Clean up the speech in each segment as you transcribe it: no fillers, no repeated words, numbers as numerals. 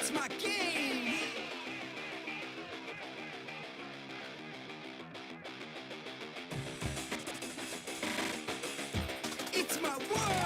It's my game. It's my world.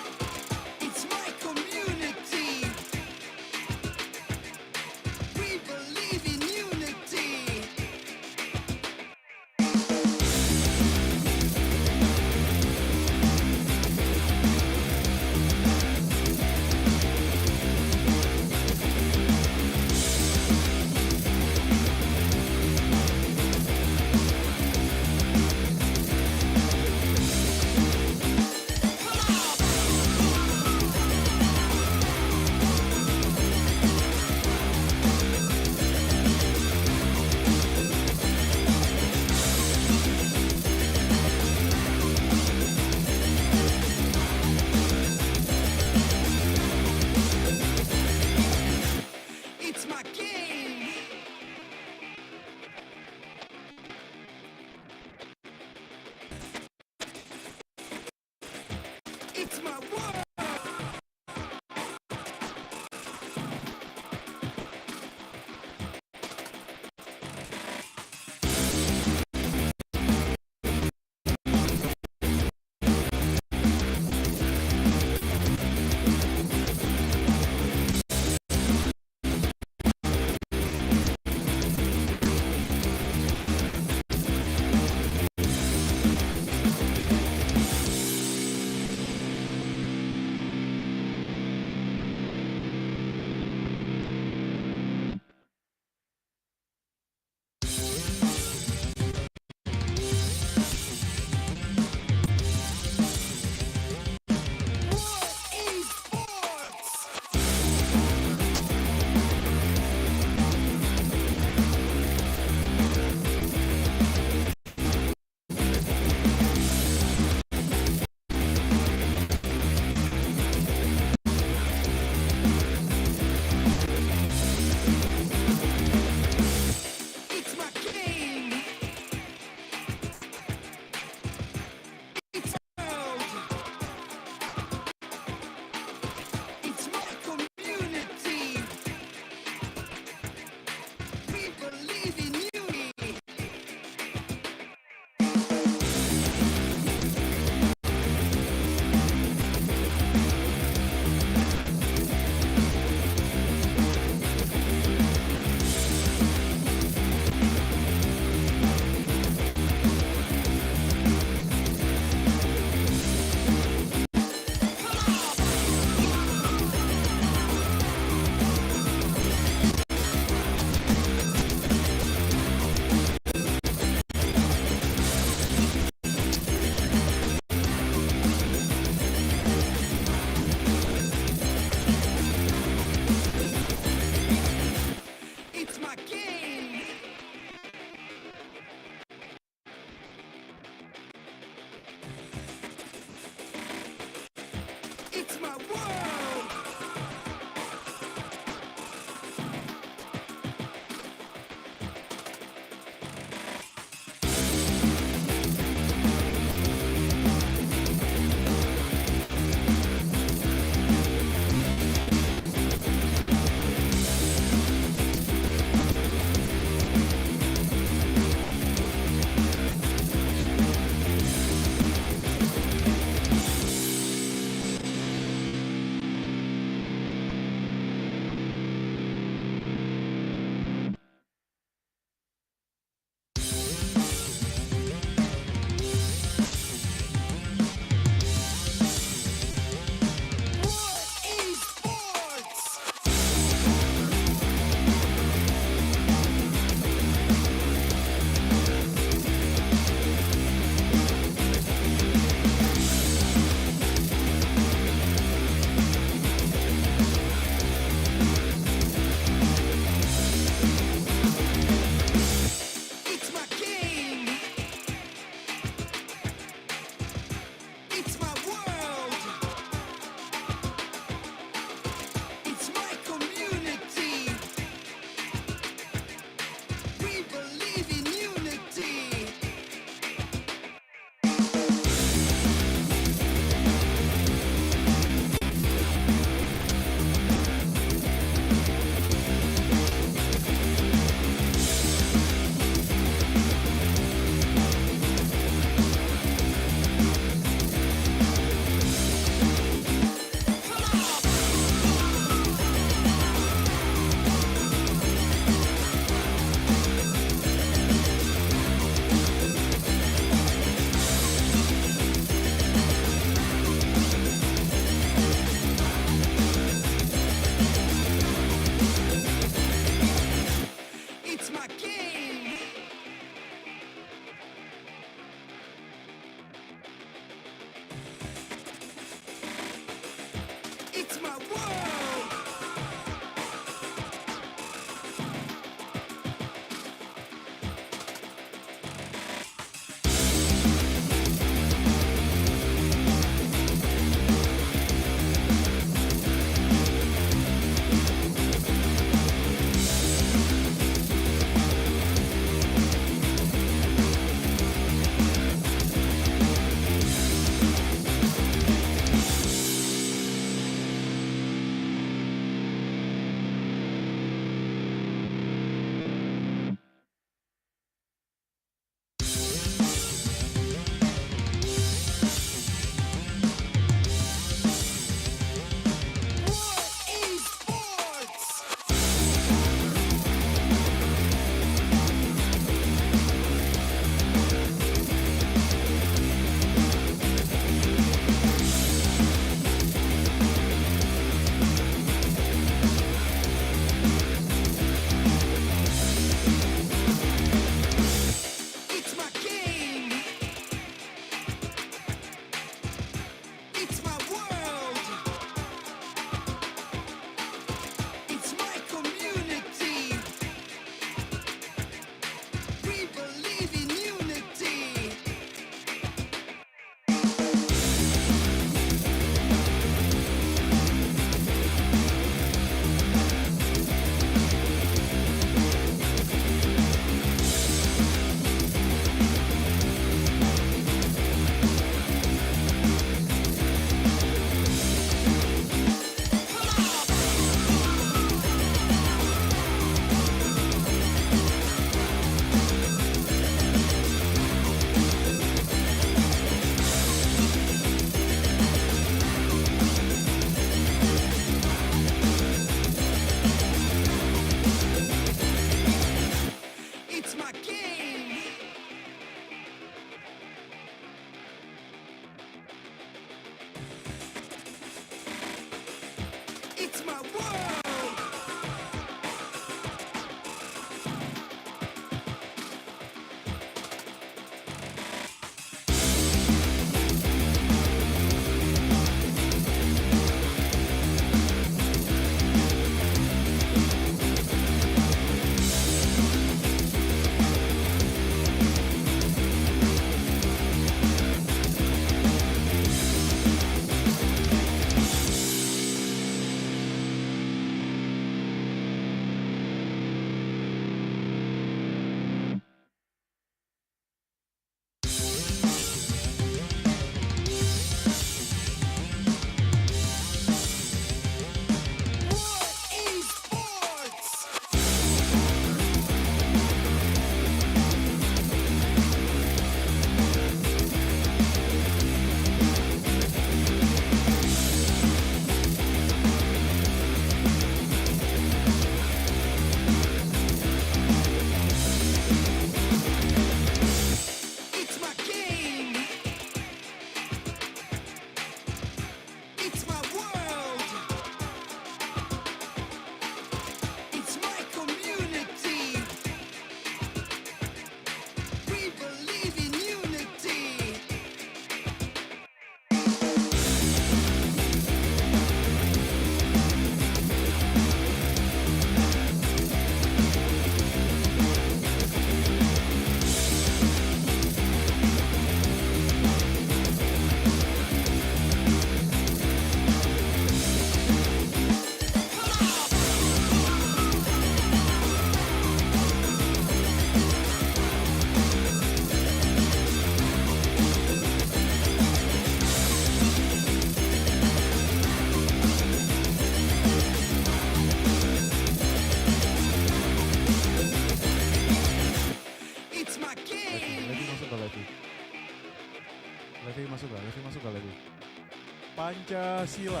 Pancasila.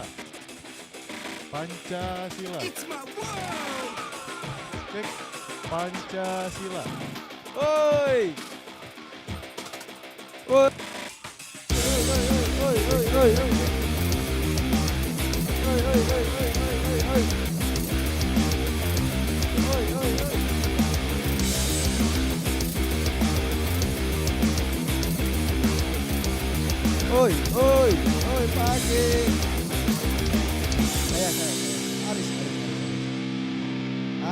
Pancasila. It's my world. Cek Pancasila. Oi. Oi. Oi. Oi pagi. Saya.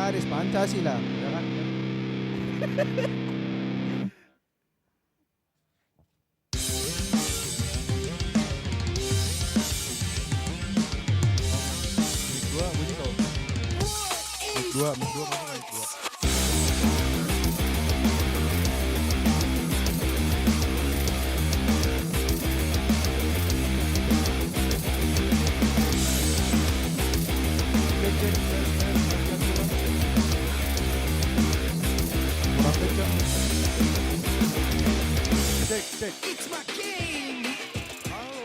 Aris Pancasila, ya kan? Mic 2 bunyi kau. Mic 2 masuk mic 2. Cek kurang kencang. Cek. It's my game. Halo.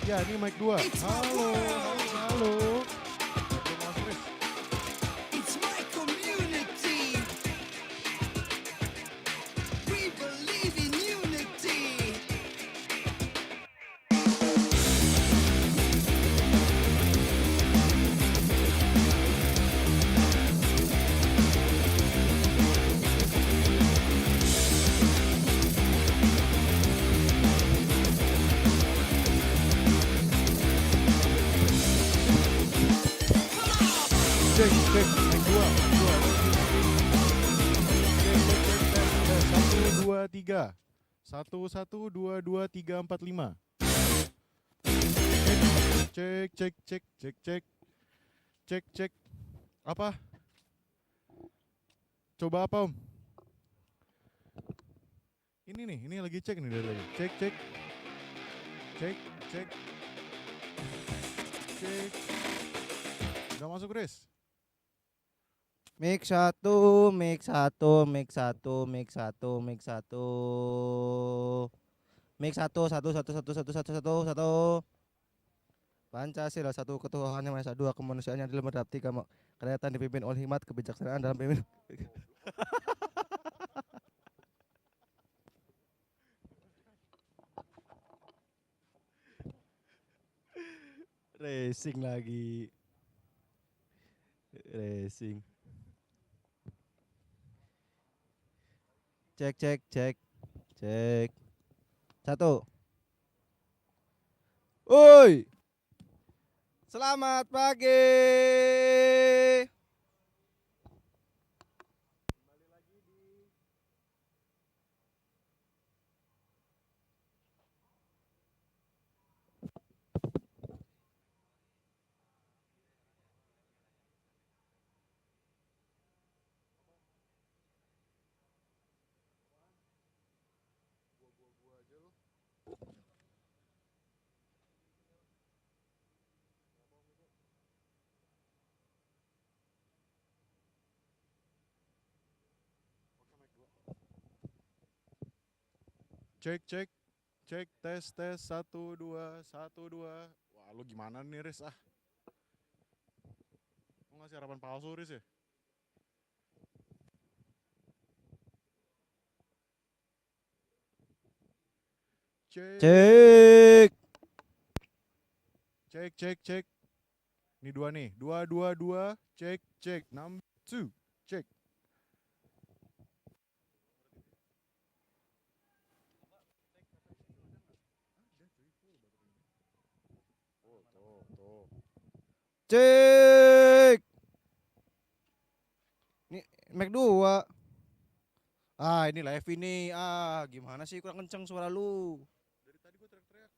Ya, ini mic 2. It's my Halo. world. Halo. Belum masuk, Riz. It's my community. We believe in unity. Cek mic 2. Cek. 1 2 3. 1 2 2 3 4 5. Cek. Apa? Coba apa, Om? Ini lagi cek nih dari lagi. Cek. Udah masuk, Riz? Mic 1. Mic 1. Pancasila, satu ketuhanan yang Maha Esa, dua kemanusiaan yang adil, beradab, tiga kerakyatan dipimpin oleh hikmat, kebijaksanaan dalam pimpin. Racing lagi. Cek. 1. Oi. Selamat pagi. Cek tes 1 2 1 2. Wah, lu gimana nih, Riz? Lu ngasih harapan palsu, Riz ya? Cek. Cek. Ini 2 nih. 2. Cek. Number 2. Cek. Tuh. Cek. Ini mic 2. Ini live ini. Gimana sih, kurang kenceng suara lu. Dari tadi gue teriak-teriak.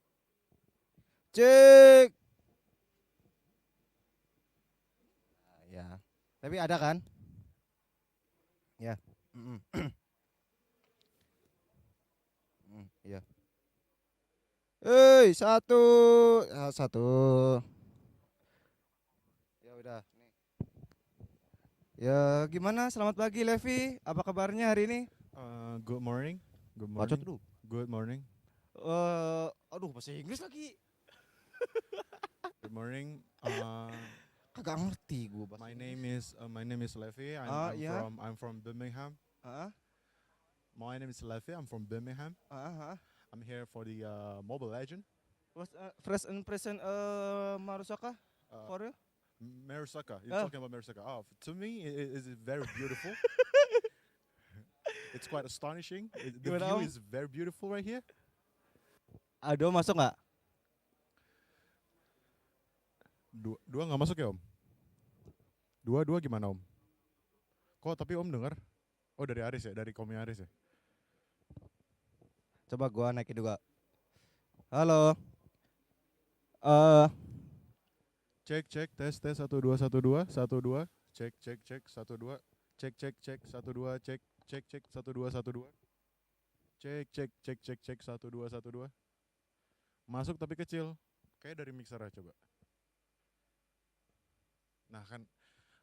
Cek. Ya. Tapi ada kan? Ya. Iya. 1. 1. Ya udah, nih. Ya, gimana? Selamat pagi, Levi. Apa kabarnya hari ini? Good morning. Bacot lu. Good morning. Aduh bahasa Inggris lagi. Good morning. Kagak ngerti gua bahasa My Inggris. name is Levi. Iya. I'm from Birmingham. Heeh. My name is Levi. I'm from Birmingham. Heeh. I'm here for the Mobile Legend. What's fresh and present Marusaka Uh, for you? Marusaka. You're Ah, talking about Marusaka. Oh, to me, it is very beautiful. It's quite astonishing. The gimana view Om? is very beautiful right here. Aduh masuk nggak? Dua nggak masuk ya Om? Dua gimana Om? Kok tapi Om dengar? Oh dari Aris ya, dari komnya Aris ya. Coba gua naikin juga. Halo. Eh, Cek tes 1 2 1 2 1 2 cek 1 2 cek 1 2 cek 1 2 1 2 cek 1 2 1 2 masuk tapi kecil kayak dari mixer aja coba. Nah kan,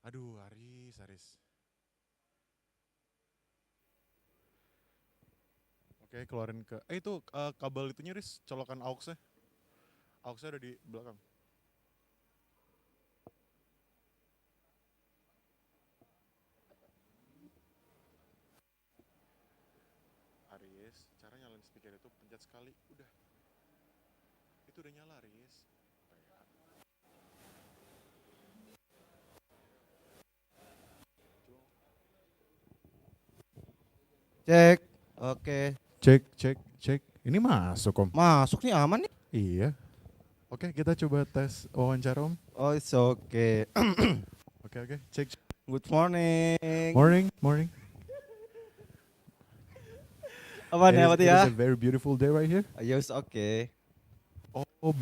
aduh Aris. Oke keluarin ke, itu kabel itu nyaris colokan auxnya ada di belakang. Aris, cara nyalain speaker itu pencet sekali, udah. Itu udah nyala Aris. cek. Oke. Cek. Ini masuk Om. Masuk nih aman nih. Iya. Oke, kita coba tes wawancara Om. Oh, it's okay. Oke. Cek. Good morning. Morning. Apa nih apa It ya? is a very beautiful day right here. Yes, okay. Oh, Om.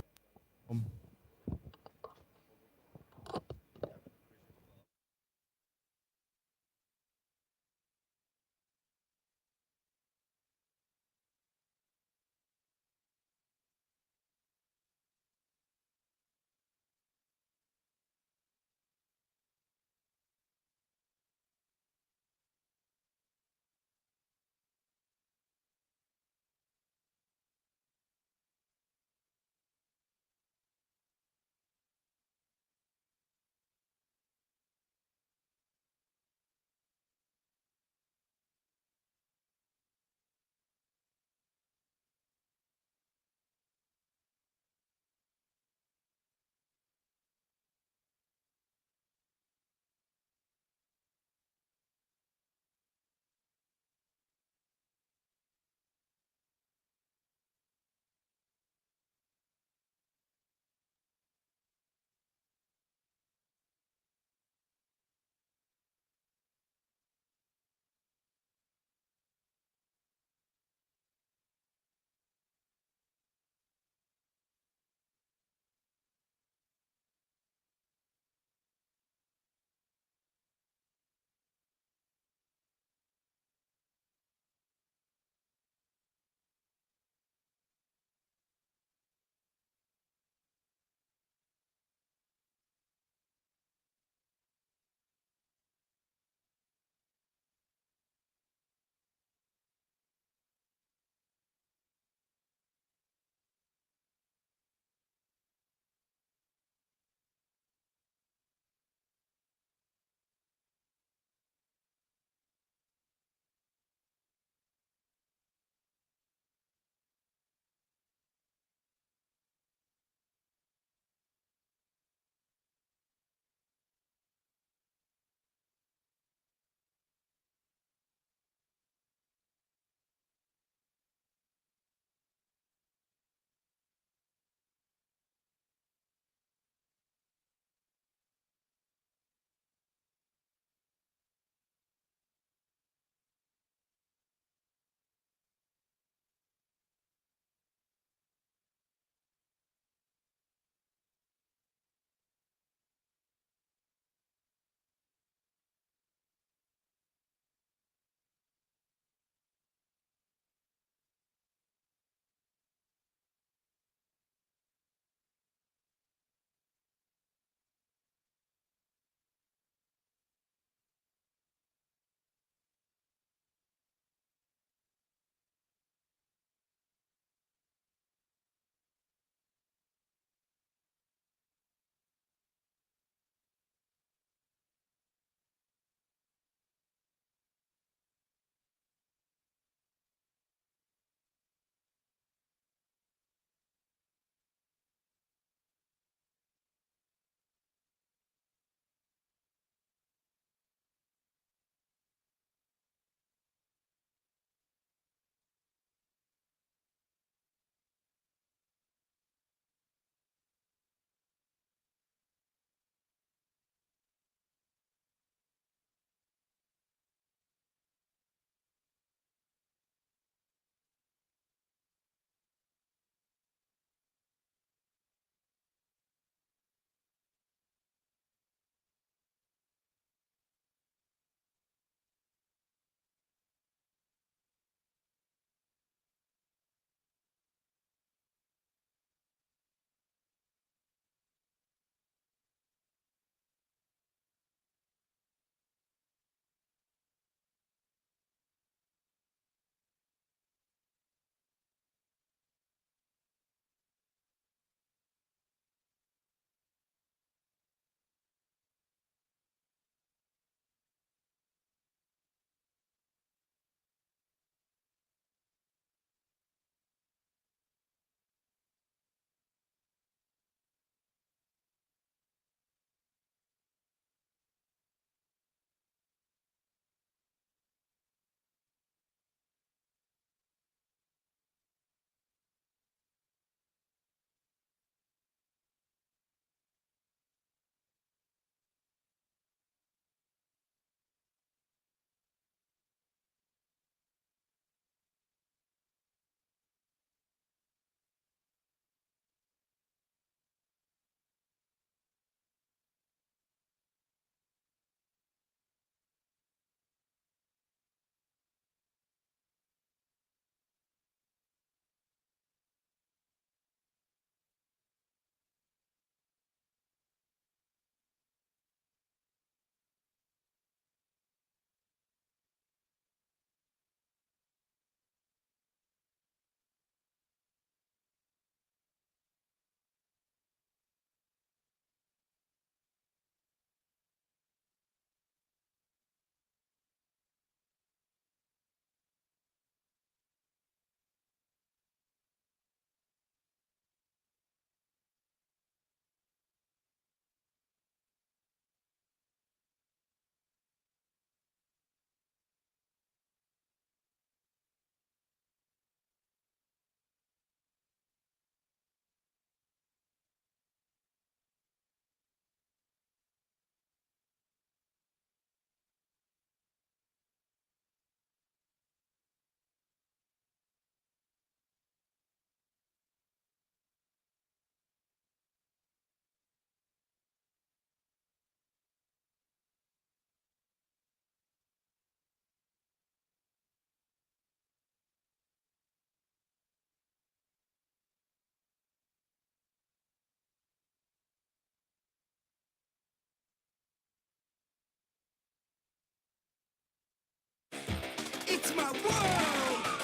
It's my world.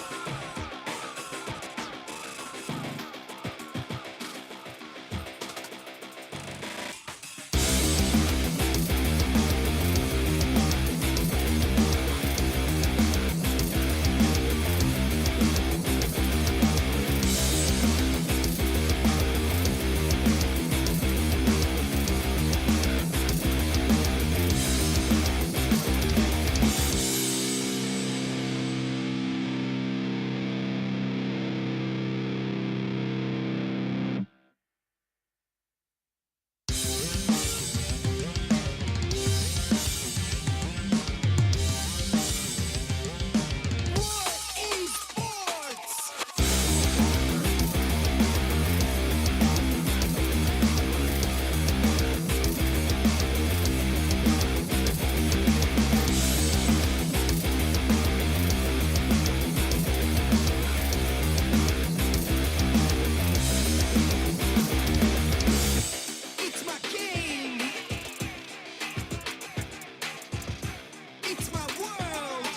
What is sports? It's my game. It's my world.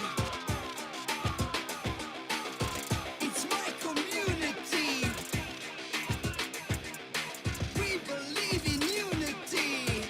It's my community. We believe in unity.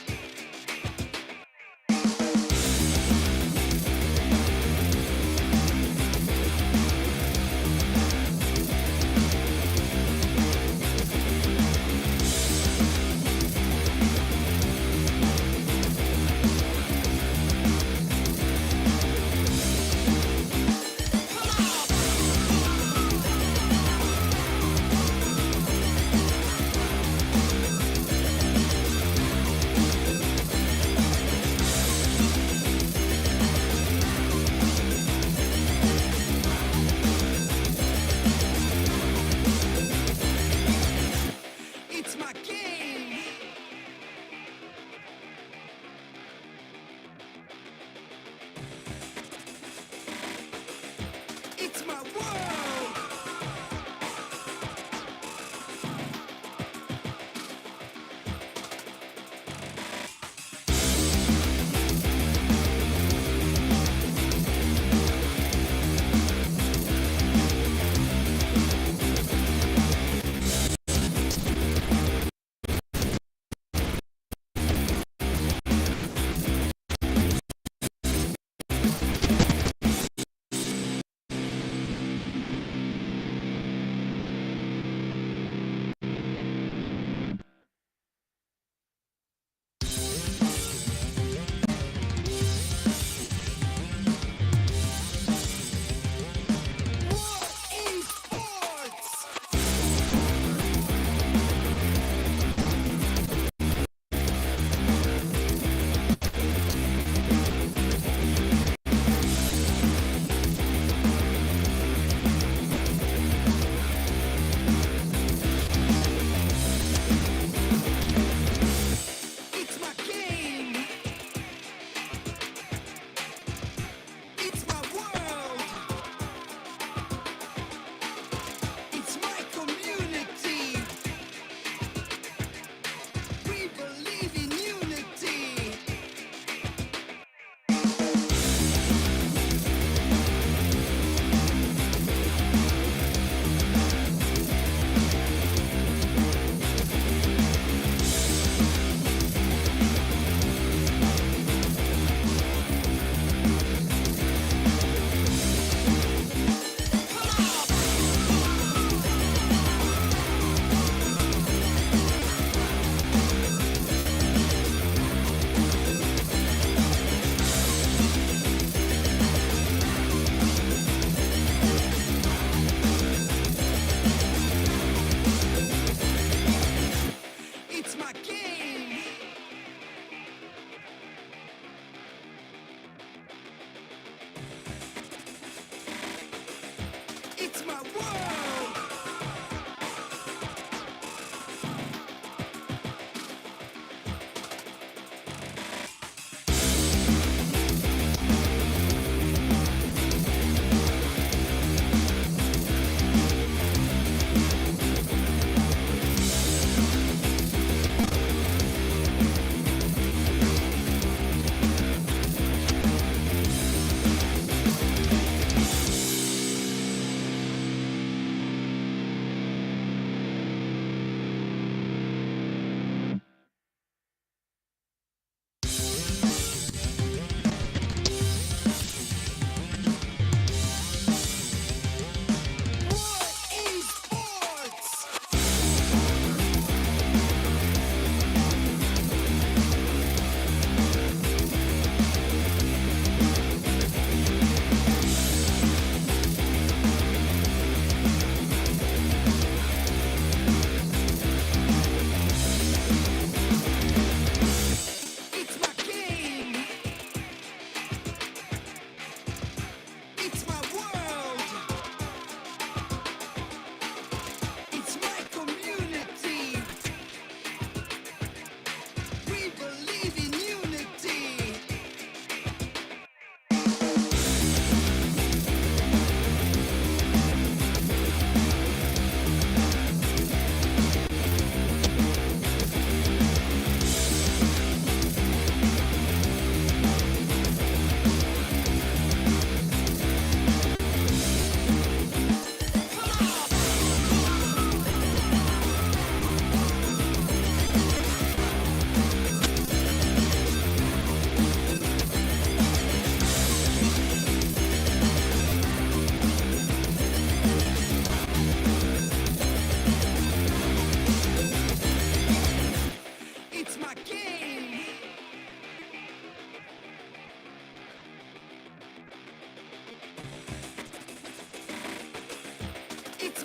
It's my game. It's my world. What is sports? It's my game. It's my world. It's my community. We believe in unity. It's my game. It's my world.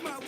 my world.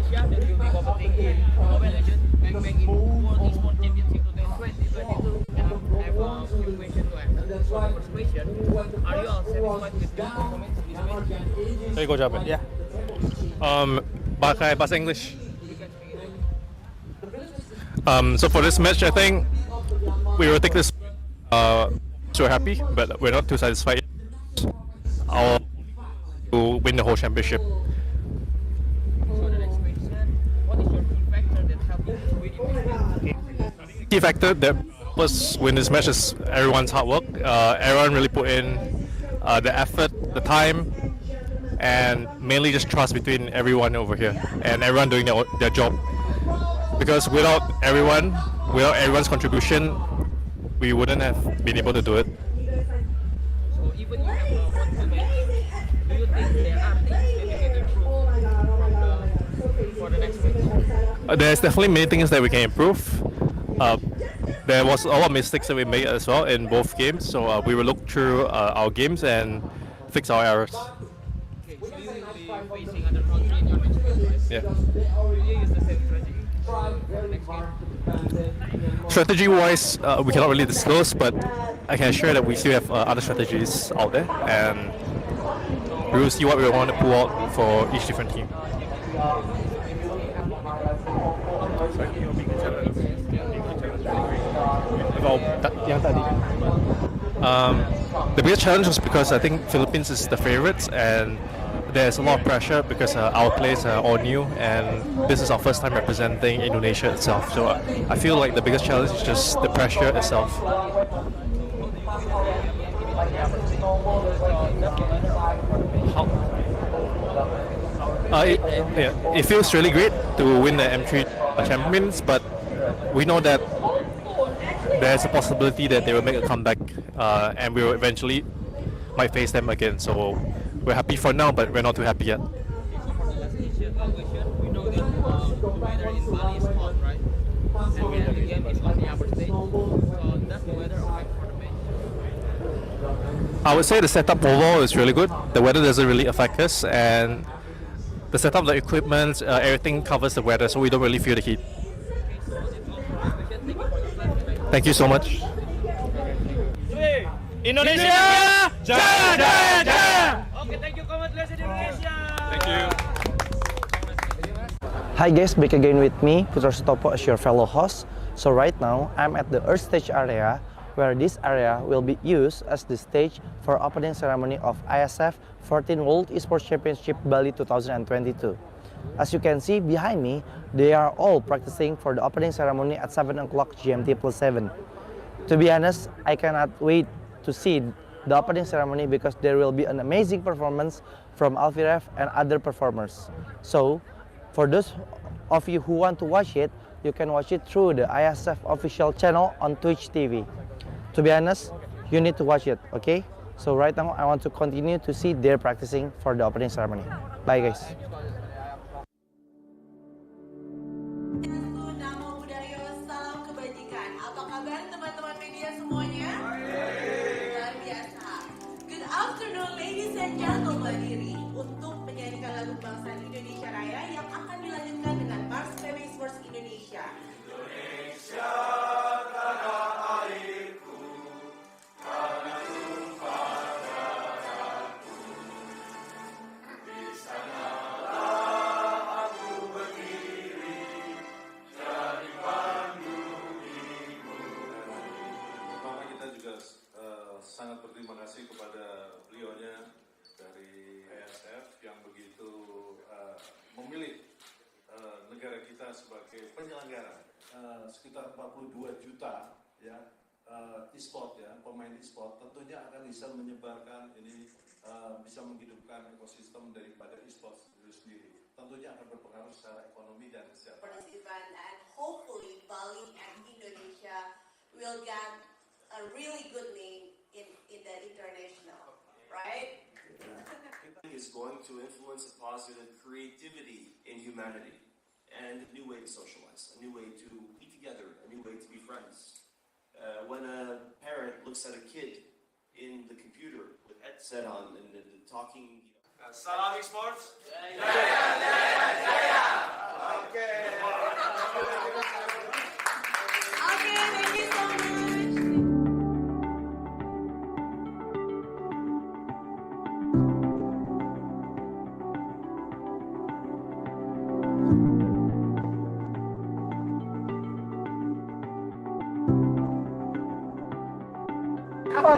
Malaysia that will be competing in Mobile Legends back in World Esports Championship 2022. And I have a few questions to answer. So the first question, are you all satisfied with the performance this match? Saya kau jawab. Yeah. Pakai bahasa English. You can speak it. So for this match, I think we will take this. So happy, but we're not too satisfied. Our to win the whole championship. So the next question, what is your key factor that helped you to win in this match? Key factor that was win this match is everyone's hard work. Everyone really put in the effort, the time, and mainly just trust between everyone over here and everyone doing their job. Because without everyone's contribution, we wouldn't have been able to do it. So even you have won the match, do you think there are things that you can improve for the next match? There's definitely many things that we can improve. There was a lot of mistakes that we made as well in both games, so we will look through our games and fix our errors. Okay, so you will be facing other country in your next match, right? Yeah. Will you use the same strategy for the next game? Strategy-wise, we cannot really disclose, but I can assure that we still have other strategies out there, and we will see what we want to pull out for each different team. The biggest challenge was because I think Philippines is the favorites, and there's a lot of pressure because our players are all new, and this is our first time representing Indonesia itself. So I feel like the biggest challenge is just the pressure itself. It feels really great to win the M3 champions, but we know that there's a possibility that they will make a comeback, and we will eventually might face them again. So we're happy for now, but we're not too happy yet. So for the last question, we know that the weather in Bali is hot, right? And the game is on the upper stage. So does the weather affect for the match? I would say the setup overall is really good. The weather doesn't really affect us, and the setup, the equipment, everything covers the weather, so we don't really feel the heat. Thank you so much. Indonesia! Jaya, jaya, jaya! Okay, thank you, congratulations Indonesia! Thank you. Hi guys, back again with me, Putra Sutopo as your fellow host. So right now, I'm at the Earth Stage area, where this area will be used as the stage for opening ceremony of Iesf 14 World Esports Championship Bali 2022. As you can see behind me, they are all practicing for the opening ceremony at 7 o'clock GMT plus 7. To be honest, I cannot wait to see the opening ceremony because there will be an amazing performance from Alfiref and other performers. So, for those of you who want to watch it, you can watch it through the Iesf official channel on Twitch TV. To be honest, you need to watch it, okay? So right now, I want to continue to see their practicing for the opening ceremony. Bye guys. sekitar 42 juta ya e-sport ya, pemain e-sport tentunya akan bisa menyebarkan ini bisa menghidupkan ekosistem daripada e-sport itu sendiri. Tentunya akan berpengaruh secara ekonomi dan kesejahteraan. And hopefully Bali and Indonesia will get a really good name in the international, right? Is going to influence a positive creativity in humanity and a new way to socialize, a new way to be together, a new way to be friends. When a parent looks at a kid in the computer with headset on and talking. Salam Sports. Okay, thank you so much.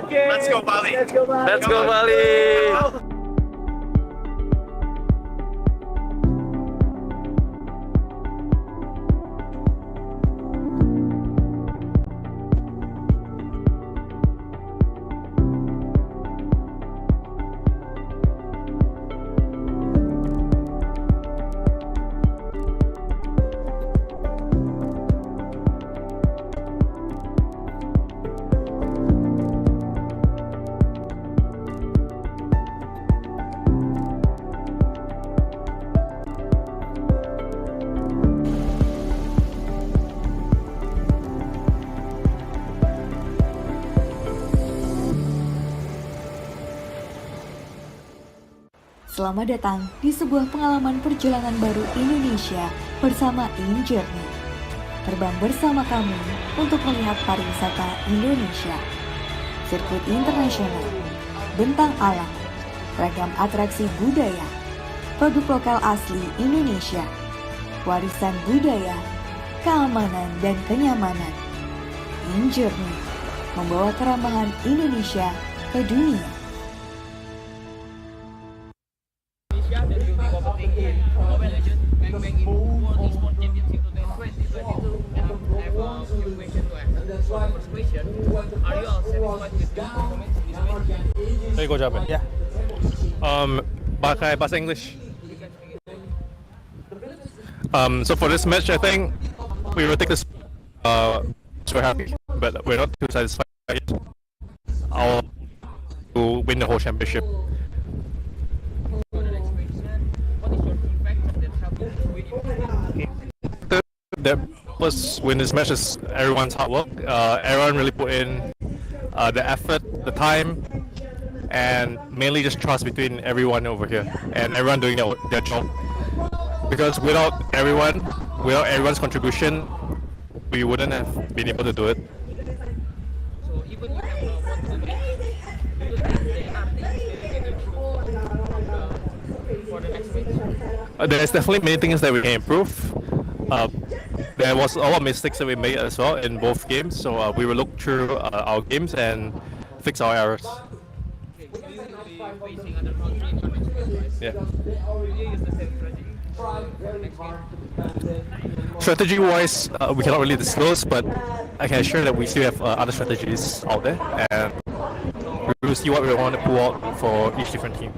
Let's go Bali. Let's go Bali. Selamat datang di sebuah pengalaman perjalanan baru Indonesia bersama Journey. Terbang bersama kami untuk melihat pariwisata Indonesia. Sirkuit internasional, bentang alam, ragam atraksi budaya, produk lokal asli Indonesia, warisan budaya, keamanan dan kenyamanan. Journey membawa keramahan Indonesia ke dunia. Malaysia that will be competing in Mobile Legends Bang Bang in World Esport Championship 2022 and I have a few questions to ask. So the first question, are you all satisfied with the performance in this match? There you go, Jabba. Yeah. Pakai bahasa English. So for this match, I think we will take this. We're happy, but we're not too satisfied yet. I'll to win the whole championship. For the next question, what is your key factor that helped you to win it? That was win this match is everyone's hard work. Everyone really put in the effort, the time, and mainly just trust between everyone over here and everyone doing their job. Because without everyone's contribution, we wouldn't have been able to do it. So even you have won the match, do you think there are things that you can improve for the next match? There's definitely many things that we can improve. There was a lot of mistakes that we made as well in both games, so we will look through our games and fix our errors. Okay, so you will be facing other country in your next game, right? Yeah. Will you use the same strategy for the next game? Strategy-wise, we cannot really disclose, but I can assure that we still have other strategies out there, and we will see what we want to pull out for each different team.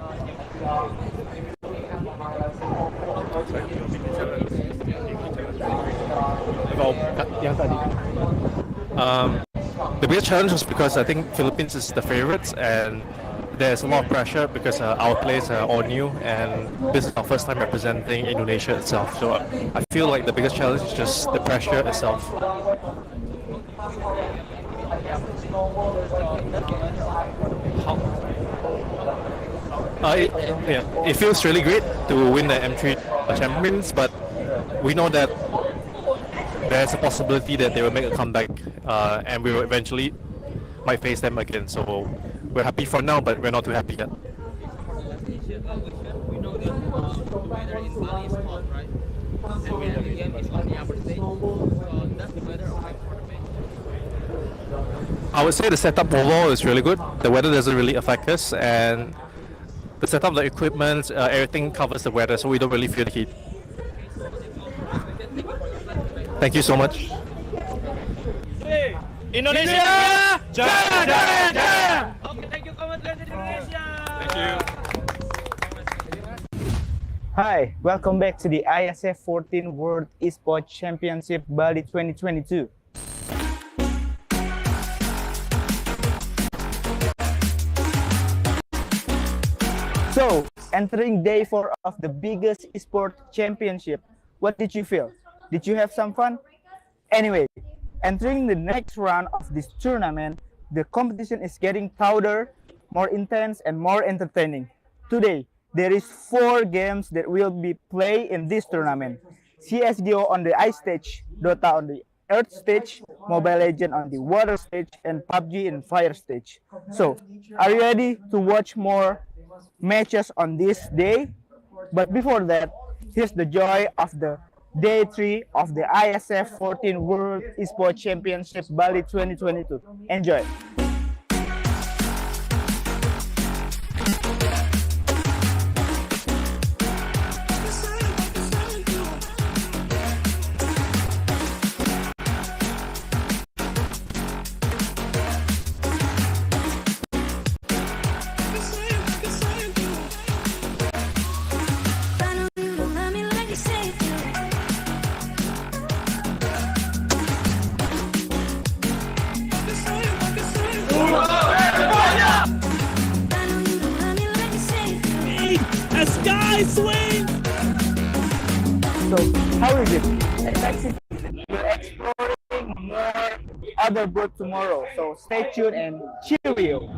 The biggest challenge was because I think Philippines is the favorites, and there's a lot of pressure because our players are all new, and this is our first time representing Indonesia itself. So I feel like the biggest challenge is just the pressure itself. It feels really great to win the M3 Champions, but we know that there's a possibility that they will make a comeback, and we will eventually might face them again. So we're happy for now, but we're not too happy yet. We know that the weather in Bali is hot, right? And when the game is on the upper stage, so does the weather affect for the match? I would say the setup overall is really good. The weather doesn't really affect us, and the setup, the equipment, everything covers the weather, so we don't really feel the heat. Thank you so much. Indonesia! Jaya, jaya, jaya! Okay, thank you, Kementerian Indonesia. Thank you. Hi, welcome back to the Iesf 14 World Esports Championship Bali 2022. So, entering day 4 of the biggest esports championship, what did you feel? Did you have some fun? Anyway, entering the next round of this tournament, the competition is getting louder, more intense, and more entertaining. Today, there is 4 games that will be played in this tournament. CSGO on the ice stage, Dota on the earth stage, Mobile Legends on the water stage, and PUBG in fire stage. So, are you ready to watch more matches on this day? But before that, here's the joy of the day 3 of the Iesf 14 World Esports Championship Bali 2022. Enjoy! A sky swing! So, how is it? We're exploring more other boat tomorrow. So, stay tuned and cheerio!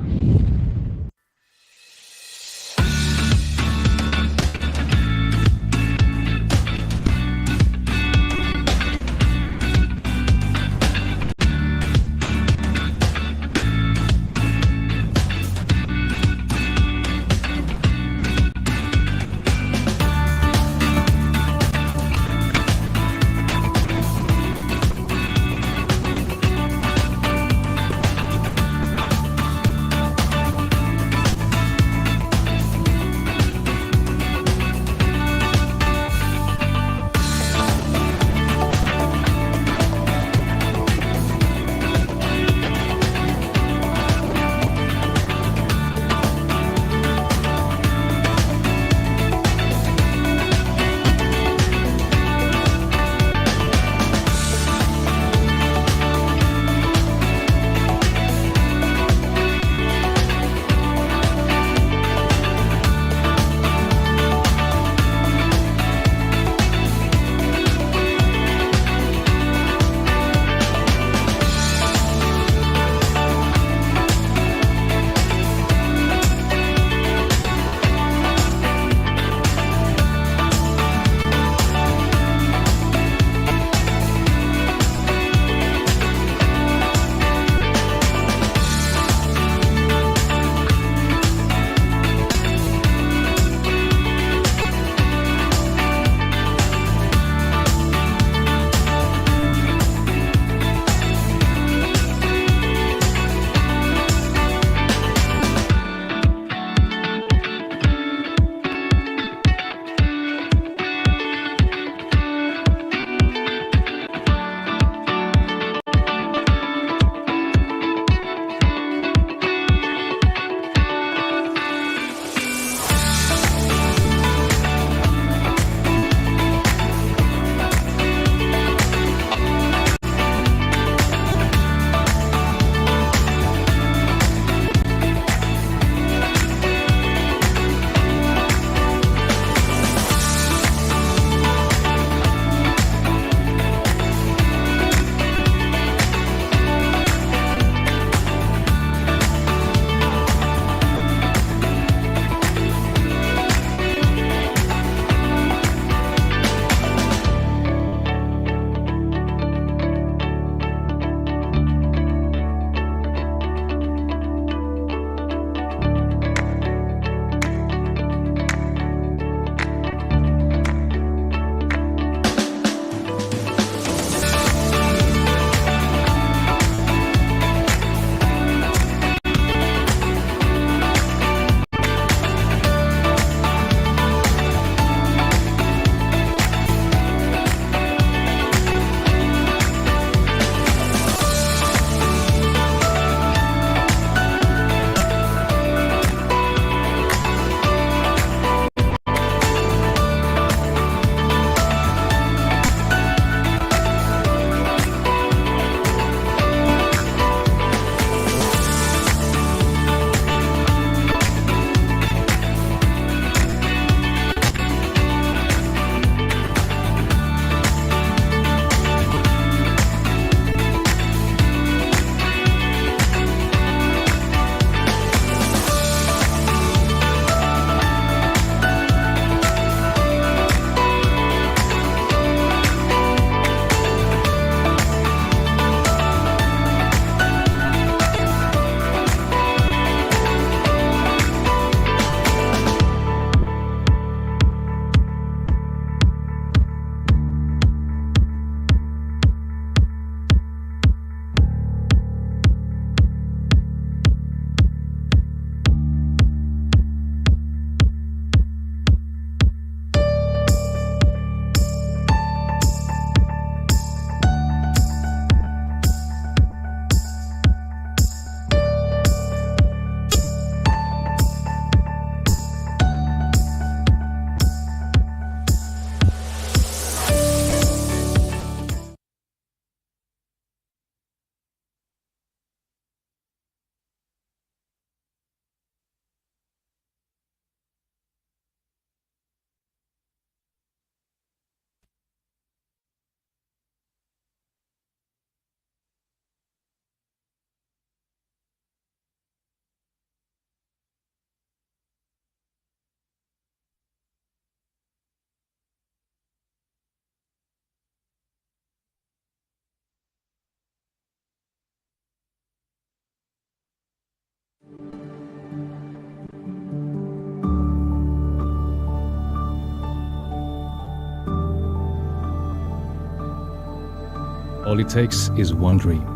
all it takes is one dream.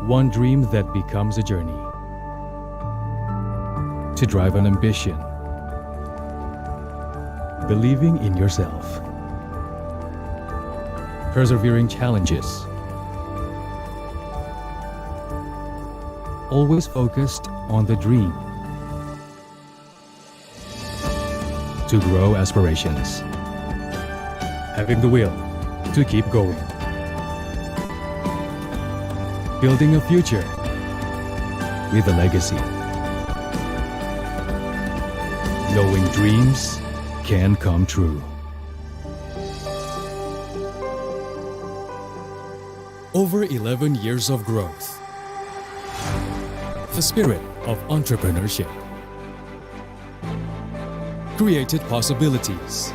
One dream that becomes a journey. To drive an ambition. Believing in yourself. Persevering challenges. Always focused on the dream. To grow aspirations. Having the will to keep going. Building a future with a legacy. Knowing dreams can come true. Over 11 years of growth. The spirit of entrepreneurship. Created possibilities.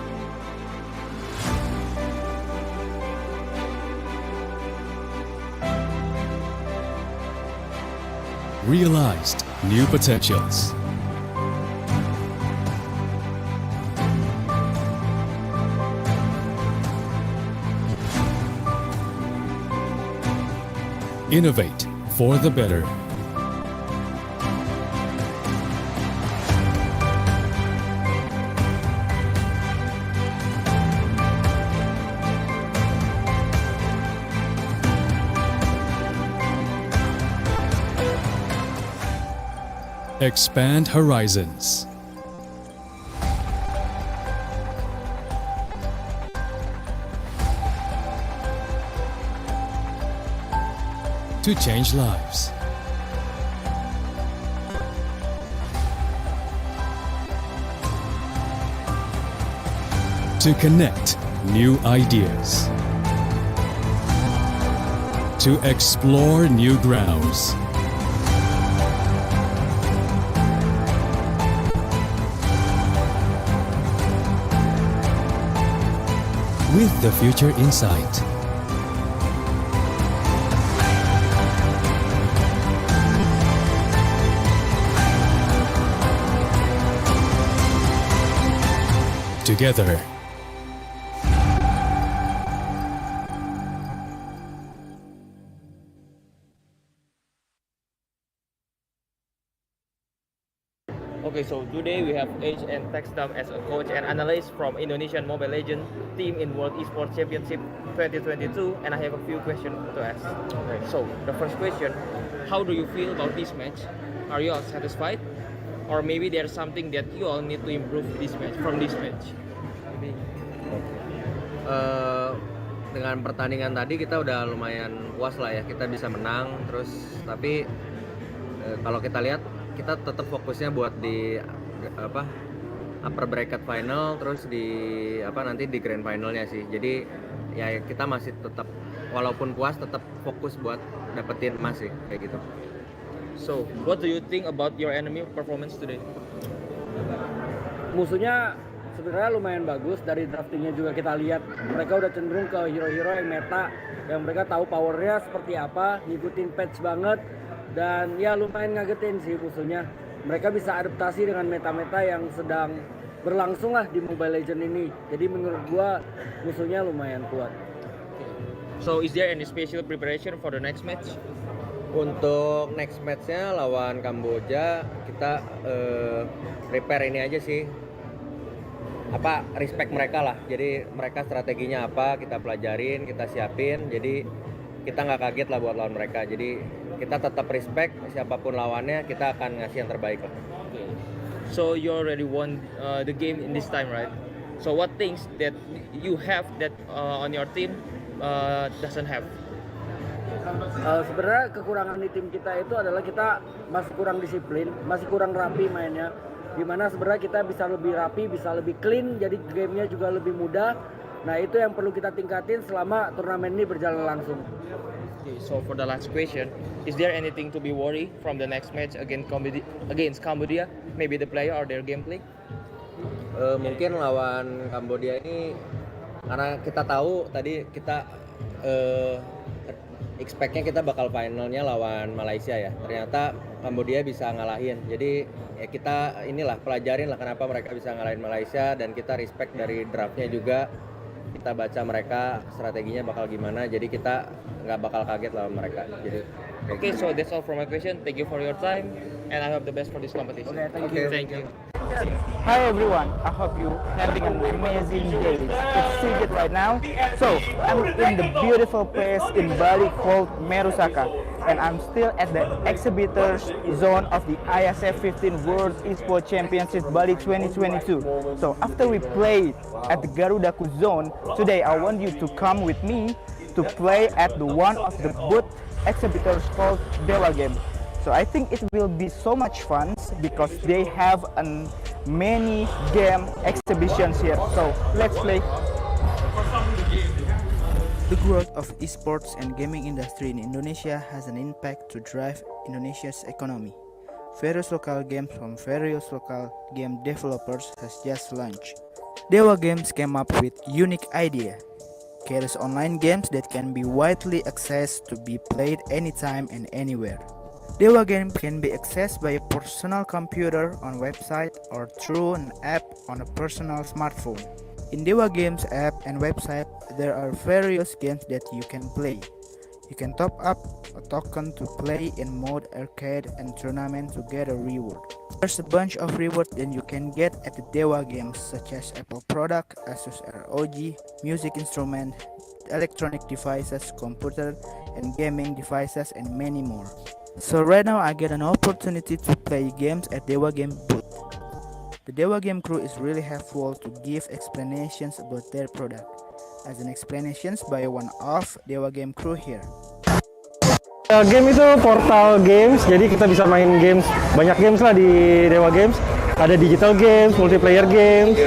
Realized new potentials. Innovate for the better. Expand horizons. To change lives. To connect new ideas. To explore new grounds. With the future in sight. Together. Okay, so today we have Age and Tech Staff as a coach and analyst from Indonesian Mobile Legends team in World Esports Championship 2022, and I have a few questions to ask. Okay, so the first question, how do you feel about this match? Are you all satisfied? Or maybe there's something that you all need to improve from this match? Dengan pertandingan tadi kita udah lumayan puas lah ya, kita bisa menang terus, tapi kalau kita lihat kita tetap fokusnya buat di upper bracket final, terus di nanti di grand finalnya sih. Jadi ya kita masih tetap walaupun puas tetap fokus buat dapetin emas sih kayak gitu. So what do you think about your enemy performance today? Musuhnya sebenarnya lumayan bagus, dari draftingnya juga kita lihat mereka udah cenderung ke hero-hero yang meta, yang mereka tahu powernya seperti apa, ngikutin patch banget, dan ya lumayan ngagetin sih musuhnya. Mereka bisa adaptasi dengan meta-meta yang sedang berlangsung lah di Mobile Legends ini. Jadi menurut gua musuhnya lumayan kuat. So is there any special preparation for the next match? Untuk next match-nya lawan Kamboja kita prepare ini aja sih, respect mereka lah. Jadi mereka strateginya apa kita pelajarin, kita siapin, jadi kita nggak kaget lah buat lawan mereka. Jadi kita tetap respect siapapun lawannya, kita akan ngasih yang terbaik lah. Okay. So you already won the game in this time, right? So what things that you have that on your team doesn't have? Sebenarnya kekurangan di tim kita itu adalah kita masih kurang disiplin, masih kurang rapi mainnya. Dimana sebenarnya kita bisa lebih rapi, bisa lebih clean, jadi gamenya juga lebih mudah. Nah itu yang perlu kita tingkatin selama turnamen ini berjalan langsung. Okay, so for the last question, is there anything to be worried from the next match against Cambodia? Maybe the player or their gameplay? Mungkin lawan Kambodia ini karena kita tahu tadi kita expect-nya kita bakal finalnya lawan Malaysia ya. Ternyata Kambodia bisa ngalahin. Jadi ya kita inilah pelajarin lah kenapa mereka bisa ngalahin Malaysia, dan kita respect dari draftnya juga. kita baca mereka strateginya bakal gimana, jadi kita nggak bakal kaget lawan mereka. Jadi Okay, so that's all for my question. Thank you for your time, and I hope the best for this competition. Okay, Thank you. Hi everyone, I hope you having an amazing day. It's Sigit right now. So I'm in the beautiful place in Bali called Merusaka, and I'm still at the exhibitors zone of the Iesf 15 World Esports Championship Bali 2022. So after we played at the Garudaku zone, today I want you to come with me to play at the one of the booth exhibitors called Dewa Game. So I think it will be so much fun because they have many game exhibitions here. So let's play. The growth of esports and gaming industry in Indonesia has an impact to drive Indonesia's economy. Various local games from various local game developers has just launched. Dewa Games came up with unique idea. Carries online games that can be widely accessed to be played anytime and anywhere. Dewa Game can be accessed by a personal computer on website or through an app on a personal smartphone. In Dewa Games app and website, there are various games that you can play. You can top up a token to play in mode arcade and tournament to get a reward. There's a bunch of rewards that you can get at the Dewa Games such as Apple product, Asus ROG, music instrument, electronic devices, computer and gaming devices and many more. So right now I get an opportunity to play games at Dewa Game booth. The Dewa Game crew is really helpful to give explanations about their product, as an explanations by one of Dewa Game crew here. Game itu portal games, jadi kita bisa main games, banyak games lah di Dewa Games. Ada digital games, multiplayer games.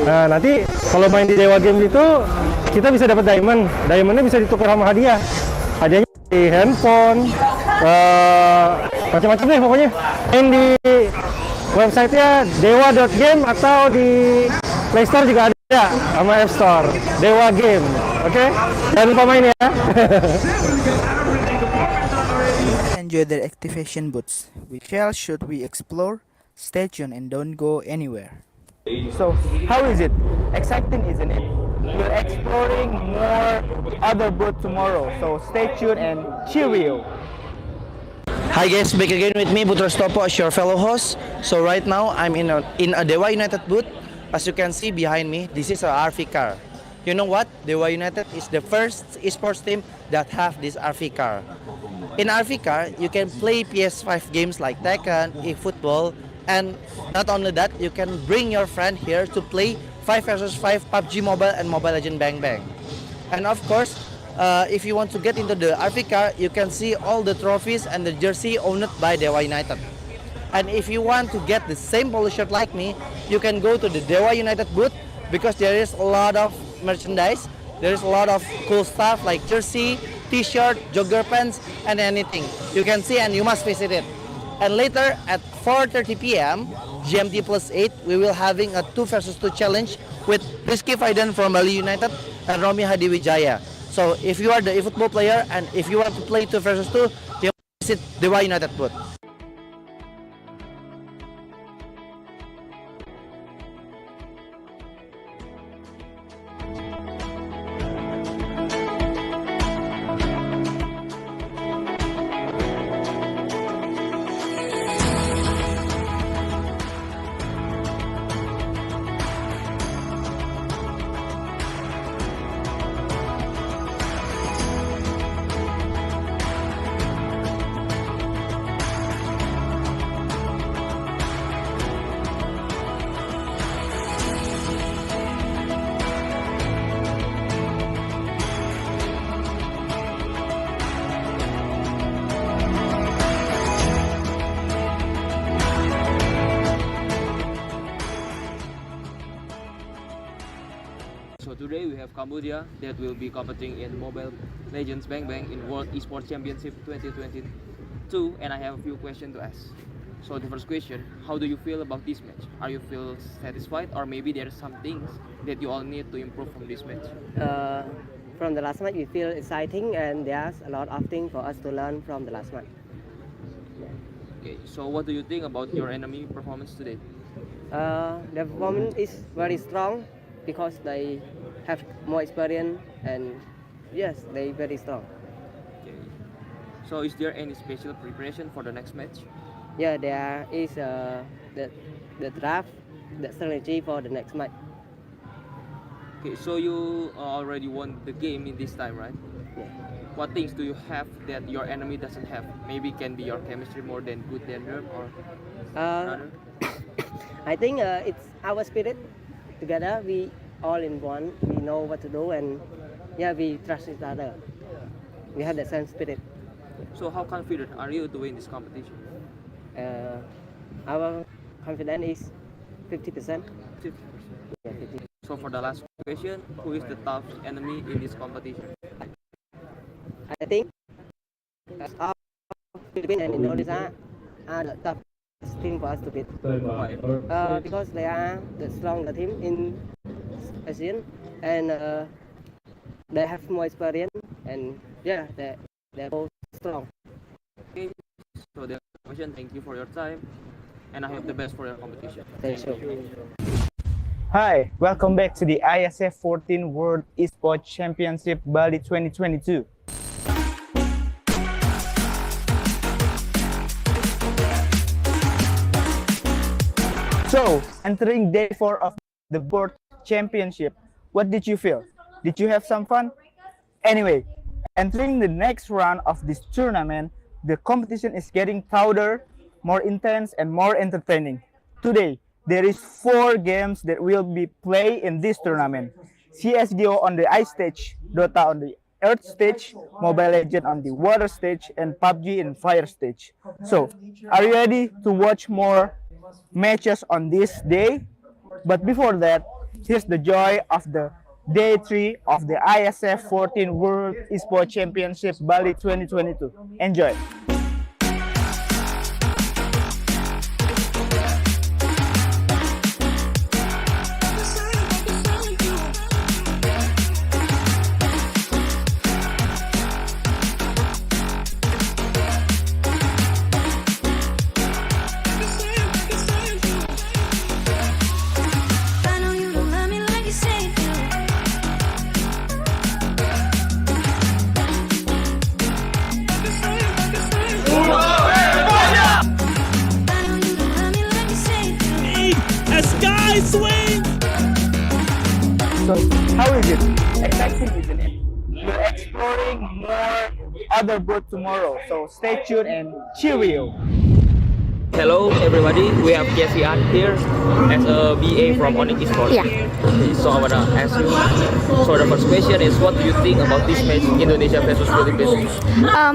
Nah nanti kalau main di Dewa Games itu kita bisa dapat diamond. Diamondnya bisa ditukar sama hadiah. Hadiahnya di handphone, macam-macam deh pokoknya. Main di websitenya dewa.game atau di Play Store juga ada sama App Store. Dewa Game, oke? Jangan lupa main ya. Enjoy their activation booths. Which else should we explore? Stay tuned and don't go anywhere. So, how is it? Exciting, isn't it? We're exploring more other booths tomorrow. So stay tuned and cheerio. Hi guys, back again with me, Putra Stopo, as your fellow host. So right now, I'm in a Dewa United booth. As you can see behind me, this is a RV car. You know what? Dewa United is the first esports team that have this RV car. In RV car, you can play PS5 games like Tekken, eFootball, and not only that, you can bring your friend here to play 5 vs 5 PUBG Mobile and Mobile Legends Bang Bang. And of course, if you want to get into the RV car, you can see all the trophies and the jersey owned by Dewa United. And if you want to get the same polo shirt like me, you can go to the Dewa United booth because there is a lot of merchandise. There is a lot of cool stuff like jersey, t-shirt, jogger pants, and anything. You can see and you must visit it. And later at 4:30 p.m. GMT +8, we will having a 2 vs 2 challenge with Rizky Faidan from Bali United and Romi Hadiwijaya. So if you are the eFootball player and if you want to play 2 vs 2, you visit Dewa United booth. So today we have Cambodia that will be competing in Mobile Legends Bang Bang in World Esports Championship 2022, and I have a few questions to ask. So the first question, how do you feel about this match? Are you feel satisfied, or maybe there are some things that you all need to improve from this match? From the last match, we feel exciting, and there's a lot of things for us to learn from the last match. Okay, so what do you think about your enemy performance today? The performance is very strong because they have more experience, and yes, they very strong. Okay. So is there any special preparation for the next match? Yeah, there is the draft, the strategy for the next match. Okay, so you already won the game in this time, right? Yeah. What things do you have that your enemy doesn't have? Maybe can be your chemistry more than good than them, or Uh, I think it's our spirit. Together, we all in one. We know what to do, and yeah, we trust each other. We have the same spirit. So how confident are you to win this competition? Our confidence is 50%. 50%. Yeah, 50. So for the last question, who is the tough enemy in this competition? I think Philippines and Indonesia are the toughest team for us to beat. Because they are the stronger team in ASEAN, and they have more experience, and yeah, they're both strong. Okay, so the question, thank you for your time, and I hope the best for your competition. Thank you. Hi, welcome back to the Iesf 14 World Esports Championship Bali 2022. So, entering day 4 of the World Championship, what did you feel? Did you have some fun? Anyway, entering the next round of this tournament, the competition is getting louder, more intense, and more entertaining. Today, there is 4 games that will be played in this tournament. CSGO on the ice stage, Dota on the earth stage, Mobile Legends on the water stage, and PUBG in fire stage. So, are you ready to watch more matches on this day? But before that, here's the joy of the day 3 of the Iesf 14 World Esports Championship Bali 2022. Enjoy! So, how is it? Exciting, isn't it? We're exploring more other boat tomorrow, so stay tuned and cheerio! Hello everybody, we have Kesian here as a BA from Onyx Esports. Yeah. So I wanna ask you, so the first question is, what do you think about this match Indonesia versus Philippines?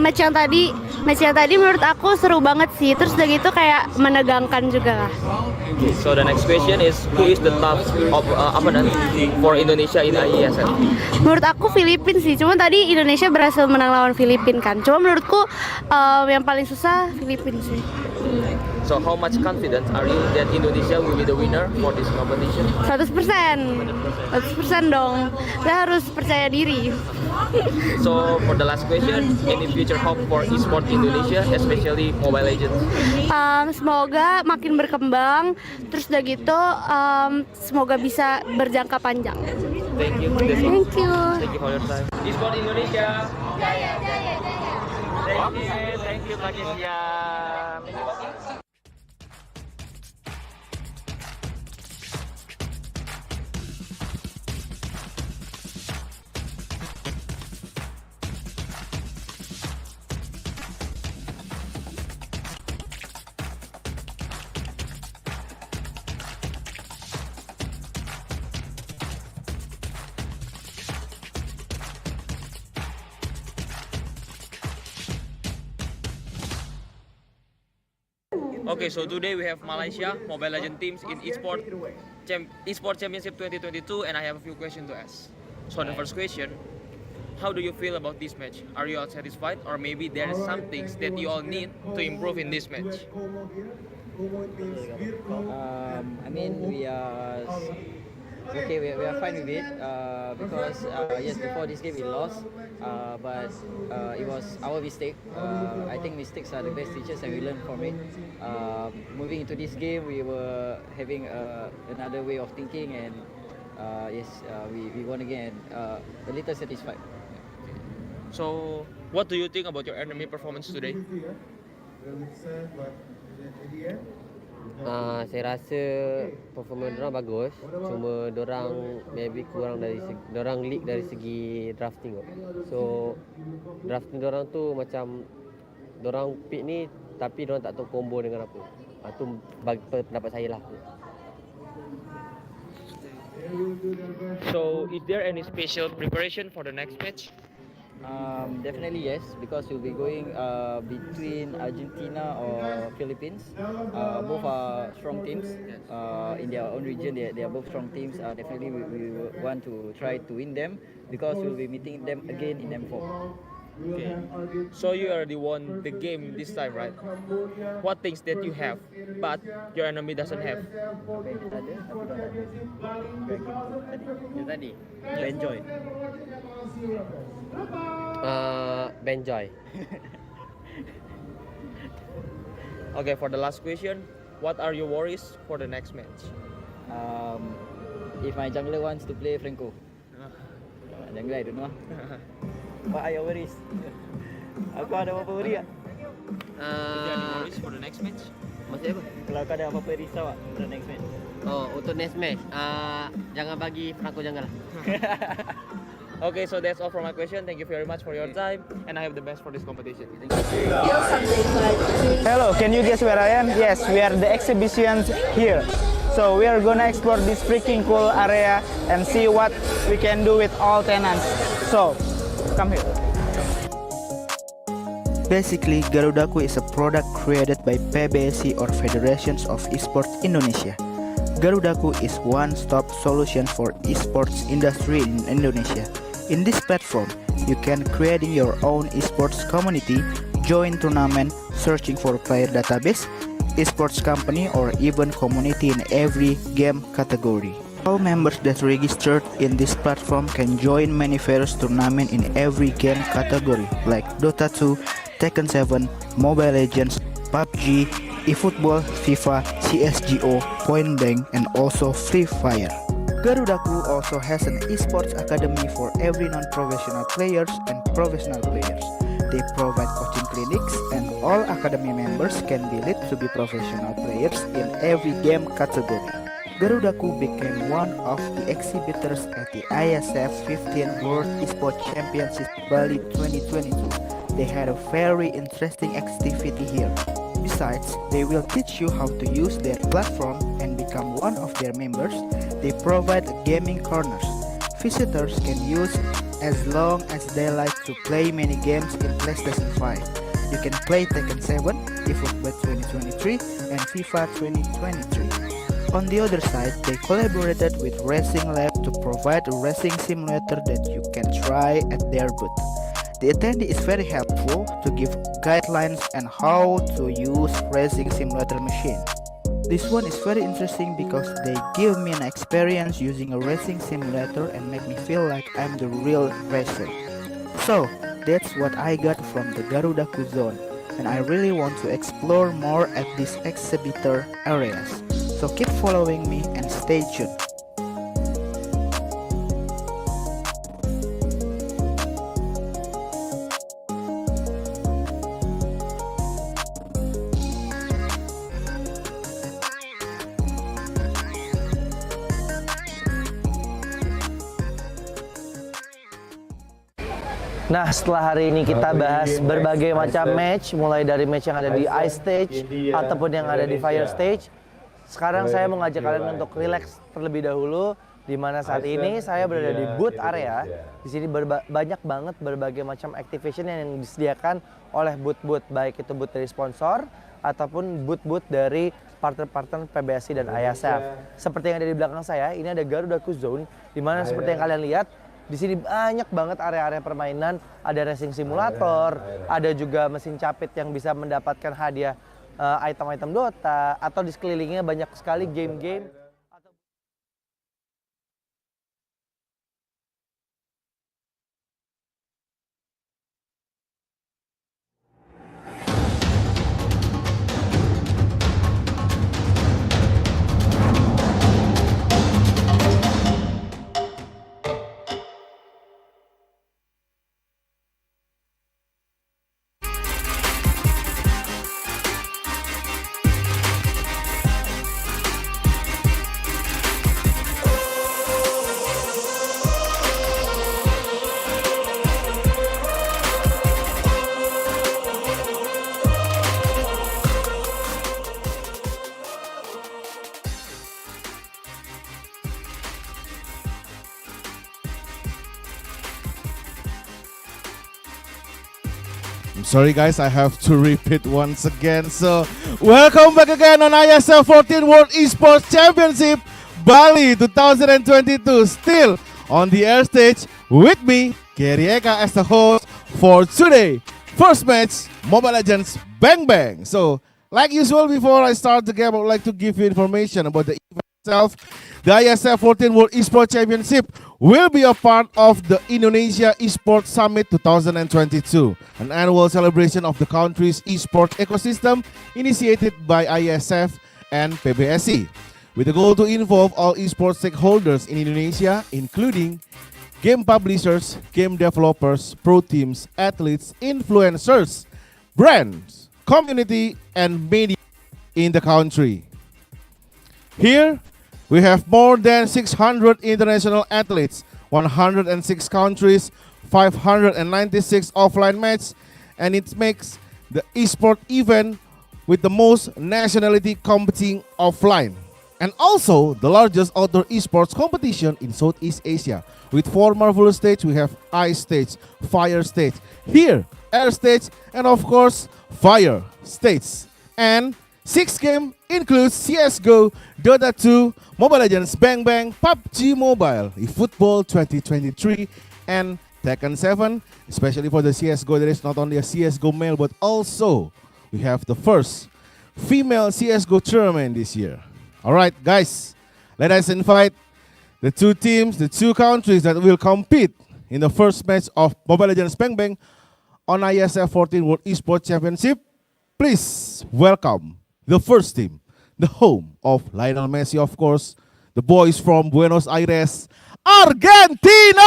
Match yang tadi menurut aku seru banget sih, terus udah gitu kayak menegangkan juga lah. Okay, so the next question is, who is the top opponent for Indonesia in IESF? Menurut aku Filipina sih, cuma tadi Indonesia berhasil menang lawan Filipina kan. Cuma menurutku yang paling susah Filipina sih. So how much confident are you that Indonesia will be the winner for this competition? 100% dong. Kita harus percaya diri. So for the last question, any future hope for esports Indonesia, especially Mobile Legends? Semoga makin berkembang, terus udah gitu semoga bisa berjangka panjang. Thank you. Thank you. Thank you for your time. Esports Indonesia. Jaya, jaya, jaya. Thank you Kak Kesian. Okay, so today we have Malaysia Mobile Legends teams in Esports Championship 2022, and I have a few questions to ask. So the first question, how do you feel about this match? Are you all satisfied, or maybe there are some things that you all need to improve in this match? I mean, we are okay. We are fine with it because yes, before this game we lost, but it was our mistake. I think mistakes are the best teachers, and we learn from it. Moving into this game, we were having another way of thinking, and yes, we won again. A little satisfied. So, what do you think about your enemy performance today? Saya rasa performa dorang bagus, cuma dorang maybe kurang dari dorang leak dari segi drafting. So drafting dorang tu macam dorang pick ni tapi dorang tak tahu combo dengan apa. Tu bagi pendapat saya lah. So, is there any special preparation for the next match? Definitely yes, because we'll be going between Argentina or Philippines. Both are strong teams in their own region. They are both strong teams. Definitely we want to try to win them because we'll be meeting them again in M4. Okay. So you already won the game this time, right? What things that you have, but your enemy doesn't have? Tadi, Benjoy. Benjoy. Okay, for the last question, what are your worries for the next match? If my jungler wants to play Franco. Jungler, I don't know. What are your worries? Aku ada apa-apa worry tak? Is there any worries for the next match? Maksudnya apa? Kalau kau ada apa-apa risau tak untuk next match? Oh, untuk next match, jangan bagi Franco jangan lah. Okay, so that's all for my question. Thank you very much for your time, and I have the best for this competition. Hello, can you guess where I am? Yes, we are the exhibitions here. So we are gonna explore this freaking cool area and see what we can do with all tenants. So, come here. Basically, Garudaku is a product created by PBSI or Federations of Esports Indonesia. Garudaku is one-stop solution for esports industry in Indonesia. In this platform, you can creating your own esports community, join tournament, searching for player database, esports company, or even community in every game category. All members that registered in this platform can join many various tournament in every game category like Dota 2, Tekken 7, Mobile Legends, PUBG, eFootball, FIFA, CSGO, Point Blank, and also Free Fire. Garudaku also has an esports academy for every non-professional players and professional players. They provide coaching clinics and all academy members can be lead to be professional players in every game category. Garudaku became one of the exhibitors at the Iesf 15 World Esports Championship Bali 2022. They had a very interesting activity here. Besides, they will teach you how to use their platform and become one of their members. They provide gaming corners. Visitors can use as long as they like to play many games in PlayStation 5. You can play Tekken 7, eFootball 2023, and FIFA 2023. On the other side, they collaborated with Racing Lab to provide a racing simulator that you can try at their booth. The attendee is very helpful to give guidelines on how to use racing simulator machine. This one is very interesting because they give me an experience using a racing simulator and make me feel like I'm the real racer. So, that's what I got from the Garudaku zone, and I really want to explore more at these exhibitor areas. So keep following me and stay tuned. Nah, setelah hari ini kita bahas berbagai macam match, mulai dari match yang ada di Ice Stage ataupun yang ada di Fire Stage. Sekarang saya mengajak kalian untuk relax terlebih dahulu, di mana saat ini saya berada di booth area. Di sini banyak banget berbagai macam activation yang disediakan oleh booth-booth, baik itu booth dari sponsor ataupun booth-booth dari partner-partner PBSI dan Iesf. Seperti yang ada di belakang saya, ini ada Garudaku Zone, di mana seperti yang kalian lihat, di sini banyak banget area-area permainan, ada racing simulator, ada juga mesin capit yang bisa mendapatkan hadiah item-item Dota, atau di sekelilingnya banyak sekali game-game. I'm sorry guys, I have to repeat once again. So, welcome back again on ISF 14 World Esports Championship Bali 2022. Still on the air stage with me, Kerieka, as the host for today. First match, Mobile Legends Bang Bang. So, like usual, before I start the game, I would like to give you information about the event itself. The ISF 14 World Esports Championship will be a part of the Indonesia Esports Summit 2022, an annual celebration of the country's esports ecosystem initiated by ISF and PBSI, with the goal to involve all esports stakeholders in Indonesia, including game publishers, game developers, pro teams, athletes, influencers, brands, community, and media in the country. Here, we have more than 600 international athletes, 106 countries, 596 offline matches, and it makes the esport event with the most nationality competing offline. And also the largest outdoor esports competition in Southeast Asia. With 4 marvelous stages, we have ice stage, fire stage, here, air stage, and of course, fire stage. And 6 games includes CSGO, Dota 2, Mobile Legends Bang Bang, PUBG Mobile, eFootball 2023, and Tekken 7. Especially for the CSGO, there is not only a CSGO male, but also we have the first female CSGO tournament this year. Alright guys, let us invite the 2 teams, the 2 countries that will compete in the first match of Mobile Legends Bang Bang on ISF 14 World Esports Championship. Please welcome the first team, the home of Lionel Messi, of course, the boys from Buenos Aires, Argentina!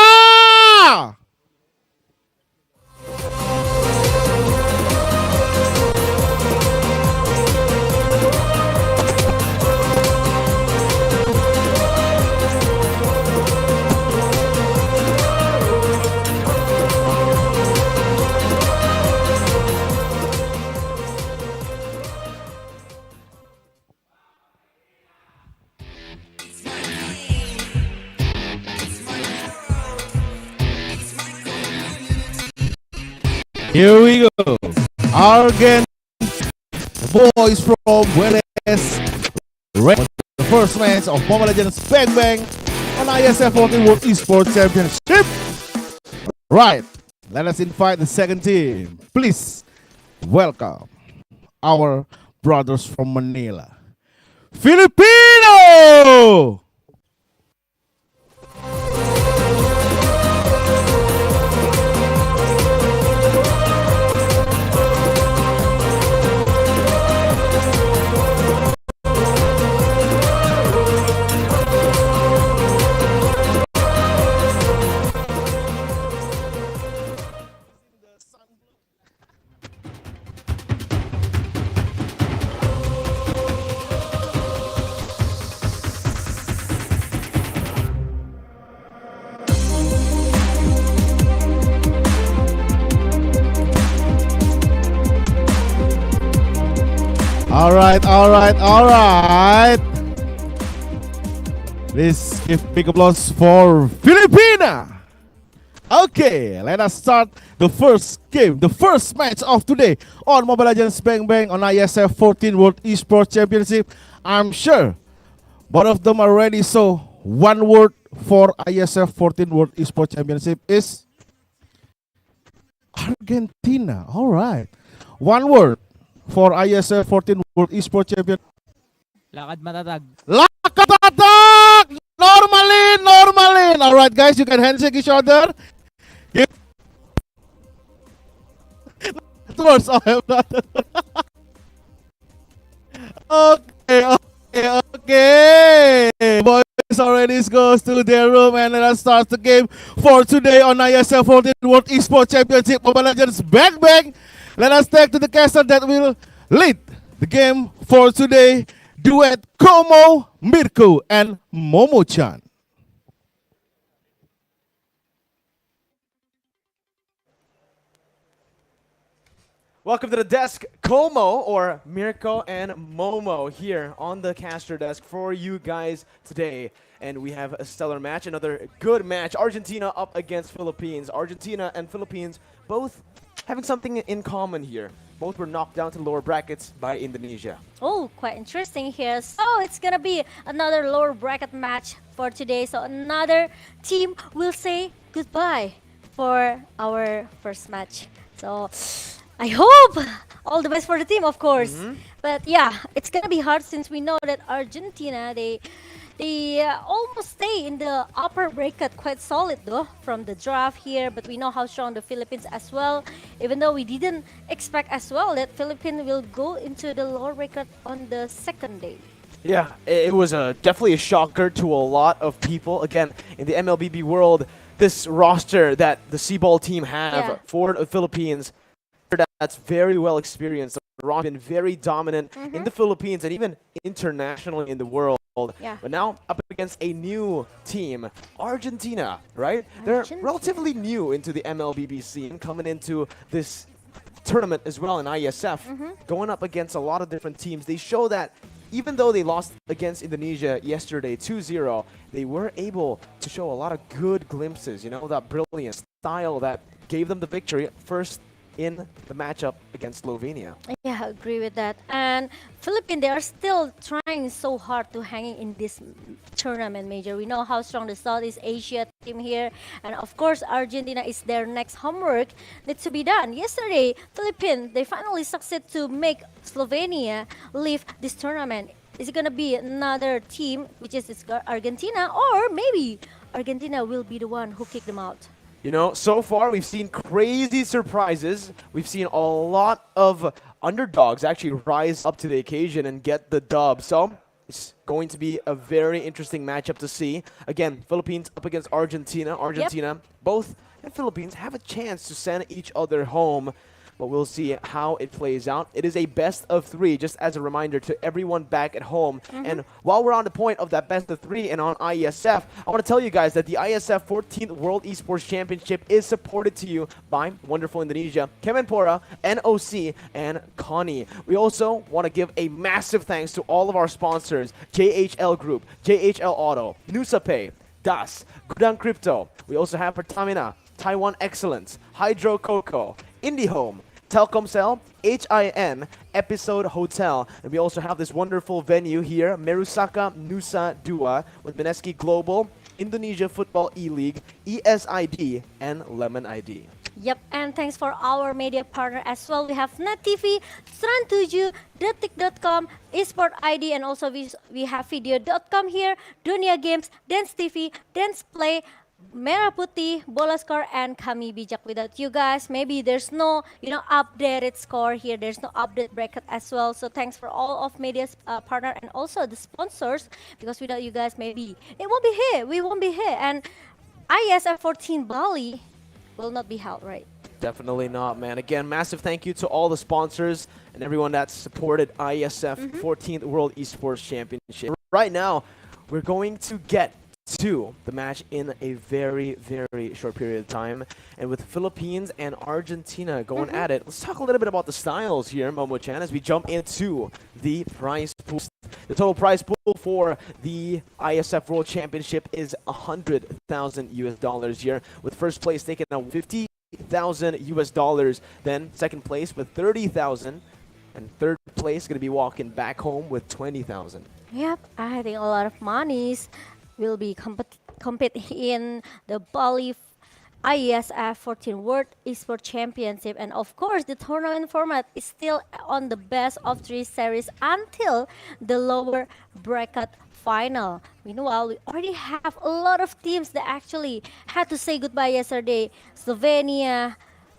Here we go. Argentina, the boys from Buenos Aires, ready for the first match of Mobile Legends Bang Bang on ISF 14 World Esports Championship. Right, let us invite the second team. Please welcome our brothers from Manila, Filipino! All right. Please give big applause for Filipina. Okay, let us start the first game, the first match of today on Mobile Legends Bang Bang on ISF 14 World Esports Championship. I'm sure both of them are ready, so one word for ISF 14 World Esports Championship is Argentina. All right. One word for ISF 14 World Esports Champion. Lakad matatag. Lakad matatag! Normalin! All right, guys, you can handshake each other. Words I have not. Okay. Boys already goes to their room and let us start the game for today on ISF 14 World Esports Championship Mobile Legends Bang Bang. Let us take to the caster that will lead the game for today. Duet Como, Mirko, and Momo-chan. Welcome to the desk, Como, or Mirko and Momo, here on the caster desk for you guys today. And we have a stellar match, another good match. Argentina up against Philippines. Argentina and Philippines both having something in common here. Both were knocked down to the lower brackets by Indonesia. Oh, quite interesting here. So it's gonna be another lower bracket match for today. So another team will say goodbye for our first match. So I hope all the best for the team, of course. But yeah, it's gonna be hard since we know that Argentina, they almost stay in the upper bracket quite solid though from the draft here, but we know how strong the Philippines as well, even though we didn't expect as well that Philippines will go into the lower bracket on the second day. Yeah, it was definitely a shocker to a lot of people. Again, in the MLBB world, this roster that the C-ball team have for the Philippines, that's very well experienced. The roster has been very dominant in the Philippines and even internationally in the world. Yeah. But now up against a new team, Argentina, right? They're relatively new into the MLBB scene, coming into this tournament as well in Iesf, going up against a lot of different teams. They show that even though they lost against Indonesia yesterday 2-0, they were able to show a lot of good glimpses, you know, that brilliant style that gave them the victory first in the matchup against Slovenia. Yeah, I agree with that. And Philippines, they are still trying so hard to hang in this tournament major. We know how strong the Southeast Asia team here. And of course, Argentina is their next homework needs to be done. Yesterday, Philippines, they finally succeed to make Slovenia leave this tournament. Is it going to be another team, which is Argentina, or maybe Argentina will be the one who kicked them out? You know, so far we've seen crazy surprises. We've seen a lot of underdogs actually rise up to the occasion and get the dub. So it's going to be a very interesting matchup to see. Again, Philippines up against Argentina. Both the Philippines have a chance to send each other home. But we'll see how it plays out. It is a best of 3, just as a reminder to everyone back at home. And while we're on the point of that best of 3 and on ISF, I want to tell you guys that the ISF 14th World Esports Championship is supported to you by wonderful Indonesia, Kemenpora, NOC, and Connie. We also want to give a massive thanks to all of our sponsors, JHL Group, JHL Auto, NusaPay, Das, Gudang Crypto. We also have Pertamina, Taiwan Excellence, Hydro Coco, IndyHome, Telkomsel, HIN, Episode Hotel. And we also have this wonderful venue here, Merusaka Nusa Dua, with Mineski Global, Indonesia Football E-League, ESID, and Lemon ID. Yep, and thanks for our media partner as well. We have Net TV, Trans7, Detik.com, Esport ID, and also we have Video.com here, Dunia Games, Dance TV, Dance Play, Merah Putih, Bola Score, and Kami Bijak. Without you guys, maybe there's no, updated score here. There's no update bracket as well. So thanks for all of media's partner and also the sponsors. Because without you guys, maybe it won't be here. We won't be here. And ISF 14 Bali will not be held, right? Definitely not, man. Again, massive thank you to all the sponsors and everyone that supported ISF 14th World Esports Championship. Right now, we're going to get to the match in a very, very short period of time. And with Philippines and Argentina going at it, let's talk a little bit about the styles here, Momo-chan, as we jump into the prize pool. The total prize pool for the ISF World Championship is $100,000 here, with first place taking out $50,000. Then second place with $30,000, and third place going to be walking back home with $20,000. Yep, I think a lot of monies will be competing in the Bali IESF 14 World Esports Championship. And of course, the tournament format is still on the best of 3 series until the lower bracket final. Meanwhile, we already have a lot of teams that actually had to say goodbye yesterday. Slovenia,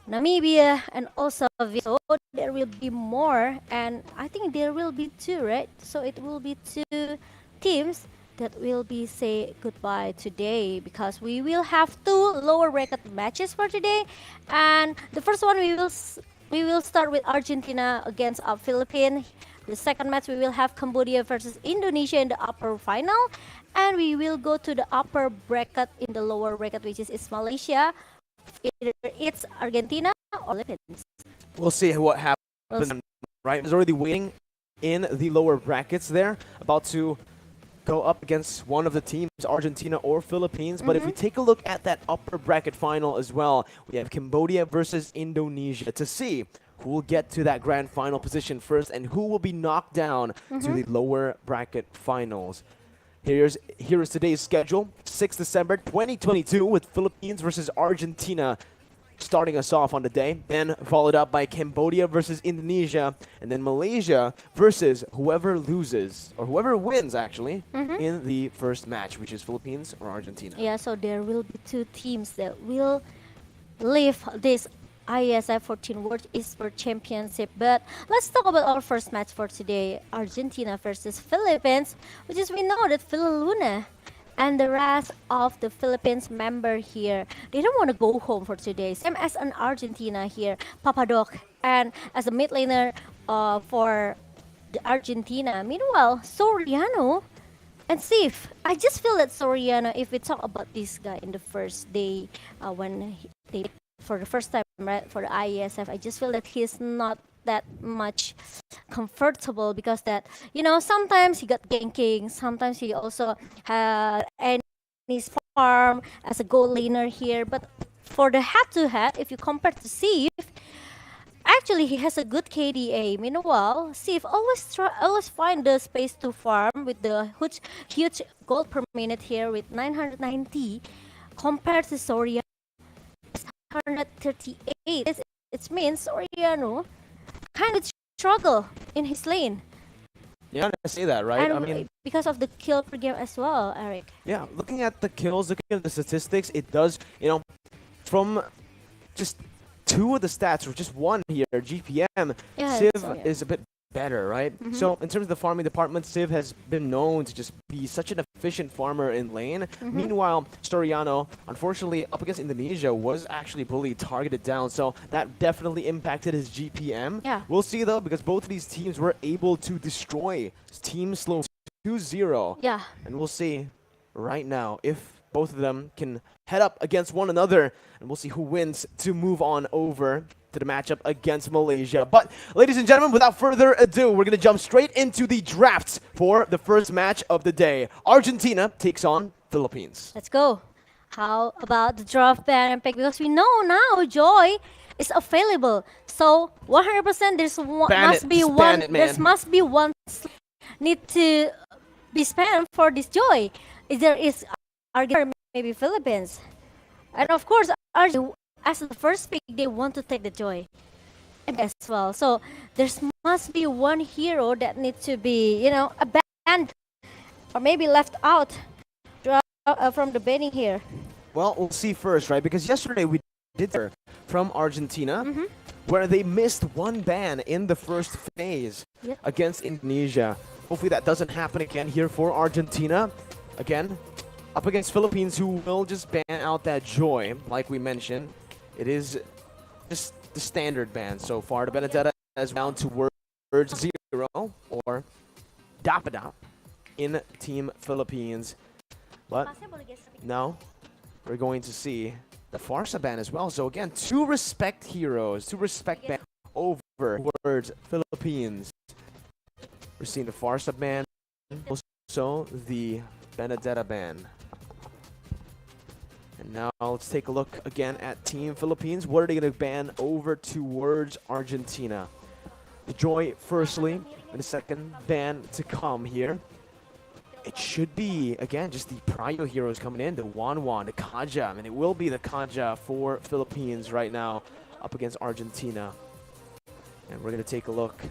Namibia, and also so there will be more, and I think there will be 2, right? So it will be 2 teams that will be say goodbye today, because we will have 2 lower bracket matches for today. And the first one we will start with Argentina against Philippines. The second match we will have Cambodia versus Indonesia in the upper final, and we will go to the upper bracket in the lower bracket, which is Malaysia. Either it's Argentina or Philippines. We'll see what happens. Right, it's already waiting in the lower brackets there, about to go up against one of the teams, Argentina or Philippines. But if we take a look at that upper bracket final as well, we have Cambodia versus Indonesia to see who will get to that grand final position first and who will be knocked down to the lower bracket finals. Here is today's schedule, 6 December 2022 with Philippines versus Argentina starting us off on the day, then followed up by Cambodia versus Indonesia, and then Malaysia versus whoever loses, or whoever wins actually, in the first match, which is Philippines or Argentina. Yeah, so there will be two teams that will leave this ISF 14 World Esports Championship. But let's talk about our first match for today, Argentina versus Philippines, which is we know that Phil Luna and the rest of the Philippines member here, they don't want to go home for today. Same as an Argentina here, Papadoc, and as a mid laner for the Argentina. Meanwhile, Soriano and Iesf. I just feel that Soriano, if we talk about this guy in the first day, when they for the first time, right, for the IESF, I just feel that he's not that much comfortable because that, you know, sometimes he got ganking, sometimes he also had his farm as a gold laner here. But for the head-to-head, if you compare to Iesf, actually he has a good KDA. Meanwhile, Iesf always find the space to farm with the huge gold per minute here with 990 compared to Soriano 138. It means Soriano kind of struggle in his lane. Yeah, I say that, right? And I mean, because of the kill per game as well, Eric. yeah, looking at the kills, looking at the statistics, it does, you know, from just two of the stats, or just one here, GPM, Yeah, Iesf is a bit better, right? So in terms of the farming department, Iesf has been known to just be such an efficient farmer in lane. Meanwhile, Soriano, unfortunately, up against Indonesia, was actually bullied, targeted down. So that definitely impacted his GPM. Yeah. We'll see, though, because both of these teams were able to destroy Team Slow 2-0. Yeah. And we'll see right now if both of them can head up against one another. And we'll see who wins to move on over to the matchup against Malaysia. But ladies and gentlemen, without further ado, we're going to jump straight into the drafts for the first match of the day. Argentina takes on Philippines. Let's go. How about the draft ban pick? Because we know now Joy is available. So 100% must be one need to be spent for this Joy. There is Argentina, maybe Philippines. And of course, Argentina, as the first pick, they want to take the Joy as well. So there must be one hero that needs to be, you know, abandoned or maybe left out from the banning here. Well, we'll see first, right? Because yesterday we did hear from Argentina, where they missed one ban in the first phase against Indonesia. Hopefully that doesn't happen again here for Argentina. Again, up against Philippines, who will just ban out that Joy, like we mentioned. It is just the standard ban so far. The Benedetta is down to words 0 or Dapadap in Team Philippines. But now we're going to see the Farsa ban as well. So again, two respect heroes, two respect ban over words Philippines. We're seeing the Farsa ban, also the Benedetta ban. And now let's take a look again at Team Philippines. What are they going to ban over towards Argentina? The Joy firstly, and the second ban to come here. It should be, again, just the Prio heroes coming in, the Wanwan, the Kaja, and it will be the Kaja for Philippines right now up against Argentina. And we're going to take a look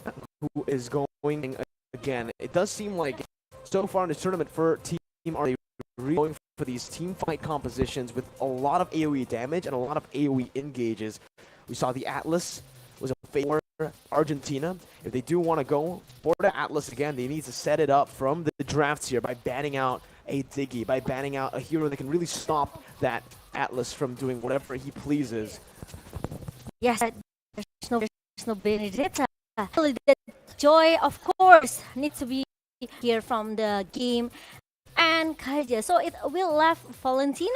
at who is going again. It does seem like so far in this tournament for Team are they really going for these team fight compositions with a lot of AoE damage and a lot of AoE engages. We saw the Atlas was a favor for Argentina. If they do want to go for the Atlas again, they need to set it up from the drafts here by banning out a Diggy, by banning out a hero that can really stop that Atlas from doing whatever he pleases. Yes, there's no Benedetta. The Joy, of course, needs to be here from the game. And Kaja. So it will left Valentina,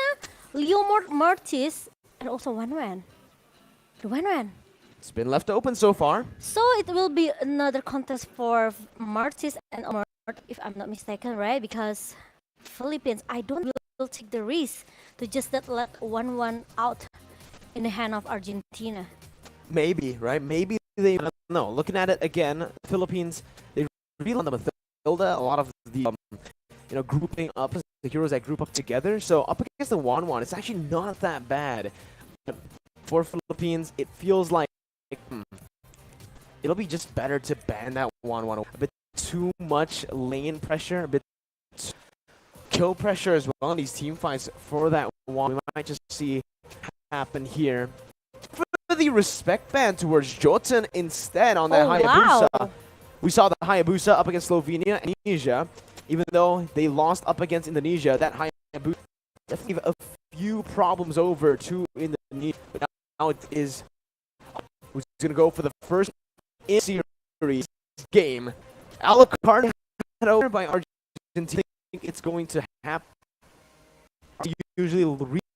Leo Mortis, and also Wanwan. The Wanwan. It's been left open so far. So it will be another contest for Mortis and if I'm not mistaken, right? Because Philippines, I don't will take the risk to just let 1-1 out in the hand of Argentina. Maybe, right? Maybe they, I don't know. Looking at it again, Philippines, they really on the Matilda, a lot of the, grouping up, the heroes that group up together. So up against the 1-1, it's actually not that bad. But for Philippines, it feels like it'll be just better to ban that 1-1. A bit too much lane pressure, a bit kill pressure as well in these team fights for that one. We might just see happen here. For the respect ban towards Jotun instead on that Hayabusa. Wow. We saw the Hayabusa up against Slovenia and Indonesia. Even though they lost up against Indonesia, that Hayabusa definitely gave a few problems over to Indonesia. But now it is who's going to go for the first in series game. A la carte over by Argentina. I think it's going to happen. Usually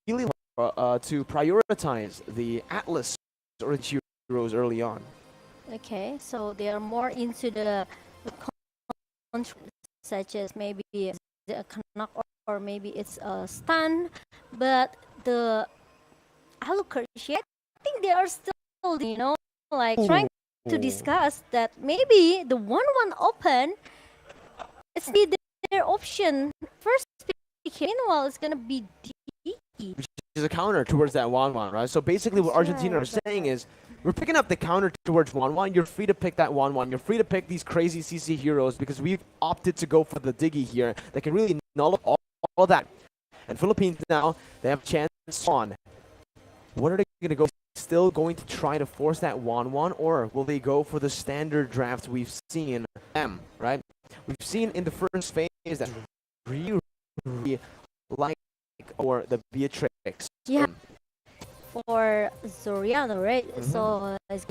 really to prioritize the Atlas or the heroes early on. Okay, so they are more into the such as maybe a knock or maybe it's a stun, but the Alucard, I think they are still, like trying to discuss that maybe the 1-1 open, it's their option. First pick, meanwhile it's gonna be D. Which is a counter towards that 1-1, right? So basically what Argentina are saying is, we're picking up the counter towards 1-1. You're free to pick that 1-1. You're free to pick these crazy CC heroes because we've opted to go for the Diggy here that can really nullify all that. And Philippines now, they have a chance on. What are they going to go? Still going to try to force that 1-1, or will they go for the standard draft we've seen them, right? We've seen in the first phase that really like or the Beatrix. Yeah. For Zoriano, right? So is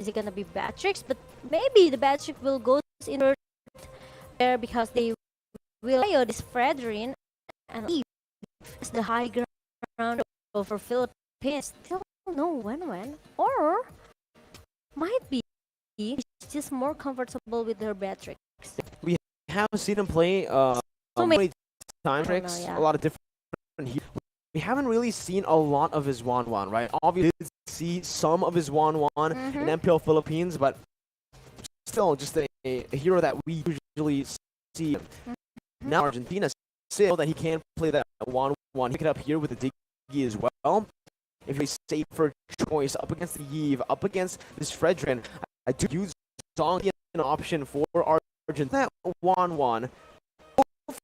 it gonna be Beatrix? But maybe the Beatrix will go in there because they will play this Fredrin and leave the high ground over Philippines. Still no when or might be just more comfortable with their Beatrix. We haven't seen him play so many time tricks, a lot of different. We haven't really seen a lot of his 1-1, right? Obviously, we see some of his 1-1 in MPL Philippines, but still just a hero that we usually see. Now Argentina still that he can play that 1-1. Pick it up here with the Diggy as well. If he's safer choice up against the Iesf, up against this Fredrin, I do use Song an option for Argentina. That 1-1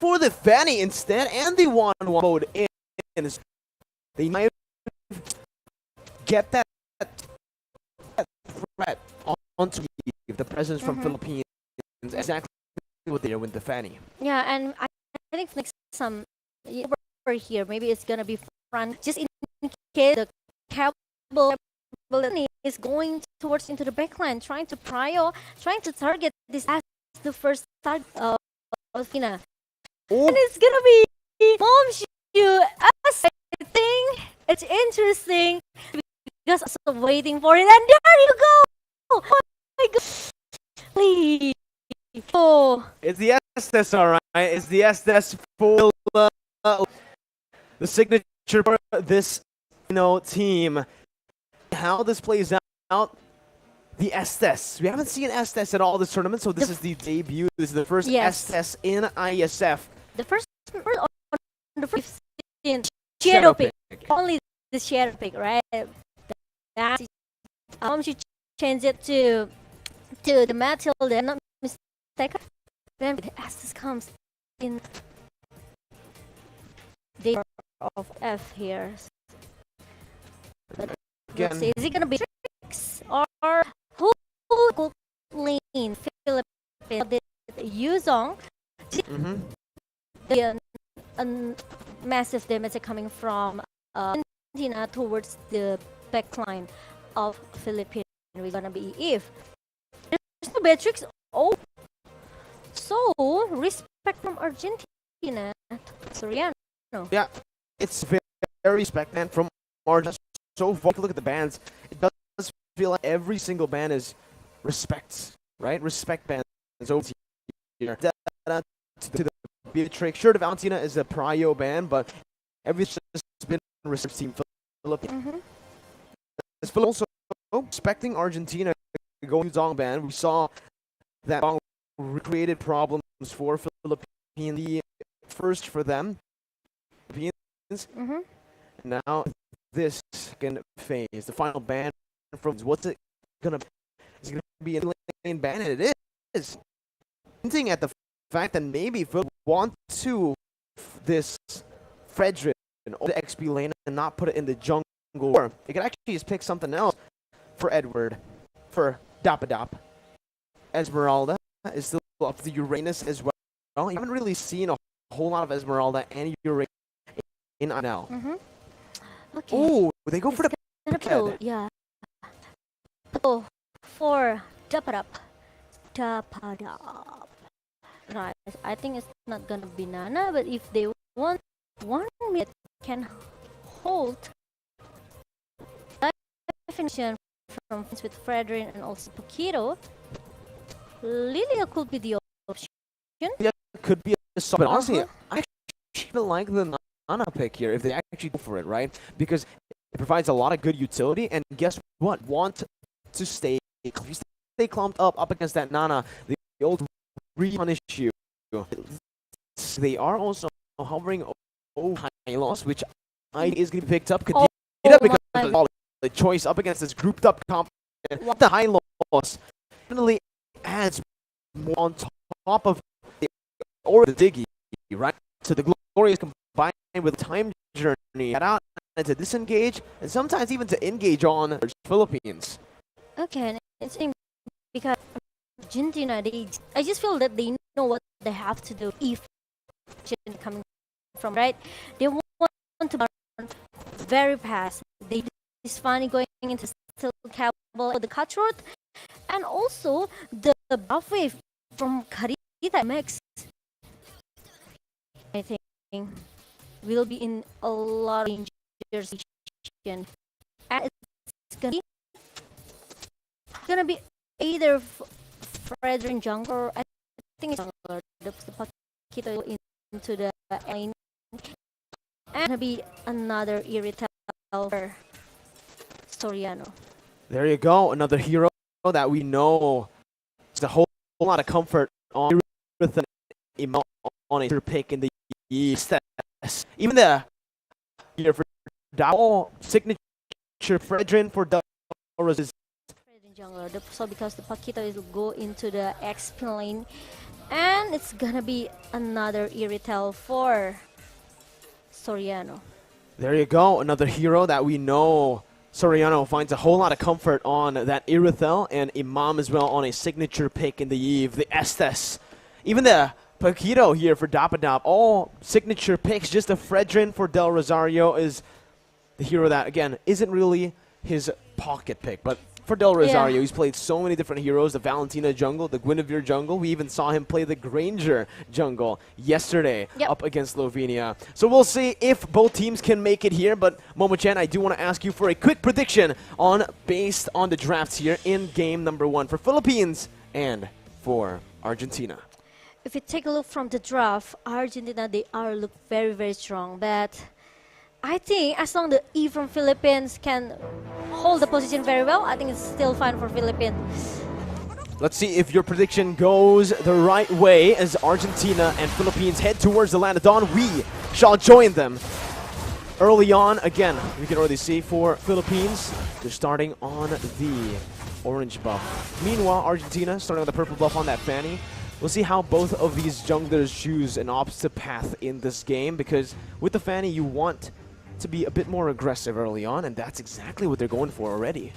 for the Fanny instead, and the 1-1 mode in. They might get that threat onto the presence from Philippines. Exactly what they are with the Fanny. Yeah, and I think next some over here, maybe it's gonna be front just in case the cable is going towards into the backline, trying to target this as the first start of Fina. And it's gonna be Mom you. I think it's interesting because I'm also waiting for it, and there you go! Oh my god! Please. Oh. It's the Estes, alright. It's the Estes for the signature for this team. How this plays out, the Estes. We haven't seen Estes at all this tournament, so this is the debut. This is the first Estes in Iesf. The first on the first shadow pick. Only the shadow pick, right? She changed it to the Matilda, not mistaken. Then the Estes comes in the of F here. But again, is it gonna be tricks or who could lean Philippines? Yuzong. The massive damage coming from Argentina towards the backline of Philippines. We're gonna be Iesf. There's no Beatrix. Oh, so respect from Argentina. Soriano. Yeah, it's very respect, man, from Argentina. So far, if you look at the bands, it does feel like every single band is respect, right? Respect bands over here. to the Beatrix. Sure, the Valentina is a prio ban, but everything's been reserved team Philippines. Also expecting Argentina to go Zong ban. We saw that Zong created problems for Philippines. The first for them, Philippines. Now this second phase, the final ban from what's it gonna? It's gonna be a lane ban, and it is. Hinting at the fact that maybe Phil want to this Fredrin or the XP lane and not put it in the jungle, or it could actually just pick something else for Edward, for Dapadap. Esmeralda is still up to Uranus as well. You haven't really seen a whole lot of Esmeralda and Uranus in now. Okay. Oh, they go for the kill. Yeah. Oh, for Dapadap. Right. I think it's not gonna be Nana, but if they want one minute can hold definition from with Fredrin and also Paquito, Lilia could be the option. Yeah, could be a sub. But honestly, I actually like the Nana pick here if they actually go for it, right? Because it provides a lot of good utility, and guess what? Want to stay clumped up against that Nana. The old repunish you. They are also hovering over Hylos, which I is going to be picked up. Because the choice up against this grouped up comp. The Hylos definitely adds more on top of the Diggy, right? So the Glorious combined with Time Journey, head out to disengage, and sometimes even to engage on the Philippines. Okay, and it's because Argentina, I just feel that they know what they have to do if coming from, right? They want to burn very fast. They is funny going into still cable the cutthroat, and also the buff wave from Carita Max. I think will be in a lot of danger, and it's gonna be either Fredrin jungle, or I think it's jungler. The Paquito into the lane, and gonna be another Irrital for Soriano. There you go, another hero that we know. It's a whole lot of comfort on with on a pick in the East. Even the here for Dow signature Fredrin for Dalras is Jungler. So because the Paquito is go into the XP lane, and it's gonna be another Irrital for Soriano. There you go, another hero that we know. Soriano finds a whole lot of comfort on that Irithel, and Imam as well on a signature pick in the Eve, the Estes. Even the Paquito here for Dapadap, all signature picks. Just a Fredrin for Del Rosario is the hero that, again, isn't really his pocket pick, but for Del Rosario, he's played so many different heroes, the Valentina jungle, the Guinevere jungle. We even saw him play the Granger jungle yesterday up against Slovenia. So we'll see if both teams can make it here, but Momo-chan, I do want to ask you for a quick prediction based on the drafts here in game number 1 for Philippines and for Argentina. If you take a look from the draft, Argentina, they look very, very strong, but I think as long as the E from Philippines can hold the position very well, I think it's still fine for Philippines. Let's see if your prediction goes the right way as Argentina and Philippines head towards the land of dawn. We shall join them early on. Again, we can already see for Philippines, they're starting on the orange buff. Meanwhile, Argentina starting on the purple buff on that Fanny. We'll see how both of these junglers choose an opposite path in this game, because with the Fanny, you want to be a bit more aggressive early on, and that's exactly what they're going for already.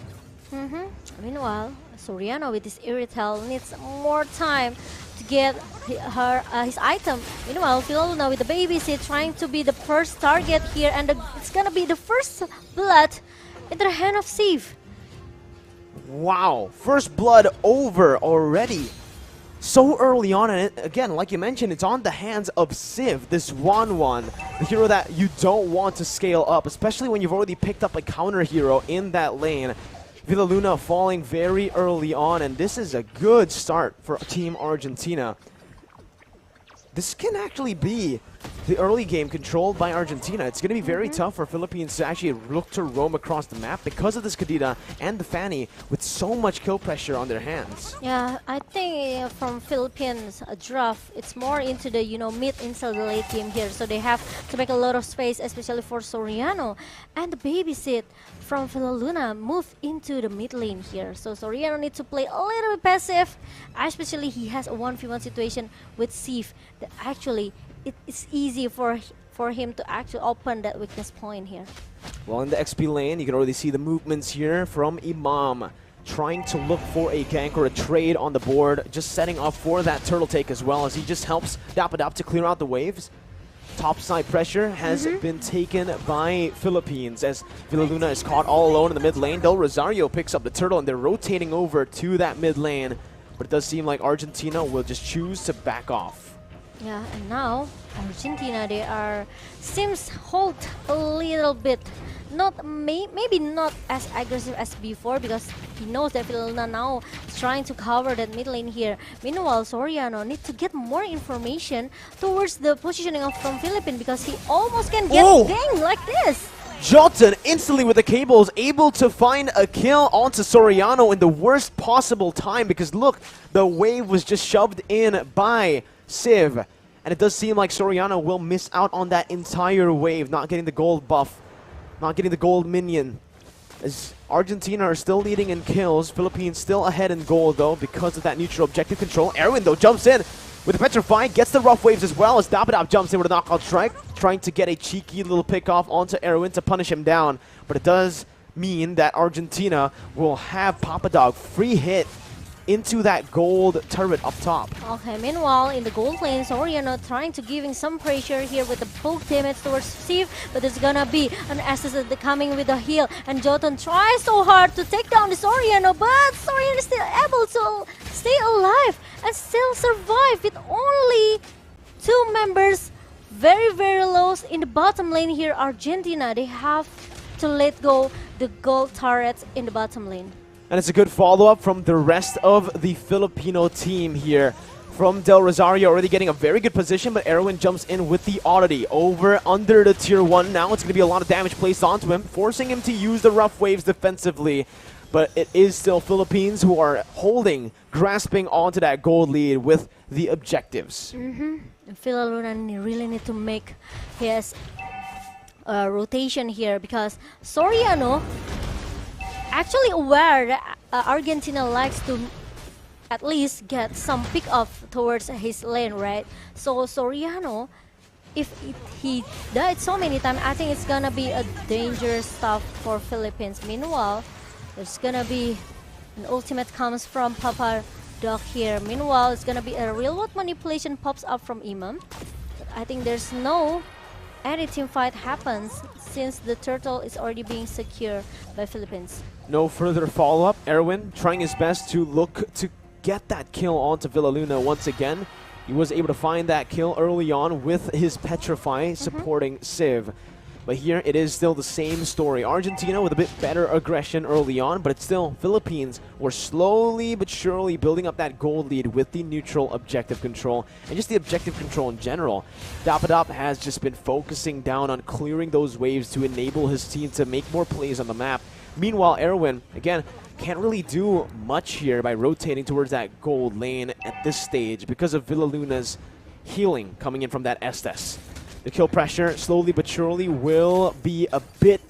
Meanwhile, Soriano with his Irrital needs more time to get his item. Meanwhile, Philoluna with the baby seat trying to be the first target here, and it's gonna be the first blood in the hand of Steve. Wow, first blood over already. So early on, and again, like you mentioned, it's on the hands of Civ, this 1-1, the hero that you don't want to scale up, especially when you've already picked up a counter hero in that lane. Villaluna falling very early on, and this is a good start for Team Argentina. this can actually be the early game controlled by Argentina. It's going to be very tough for Philippines to actually look to roam across the map because of this Kadira and the Fanny with so much kill pressure on their hands. Yeah, I think from Philippines draft, it's more into the mid instead of the late game here. So they have to make a lot of space, especially for Soriano. And the babysit from Luna moved into the mid lane here. So Soriano needs to play a little bit passive, especially he has a 1v1 situation with Iesf that actually it's easy for him to actually open that weakness point here. Well, in the XP lane, you can already see the movements here from Imam, trying to look for a gank or a trade on the board, just setting up for that turtle take as well as he just helps Dapadap to clear out the waves. Topside pressure has been taken by Philippines as Luna is caught all alone in the mid lane. Del Rosario picks up the turtle and they're rotating over to that mid lane, but it does seem like Argentina will just choose to back off. Yeah, and now Argentina, they seems hold a little bit, maybe not as aggressive as before because he knows that Luna now is trying to cover that mid lane here. Meanwhile, Soriano needs to get more information towards the positioning from Philippines because he almost can get dinged like this. Jotun instantly with the cables able to find a kill onto Soriano in the worst possible time because look, the wave was just shoved in by Civ, and it does seem like Soriano will miss out on that entire wave, not getting the gold buff, not getting the gold minion. As Argentina are still leading in kills, Philippines still ahead in gold though because of that neutral objective control. Erwin though jumps in with the Petrify, gets the rough waves as well as Dapadap jumps in with a knockout strike, trying to get a cheeky little pick off onto Erwin to punish him down. But it does mean that Argentina will have Papadog free hit into that gold turret up top. Okay, meanwhile, in the gold lane, Soriano trying to giving some pressure here with the bulk damage towards Steve, but there's gonna be an assist coming with the heal, and Jotun tries so hard to take down the Soriano, but Soriano is still able to stay alive and still survive with only 2 members very, very low in the bottom lane here. Argentina, they have to let go the gold turrets in the bottom lane. And it's a good follow-up from the rest of the Filipino team here. From Del Rosario already getting a very good position, but Erwin jumps in with the oddity over under the tier 1. Now it's going to be a lot of damage placed onto him, forcing him to use the rough waves defensively. But it is still Philippines who are grasping onto that gold lead with the objectives. Luna really need to make his rotation here because Soriano actually aware that Argentina likes to at least get some pick off towards his lane, right? So Soriano, if he died so many times, I think it's gonna be a dangerous stuff for Philippines. Meanwhile, there's gonna be an ultimate comes from Papa Dog here. Meanwhile, it's gonna be a real world manipulation pops up from Imam. But I think there's no any team fight happens since the turtle is already being secured by Philippines. No further follow-up. Erwin trying his best to look to get that kill onto Luna once again. He was able to find that kill early on with his Petrify supporting Civ. But here it is still the same story. Argentina with a bit better aggression early on, but it's still Philippines were slowly but surely building up that gold lead with the neutral objective control and just the objective control in general. Dapadap has just been focusing down on clearing those waves to enable his team to make more plays on the map. Meanwhile, Erwin, again, can't really do much here by rotating towards that gold lane at this stage because of Luna's healing coming in from that Estes. The kill pressure, slowly but surely, will be a bit,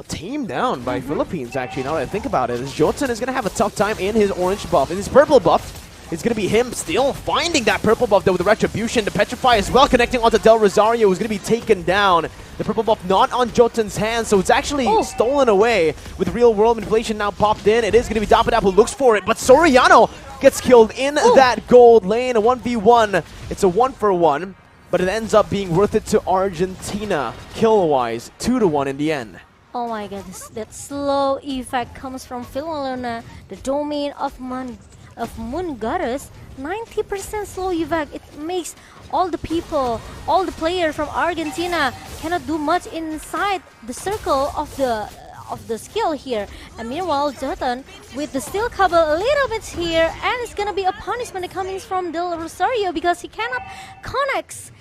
tamed down by Philippines, actually, now that I think about it. As Jotun is going to have a tough time in his orange buff. In his purple buff, it's going to be him still finding that purple buff, though, with the Retribution. The Petrify as well, connecting onto Del Rosario, who's going to be taken down. The purple buff not on Jotun's hands, so it's actually stolen away with real-world manipulation now popped in. It is going to be Dapadap who looks for it, but Soriano gets killed in that gold lane. A 1v1. It's a 1-for-1. But it ends up being worth it to Argentina, kill-wise, 2-1 in the end. Oh my god, that slow effect comes from Luna, the domain of Moon Goddess. 90% slow effect. It makes all the people, all the players from Argentina cannot do much inside the circle of the of the skill here. And meanwhile, Jotun with the steel cable a little bit here, and it's gonna be a punishment coming from Del Rosario because he cannot connect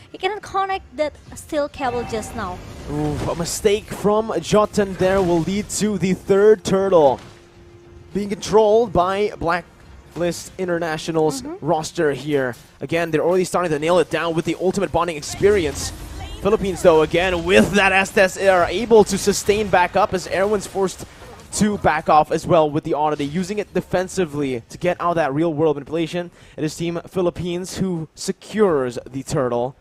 that steel cable just now. Ooh, a mistake from Jotun there will lead to the third turtle being controlled by Blacklist International's roster here. Again, they're already starting to nail it down with the ultimate bonding experience. Philippines, though, again, with that Estes, are able to sustain back up as Erwin's forced to back off as well with the Oddity, using it defensively to get out of that real-world manipulation. It is Team Philippines who secures the turtle.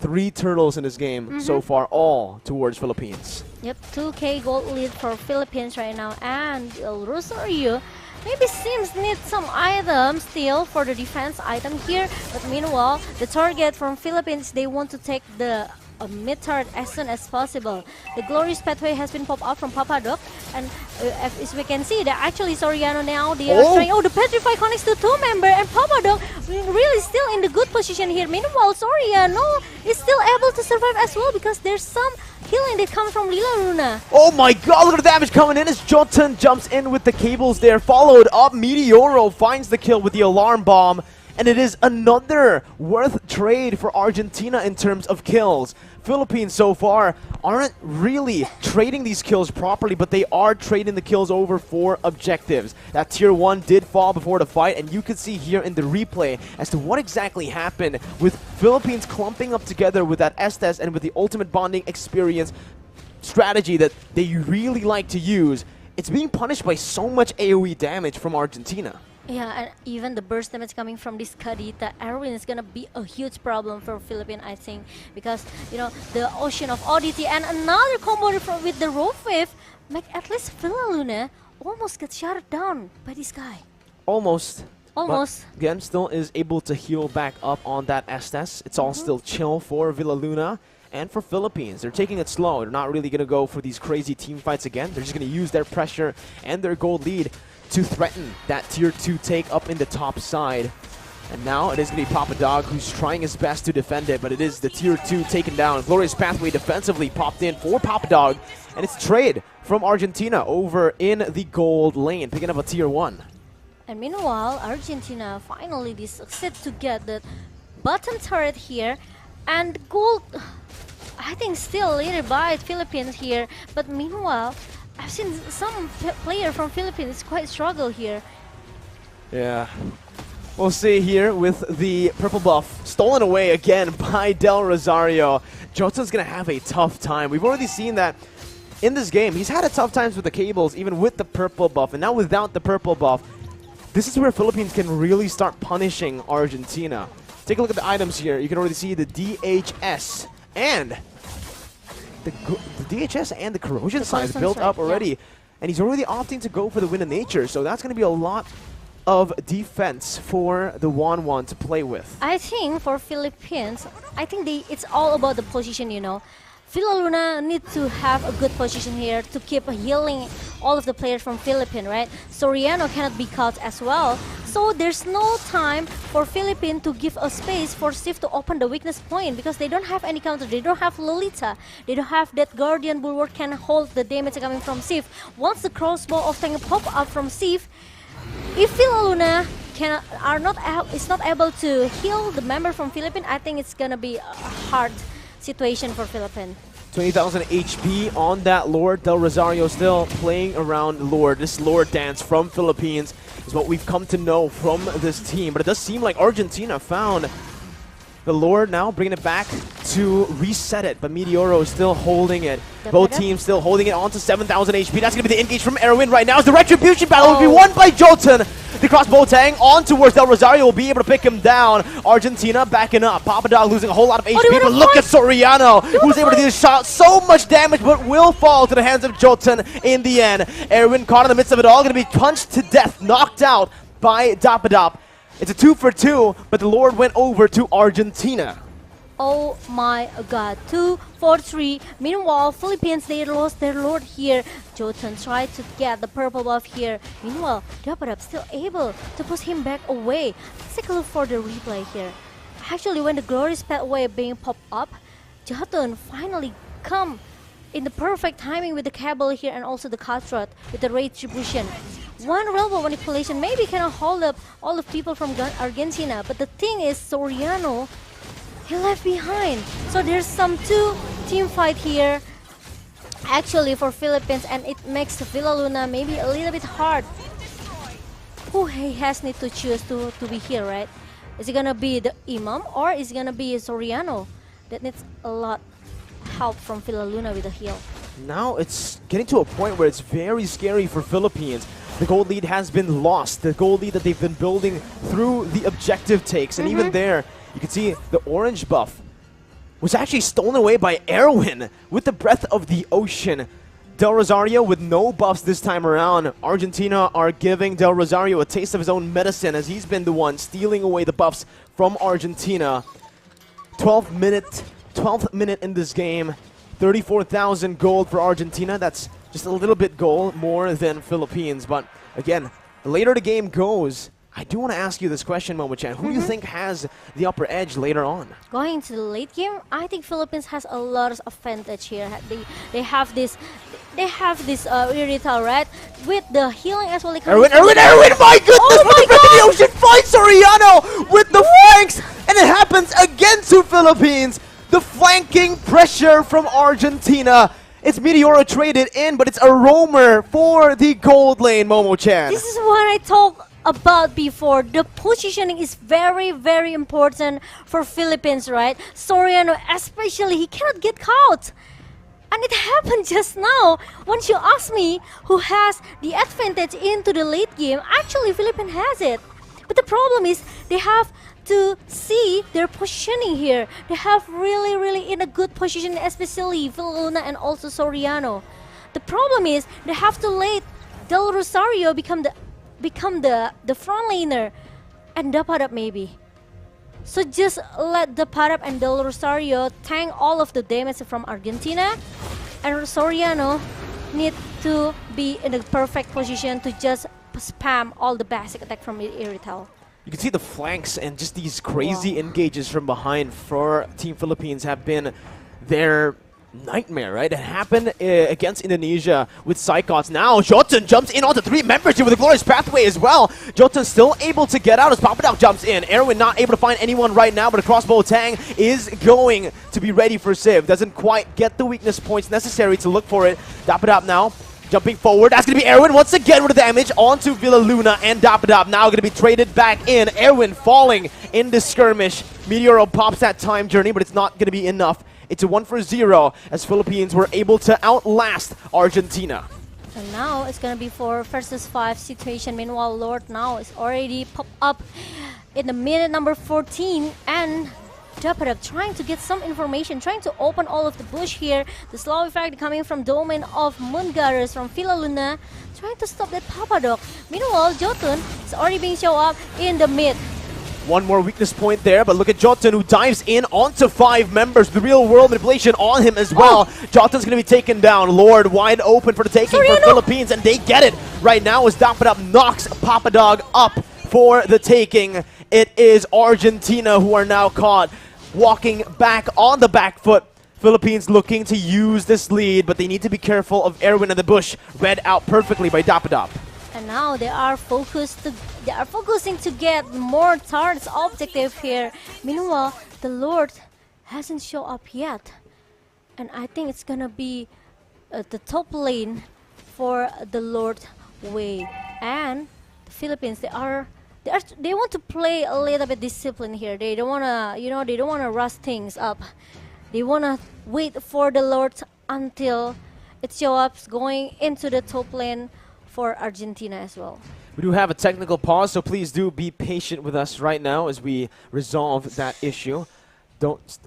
3 turtles in this game so far, all towards Philippines. Yep, 2K gold lead for Philippines right now, and Rosario maybe seems need some items still for the defense item here, but meanwhile, the target from Philippines, they want to take the mid turret as soon as possible. The glorious pathway has been popped up from Papadoc, and as we can see, that actually Soriano now, they are trying, the Petrify connects to 2 member, and Papadoc really still in the good position here. Meanwhile, Soriano is still able to survive as well because there's some healing that comes from Lila Luna. Oh my god, look at the damage coming in as Jotun jumps in with the cables there, followed up. Meteoro finds the kill with the alarm bomb, and it is another worth trade for Argentina in terms of kills. Philippines so far aren't really trading these kills properly, but they are trading the kills over for objectives. That tier 1 did fall before the fight, and you can see here in the replay as to what exactly happened with Philippines clumping up together with that Estes and with the ultimate bonding experience strategy that they really like to use. It's being punished by so much AoE damage from Argentina. Yeah, and even the burst damage coming from this Kadita Erwin is gonna be a huge problem for Philippines, I think, because you know the Ocean of Oddity and another combo with the Rope Wave make at least Villa Luna almost get shut down by this guy. Almost. Almost. But again, still is able to heal back up on that Estes. It's all still chill for Villa Luna. And for Philippines, they're taking it slow. They're not really going to go for these crazy team fights again. They're just going to use their pressure and their gold lead to threaten that tier 2 take up in the top side. And now it is going to be Papa Dog who's trying his best to defend it, but it is the tier 2 taken down. Glorious Pathway defensively popped in for Papa Dog, and it's trade from Argentina over in the gold lane, picking up a tier 1. And meanwhile, Argentina finally they succeed to get the bottom turret here, and gold, I think, still leaded by Philippines here. But meanwhile, I've seen some player from Philippines quite struggle here. Yeah. We'll see here with the purple buff stolen away again by Del Rosario. Jotun's going to have a tough time. We've already seen that in this game. He's had a tough times with the cables, even with the purple buff. And now without the purple buff, this is where Philippines can really start punishing Argentina. Take a look at the items here. You can already see the DHS and the DHS and the corrosion signs built up already. Yeah. And he's already opting to go for the Wind of Nature. So that's going to be a lot of defense for the 1-1 to play with. I think for Philippines, I think it's all about the position, you know. Villa Luna need to have a good position here to keep healing all of the players from Philippines, right? Soriano cannot be caught as well. So there's no time for Philippines to give a space for Sif to open the weakness point because they don't have any counter. They don't have Lolita. They don't have that Guardian Bulwark can hold the damage coming from Sif. Once the crossbow of Tank pop up from Sif, if Villa Luna is not able to heal the member from Philippines, I think it's gonna be a hard situation for Philippines. 20,000 HP on that Lord. Del Rosario still playing around Lord. This Lord dance from Philippines is what we've come to know from this team. But it does seem like Argentina found the Lord now, bringing it back to reset it. But Meteoro is still holding it. Both teams still holding it on to 7,000 HP. That's going to be the engage from Erwin right now. As the Retribution battle will be won by Jotun. The crossbow tang on towards Del Rosario will be able to pick him down. Argentina backing up. Papa Dog losing a whole lot of HP. But look at Soriano, who's able to do the shot. So much damage, but will fall to the hands of Jotun in the end. Erwin caught in the midst of it all. Going to be punched to death, knocked out by Dapadop. It's a 2 for 2, but the Lord went over to Argentina. Oh my god, 2 for 3. Meanwhile, Philippines, they lost their Lord here. Jotun tried to get the purple buff here. Meanwhile, Dapadap still able to push him back away. Let's take a look for the replay here. Actually, when the glorious pathway being popped up, Jotun finally come in the perfect timing with the cable here and also the Cutthroat with the retribution. One railroad manipulation maybe cannot hold up all the people from Argentina, but the thing is Soriano, he left behind. So there's some two team fight here actually for Philippines, and it makes Villa Luna maybe a little bit hard. Who he has need to choose to be here, right? Is it gonna be the Imam or is it gonna be Soriano? That needs a lot help from Villa Luna with the heal. Now it's getting to a point where it's very scary for Philippines. The gold lead has been lost. The gold lead that they've been building through the objective takes. And even there, you can see the orange buff was actually stolen away by Erwin with the breath of the ocean. Del Rosario with no buffs this time around. Argentina are giving Del Rosario a taste of his own medicine as he's been the one stealing away the buffs from Argentina. 12th minute in this game. 34,000 gold for Argentina. That's just a little bit gold more than Philippines. But again, the later the game goes, I do want to ask you this question, Momo-chan. Who do you think has the upper edge later on? Going to the late game, I think Philippines has a lot of advantage here. They have this Irithal, right? With the healing as well. Erwin, my goodness! Oh my God! The ocean finds Soriano with the flanks, and it happens again to Philippines. The flanking pressure from Argentina. It's Meteoro traded in, but it's a roamer for the gold lane, Momo-chan. This is what I talked about before. The positioning is very, very important for Philippines, right? Soriano especially, he cannot get caught. And it happened just now. Once you ask me who has the advantage into the late game, actually Philippines has it. But the problem is they have to see their positioning here. They have really in a good position, especially Villa Luna and also Soriano. The problem is they have to let Del Rosario become the front laner and Dapadab maybe. So just let Dapadab and Del Rosario tank all of the damage from Argentina, and Soriano need to be in the perfect position to just spam all the basic attack from Irithal. You can see the flanks and just these crazy engages from behind for Team Philippines have been their nightmare, right? It happened against Indonesia with Psychots. Now Jotun jumps in onto 3 members here with a glorious pathway as well. Jotun still able to get out as Papadao jumps in. Erwin not able to find anyone right now, but a crossbow Tang is going to be ready for Civ. Doesn't quite get the weakness points necessary to look for it. Dapadab now jumping forward. That's going to be Erwin once again with the damage onto Villa Luna, and Dapadab now going to be traded back in. Erwin falling in the skirmish. Meteoro pops that time journey, but it's not going to be enough. It's a 1-0 as Philippines were able to outlast Argentina. And now it's going to be 4 versus 5 situation. Meanwhile, Lord now is already popped up in the minute number 14, and Dapadab trying to get some information, trying to open all of the bush here. The slow effect coming from domain of Moongathers from Villa Luna, trying to stop that Papadok. Meanwhile, Jotun is already being shown up in the mid. One more weakness point there, but look at Jotun who dives in onto 5 members. The real world manipulation on him as well. Jotun's going to be taken down. Lord wide open for the taking for Philippines, and they get it right now as Dapadab knocks Papadog up for the taking. It is Argentina who are now caught walking back on the back foot. Philippines looking to use this lead, but they need to be careful of Erwin in the bush. Read out perfectly by Dapadab. And now they are focusing to get more targets objective here. Meanwhile, the Lord hasn't shown up yet, and I think it's gonna be the top lane for the Lord way. And the Philippines, they want to play a little bit disciplined here. They don't wanna, they don't wanna rush things up. They wanna wait for the Lord until it shows up going into the top lane for Argentina as well. We do have a technical pause, so please do be patient with us right now as we resolve that issue.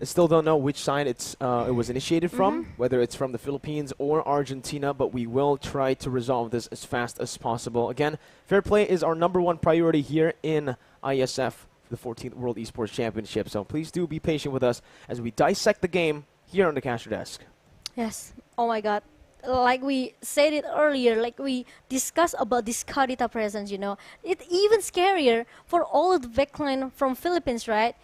Still don't know which side it was initiated from, whether it's from the Philippines or Argentina, but we will try to resolve this as fast as possible. Again, fair play is our #1 priority here in Iesf, the 14th World Esports Championship. So please do be patient with us as we dissect the game here on the caster desk. Yes. Oh my God. Like we said it earlier, like we discussed about this Kadita presence, it's even scarier for all of the backline from Philippines, right?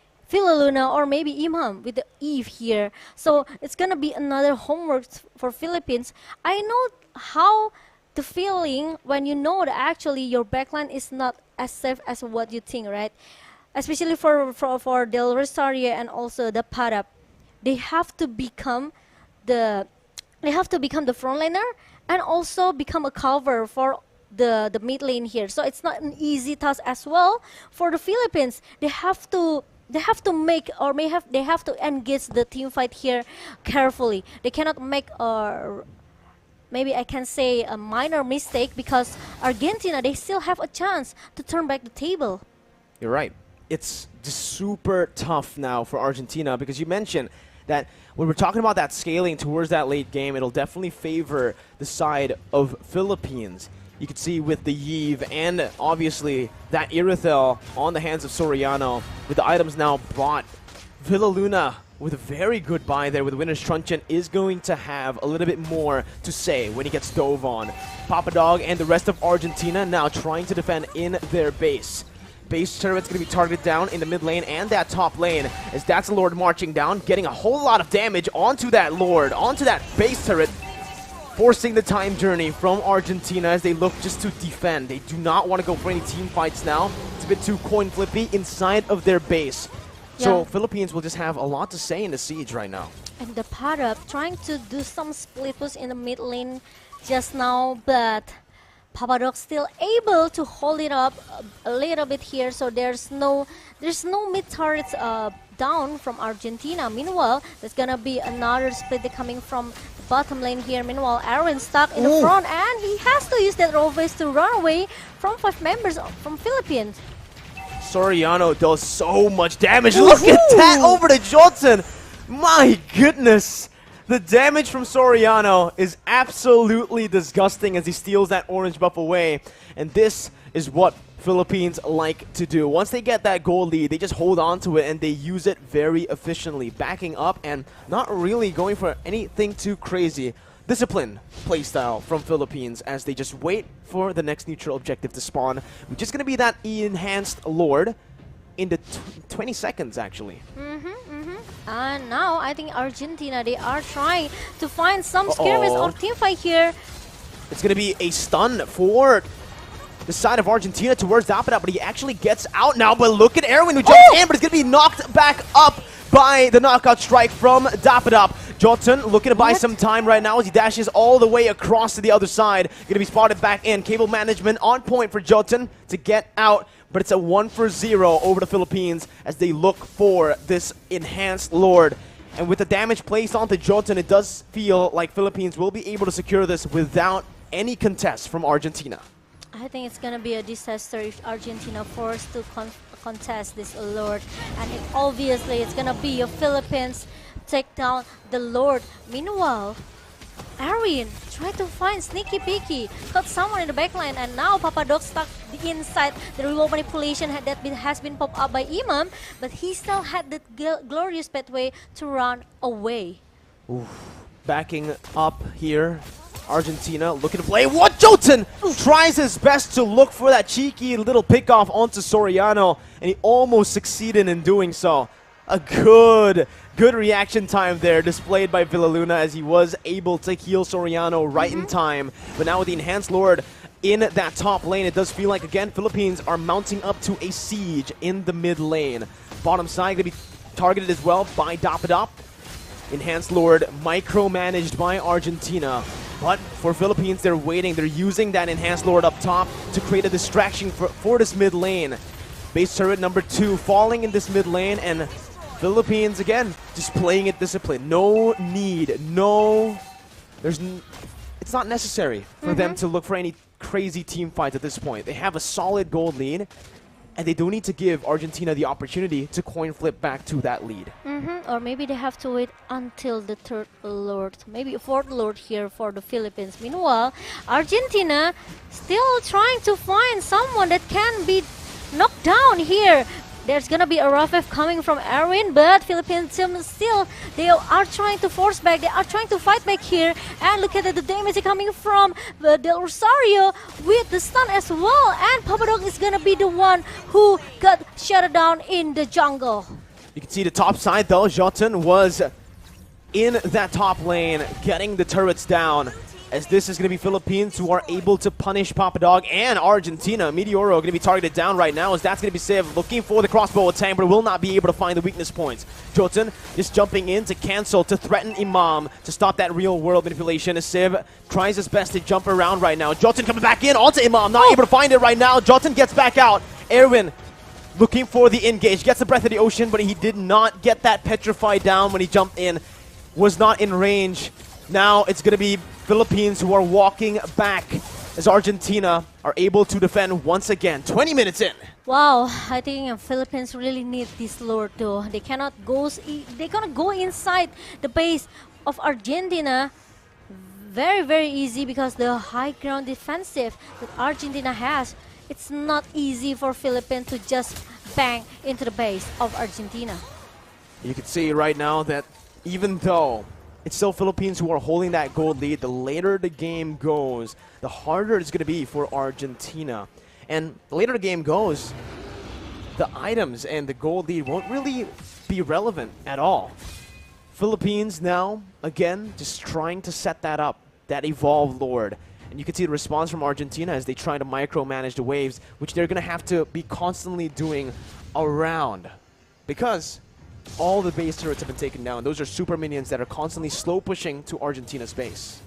Luna or maybe Imam with the Eve here. So it's gonna be another homework for Philippines. I know how the feeling when you know that actually your backline is not as safe as what you think, right? Especially for Del Rosario and also the Padap, they have to become the the frontliner and also become a cover for the mid lane here. So it's not an easy task as well for the Philippines. They have to make or they have to engage the team fight here carefully. They cannot make maybe I can say a minor mistake, because Argentina, they still have a chance to turn back the table. You're right. It's just super tough now for Argentina, because you mentioned that when we're talking about that scaling towards that late game, it'll definitely favor the side of Philippines. You can see with the Iesf and obviously that Irithel on the hands of Soriano with the items now bought. Luna with a very good buy there with Winner's Truncheon is going to have a little bit more to say when he gets dove on. Papa Dog and the rest of Argentina now trying to defend in their base. Base turret's going to be targeted down in the mid lane and that top lane, as that's the Lord marching down, getting a whole lot of damage onto that Lord, onto that base turret, forcing the time journey from Argentina as they look just to defend. They do not want to go for any team fights now. It's a bit too coin flippy inside of their base. So Philippines will just have a lot to say in the siege right now. And the Padap trying to do some split push in the mid lane just now, but Papadok still able to hold it up a little bit here, so there's no mid turrets down from Argentina. Meanwhile, there's gonna be another split coming from the bottom lane here. Meanwhile, Aaron stuck in the front, and he has to use that rollbase to run away from 5 members from Philippines. Soriano does so much damage. Look at that over to Johnson. My goodness. The damage from Soriano is absolutely disgusting as he steals that orange buff away. And this is what Philippines like to do. Once they get that goal lead, they just hold on to it and they use it very efficiently, backing up and not really going for anything too crazy. Disciplined playstyle from Philippines as they just wait for the next neutral objective to spawn, which is going to be that enhanced Lord in the 20 seconds actually. And now I think Argentina, they are trying to find some skirmish or team fight here. It's going to be a stun for the side of Argentina towards Dapada, but he actually gets out now. But look at Erwin who jumps in, but he's going to be knocked back up by the knockout strike from Dapada. Jotun looking to buy some time right now as he dashes all the way across to the other side. Going to be spotted back in. Cable management on point for Jotun to get out. But it's a 1-for-0 over the Philippines as they look for this enhanced Lord. And with the damage placed onto Jotun, it does feel like Philippines will be able to secure this without any contest from Argentina. I think it's gonna be a disaster if Argentina forced to contest this Lord. And obviously it's gonna be a Philippines take down the Lord. Meanwhile, Aryan tried to find sneaky peeky, got someone in the backline, and now Papadok stuck inside the remote manipulation has been popped up by Imam, but he still had that glorious pathway to run away. Oof. Backing up here, Argentina looking to play. What? Jotun tries his best to look for that cheeky little pickoff onto Soriano, and he almost succeeded in doing so. A good reaction time there displayed by Villaluna as he was able to heal Soriano right in time. But now with the enhanced Lord in that top lane, it does feel like, again, Philippines are mounting up to a siege in the mid lane. Bottom side going to be targeted as well by Dapadop. Enhanced Lord micromanaged by Argentina. But for Philippines, they're waiting. They're using that enhanced Lord up top to create a distraction for this mid lane. Base turret number 2 falling in this mid lane, and Philippines, again, just playing it disciplined. No need, it's not necessary for them to look for any crazy team fights at this point. They have a solid gold lead, and they don't need to give Argentina the opportunity to coin flip back to that lead. Or maybe they have to wait until the 3rd Lord, maybe a 4th Lord here for the Philippines. Meanwhile, Argentina still trying to find someone that can be knocked down here. There's gonna be a rough F coming from Erwin, but Philippines still, they are trying to force back, they are trying to fight back here. And look at the damage coming from Del Rosario with the stun as well. And Papadok is gonna be the one who got shut down in the jungle. You can see the top side though, Jotun was in that top lane, getting the turrets down. As this is going to be Philippines who are able to punish Papadog and Argentina. Meteoro going to be targeted down right now as that's going to be Civ looking for the crossbow attack, but will not be able to find the weakness points. Jotun just jumping in to cancel, to threaten Imam, to stop that real world manipulation as Civ tries his best to jump around right now. Jotun coming back in onto Imam, not able to find it right now. Jotun gets back out. Erwin looking for the engage, gets the breath of the ocean, but he did not get that petrify down when he jumped in. Was not in range. Now it's going to be Philippines who are walking back as Argentina are able to defend once again. 20 minutes in. Wow, I think Philippines really need this lure too. They cannot go. They cannot go inside the base of Argentina. Very easy because the high ground defensive that Argentina has. It's not easy for Philippines to just bang into the base of Argentina. You can see right now that even though it's still Philippines who are holding that gold lead, the later the game goes, the harder it's going to be for Argentina. And the later the game goes, the items and the gold lead won't really be relevant at all. Philippines now, again, just trying to set that up, that evolved Lord. And you can see the response from Argentina as they try to micromanage the waves, which they're going to have to be constantly doing around. Because all the base turrets have been taken down. Those are super minions that are constantly slow pushing to Argentina's base.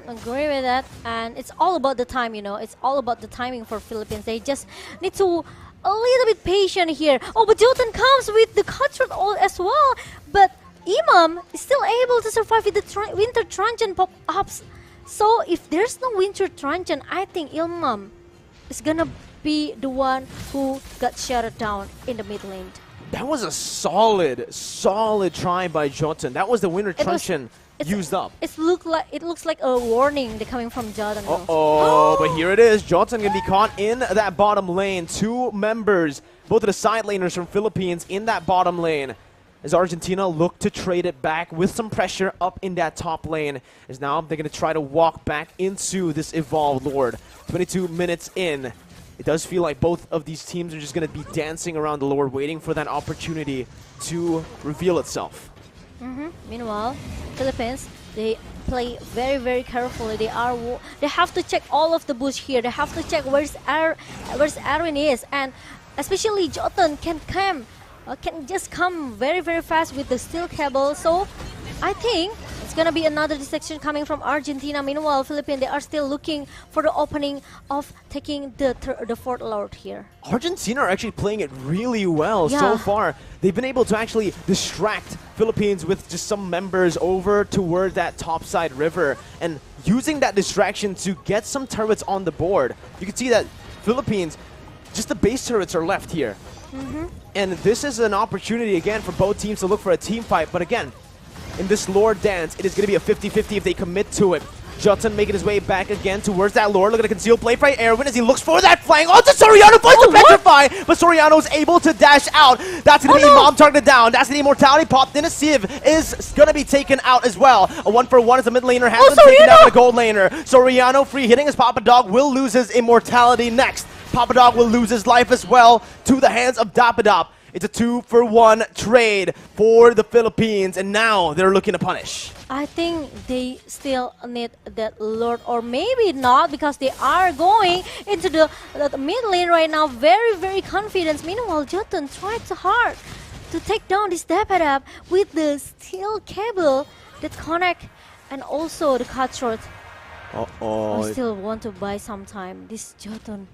Agree with that. And it's all about the time, you know. It's all about the timing for Philippines. They just need to a little bit patient here. Oh, but Jotun comes with the cutthroat all as well. But Imam is still able to survive with the Winter Truncheon pop-ups. So if there's no Winter Truncheon, I think Imam is gonna be the one who got shut down in the mid lane. That was a solid try by Jotun. That was the Winter Truncheon used up. It looks like a warning they're coming from Jotun. Oh, but here it is. Jotun gonna be caught in that bottom lane. Two members, both of the side laners from Philippines in that bottom lane. As Argentina look to trade it back with some pressure up in that top lane. As now they're gonna try to walk back into this evolved Lord. 22 minutes in. It does feel like both of these teams are just going to be dancing around the Lord, waiting for that opportunity to reveal itself. Meanwhile, Philippines, they play very carefully. They have to check all of the bush here. They have to check where's Erwin is, and especially Jotun can just come very fast with the steel cable. So I think it's gonna be another distraction coming from Argentina. Meanwhile, Philippines, they are still looking for the opening of taking the fourth Lord here. Argentina are actually playing it really well so far. They've been able to actually distract Philippines with just some members over toward that topside river and using that distraction to get some turrets on the board. You can see that Philippines, just the base turrets are left here. And this is an opportunity again for both teams to look for a team fight, but again, in this Lord dance, it is going to be a 50-50 if they commit to it. Jotun making his way back again towards that Lord. Look at the concealed play by Erwin as he looks for that flank. Oh, to Soriano, finds the petrify, but Soriano is able to dash out. That's going to be Mom targeted down. That's the immortality popped in. A Civ is going to be taken out as well. A 1-for-1 as the mid laner has been taken out by the gold laner. Soriano free hitting as Papadog will lose his immortality next. Papadog will lose his life as well to the hands of Dapadop. It's a 2-for-1 trade for the Philippines, and now they're looking to punish. I think they still need that Lord, or maybe not, because they are going into the mid lane right now. Very confident. Meanwhile, Jotun tried so hard to take down this Dapadab with the steel cable that connect and also the cutthroat. I still want to buy some time. This Jotun.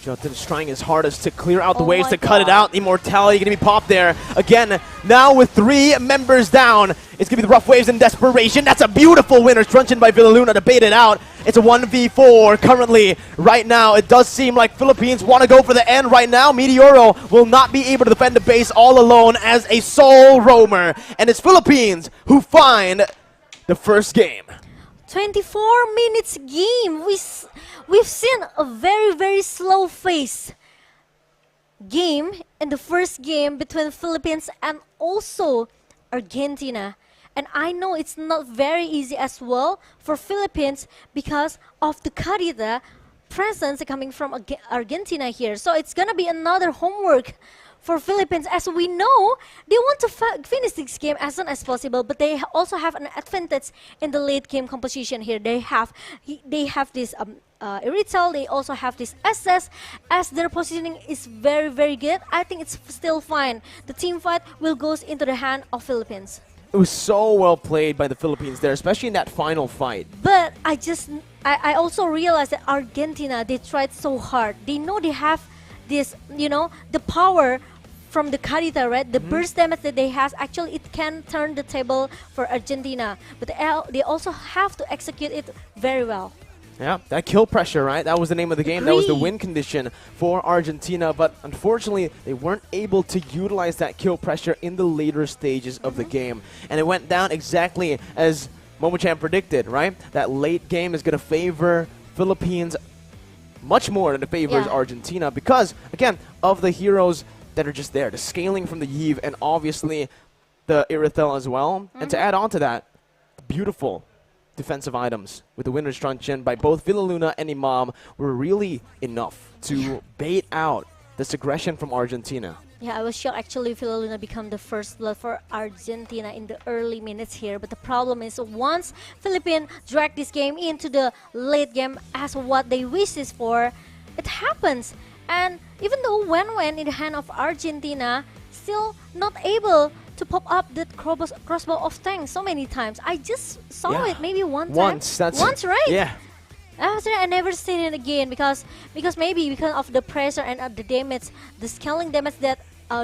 Jotun is trying his hardest to clear out the waves to cut it out. Immortality going to be popped there. Again, now with 3 members down, it's going to be the rough waves and desperation. That's a beautiful winner. Truncheon by Villaluna to bait it out. It's a 1v4 currently. Right now, it does seem like Philippines want to go for the end right now. Meteoro will not be able to defend the base all alone as a sole roamer. And it's Philippines who find the first game. 24 minutes game. We've seen a very slow pace game in the first game between Philippines and also Argentina. And I know it's not very easy as well for Philippines because of the Carita presence coming from Argentina here. So it's gonna be another homework for Philippines, as we know, they want to finish this game as soon as possible, but they also have an advantage in the late game composition here. They have this Iritel, they also have this SS, as their positioning is very, very good. I think it's still fine. The team fight will go into the hand of Philippines. It was so well played by the Philippines there, especially in that final fight. But I also realized that Argentina, they tried so hard. They know they have this, the power from the Carita, right? The burst damage that they have, actually it can turn the table for Argentina. But they also have to execute it very well. Yeah, that kill pressure, right? That was the name of the game. That was the win condition for Argentina. But unfortunately, they weren't able to utilize that kill pressure in the later stages of the game. And it went down exactly as Momochan predicted, right? That late game is going to favor Philippines much more than it favors Argentina because, again, of the heroes that are just there. The scaling from the Iesf and obviously the Iritel as well. And to add on to that, beautiful defensive items with the winner's truncheon by both Villaluna and Imam were really enough to bait out this aggression from Argentina. Yeah, I was shocked actually Villaluna become the first blood for Argentina in the early minutes here. But the problem is once Philippines drag this game into the late game as what they wishes for, it happens. And even though when in the hand of Argentina, still not able to pop up that crossbow of tanks so many times. I just saw it maybe one time. Once, right? Yeah. After I never seen it again because maybe because of the pressure and the damage, the scaling damage that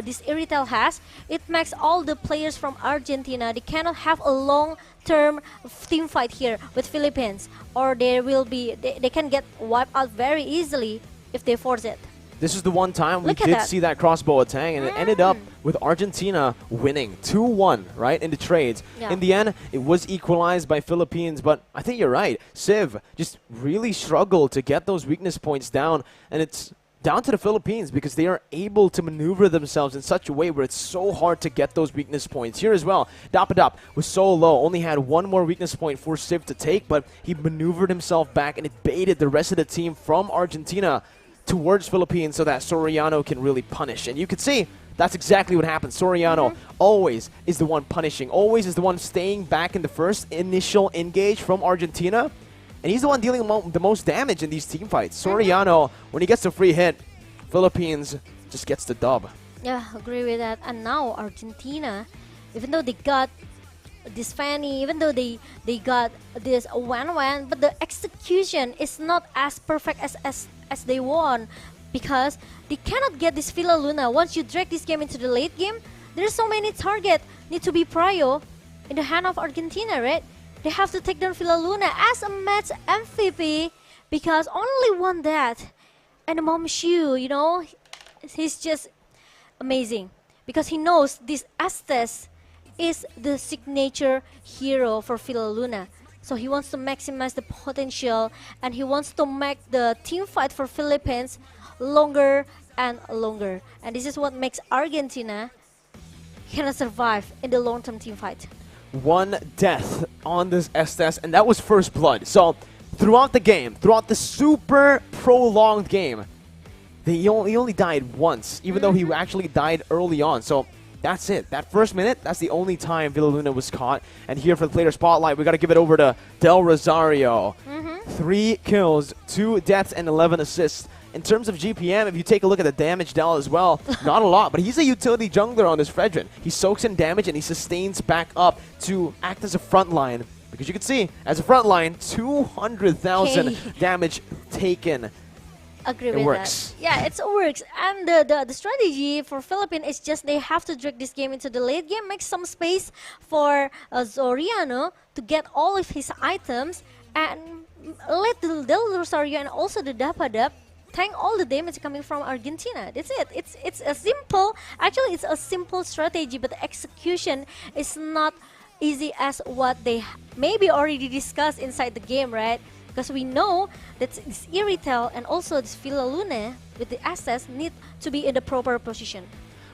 this Iritel has, it makes all the players from Argentina, they cannot have a long-term team fight here with Philippines, or they can get wiped out very easily if they force it. This is the one time we did see that crossbow attack, and it ended up with Argentina winning 2-1, right, in the trades. Yeah. In the end, it was equalized by Philippines, but I think you're right. Civ just really struggled to get those weakness points down, and it's down to the Philippines because they are able to maneuver themselves in such a way where it's so hard to get those weakness points. Here as well, Dapadap was so low, only had one more weakness point for Civ to take, but he maneuvered himself back, and it baited the rest of the team from Argentina towards Philippines so that Soriano can really punish. And you could see that's exactly what happened. Soriano always is the one punishing, always is the one staying back in the first initial engage from Argentina. And he's the one dealing the most damage in these team fights. Soriano, when he gets the free hit, Philippines just gets the dub. Yeah, agree with that. And now Argentina, even though they got this Fanny, even though they got this Wan, but the execution is not as perfect as they want because they cannot get this Villaluna. Once you drag this game into the late game, there's so many targets need to be prio in the hand of Argentina, right? They have to take down Villaluna as a match MVP because only one that. And Momshu, he's just amazing because he knows this Estes is the signature hero for Villaluna. So he wants to maximize the potential and he wants to make the team fight for Philippines longer and longer. And this is what makes Argentina cannot survive in the long-term team fight. One death on this Estes, and that was first blood. So throughout the game, throughout the super prolonged game, he only died once, even though he actually died early on. So that's it. That first minute, that's the only time Villaluna was caught. And here for the player spotlight, we got to give it over to Del Rosario. 3 kills, 2 deaths, and 11 assists. In terms of GPM, if you take a look at the damage Del as well, not a lot, but he's a utility jungler on this Fredrin. He soaks in damage and he sustains back up to act as a front line. Because you can see, as a front line, 200,000 damage taken. Agree with that. Yeah, it works. And the strategy for Philippines is just they have to drag this game into the late game, make some space for Soriano to get all of his items, and let the Del Rosario and also the Dapadap tank all the damage coming from Argentina. That's it. It's a simple, actually it's a simple strategy, but the execution is not easy as what they maybe already discussed inside the game, right? Because we know that this Iritel and also this Villaluna with the assets need to be in the proper position.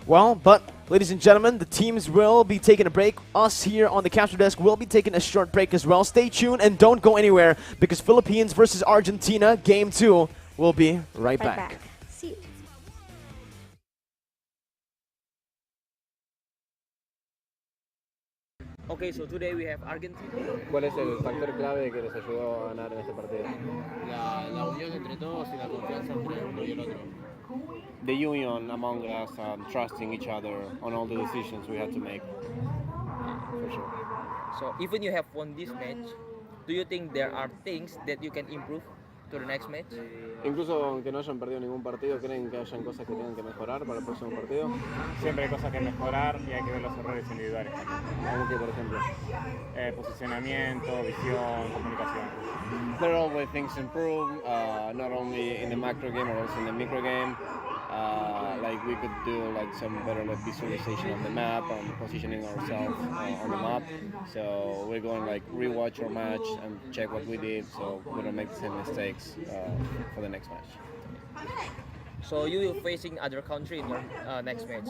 Well, but ladies and gentlemen, the teams will be taking a break. Us here on the capture desk will be taking a short break as well. Stay tuned and don't go anywhere because Philippines versus Argentina, Game 2, will be right back. Okay, so today we have Argentina. ¿Cuál es el factor clave que les ayudó a ganar en este partido? La unión entre todos y la confianza entre uno y el otro. The union among us and trusting each other on all the decisions we had to make. For sure. So even you have won this match, do you think there are things that you can improve to the next match? Incluso aunque no hayan perdido ningún partido, ¿creen que hayan cosas que tengan que mejorar para el próximo partido? Siempre hay cosas que mejorar y hay que ver los errores individuales también. ¿Cómo que, por ejemplo? Posicionamiento, visión, comunicación. There are always things to improve, not only in the macro game, but also in the micro game. Like we could do like some better like visualization of the map and positioning ourselves on the map. So we're going like rewatch our match and check what we did, so we don't make the same mistakes for the next match. So you will facing other country in your next match.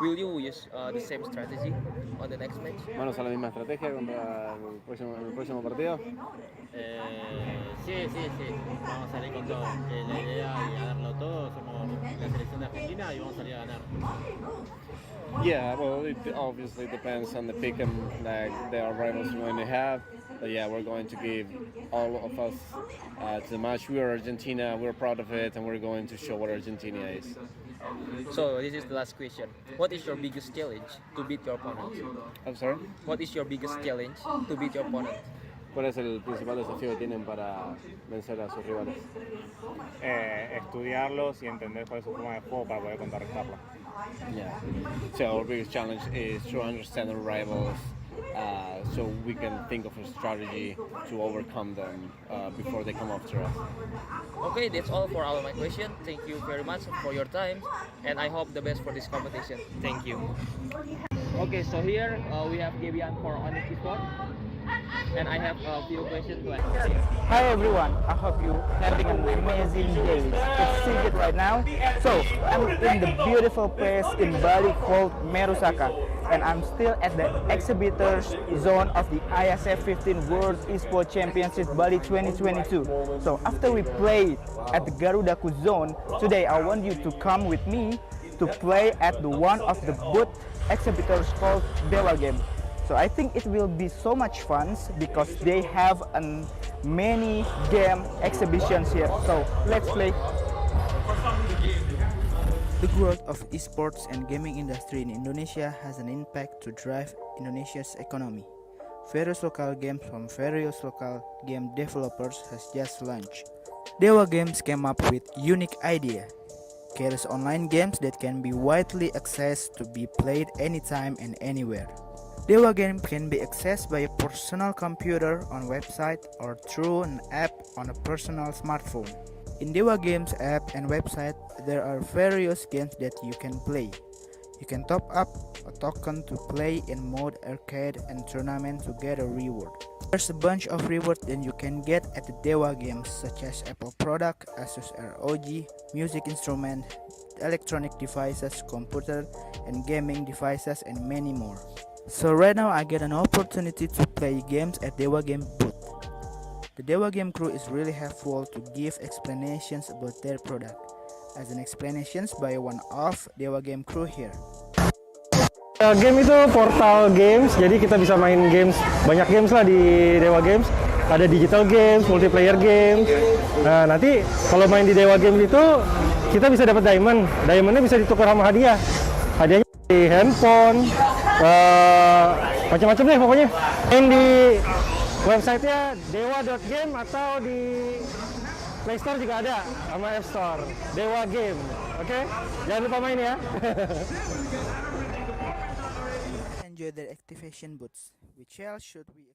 Will you use the same strategy on the next match? ¿Vamos a la misma estrategia contra el próximo partido? Sí. Vamos a salir con todo. La idea es ganarlo todo. Somos la selección de Argentina y vamos a salir a ganar. Yeah, well, it obviously depends on the pick and like the rivals we're going to have. But yeah, we're going to give all of us to the match. We are Argentina, we're proud of it, and we're going to show what Argentina is. So this is the last question. What is your biggest challenge to beat your opponent? I'm sorry? What is your biggest challenge to beat your opponent? ¿Cuál es el principal desafío que tienen para vencer a sus rivales? Estudiarlos y entender cuál es su forma de juego para poder contrarrestarla. Yeah. So our biggest challenge is to understand our rivals, so we can think of a strategy to overcome them before they come after us. Okay, that's all for all my questions. Thank you very much for your time, and I hope the best for this competition. Thank you. Okay, so here we have Gabian for Onyx Esports, and I have a few questions to ask. Hi everyone, I hope you having an amazing day. It's Sigit right now. So I'm in the beautiful place in Bali called Merusaka, and I'm still at the exhibitors zone of the Iesf 15 World Esports Championship Bali 2022. So after we played at the Garudaku zone, today I want you to come with me to play at the one of the booth exhibitors called Dewa Game. So I think it will be so much fun because they have many game exhibitions here. So let's play. The growth of esports and gaming industry in Indonesia has an impact to drive Indonesia's economy. Various local games from various local game developers has just launched. Dewa Games came up with unique idea. Creates online games that can be widely accessed to be played anytime and anywhere. Dewa Game can be accessed by a personal computer on website or through an app on a personal smartphone. In Dewa Games app and website, there are various games that you can play. You can top up a token to play in mode arcade and tournament to get a reward. There's a bunch of rewards that you can get at the Dewa Games, such as Apple product, Asus ROG, music instrument, electronic devices, computer and gaming devices, and many more. So right now I get an opportunity to play games at Dewa Game booth. The Dewa Game crew is really helpful to give explanations about their product, as an explanations by one of Dewa Game crew here. Game itu portal games, jadi kita bisa main games, banyak games lah di Dewa Games. Ada digital games, multiplayer games. Nah nanti kalau main di Dewa Games itu kita bisa dapat diamond. Diamondnya bisa ditukar sama hadiah. Hadiahnya di handphone, macam-macam deh pokoknya. Main di websitenya dewa.game atau di Play Store juga ada, sama App Store. Dewa Game, oke? Jangan lupa main ya. Enjoy their activation booths. Which else should we?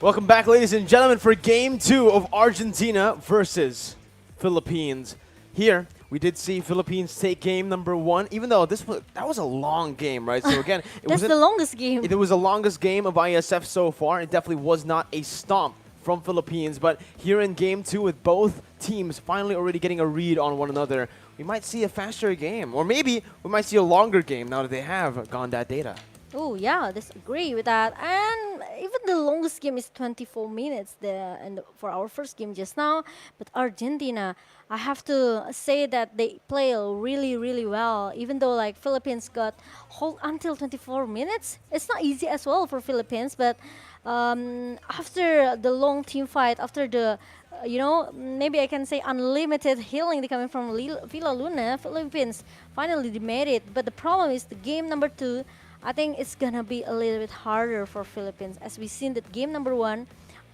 Welcome back, ladies and gentlemen, for Game 2 of Argentina versus Philippines. Here, we did see Philippines take game number 1, even though that was a long game, right? So again, That's the longest game. It was the longest game of ISF so far. It definitely was not a stomp from Philippines, but here in Game 2 with both teams finally already getting a read on one another, we might see a faster game. Or maybe we might see a longer game now that they have gone that data. Oh yeah, disagree with that. And even the longest game is 24 minutes for our first game just now. But Argentina, I have to say that they play really, really well. Even though like Philippines got hold until 24 minutes, it's not easy as well for Philippines. But after the long team fight, after the maybe I can say unlimited healing coming from Villa Luna, Philippines finally they made it. But the problem is the game number 2. I think it's gonna be a little bit harder for Philippines, as we seen that game number 1,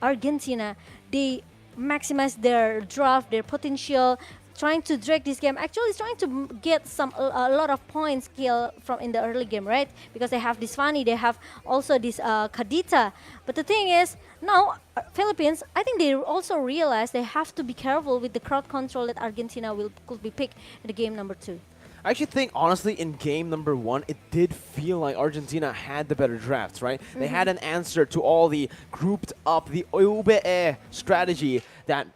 Argentina, they maximize their draft, their potential, trying to drag this game. Actually, trying to get a lot of points kill from in the early game, right? Because they have this Fanny, they have also this Kadita. But the thing is, now Philippines, I think they also realize they have to be careful with the crowd control that Argentina could be picked in the game number 2. I actually think, honestly, in game number 1, it did feel like Argentina had the better drafts, right? They had an answer to all the grouped up, the Mlbb strategy that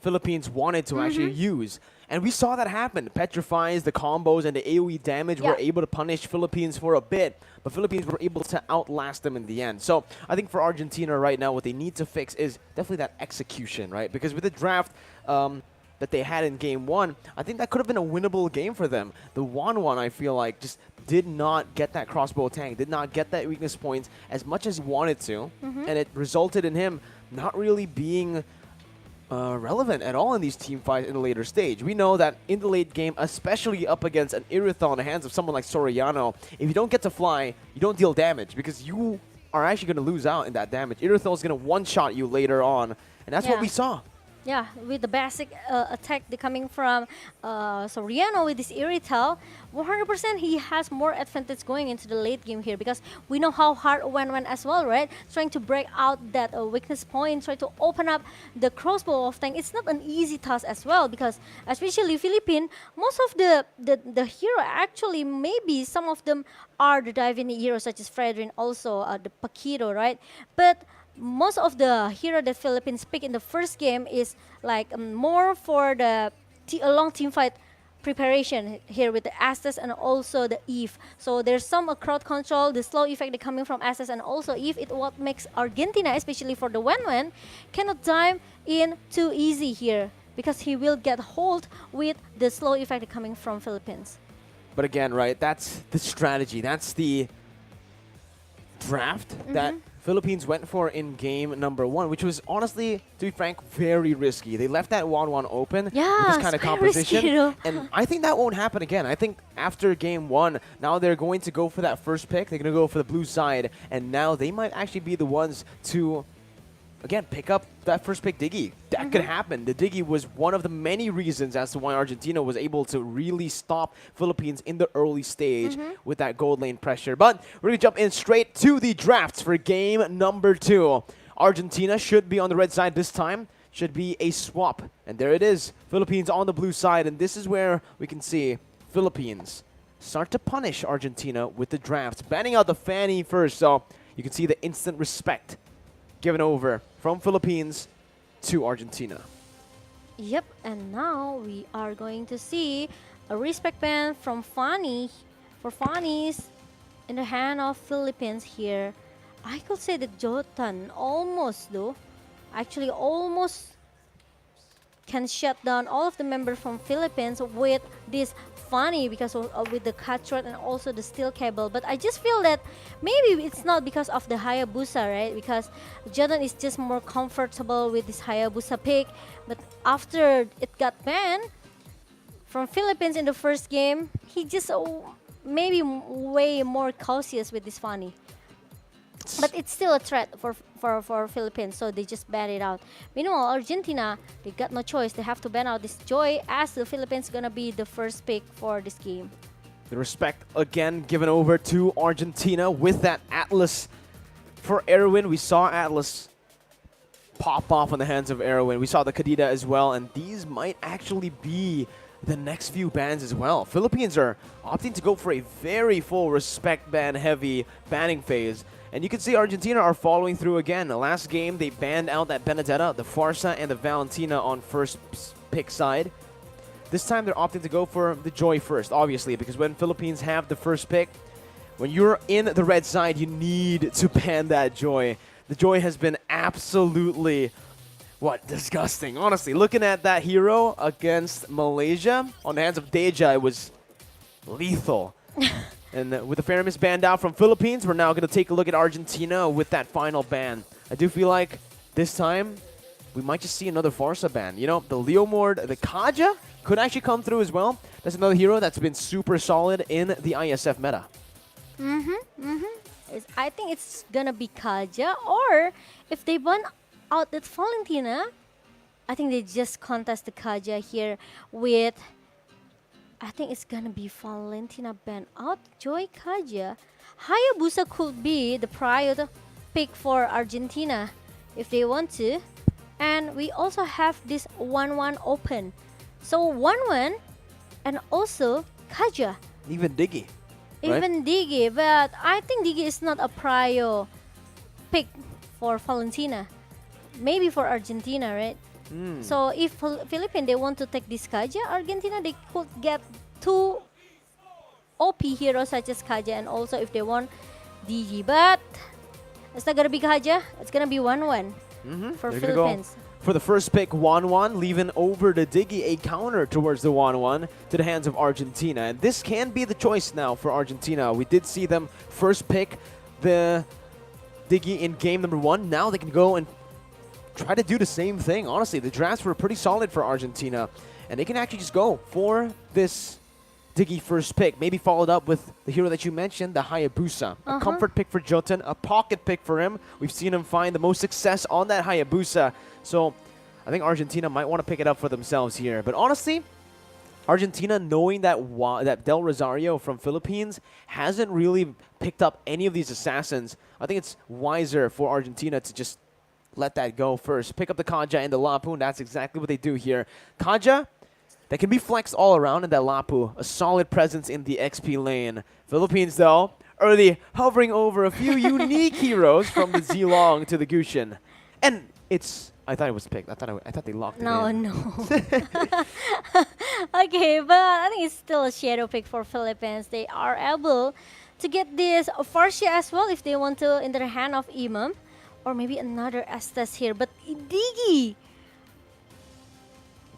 Philippines wanted to actually use. And we saw that happen. Petrifies, the combos, and the AoE damage were able to punish Philippines for a bit, but Philippines were able to outlast them in the end. So I think for Argentina right now, what they need to fix is definitely that execution, right? Because with the draft that they had in game 1, I think that could have been a winnable game for them. The 1-1, I feel like, just did not get that crossbow tank, did not get that weakness points as much as he wanted to, and it resulted in him not really being relevant at all in these team fights in the later stage. We know that in the late game, especially up against an Irithel in the hands of someone like Soriano, if you don't get to fly, you don't deal damage because you are actually going to lose out in that damage. Irithel is going to one-shot you later on, and that's what we saw. Yeah, with the basic attack coming from Soriano with this Irithel, 100% he has more advantage going into the late game here because we know how hard Wen went as well, right? Trying to break out that weakness point, try to open up the crossbow of tank. It's not an easy task as well because especially Philippine, most of the hero actually, maybe some of them are the diving heroes such as Fredrin, also the Paquito, right? But most of the hero that Philippines pick in the first game is like more for the long team fight preparation here with the Estes and also the Iesf. So there's some crowd control, the slow effect coming from Estes and also Iesf. It what makes Argentina, especially for the Wen, cannot dive in too easy here because he will get hold with the slow effect coming from Philippines. But again, right, that's the strategy. That's the draft that Philippines went for in game number 1, which was honestly, to be frank, very risky. They left that 1-1 open with this kind of composition, and I think that won't happen again. I think after game 1, now they're going to go for that first pick. They're going to go for the blue side, and now they might actually be the ones to, again, pick up that first pick Diggy. That could happen. The Diggy was one of the many reasons as to why Argentina was able to really stop Philippines in the early stage with that gold lane pressure. But we're going to jump in straight to the drafts for game number 2. Argentina should be on the red side this time. Should be a swap. And there it is. Philippines on the blue side. And this is where we can see Philippines start to punish Argentina with the drafts. Banning out the Fanny first. So you can see the instant respect given over from Philippines to Argentina. Yep, and now we are going to see a respect band from Fanny for Fanny's in the hand of Philippines here. I could say that Jotan almost can shut down all of the members from Philippines with this Fanny because of with the cutthroat and also the steel cable. But I just feel that maybe it's not because of the Hayabusa, right? Because Jordan is just more comfortable with this Hayabusa pick. But after it got banned from Philippines in the first game, he just maybe way more cautious with this Fanny. But it's still a threat for Philippines, so they just ban it out. Meanwhile, Argentina, they got no choice. They have to ban out this Joy as the Philippines gonna be the first pick for this game. The respect again given over to Argentina with that Atlas for Erwin. We saw Atlas pop off on the hands of Erwin. We saw the Kadita as well, and these might actually be the next few bans as well. Philippines are opting to go for a very full respect ban heavy banning phase. And you can see Argentina are following through again. The last game, they banned out that Benedetta, the Farsa, and the Valentina on first pick side. this time they're opting to go for the Joy first, obviously, because when Philippines have the first pick, when you're in the red side, you need to ban that Joy. The Joy has been absolutely, disgusting. Honestly, looking at that hero against Malaysia on the hands of Deja, it was lethal. And with the Faramis banned out from Philippines, we're now going to take a look at Argentina with that final ban. I do feel like this time we might just see another Farsa ban. You know, the Leomord, the Kaja could actually come through as well. That's another hero that's been super solid in the ISF meta. I think it's gonna be Kaja, or if they ban out that Valentina, I think they just contest the Kaja here with, I think it's gonna be Valentina ban out, Joy Kaja. Hayabusa could be the prior pick for Argentina if they want to. And we also have this 1-1 open. So 1-1 and also Kaja. Even Diggy. Even Diggy, but I think Diggy is not a prior pick for Valentina. Maybe for Argentina, right? So if Philippines, they want to take this Kaja, Argentina, they could get 2 OP heroes such as Kaja, and also if they want Diggy. But it's not gonna be Kaja, it's gonna be 1-1 for They're Philippines. Go for the first pick, 1-1, leaving over the Diggy a counter towards the 1-1 to the hands of Argentina. And this can be the choice now for Argentina. We did see them first pick the Diggy in game number 1. Now they can go and try to do the same thing. Honestly, the drafts were pretty solid for Argentina. And they can actually just go for this Diggy first pick. Maybe followed up with the hero that you mentioned, the Hayabusa. A comfort pick for Jotun, a pocket pick for him. We've seen him find the most success on that Hayabusa. So I think Argentina might want to pick it up for themselves here. But honestly, Argentina, knowing that that Del Rosario from Philippines hasn't really picked up any of these assassins, I think it's wiser for Argentina to just let that go first. Pick up the Kaja and the Lapu, and that's exactly what they do here. Kaja, that can be flexed all around in that Lapu. A solid presence in the XP lane. Philippines, though, early hovering over a few unique heroes from the Zilong to the Gushin. And it's... I thought it was picked. I thought they locked it in. No. Okay, but I think it's still a shadow pick for Philippines. They are able to get this Farsia as well if they want to in their hand of Imam. Or maybe another Estes here. But Diggy,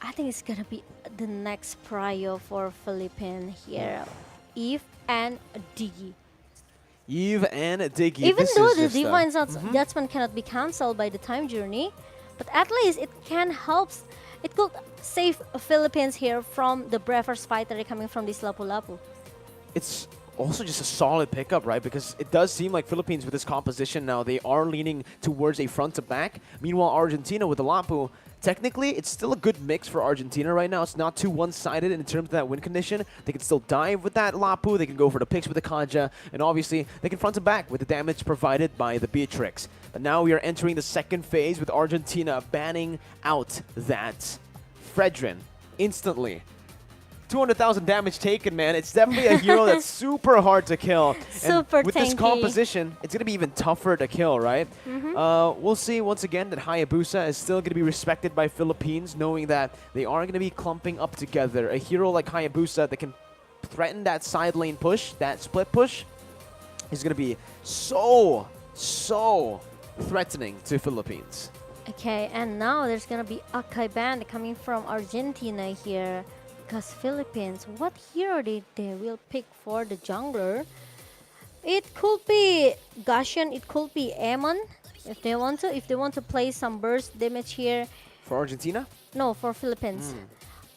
I think it's gonna be the next prio for Philippines here. Iesf and Diggy. Iesf and Diggy. Even though the Divine Judgment cannot be cancelled by the time journey, but at least it can help. It could save Philippines here from the Breathers fighter coming from this Lapu-Lapu. It's also just a solid pickup, right? Because it does seem like Philippines with this composition now, they are leaning towards a front to back. Meanwhile, Argentina with the Lapu, technically, it's still a good mix for Argentina right now. It's not too one-sided in terms of that win condition. They can still dive with that Lapu. They can go for the picks with the Kaja. And obviously, they can front to back with the damage provided by the Beatrix. But now we are entering the second phase with Argentina banning out that Fredrin instantly. 200,000 damage taken, man. It's definitely a hero that's super hard to kill. Super and with this tanky. composition, it's going to be even tougher to kill, right? We'll see once again that Hayabusa is still going to be respected by Philippines, knowing that they are going to be clumping up together. A hero like Hayabusa that can threaten that side lane push, that split push, is going to be so threatening to Philippines. Okay, and now there's gonna be Akai band coming from Argentina here. Because Philippines, what hero they will pick for the jungler? It could be Gashian, it could be Amon if they want to. If they want to play some burst damage here. For Argentina? No, for Philippines.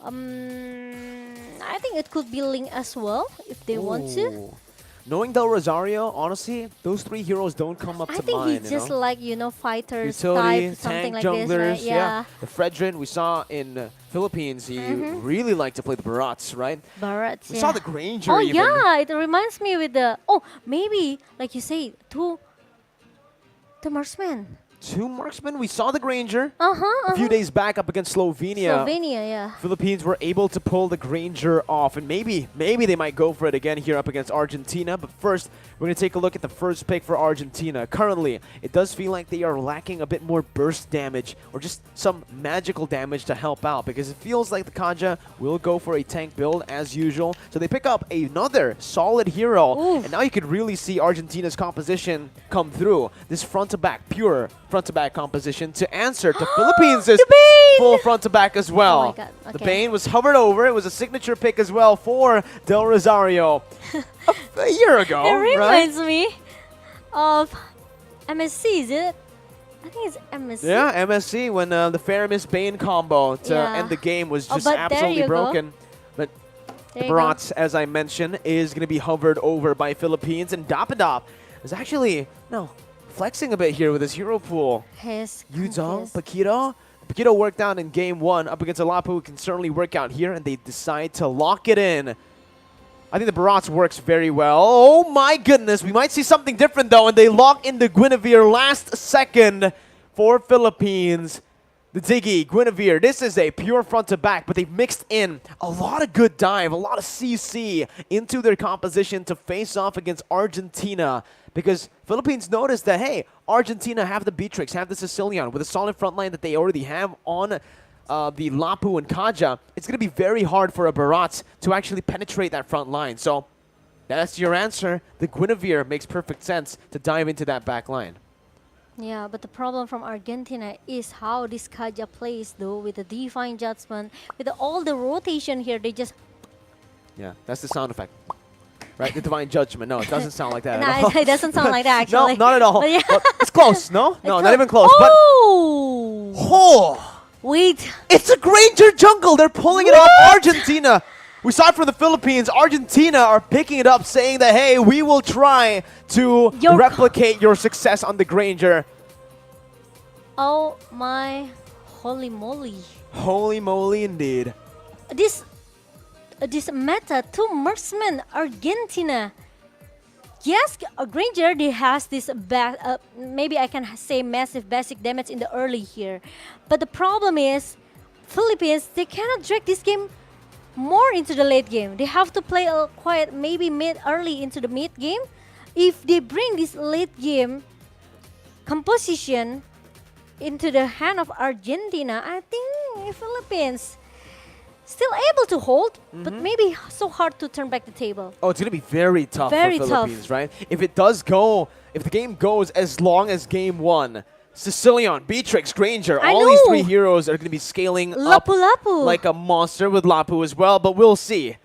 I think it could be Ling as well if they want to. Knowing Del Rosario, honestly, those three heroes don't come up to mind. I think he's just like, fighters utility, type, something tank like junglers, this, right? Yeah. The Fredrin we saw in Philippines, he really liked to play the Barats, right? Barats, We saw the Granger Oh even. yeah, it reminds me with the, maybe, like you say, the marksman. 2 marksmen. We saw the Granger a few days back up against Slovenia. Slovenia, yeah. Philippines were able to pull the Granger off, and maybe they might go for it again here up against Argentina. But first, we're going to take a look at the first pick for Argentina. Currently, it does feel like they are lacking a bit more burst damage or just some magical damage to help out, because it feels like the Kaja will go for a tank build as usual. So they pick up another solid hero, and now you could really see Argentina's composition come through. This front-to-back, pure front-to-back composition to answer to Philippines' full front-to-back as well. Oh my God. The Okay. Bane was hovered over. It was a signature pick as well for Del Rosario a year ago, It right? reminds me of MSC, is it? I think it's MSC. Yeah, MSC when the Faramis Bane combo to Yeah. end the game was Oh, just but there absolutely you go. broken. But There the you go. Barats, as I mentioned, is going to be hovered over by Philippines, and Dapadop is actually flexing a bit here with his hero pool. His Yuzong, Paquito. Paquito worked out in game 1 up against Alapu. Can certainly work out here, and they decide to lock it in. I think the Barats works very well. Oh my goodness, we might see something different though, and they lock in the Guinevere last second for Philippines. The Ziggy, Guinevere, this is a pure front to back, but they've mixed in a lot of good dive, a lot of CC into their composition to face off against Argentina. Because Philippines noticed that, hey, Argentina have the Beatrix, have the Sicilian with a solid front line that they already have on the Lapu and Kaja. It's going to be very hard for a Barats to actually penetrate that front line. So that's your answer. The Guinevere makes perfect sense to dive into that back line. Yeah, but the problem from Argentina is how this Kaja plays though, with the Divine Judgment, with all the rotation here, they just... Yeah, that's the sound effect. Right, the Divine Judgment. No, it doesn't sound like that No, at all. it doesn't sound like that, actually. No, not at all. But yeah. Well, it's close, no? No, not close. even close. Oh! But oh! Wait. It's a Granger jungle. They're pulling it off Argentina. We saw it from the Philippines. Argentina are picking it up, saying that, hey, we will try to replicate your success on the Granger. Oh my holy moly. Holy moly indeed. This meta, 2 marksmen, Argentina. Yes, Granger, they has this maybe I can say massive basic damage in the early here. But the problem is, Philippines, they cannot drag this game more into the late game. They have to play quite maybe early into the mid game. If they bring this late game composition into the hand of Argentina, I think Philippines still able to hold, but maybe so hard to turn back the table. Oh, it's going to be very tough Very for tough. Philippines, right? If it does go, if the game goes as long as game 1, Sicilian, Beatrix, Granger, all these 3 heroes are going to be scaling up Lapu. like a monster with Lapu as well, but we'll see.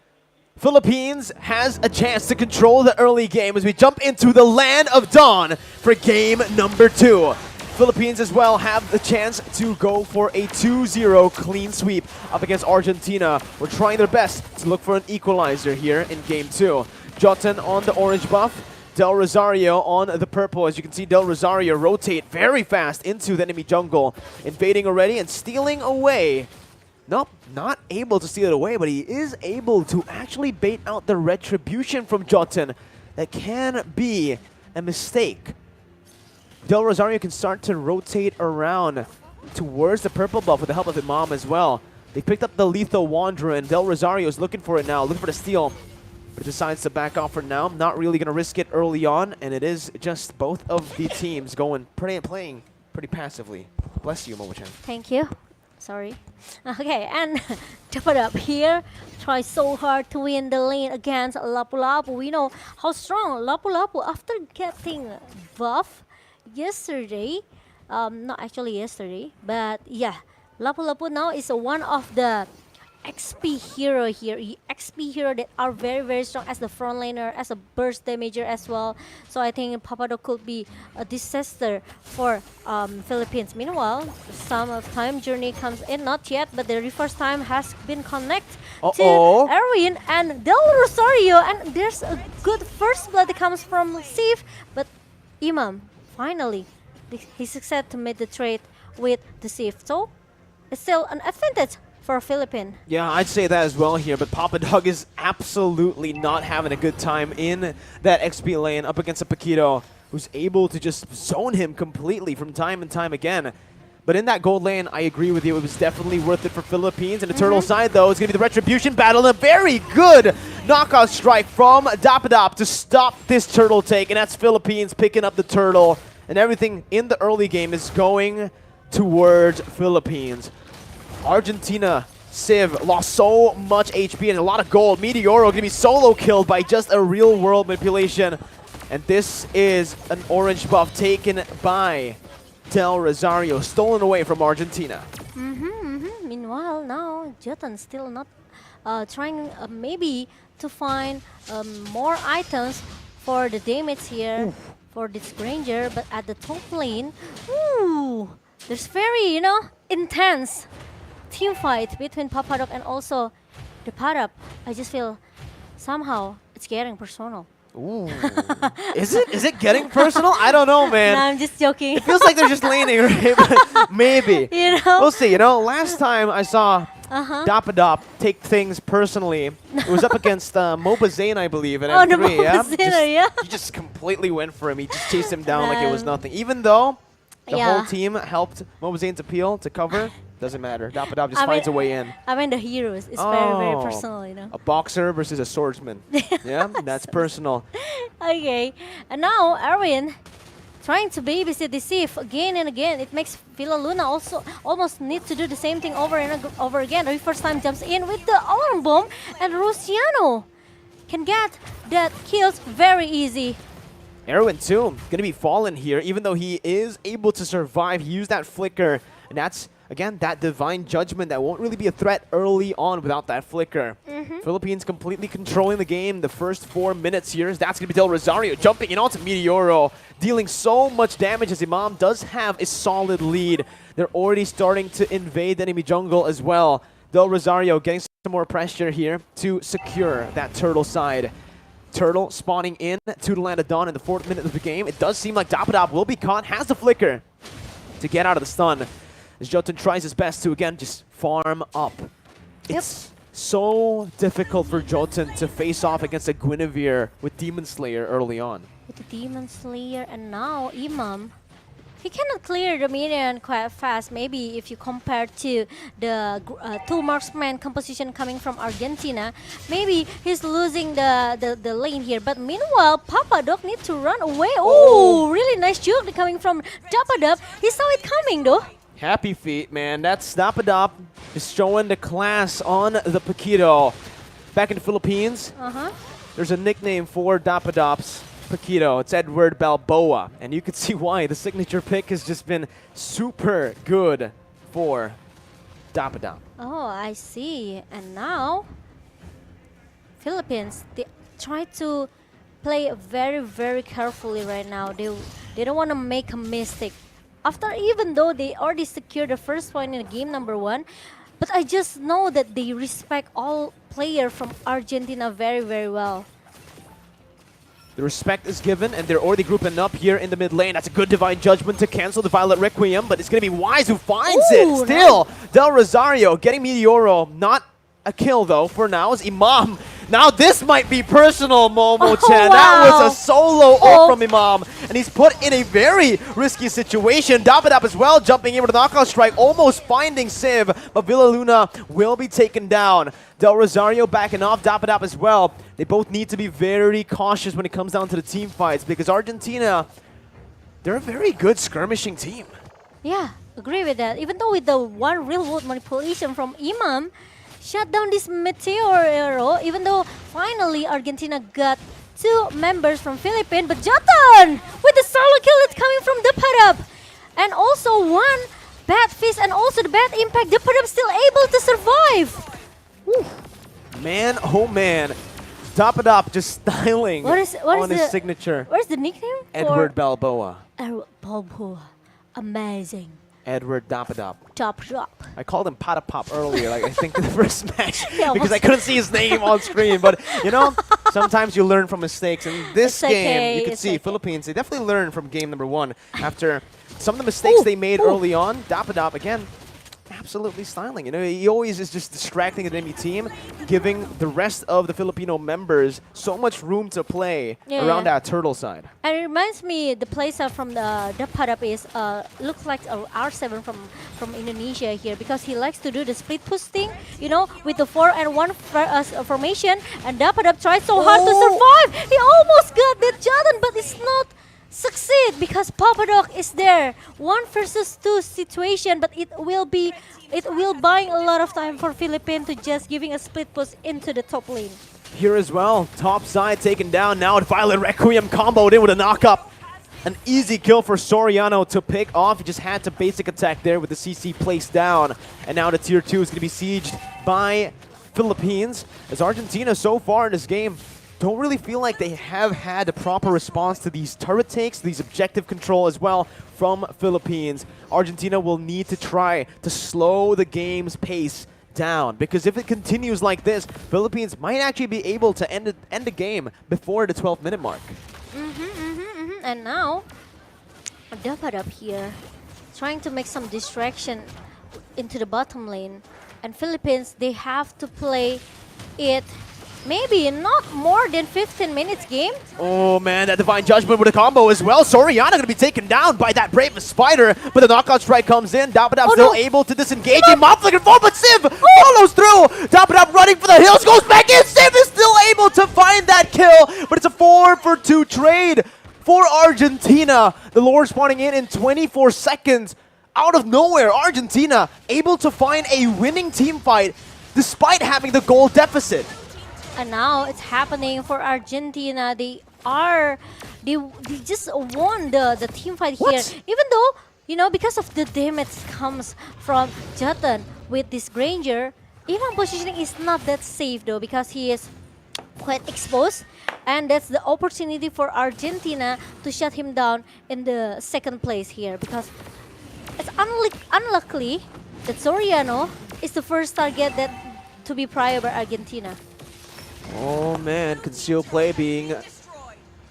Philippines has a chance to control the early game as we jump into the Land of Dawn for game number 2. Philippines as well have the chance to go for a 2-0 clean sweep up against Argentina. We're trying their best to look for an equalizer here in game 2. Jotun on the orange buff, Del Rosario on the purple. As you can see, Del Rosario rotate very fast into the enemy jungle, invading already and stealing away. Nope, not able to steal it away, but he is able to actually bait out the retribution from Jotun. That can be a mistake. Del Rosario can start to rotate around towards the purple buff with the help of Imam as well. They picked up the Lethal Wanderer, and Del Rosario is looking for it now, looking for the steal. But decides to back off for now. Not really going to risk it early on, and it is just both of the teams playing pretty passively. Bless you, Momo-chan. Thank you. Sorry. Okay, and Dapadop here try so hard to win the lane against Lapu-Lapu. We know how strong Lapu-Lapu after getting buff yesterday. Not actually yesterday, but yeah, Lapu-Lapu now is one of the XP hero here. XP hero that are very, very strong as the front laner, as a burst damager as well. So I think Papado could be a disaster for Philippines. Meanwhile, some of time journey comes in, not yet, but the first time has been connected to Erwin and Del Rosario, and there's a good first blood that comes from Iesf, but Imam finally he succeeded to make the trade with the Iesf. So it's still an advantage for Philippines. Yeah, I'd say that as well here, but Papa Dog is absolutely not having a good time in that XP lane up against a Paquito. who's able to just zone him completely from time and time again. But in that gold lane, I agree with you. It was definitely worth it for Philippines. And the turtle side, though, is going to be the Retribution battle. And a very good knockout strike from Dapadap to stop this turtle take. And that's Philippines picking up the turtle. And everything in the early game is going towards Philippines. Argentina, Civ lost so much HP and a lot of gold. Meteoro going to be solo killed by just a real-world manipulation. And this is an orange buff taken by Del Rosario, stolen away from Argentina. Meanwhile, now Jotun still not trying maybe to find more items for the damage here for this Granger, but at the top lane, there's very, intense team fight between Papadok and also the Padap. I just feel somehow it's getting personal. Ooh. Is it getting personal? I don't know, man. No, I'm just joking. It feels like they're just laning, right? But maybe. We'll see. Last time I saw Dapadop take things personally, it was up against Mlbb, I believe, in M3, yeah? He just completely went for him. He just chased him down like it was nothing. Even though the whole team helped Mlbb to peel, to cover, doesn't matter. Dapadop just finds a way in. The heroes. It's very, very personal, A boxer versus a swordsman. Yeah, that's personal. Okay, and now Erwin trying to babysit the Iesf again and again. It makes Villa Luna also almost need to do the same thing over and over again. The first time jumps in with the alarm bomb, and Luciano can get that kills very easy. Erwin too, gonna be fallen here, even though he is able to survive. He used that flicker, and that's, again, that divine judgment that won't really be a threat early on without that flicker. Philippines completely controlling the game the first 4 minutes here. That's going to be Del Rosario jumping in onto Meteoro, dealing so much damage as Imam does have a solid lead. They're already starting to invade the enemy jungle as well. Del Rosario getting some more pressure here to secure that turtle side. Turtle spawning in to the Land of Dawn in the 4th minute of the game. It does seem like Dapadap will be caught, has the flicker to get out of the stun. As Jotun tries his best to, again, just farm up. It's so difficult for Jotun to face off against a Guinevere with Demon Slayer early on. With the Demon Slayer, and now Imam, he cannot clear the minion quite fast. Maybe if you compare to the two marksman composition coming from Argentina, maybe he's losing the lane here. But meanwhile, Papadok needs to run away. Oh, really nice juke coming from Dapadab. He saw it coming though. Happy feet, man. That's Dapadop is showing the class on the Paquito. Back in the Philippines, there's a nickname for Dapadop's Paquito. It's Edward Balboa. And you can see why. The signature pick has just been super good for Dapadop. Oh, I see. And now, Philippines, they try to play very, very carefully right now. They don't want to make a mistake. After, even though they already secured the first point in game number 1, but I just know that they respect all players from Argentina very, very well. The respect is given, and they're already grouping up here in the mid lane. That's a good Divine Judgment to cancel the Violet Requiem, but it's going to be Wise who finds it. Still, Del Rosario getting Meteoro. Not a kill, though, for now, as Imam. Now this might be personal, Momo-chan. That was a solo ult from Imam, and he's put in a very risky situation. Dapadap as well, jumping in with a knockout strike, almost finding Civ, but Villa Luna will be taken down. Del Rosario backing off, Dapadap as well. They both need to be very cautious when it comes down to the team fights, because Argentina, they're a very good skirmishing team. Yeah, agree with that. Even though with the one real world manipulation from Imam, shut down this Meteoro, even though finally Argentina got 2 members from Philippines, but Jotun with the solo kill that's coming from the Padap. And also 1 bad fist and also the bad impact, the Padap still able to survive. Woo. Man, oh man. Dapadap just styling on his signature. Where's the nickname? Edward Balboa. Edward Balboa. Amazing. Edward Dapadap. Top drop. I called him Patapop earlier, like I think in the first match, because I couldn't see his name on screen. But you know, sometimes you learn from mistakes. And this game, you can see Philippines, they definitely learned from game number 1 after some of the mistakes they made early on. Dapadap again absolutely styling. You know, he always is just distracting the enemy team, giving the rest of the Filipino members so much room to play around that turtle side. And it reminds me the playstyle from the Padap is looks like a R7 from Indonesia here, because he likes to do the split push thing, you know, with the 4 and 1 formation, and Dapadap tried so hard to survive. He almost got that Jordan, but it's not succeed because Papadok is there. 1 versus 2 situation, but it will buy a lot of time for Philippines to just giving a split push into the top lane. Here as well, top side taken down. Now Violet Requiem comboed in with a knock-up. An easy kill for Soriano to pick off. He just had to basic attack there with the CC placed down. And now the tier 2 is going to be sieged by Philippines, as Argentina so far in this game don't really feel like they have had a proper response to these turret takes, these objective control as well from Philippines. Argentina will need to try to slow the game's pace down, because if it continues like this, Philippines might actually be able to end the game before the 12-minute mark. And now, Dapadap here, trying to make some distraction into the bottom lane. And Philippines, they have to play it maybe not more than 15 minutes game. Oh man, that Divine Judgment with a combo as well. Soriana going to be taken down by that Brave Spider, but the knockout strike comes in. Dapadap still able to disengage. Mop looking forward, but Civ follows through. Dapadap running for the hills, goes back in. Civ is still able to find that kill, but it's a 4-for-2 trade for Argentina. The Lord spawning in 24 seconds. Out of nowhere, Argentina able to find a winning team fight despite having the goal deficit. And now it's happening for Argentina. They just won the team fight here. Even though, you know, because of the damage comes from Jatan with this Granger, even positioning is not that safe though, because he is quite exposed. And that's the opportunity for Argentina to shut him down in the second place here, because it's unlucky that Soriano is the first target to be prior by Argentina. Oh man, concealed play being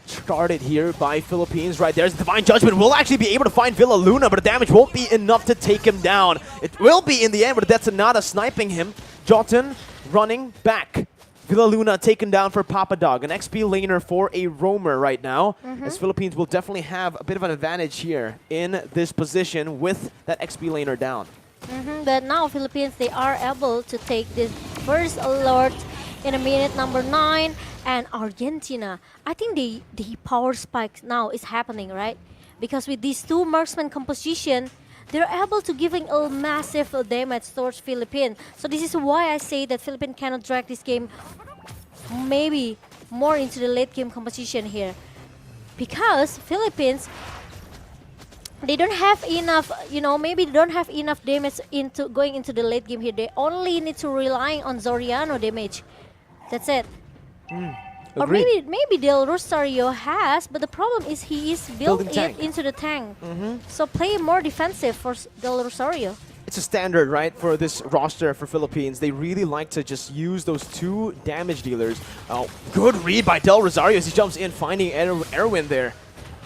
started here by Philippines. Right there's Divine Judgment. Will actually be able to find Villa Luna, but the damage won't be enough to take him down. It will be in the end, but that's Nada sniping him. Jotun running back. Villa Luna taken down for Papadog, an XP laner for a roamer right now, as Philippines will definitely have a bit of an advantage here in this position with that XP laner down. But now Philippines, they are able to take this first alert in a minute number 9, and Argentina, I think the power spike now is happening, right? Because with these 2 marksman composition, they're able to giving a massive damage towards Philippines. So this is why I say that Philippines cannot drag this game maybe more into the late game composition here. Because Philippines, they don't have enough, you know, maybe they don't have enough damage into going into the late game here. They only need to rely on Soriano damage. That's it. Or maybe Del Rosario has, but the problem is he is built into the tank. So play more defensive for Del Rosario. It's a standard, right, for this roster for Philippines. They really like to just use those 2 damage dealers. Good read by Del Rosario as he jumps in, finding Erwin there.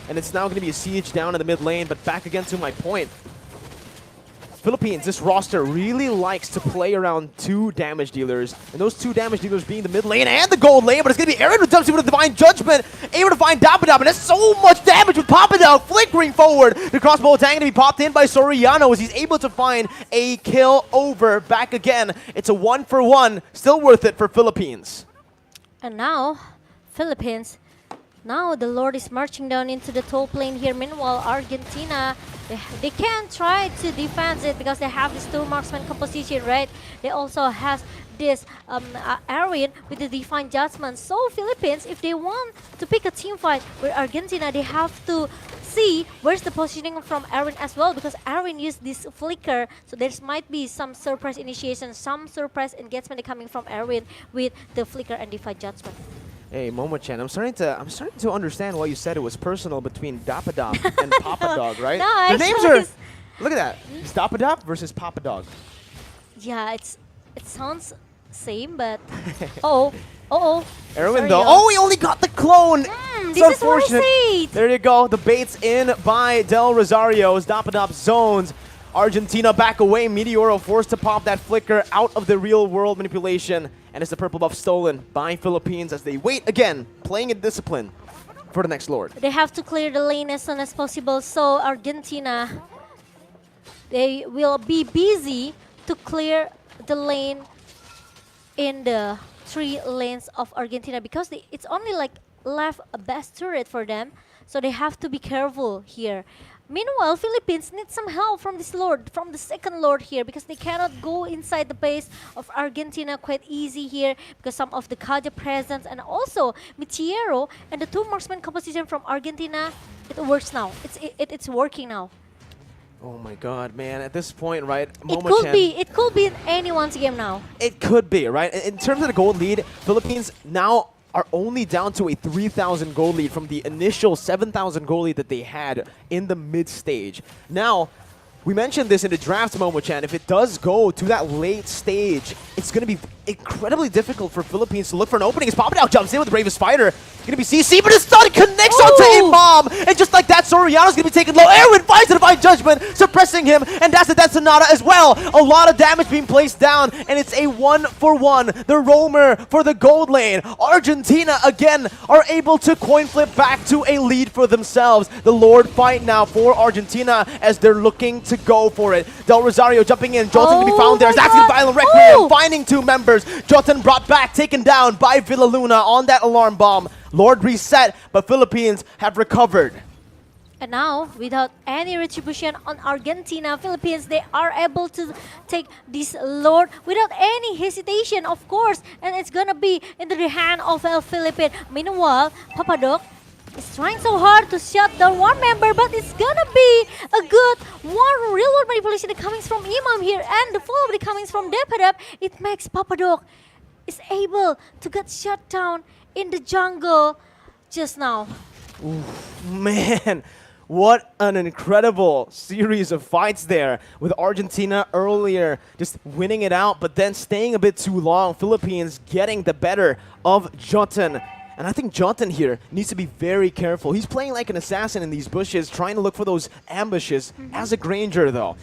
And it's now going to be a siege down in the mid lane, but back again to my point. Philippines, this roster really likes to play around 2 damage dealers, and those 2 damage dealers being the mid lane and the gold lane, but it's going to be Aaron who dumps in with a Divine Judgment, able to find Dapadab, and that's so much damage with Papadab flickering forward. The crossbow attack going to be popped in by Soriano as he's able to find a kill over back again. It's a 1-for-1, still worth it for Philippines. And now, Philippines, now the Lord is marching down into the top lane here. Meanwhile, Argentina, they can try to defend it because they have this 2 marksman composition, right? They also have this Erwin with the Divine Judgment. So Philippines, if they want to pick a team fight with Argentina, they have to see where's the positioning from Erwin as well, because Erwin used this flicker, so there might be some surprise initiation, some surprise engagement coming from Erwin with the flicker and Divine Judgment. Hey, Momo-chan, I'm starting to understand why you said it was personal between Dapadab and Papadog, right? No, their names are. Look at that. It's Dapadab versus Papadog. Yeah, it sounds same, but Erwin though. Oh, he only got the clone. This is what I said. There you go. The bait's in by Del Rosario as Dapadab zones Argentina back away. Meteoro forced to pop that flicker out of the real world manipulation. And it's the purple buff stolen by Philippines as they wait again, playing in discipline for the next Lord. They have to clear the lane as soon as possible. So Argentina, they will be busy to clear the lane in the 3 lanes of Argentina because it's only like left a best turret for them. So they have to be careful here. Meanwhile, Philippines need some help from this Lord, from the second Lord here, because they cannot go inside the base of Argentina quite easy here because some of the Kaja presence and also Meteoro and the 2 marksman composition from Argentina, it works now. It's working now. Oh my god, man. At this point, right? It could be in anyone's game now. It could be, right? In terms of the gold lead, Philippines now are only down to a 3,000 gold lead from the initial 7,000 gold lead that they had in the mid stage. Now, we mentioned this in the draft, Momo-chan. If it does go to that late stage, it's going to be incredibly difficult for Philippines to look for an opening. As Papadao jumps in with the Bravest Fighter. Going to be CC, but his stun connects onto Imam. And just like that, Soriano's going to be taken low. Erwin finds the Divine Judgment, suppressing him. And that's the Death Sonata as well. A lot of damage being placed down. And it's a 1-for-1. The roamer for the gold lane. Argentina, again, are able to coin flip back to a lead for themselves. The Lord fight now for Argentina as they're looking to go for it. Del Rosario jumping in. Jotun can be found there. Zaxi Violent Requiem finding 2 members. Jotun brought back, taken down by Villa Luna on that alarm bomb. Lord reset, but Philippines have recovered. And now, without any retribution on Argentina, Philippines, they are able to take this Lord without any hesitation, of course. And it's gonna be into the hand of the Philippines. Meanwhile, Papadok is trying so hard to shut down 1 member, but it's gonna be a good 1 real world manipulation coming from Imam here, and the follow coming from Depadap. It makes Papadok is able to get shut down in the jungle just now. Oof, man, what an incredible series of fights there with Argentina earlier just winning it out, but then staying a bit too long. Philippines getting the better of Jotun. And I think Jotun here needs to be very careful. He's playing like an assassin in these bushes, trying to look for those ambushes as a Granger, though.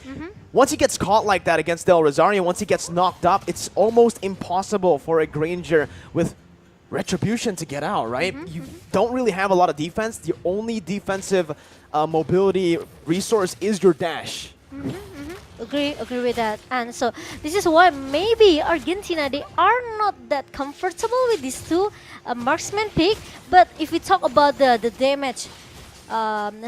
Once he gets caught like that against Del Rosario, once he gets knocked up, it's almost impossible for a Granger with Retribution to get out, right? You don't really have a lot of defense. The only defensive mobility resource is your dash. Agree with that. And so this is why maybe Argentina, they are not that comfortable with these 2 marksman pick. But if we talk about the damage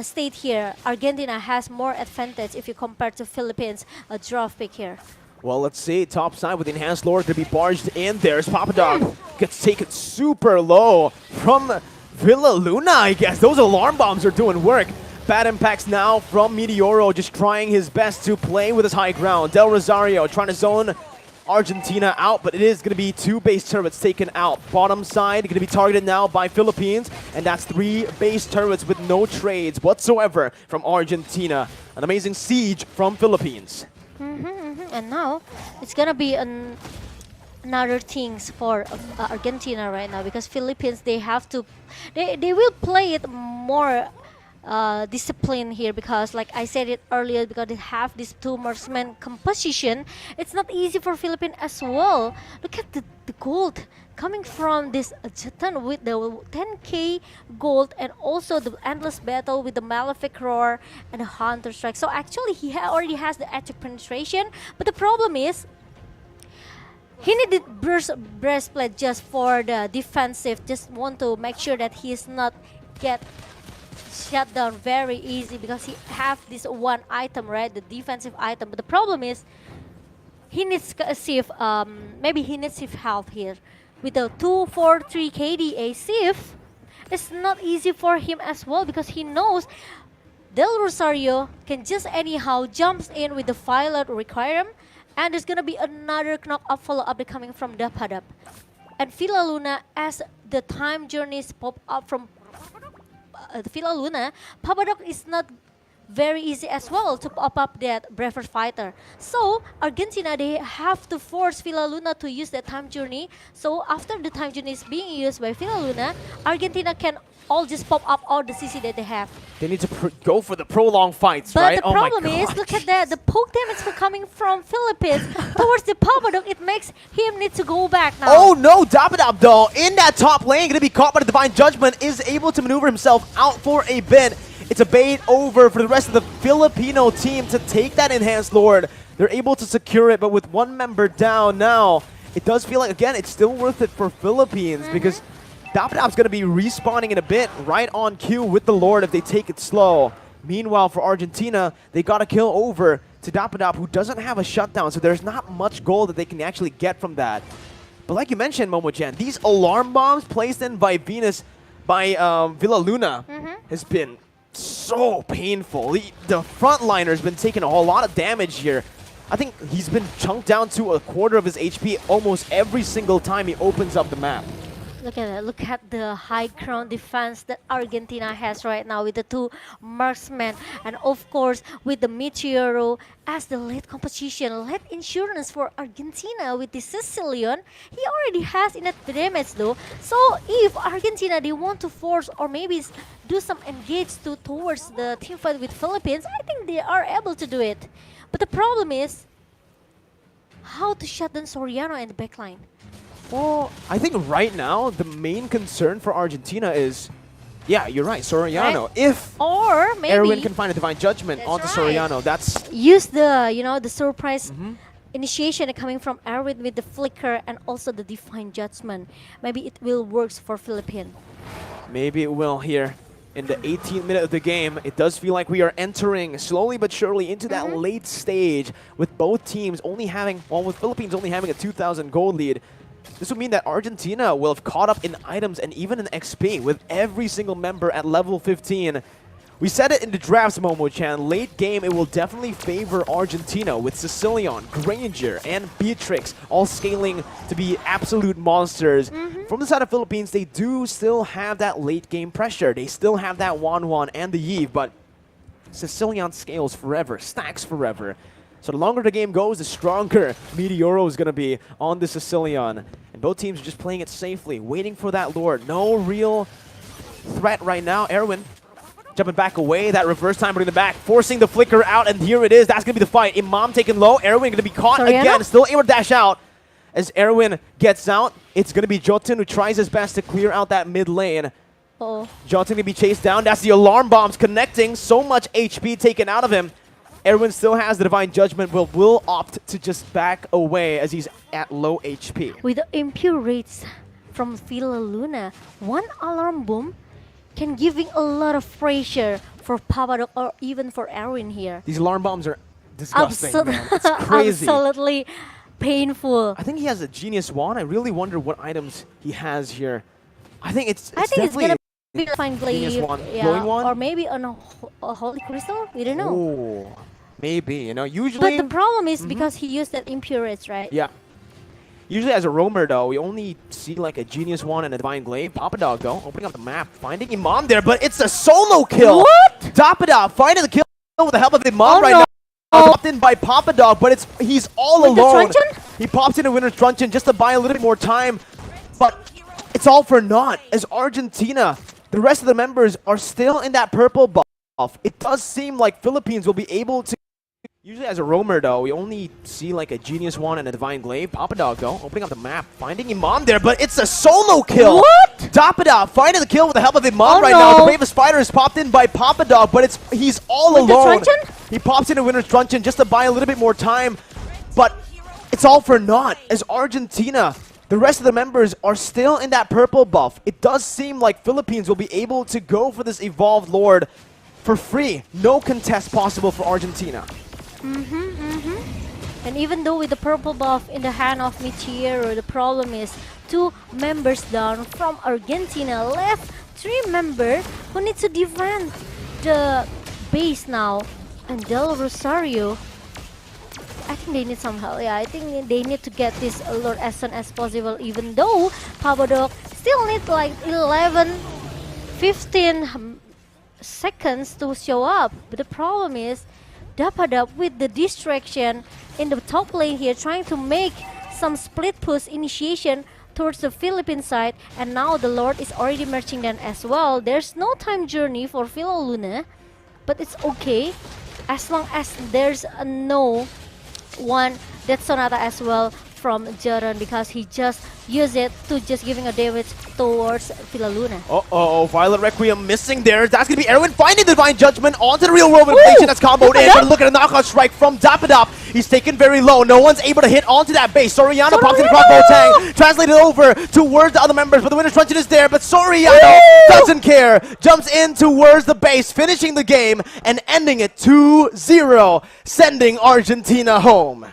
state here, Argentina has more advantage if you compare to Philippines draft pick here. Well, let's see. Top side with Enhanced Lord to be barged in there. As Papadog gets taken super low from Villa Luna, I guess. Those alarm bombs are doing work. Bad impacts now from Meteoro, just trying his best to play with his high ground. Del Rosario trying to zone Argentina out, but it is going to be 2 base turrets taken out. Bottom side going to be targeted now by Philippines, and that's 3 base turrets with no trades whatsoever from Argentina. An amazing siege from Philippines. And now it's gonna be another things for Argentina right now, because Philippines, they have to, they will play it more discipline here, because like I said it earlier, because they have this 2 marksman composition. It's not easy for Philippines as well. Look at the gold coming from this Jotun with the 10k gold, and also the endless battle with the Malefic Roar and the Hunter Strike. So actually he already has the attack penetration, but the problem is he needed breastplate just for the defensive, just want to make sure that he is not get shut down very easy, because he have this 1 item, right, the defensive item. But the problem is he needs Iesf, maybe he needs Iesf health here. With the 243 KDA Iesf, it's not easy for him as well, because he knows Del Rosario can just anyhow jumps in with the Violet Requiem, and there's gonna be another knock-up follow-up coming from Depadap. And Villa Luna, as the time journeys pop up from Villa Luna, Papadok is not very easy as well to pop up that Braver Fighter. So Argentina, they have to force Villa Luna to use that time journey. So after the time journey is being used by Villa Luna, Argentina can all just pop up all the CC that they have. They need to go for the prolonged fights, But right? the problem is, look at that, the poke damage for coming from Philippines towards the Papadok, it makes him need to go back now. Oh no, Dapadab though, in that top lane, gonna be caught by the Divine Judgment, is able to maneuver himself out for a bit. It's a bait over for the rest of the Filipino team to take that Enhanced Lord. They're able to secure it, but with one member down now, it does feel like, again, it's still worth it for Philippines because Dapadab's going to be respawning in a bit, right on cue with the Lord if they take it slow. Meanwhile, for Argentina, they got a kill over to Dapadab, who doesn't have a shutdown, so there's not much gold that they can actually get from that. But like you mentioned, Momo-chan, these alarm bombs placed in by Venus, by Villa Luna, has been so painful. The frontliner's been taking a whole lot of damage here. I think he's been chunked down to a quarter of his HP almost every single time he opens up the map. Look at that. Look at the high ground defense that Argentina has right now with the two marksmen. And of course, with the Meteoro as the late competition, late insurance for Argentina with the Sicilian. He already has enough damage though. So if Argentina, they want to force or maybe do some engage towards the team fight with Philippines, I think they are able to do it. But the problem is how to shut down Soriano and the backline. Well, I think right now, the main concern for Argentina is, yeah, you're right, Soriano. Right. If or maybe Erwin can find a Divine Judgment onto Soriano, that's... use the, the surprise initiation coming from Erwin with the flicker and also the Divine Judgment. Maybe it will work for Philippines. Maybe it will here. In the 18th minute of the game, it does feel like we are entering slowly but surely into that late stage with both teams only having, well, with Philippines only having a 2,000 gold lead. This would mean that Argentina will have caught up in items and even in XP with every single member at level 15. We said it in the drafts, Momo-chan. Late game, it will definitely favor Argentina with Sicilian, Granger, and Beatrix all scaling to be absolute monsters. From the side of Philippines, they do still have that late game pressure. They still have that Wan and the Iesf, but Sicilian scales forever, stacks forever. So the longer the game goes, the stronger Meteoro is going to be on the Sicilian. And both teams are just playing it safely, waiting for that Lord. No real threat right now. Erwin jumping back away. That reverse time bringing the back, forcing the flicker out, and here it is. That's going to be the fight. Imam taken low. Erwin going to be caught again. Still able to dash out. As Erwin gets out, it's going to be Jotun who tries his best to clear out that mid lane. Jotun going to be chased down. That's the alarm bombs connecting. So much HP taken out of him. Erwin still has the Divine Judgment, will opt to just back away as he's at low HP. With the impure rates from Villa Luna, one alarm boom can giving a lot of pressure for Papadok or even for Erwin here. These alarm bombs are disgusting, man. It's crazy. Absolutely painful. I think he has a Genius Wand. I really wonder what items he has here. I think it's definitely gonna be a fine Genius blade, Wand, glowing wand, or maybe a Holy Crystal. We don't know. Ooh, maybe, you know, usually. But the problem is because he used that impure rates, right? Yeah. Usually as a roamer though, we only see like a Genius Wand and a Divine Glaive. Papadog though, opening up the map, finding Imam there, but it's a solo kill! What? Dapadog finding the kill with the help of Imam right now. Popped in by Papadog, but he's all alone. He pops in a Winter's Truncheon just to buy a little bit more time, but it's all for naught as Argentina, the rest of the members are still in that purple buff. It does seem like Philippines will be able to. Usually as a roamer though, we only see like a Genius Wand and a Divine Glaive. Papadog though, opening up the map, finding Imam there, but it's a solo kill! What? Dapadog finding the kill with the help of Imam right now. The Bravest Spider is popped in by Papadog, but he's all alone. He pops in a Winter's Truncheon just to buy a little bit more time, but it's all for naught as Argentina, the rest of the members are still in that purple buff. It does seem like Philippines will be able to go for this Evolved Lord for free. No contest possible for Argentina. And even though with the purple buff in the hand of Meteoro, the problem is 2 members down from Argentina, left 3 members who need to defend the base now. And Del Rosario, I think they need some help. Yeah, I think they need to get this Lord as soon as possible, even though Papadok still need like 11, 15 seconds to show up. But the problem is Dapadab with the distraction in the top lane here, trying to make some split push initiation towards the Philippine side, and now the Lord is already marching them as well. There's no time journey for Villa Luna, but it's okay as long as there's no one that Sonata as well from Jaron, because he just used it to just giving a damage towards Villa Luna. Uh-oh, Violet Requiem missing there. That's going to be Erwin finding the Divine Judgment onto the real world manipulation that's comboed in. But look at a knockout strike from Dapadop. He's taken very low. No one's able to hit onto that base. Soriano pops in the crossbow tang. Translated over towards the other members, but the winner's truncheon is there. But Soriano doesn't care. Jumps in towards the base, finishing the game and ending it 2-0, sending Argentina home.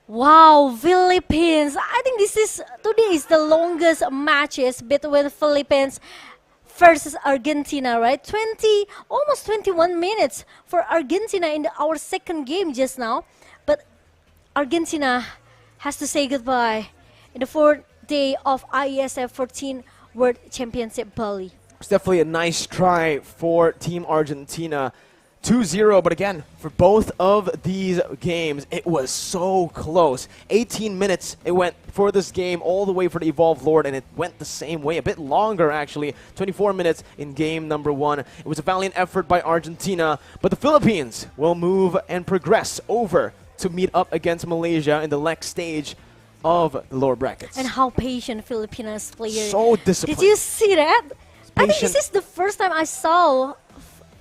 Wow, Philippines! I think today is the longest matches between Philippines versus Argentina, right? Almost 21 minutes for Argentina in our second game just now. But Argentina has to say goodbye in the fourth day of Iesf 14 World Championship Bali. It's definitely a nice try for Team Argentina. 2-0, but again, for both of these games, it was so close. 18 minutes it went for this game, all the way for the Evolved Lord, and it went the same way, a bit longer actually. 24 minutes in game number 1. It was a valiant effort by Argentina, but the Philippines will move and progress over to meet up against Malaysia in the next stage of the lower brackets. And how patient Filipinos players. So disciplined. Did you see that? I think Patient. this is the first time I saw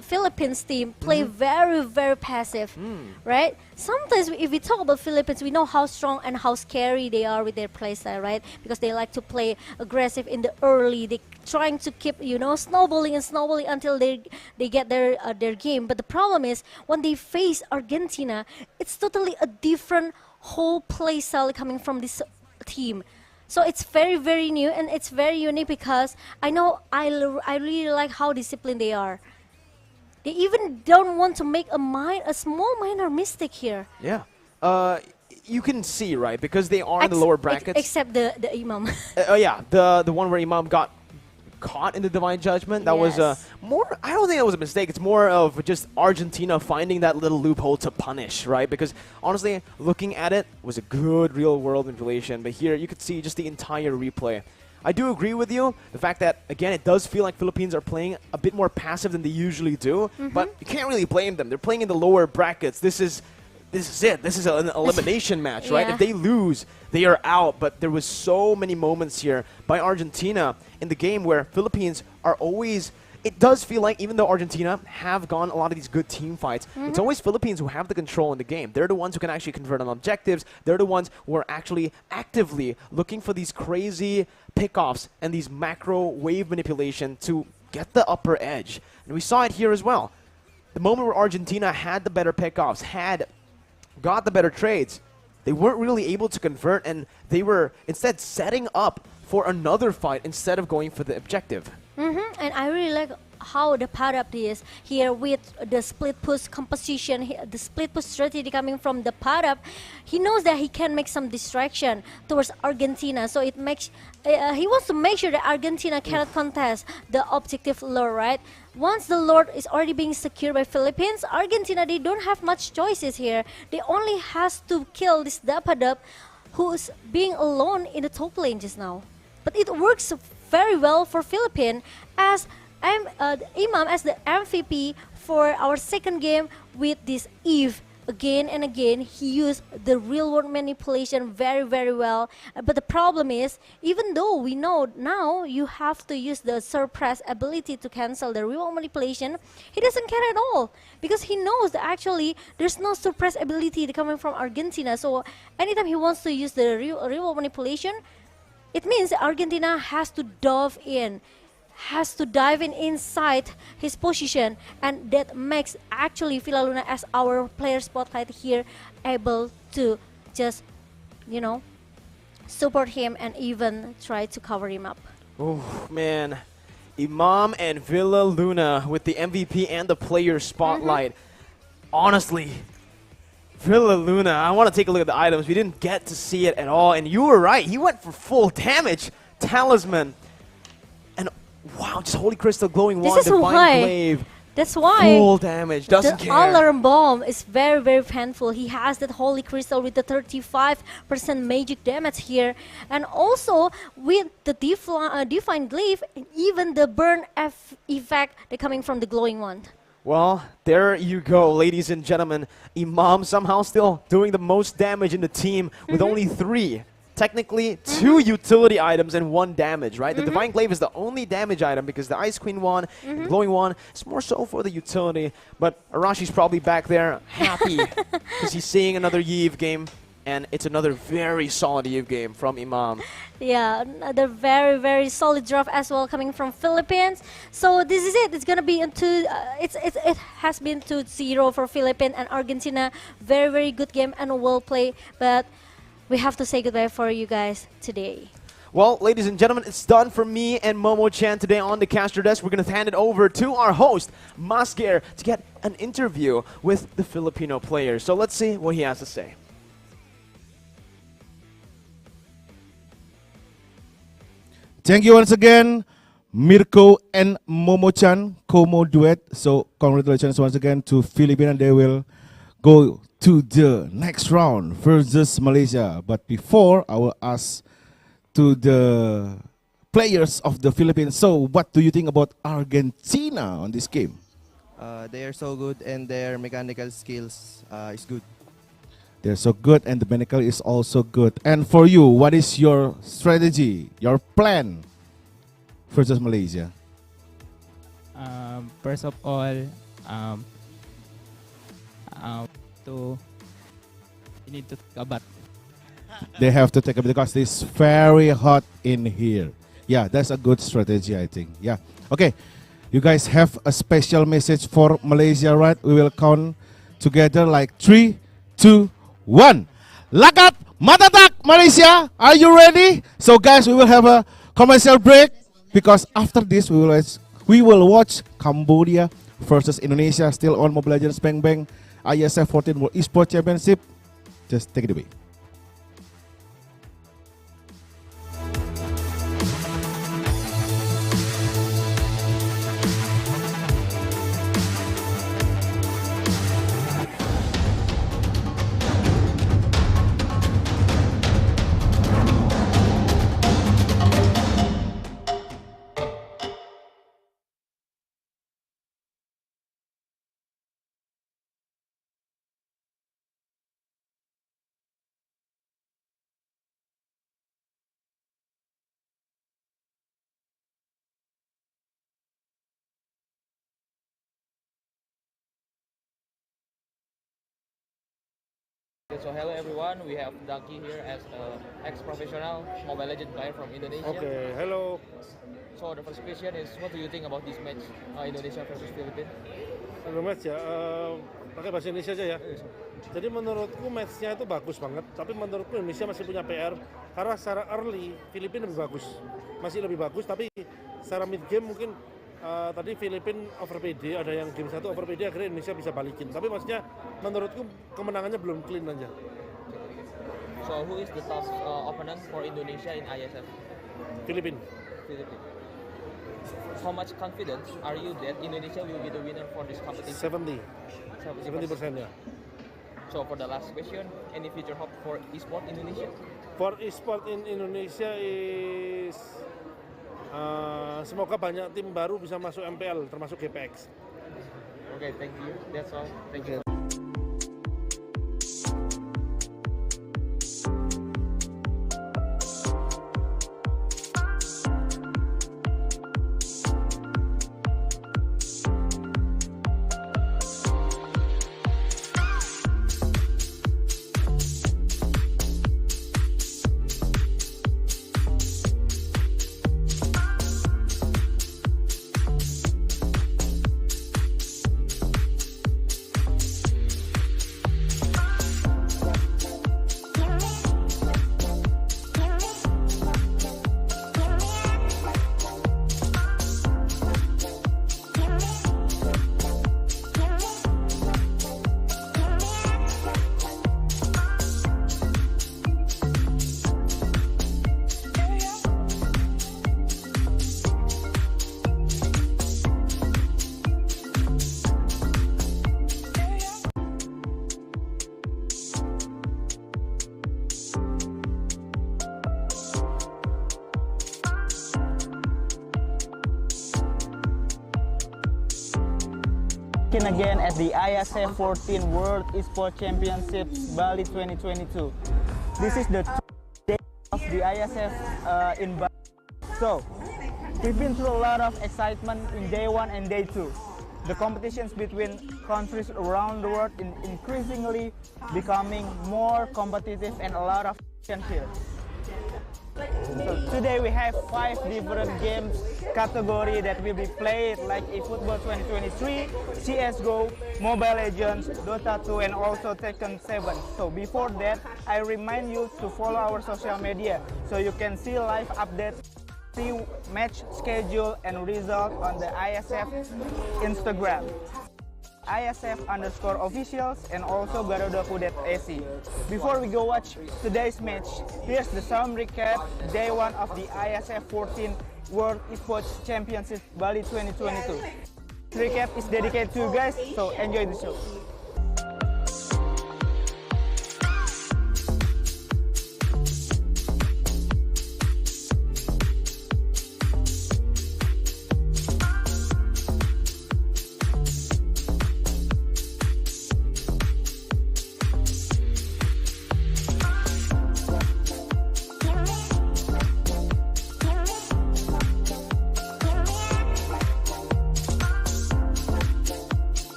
Philippines team play very, very passive, right? Sometimes if we talk about Philippines, we know how strong and how scary they are with their playstyle, right? Because they like to play aggressive in the early. They trying to keep, snowballing and snowballing until they get their game. But the problem is when they face Argentina, it's totally a different whole playstyle coming from this team. So it's very, very new and it's very unique because I know I really like how disciplined they are. They even don't want to make a small minor mistake here. Yeah. You can see, right? Because they are in the lower brackets. Except the Imam. Yeah, the one where Imam got caught in the Divine Judgment. That was more, I don't think that was a mistake. It's more of just Argentina finding that little loophole to punish, right? Because honestly, looking at it, was a good real-world manipulation. But here, you could see just the entire replay. I do agree with you, the fact that, again, it does feel like Philippines are playing a bit more passive than they usually do, but you can't really blame them. They're playing in the lower brackets. This is it. This is an elimination match, right? Yeah. If they lose, they are out. But there was so many moments here by Argentina in the game where Philippines are always... It does feel like, even though Argentina have gone a lot of these good team fights, it's always Philippines who have the control in the game. They're the ones who can actually convert on objectives. They're the ones who are actually actively looking for these crazy pickoffs and these macro wave manipulation to get the upper edge. And we saw it here as well. The moment where Argentina had the better pickoffs, got the better trades, they weren't really able to convert, and they were instead setting up for another fight instead of going for the objective. And I really like how the Padap is here with the split push composition, the split push strategy coming from the Padap. He knows that he can make some distraction towards Argentina, so it makes he wants to make sure that Argentina cannot contest the objective lord, right? Once the lord is already being secured by Philippines, Argentina, they don't have much choices here. They only has to kill this Dapadap who's being alone in the top lane just now. But it works very well for Philippines as Imam as the MVP for our second game with this Iesf. Again and again, he used the real-world manipulation very, very well. But the problem is, even though we know now you have to use the suppress ability to cancel the real-world manipulation, he doesn't care at all because he knows that actually there's no suppress ability coming from Argentina. So anytime he wants to use the real-world manipulation, it means Argentina has to dive in inside his position, and that makes actually Villa Luna as our player spotlight here able to just, support him and even try to cover him up. Oh, man. Imam and Villa Luna with the MVP and the player spotlight. Honestly, Villa Luna, I want to take a look at the items. We didn't get to see it at all, and you were right. He went for full damage. Talisman. And wow, just Holy Crystal, Glowing Wand, Divine Glaive. That's why Full damage, doesn't the care. alarm bomb is very, very painful. He has that holy crystal with the 35% magic damage here, and also with the divine glyph and even the burn effect they're coming from the glowing one. Well, there you go, ladies and gentlemen. Imam somehow still doing the most damage in the team with only 3. Technically, 2 utility items and 1 damage, right? The Divine Glaive is the only damage item because the Ice Queen one, the Glowing one, is more so for the utility. But Arashi's probably back there happy because he's seeing another Eve game, and it's another very solid Eve game from Imam. Yeah, another very, very solid draft as well coming from Philippines. So this is it. It's gonna be into it has been 2-0 for Philippines and Argentina. Very, very good game and well played, but we have to say goodbye for you guys today. Well, ladies and gentlemen, it's done for me and Momo-chan today on the caster desk. We're going to hand it over to our host, Masger, to get an interview with the Filipino players. So let's see what he has to say. Thank you once again, Mirko and Momo-chan, Como duet. So congratulations once again to Philippines, and they will go to the next round versus Malaysia. But before, I will ask to the players of the Philippines. So what do you think about Argentina on this game? They are so good and their mechanical skills is good. They're so good and the mechanical is also good. And for you, what is your strategy, your plan versus Malaysia? First of all, you need to take a bath. They have to take a because it's very hot in here. Yeah, that's a good strategy, I think. Yeah. Okay. You guys have a special message for Malaysia, right? We will count together like 3, 2, 1. Lakat Matatak Malaysia. Are you ready? So guys, we will have a commercial break because after this we will watch Cambodia versus Indonesia still on Mobile Legends Bang Bang Iesf 14 World Esports Championship. Just take it away. So hello everyone, we have Daki here as an ex-professional Mobile Legends player from Indonesia. Okay, hello. So the first question is, what do you think about this match, Indonesia versus Philippines? Match ya, pakai bahasa Indonesia aja ya. Jadi menurutku matchnya itu bagus banget, tapi menurutku Indonesia masih punya PR karena secara early Filipina lebih bagus, masih lebih bagus, tapi secara mid game mungkin tadi Filipina over PD, ada yang game 1 over PD akhirnya Indonesia bisa balikin. Tapi maksudnya menurutku kemenangannya belum clean aja. So who is the top opponent for Indonesia in ISF? Filipina. How much confidence are you that Indonesia will be the winner for this competition? 70% ya. So for the last question, any future hope for esports Indonesia? For esports in Indonesia is semoga banyak tim baru bisa masuk MPL termasuk GPX. Okay, thank you. That's all. Thank you. Looking again at the Iesf 14 World Esports Championships Bali 2022. This is the day of the Iesf in Bali. So, we've been through a lot of excitement in day 1 and day 2. The competitions between countries around the world is increasingly becoming more competitive and a lot of action here. So today we have 5 different games category that will be played, like eFootball 2023, CSGO, Mobile Legends, Dota 2, and also Tekken 7. So before that, I remind you to follow our social media so you can see live updates, see match schedule and result on the Iesf Instagram, Iesf_officials, and also garudaku.ac. Before we go watch today's match, here's the some recap day 1 of the Iesf 14 World Esports Championship Bali 2022. This recap is dedicated to you guys, so enjoy the show.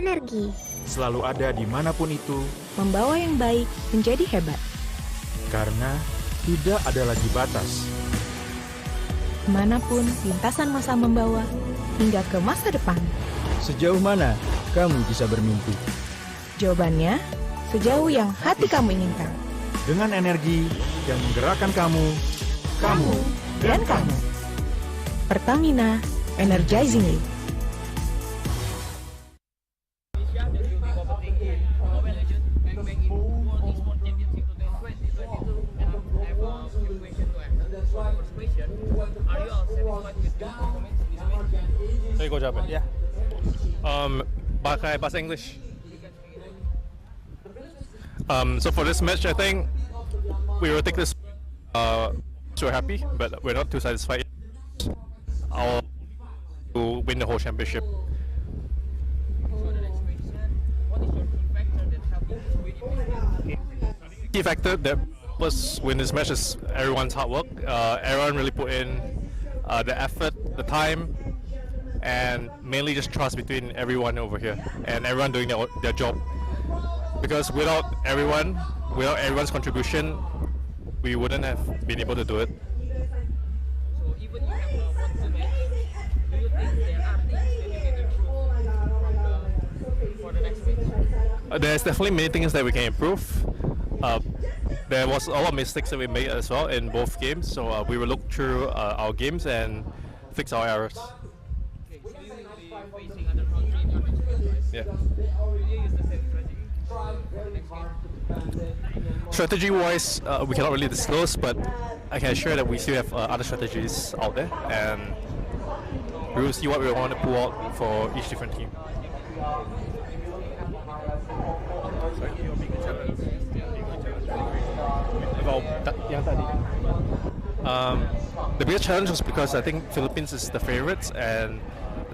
Energi selalu ada dimanapun itu, membawa yang baik menjadi hebat. Karena tidak ada lagi batas. Kemanapun lintasan masa membawa, hingga ke masa depan. Sejauh mana kamu bisa bermimpi? Jawabannya, sejauh yang hati kamu inginkan. Dengan energi yang menggerakkan kamu dan kamu. Pertamina, energizingly. Saya go jawab ya. Pakai bahasa English. So for this match, I think we will take this. So happy, but we're not too satisfied. Our to win the whole championship. Key factor that was win this match is everyone's hard work. Everyone really put in the effort, the time, and mainly just trust between everyone over here and everyone doing their job. Because without everyone's contribution, we wouldn't have been able to do it. So even you have won the match, do you think there are things that you can improve for the next match? There's definitely many things that we can improve. There was a lot of mistakes that we made as well in both games, so we will look through our games and fix our errors. Okay, so you will be facing other country in your next game, right? Yeah. Will you use the same strategy for the next game? Strategy-wise, we cannot really disclose, but I can assure that we still have other strategies out there, and we will see what we want to pull out for each different team. The biggest challenge was because I think Philippines is the favorites, and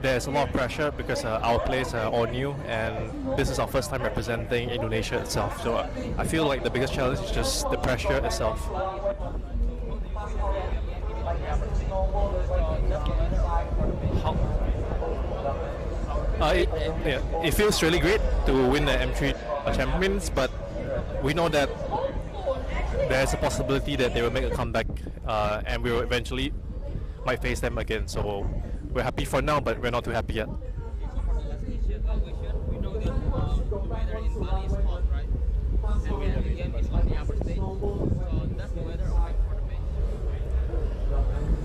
there's a lot of pressure because our players are all new, and this is our first time representing Indonesia itself. So I feel like the biggest challenge is just the pressure itself. It feels really great to win the M3 Champions, but we know that there's a possibility that they will make a comeback, and we will eventually might face them again. So we're happy for now, but we're not too happy yet. We know that the weather in Bali is hot, right? And we have the game is on the upper stage. So does the weather affect for the match?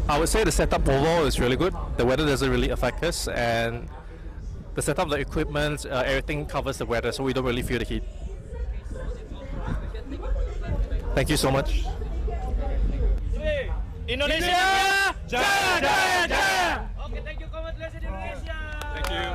I would say the setup overall is really good. The weather doesn't really affect us, and the setup, the equipment, everything covers the weather, so we don't really feel the heat. Thank you so much. Indonesia, jaya, jaya, jaya. Oke, thank you, congratulations Indonesia. Thank you.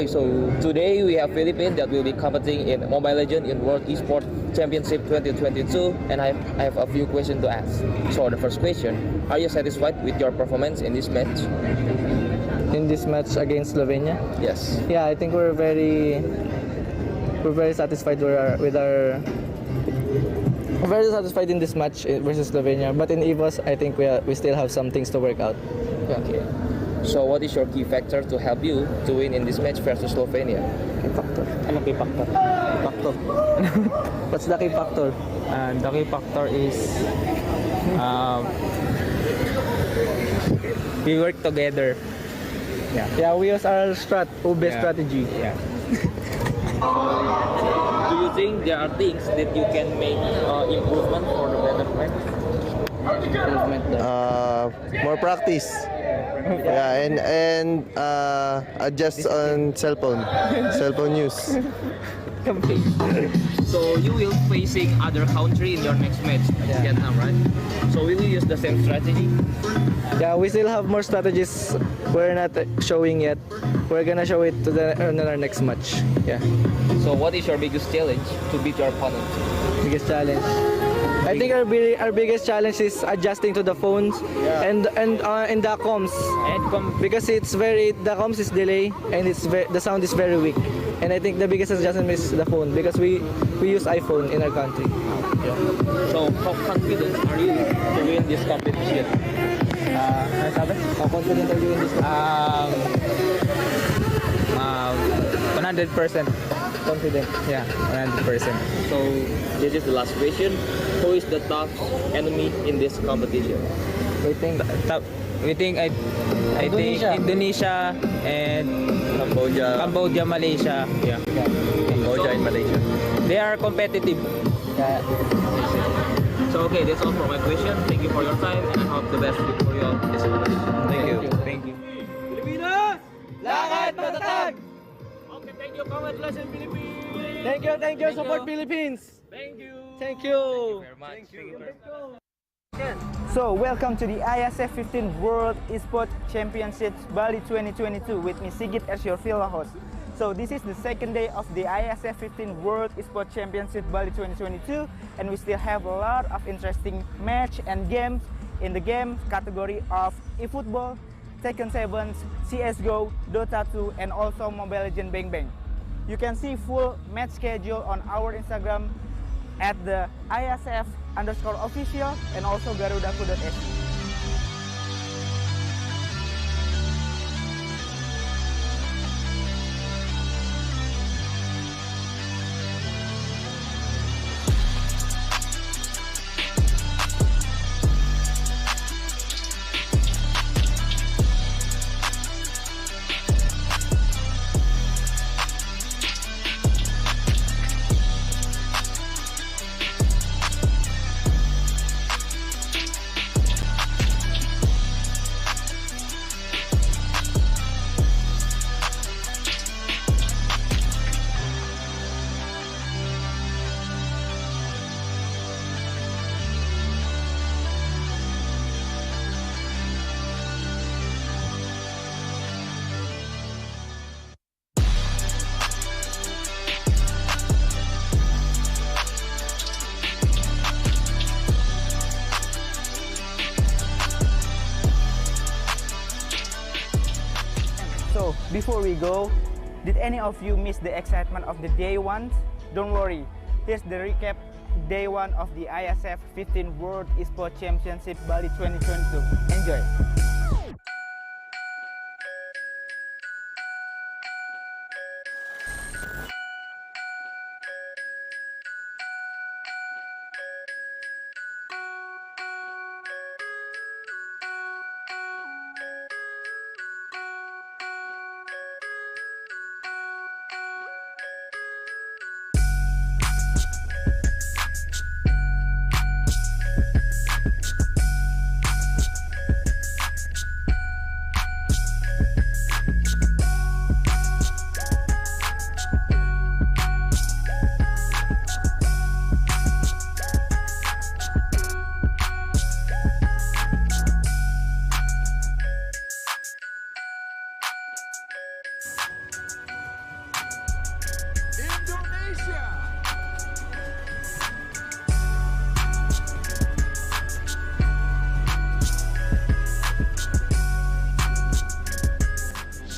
So today we have Philippines that will be competing in Mobile Legends in World Esports Championship 2022, and I have a few questions to ask. So the first question: are you satisfied with your performance in this match? In this match against Slovenia? Yes. Yeah, I think we're very satisfied with our very satisfied in this match versus Slovenia. But in EVOS, I think we still have some things to work out. Yeah. Okay. So what is your key factor to help you to win in this match versus Slovenia? Key factor? Ano key factor? Factor. What's the key factor? The key factor is we work together. Yeah, we use our Mlbb strategy. Yeah. Do you think there are things that you can make improvement for the better match? More practice. Yeah, and adjust on cell phone use. So you will facing other country in your next match, Vietnam, right? So will you use the same strategy? Yeah, we still have more strategies we're not showing yet. We're gonna show it in our next match. Yeah. So what is your biggest challenge to beat your opponent? Biggest challenge? I think our biggest challenge is adjusting to the phones and the comms, because the comms is delay and the sound is very weak, and I think the biggest adjustment is the phone, because we use iPhone in our country. Yeah. So how confident are you to win this competition? How confident are you in this competition? 100%. Confident. Yeah, 100%. So this is the last question. Who is the tough enemy in this competition? We think I think Indonesia and Cambodia, Malaysia. Yeah. Cambodia and Malaysia. They are competitive. So okay, that's all for my question. Thank you for your time, and I hope the best for you all this competition. Thank you. Pilipinas! Lakad matatag! Okay, thank you. Congratulations, Philippines! Thank you. Support Philippines. Thank you. Thank you. Thank you. So, welcome to the Iesf 15 World Esports Championships Bali 2022 with me Sigit as your field host. So, this is the second day of the Iesf 15 World Esports Championship Bali 2022 and we still have a lot of interesting match and games in the game category of eFootball, Tekken 7, CSGO, Dota 2 and also Mobile Legends Bang Bang. You can see full match schedule on our Instagram at the ISF_official and also garudaku.se. So, before we go, did any of you miss the excitement of the day one? Don't worry, here's the recap day one of the ISF 15 World Esports Championship Bali 2022. Enjoy!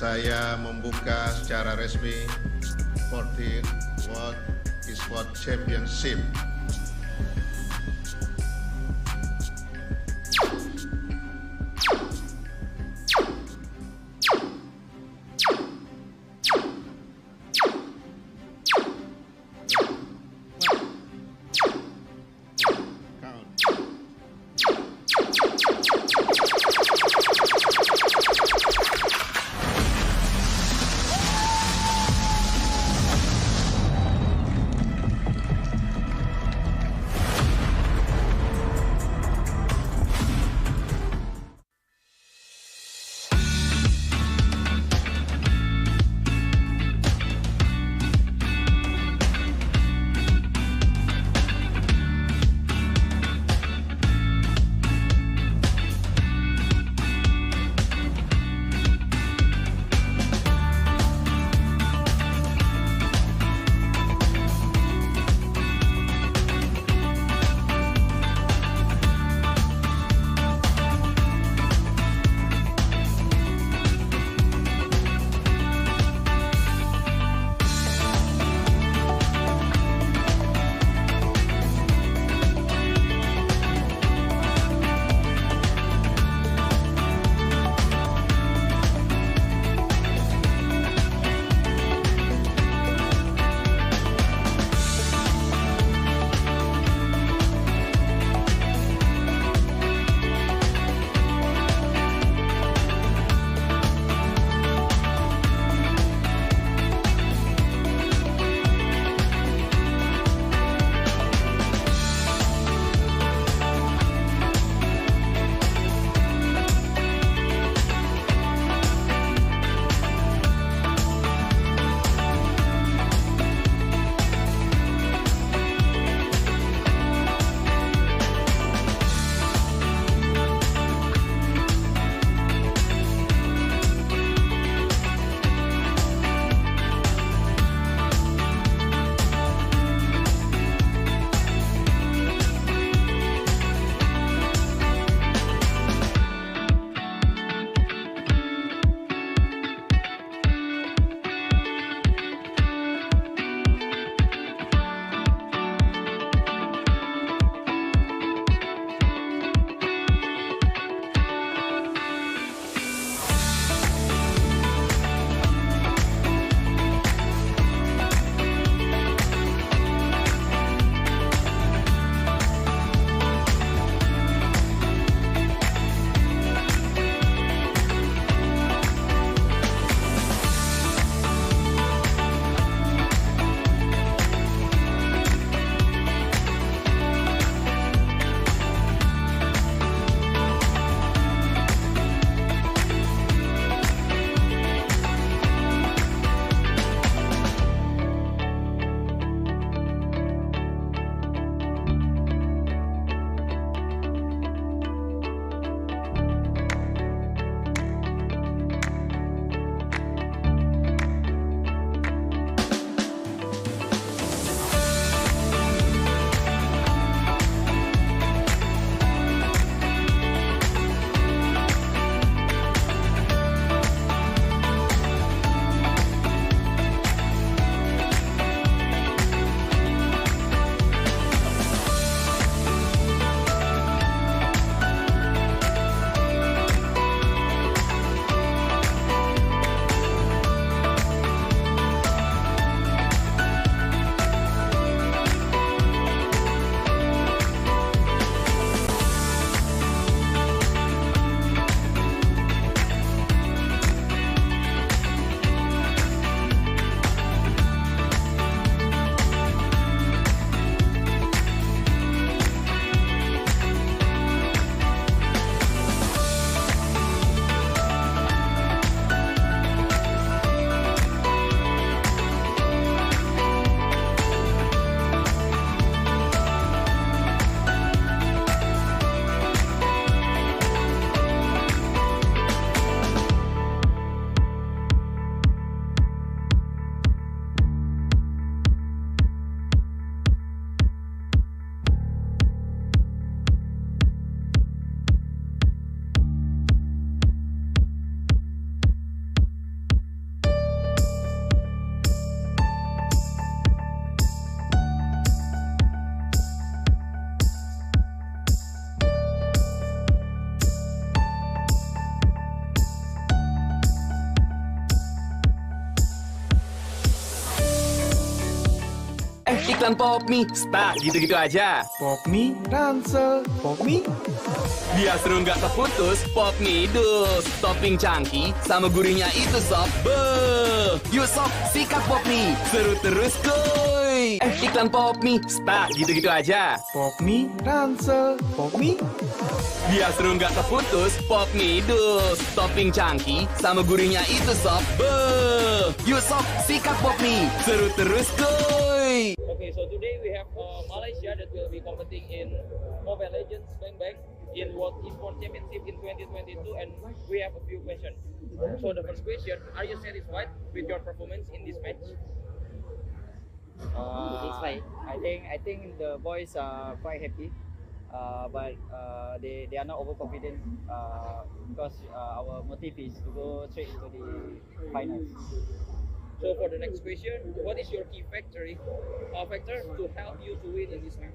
Saya membuka secara resmi 14th World Esports Championship. iklan Popmi, start gitu-gitu aja. Popmi, ransel, Popmi. Biar seru nggak terputus, Popmi dus. Topping cangki sama gurihnya itu sob. Beuh, yuk sob, sikat Popmi. Seru terus kuy. Iklan Popmi, start gitu-gitu aja. Popmi, ransel, Popmi. Biar seru nggak terputus, Popmi dus. Topping cangki sama gurihnya itu sob. Beuh, yuk sob, sikat Popmi. Seru terus kuy. Okay, so today we have Malaysia that will be competing in Mobile Legends Bang Bang in World Esports Championship in 2022, and we have a few questions. So the first question: are you satisfied with your performance in this match? Satisfied. I think the boys are quite happy, but they are not overconfident because our motive is to go straight into the finals. So for the next question, what is your key factor to help you to win in this match?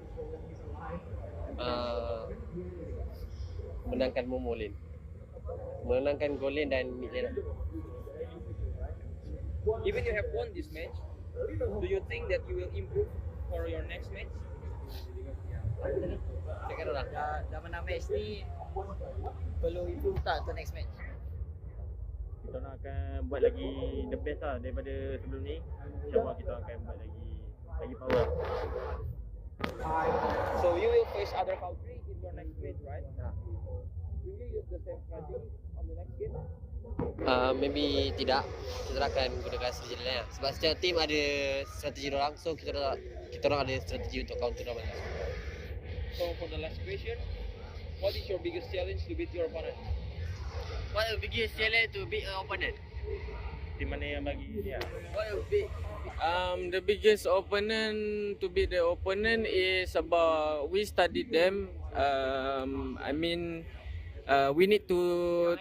Menangkan Momolin, menangkan Golin dan mid lane. Even you have won this match, do you think that you will improve for your next match? Cakap orang. Dah menang match ni, perlu improve tak untuk next match? Kita nak akan buat lagi the best lah daripada sebelum ni. InsyaAllah kita akan buat lagi power. So you will face other country in your next match, right? Will you use the same strategy on the next game? Maybe tidak. Kita akan gunakan strategi lain. Sebab setiap tim ada strategi orang, so kita orang ada strategi untuk counter orang. So for the last question, what is your biggest challenge to beat your opponent? What the biggest challenge to beat an opponent? Tim mana yang bagi dia? What will be? The biggest opponent to beat the opponent is about we studied them. I mean, we need to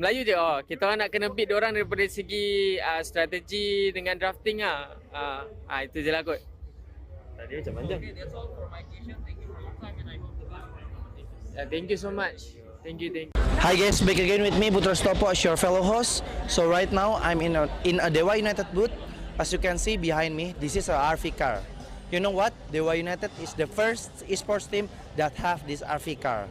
Melayu je. Kita orang nak kena beat orang daripada segi strategi dengan drafting itu je lah kot. Tadi macam panjang. Okay, that's all for my question. Thank you for your time and I hope the best for your competition. Thank you so much. Thank you. Hi guys, back again with me, Putra Stopo, as your fellow host. So right now, I'm in a Dewa United booth. As you can see behind me, this is a RV car. You know what? Dewa United is the first esports team that have this RV car.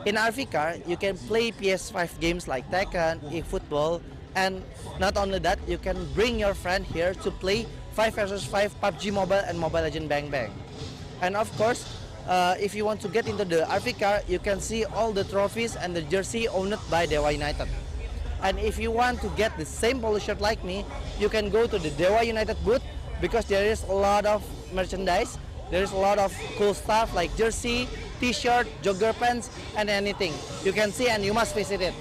In RV car, you can play PS5 games like Tekken, eFootball, and not only that, you can bring your friend here to play 5 vs 5 PUBG Mobile and Mobile Legends Bang Bang. And of course, if you want to get into the RV car, you can see all the trophies and the jersey owned by Dewa United. And if you want to get the same polo shirt like me, you can go to the Dewa United booth because there is a lot of merchandise. There is a lot of cool stuff like jersey, t-shirt, jogger pants, and anything. You can see and you must visit it.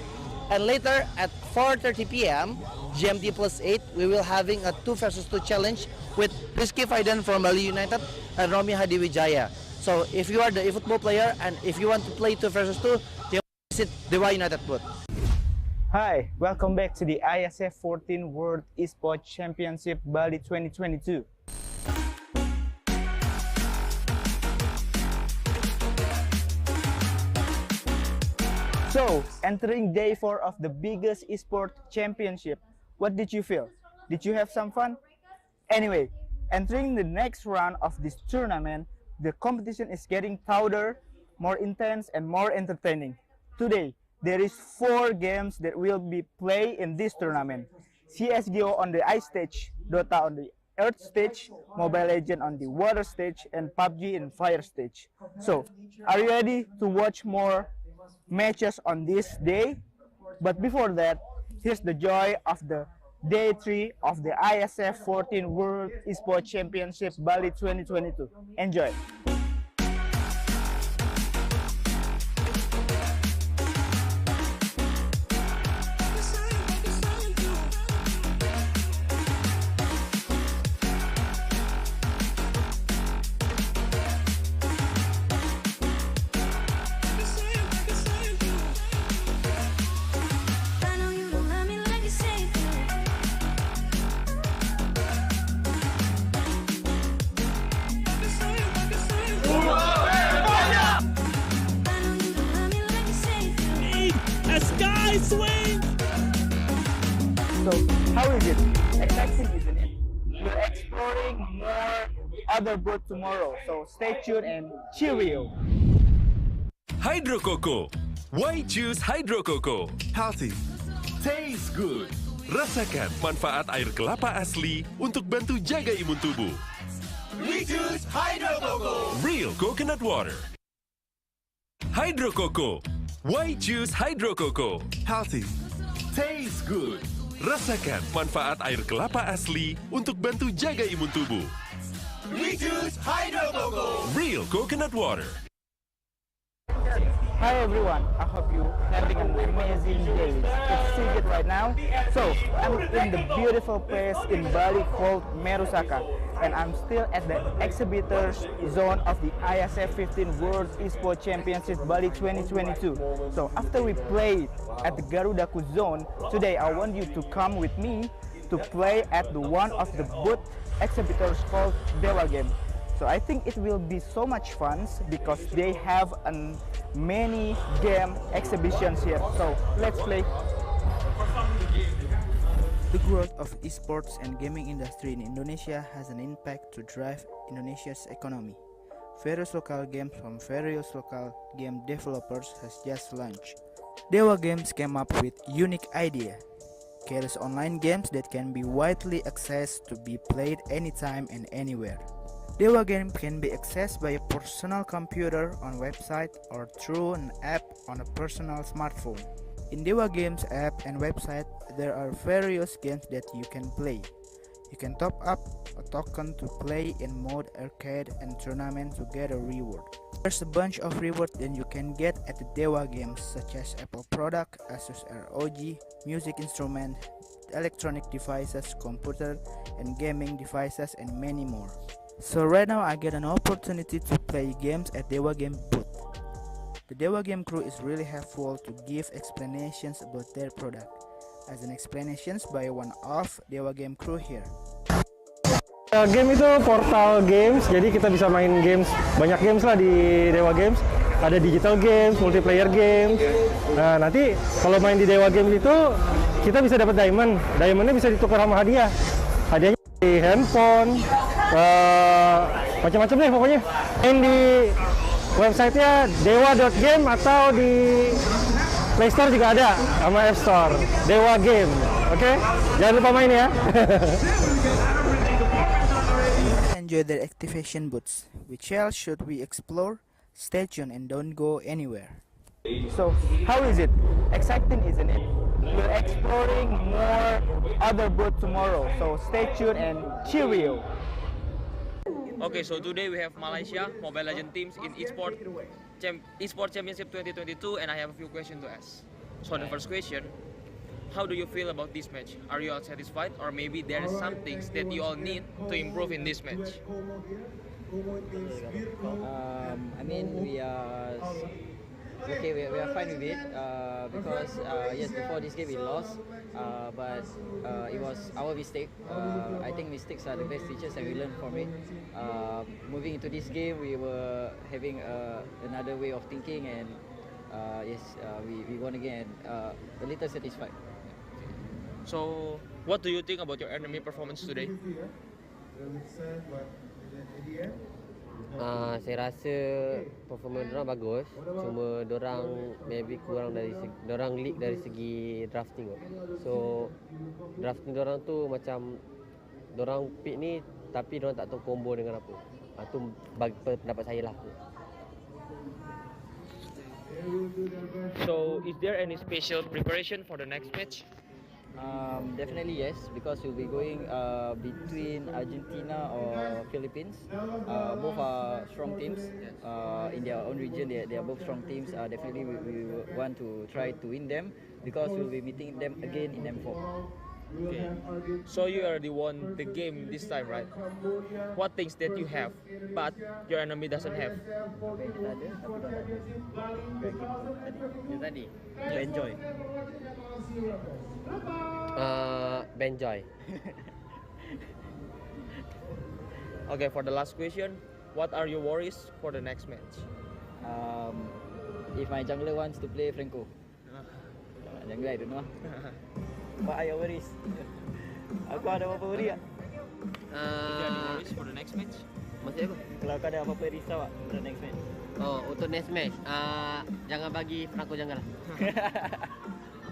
And later at 4:30 p.m. GMT +8, we will having a 2 vs 2 challenge with Rizky Faidan from Bali United and Romi Hadiwijaya. So if you are the eFootball player and if you want to play 2 vs 2, you visit Dewa United booth. Hi, welcome back to the Iesf 14 World Esports Championship Bali 2022. So, entering day 4 of the biggest esports championship, what did you feel? Did you have some fun? Anyway, entering the next round of this tournament, the competition is getting louder, more intense, and more entertaining. Today, there is 4 games that will be played in this tournament. CSGO on the ice stage, Dota on the earth stage, Mobile Legends on the water stage, and PUBG in fire stage. So, are you ready to watch more matches on this day? But before that, here's the joy of the day 3 of the Iesf 14 World Esports Championship Bali 2022. Enjoy! So, how is it? Exciting, isn't it? We're exploring more other boat tomorrow. So stay tuned and cheerio. Hydro Coco. Why choose Hydro Coco? Healthy. Tastes good. Rasakan manfaat air kelapa asli untuk bantu jaga imun tubuh. We choose Hydro Coco. Real coconut water. Hydro Coco. Why choose Hydro Coco? Healthy. Tastes good. Rasakan manfaat air kelapa asli untuk bantu jaga imun tubuh. We choose Hydro Coco. Real coconut water. Hi everyone, I hope you having an amazing day. It's Sigit right now. So I'm in the beautiful place in Bali called Merusaka, and I'm still at the exhibitors zone of the Iesf 15 World Esports Championship Bali 2022. So after we played at the Garudaku zone, today I want you to come with me to play at the one of the booth exhibitors called Dewa Game. So I think it will be so much fun because they have many game exhibitions here. So let's play. The growth of esports and gaming industry in Indonesia has an impact to drive Indonesia's economy. Various local games from various local game developers has just launched. Dewa Games came up with unique idea. Carries online games that can be widely accessed to be played anytime and anywhere. Dewa Game can be accessed by a personal computer on website or through an app on a personal smartphone. In Dewa Games app and website, there are various games that you can play. You can top up a token to play in mode arcade and tournament to get a reward. There's a bunch of rewards that you can get at the Dewa Games, such as Apple product, Asus ROG, music instrument, electronic devices, computer and gaming devices, and many more. So right now I get an opportunity to play games at Dewa Game booth. The Dewa Game crew is really helpful to give explanations about their product, as an explanations by one of Dewa Game crew here. Game itu portal games, jadi kita bisa main games, banyak games lah di Dewa Games. Ada digital games, multiplayer games. Nah nanti kalau main di Dewa Games itu kita bisa dapat diamond. Diamondnya bisa ditukar sama hadiah. Hadiahnya di handphone, macam-macam deh pokoknya. Main di websitenya dewa.game atau di Play Store juga ada sama App Store. Dewa Game, oke? Jangan lupa main ya. Enjoy their activation booths. Which else should we explore? Stay tuned and don't go anywhere. So how is it? Exciting, isn't it? We're exploring more other booths tomorrow. So stay tuned and cheerio. Okay, so today we have Malaysia Mobile Legends teams in Esports Championship 2022, and I have a few questions to ask. So the first question, how do you feel about this match? Are you all satisfied, or maybe there are some things that you all need to improve in this match? I mean, we are okay. We are fine with it because yes, before this game we lost, but it was our mistake. I think mistakes are the best teachers, and we learn from it. Moving into this game, we were having another way of thinking, and yes, we won again. A little satisfied. So, what do you think about your enemy performance today? Saya rasa performance dorang bagus, cuma dorang maybe kurang dari dorang leak dari segi drafting. So drafting dorang tu macam dorang pick ni tapi dorang tak tahu combo dengan apa. Tu bagi pendapat saya lah. So, is there any special preparation for the next match? Definitely yes, because we'll be going between Argentina or Philippines. Both are strong teams in their own region. They are both strong teams. Definitely we want to try to win them because we'll be meeting them again in M4. Okay. So you already won the game this time, right? What things that you have but your enemy doesn't have? Enjoy. Benjoy. Okay, for the last question, what are your worries for the next match? If my jungler wants to play Franco. Jungler I don't know. What are your worries? Aku ada apa worry tak? Is there any worries for the next match? Maksudnya apa? Kalau kau ada apa-apa risau Pak untuk next match? Oh, untuk next match, jangan bagi Franco jangan lah.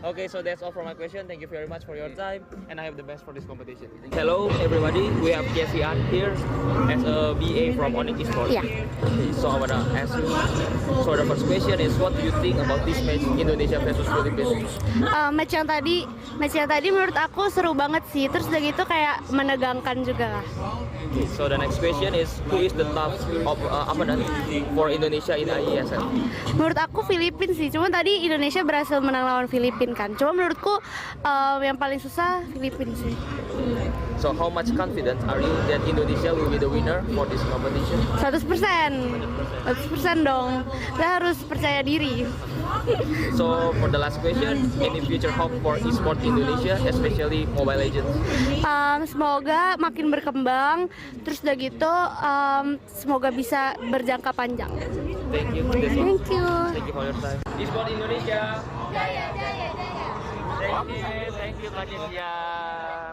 Okay, so that's all for my question. Thank you very much for your time, and I have the best for this competition. Hello, everybody. We have Jessian here as a BA from Onyx Esports. Yeah. Okay, so I wanna ask you. So the first question is, what do you think about this match Indonesia versus Philippines? Match yang tadi menurut aku seru banget sih. Terus udah gitu kayak menegangkan juga lah. Okay, so the next question is, who is the top of opponent for Indonesia in Iesf? Menurut aku Filipina sih. Cuma tadi Indonesia berhasil menang lawan Filipina kan. Cuma menurutku yang paling susah Filipina sih. So how much confident are you that Indonesia will be the winner for this competition? 100% dong. Kita harus percaya diri. So for the last question, any future hope for esports Indonesia, especially Mobile Legends? Semoga makin berkembang. Terus udah gitu, semoga bisa berjangka panjang. Thank you. Thank you. Thank you for your time. Esports Indonesia. Jaya, jaya, jaya. Thank you, Kak Jessian.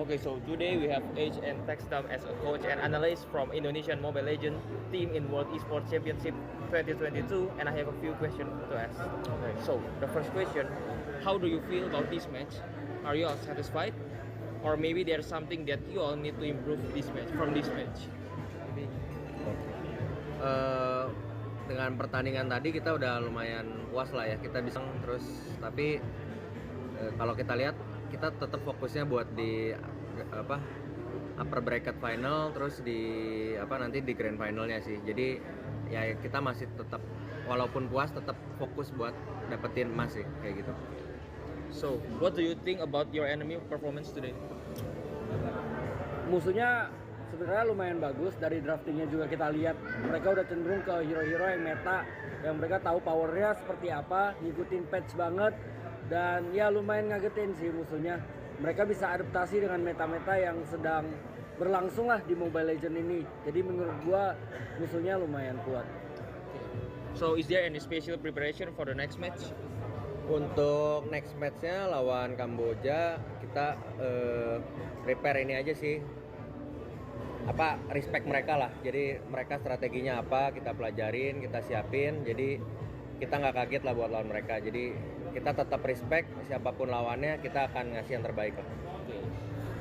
Okay, so today we have Age and Textam as a coach and analyst from Indonesian Mobile Legends team in World Esports Championship 2022, and I have a few questions to ask. Okay. So the first question, how do you feel about this match? Are you all satisfied, or maybe there's something that you all need to improve from this match? Dengan pertandingan tadi kita udah lumayan puas lah ya, kita bisa terus, tapi kalau kita lihat kita tetap fokusnya buat di upper bracket final, terus di nanti di grand finalnya sih. Jadi ya kita masih tetap, walaupun puas, tetap fokus buat dapetin emas sih, kayak gitu. So what do you think about your enemy performance today? Musuhnya sebenarnya lumayan bagus, dari draftingnya juga kita lihat mereka udah cenderung ke hero-hero yang meta, yang mereka tahu powernya seperti apa, ngikutin patch banget. Dan ya lumayan ngagetin sih musuhnya. Mereka bisa adaptasi dengan meta-meta yang sedang berlangsung lah di Mobile Legends ini. Jadi menurut gua musuhnya lumayan kuat. So is there any special preparation for the next match? Untuk next matchnya lawan Kamboja, kita prepare ini aja sih, respect mereka lah. Jadi mereka strateginya apa, kita pelajarin, kita siapin. Jadi kita nggak kaget lah buat lawan mereka. Jadi kita tetap respect, siapapun lawannya kita akan ngasih yang terbaik lah.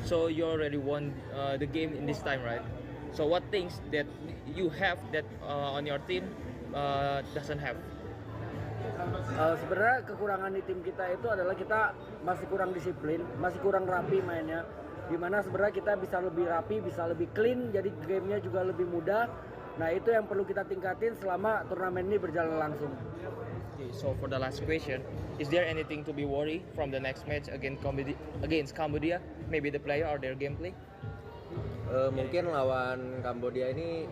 So you already won the game in this time, right? So what things that you have that on your team doesn't have? Sebenarnya kekurangan di tim kita itu adalah kita masih kurang disiplin, masih kurang rapi mainnya. Dimana sebenarnya kita bisa lebih rapi, bisa lebih clean, jadi gamenya juga lebih mudah. Nah itu yang perlu kita tingkatin selama turnamen ini berjalan langsung. Okay, so for the last question, is there anything to be worried from the next match against Cambodia? Maybe the player or their gameplay? Mungkin lawan Kambodia ini,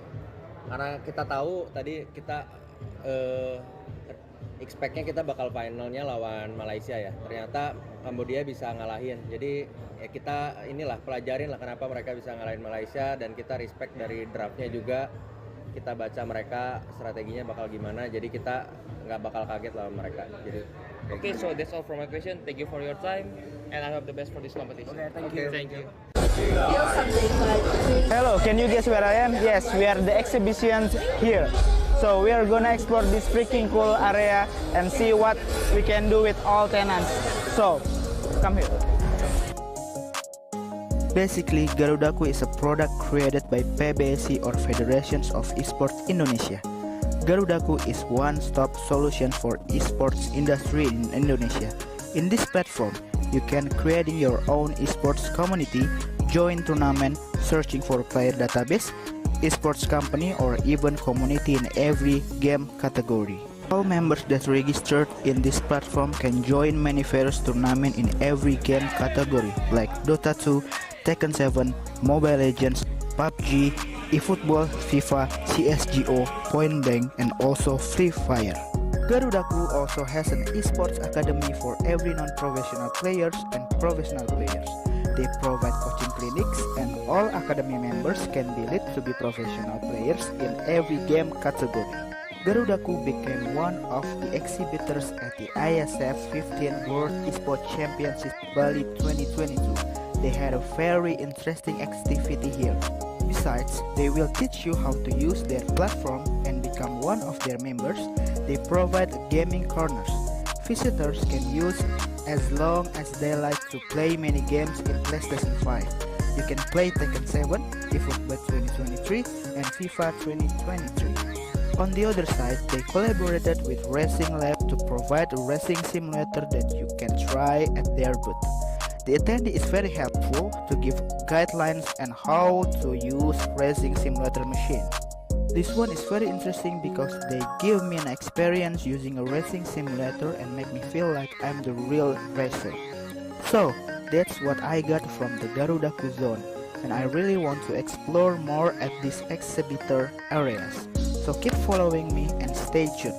karena kita tahu tadi kita expect-nya kita bakal finalnya lawan Malaysia ya. Ternyata Kambodia bisa ngalahin. Jadi ya kita pelajarin lah kenapa mereka bisa ngalahin Malaysia, dan kita respect dari draftnya juga. Kita baca mereka strateginya bakal gimana, jadi kita nggak bakal kaget lawan mereka. Jadi okay, so that's all from my question. Thank you for your time, and I hope the best for this competition. Okay, thank you. Thank you. Hello, can you guess where I am? Yes, we are the exhibitions here. So we are gonna explore this freaking cool area and see what we can do with all tenants. So, come here. Basically, Garudaku is a product created by PBSI or Federations of Esports Indonesia. Garudaku is one-stop solution for esports industry in Indonesia. In this platform, you can create your own esports community, join tournament, searching for player database, esports company, or even community in every game category. All members that registered in this platform can join many various tournaments in every game category like Dota 2, Tekken 7, Mobile Legends, PUBG, eFootball, FIFA, CSGO, Point Blank, and also Free Fire. Garudaku also has an esports academy for every non-professional players and professional players. They provide coaching clinics and all academy members can be lead to be professional players in every game category. Garudaku became one of the exhibitors at the Iesf 15th World Esports Championship Bali 2022. They had a very interesting activity here. Besides, they will teach you how to use their platform and become one of their members. They provide gaming corners. Visitors can use as long as they like to play many games in PlayStation 5. You can play Tekken 7, eFootball 2023, and FIFA 2023. On the other side, they collaborated with Racing Lab to provide a racing simulator that you can try at their booth. The attendee is very helpful to give guidelines on how to use racing simulator machine. This one is very interesting because they give me an experience using a racing simulator and make me feel like I'm the real racer. So, that's what I got from the Garudaku zone, and I really want to explore more at these exhibitor areas. So keep following me and stay tuned.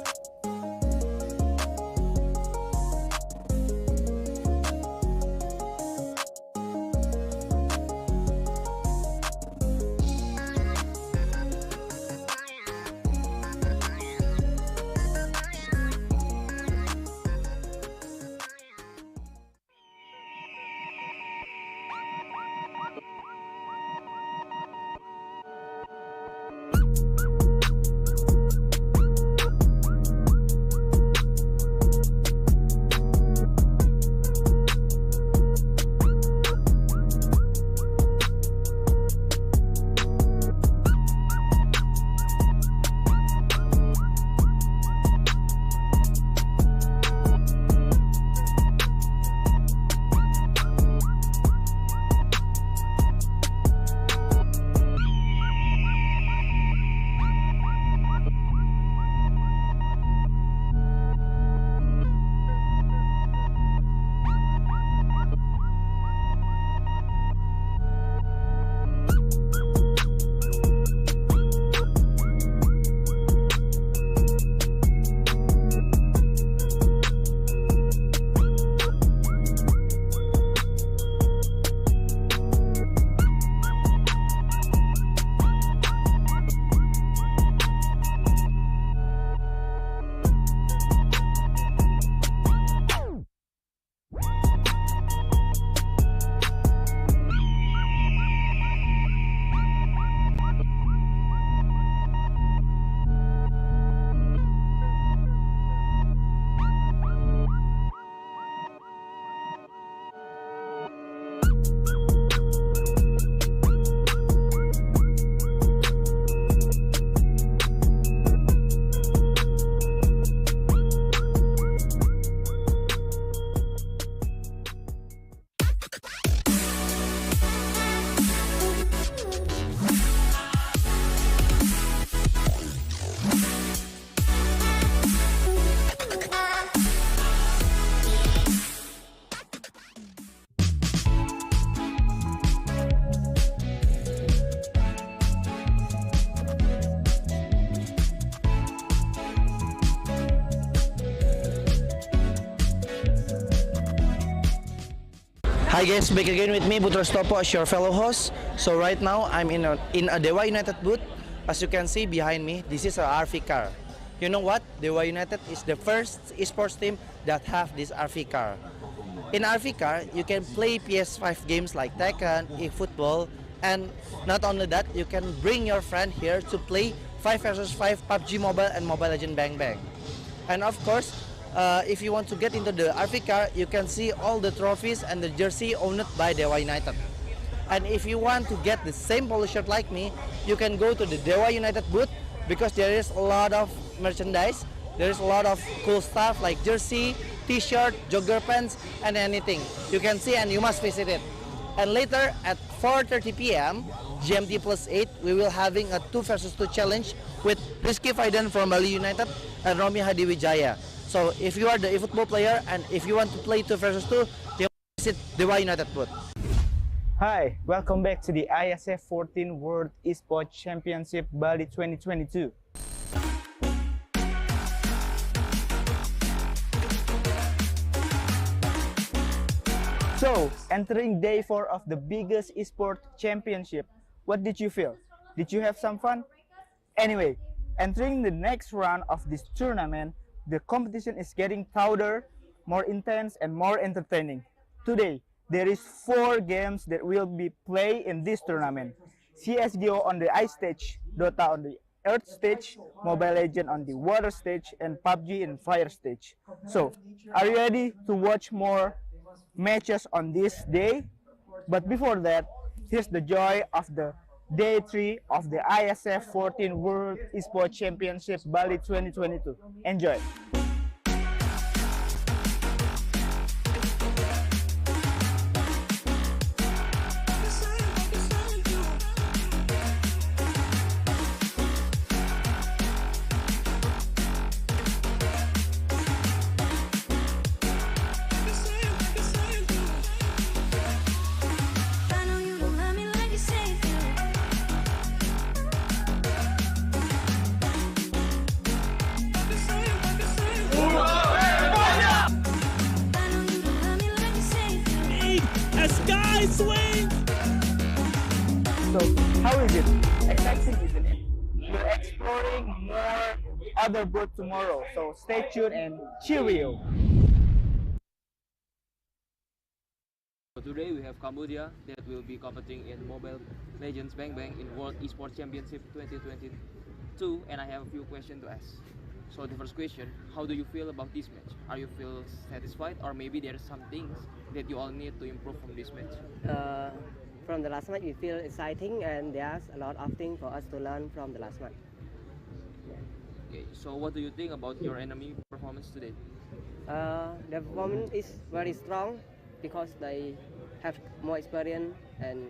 Hi guys, back again with me, Putra Stopo as your fellow host. So right now, I'm in a Dewa United booth. As you can see behind me, this is a RV car. You know what? Dewa United is the first esports team that have this RV car. In RV car, you can play PS5 games like Tekken, eFootball, and not only that, you can bring your friend here to play 5 vs 5 PUBG Mobile and Mobile Legends Bang Bang. And of course, if you want to get into the RV car, you can see all the trophies and the jersey owned by Dewa United. And if you want to get the same polo shirt like me, you can go to the Dewa United booth because there is a lot of merchandise. There is a lot of cool stuff like jersey, t-shirt, jogger pants, and anything. You can see and you must visit it. And later at 4:30 p.m. GMT +8, we will having a 2 vs 2 challenge with Rizky Faidan from Bali United and Romi Hadiwijaya. So if you are the eFootball player and if you want to play 2 vs 2, you visit Dewa United booth. Hi, welcome back to the Iesf 14 World Esports Championship Bali 2022. So, entering day 4 of the biggest esports championship, what did you feel? Did you have some fun? Anyway, entering the next round of this tournament, the competition is getting louder, more intense, and more entertaining. Today, there is 4 games that will be played in this tournament. CSGO on the ice stage, Dota on the earth stage, Mobile Legends on the water stage, and PUBG in fire stage. So, are you ready to watch more matches on this day? But before that, here's the joy of the day 3 of the Iesf 14 World Esports Championship Bali 2022. Enjoy! So, how is it? Exciting, isn't it? We're exploring more other boats tomorrow, so stay tuned and cheerio! Today we have Cambodia that will be competing in Mobile Legends Bang Bang in World Esports Championship 2022, and I have a few questions to ask. So the first question, how do you feel about this match? Are you feel satisfied, or maybe there are some things that you all need to improve from this match? From the last match, we feel exciting, and there's a lot of things for us to learn from the last match. Okay, so what do you think about your enemy performance today? The performance is very strong because they have more experience, and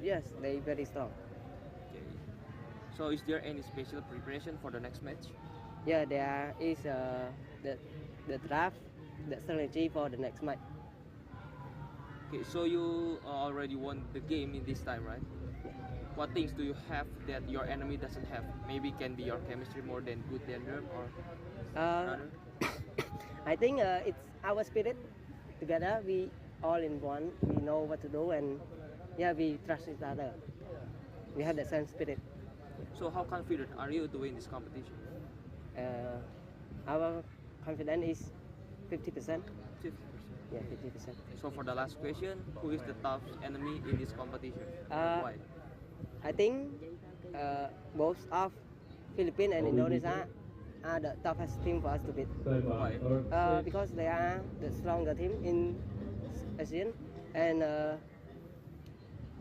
yes, they very strong. Okay. So is there any special preparation for the next match? Yeah, there is the draft, the strategy for the next match. Okay, so you already won the game in this time, right? What things do you have that your enemy doesn't have? Maybe can be your chemistry more than good than them, or rather? I think it's our spirit. Together, we all in one. We know what to do, and yeah, we trust each other. We have the same spirit. So how confident are you to win this competition? Our confidence is 50%. 50%. Yeah, 50%. So for the last question, who is the toughest enemy in this competition? Why? I think both of Philippines and Indonesia are the toughest team for us to beat. Why? Because they are the stronger team in ASEAN, and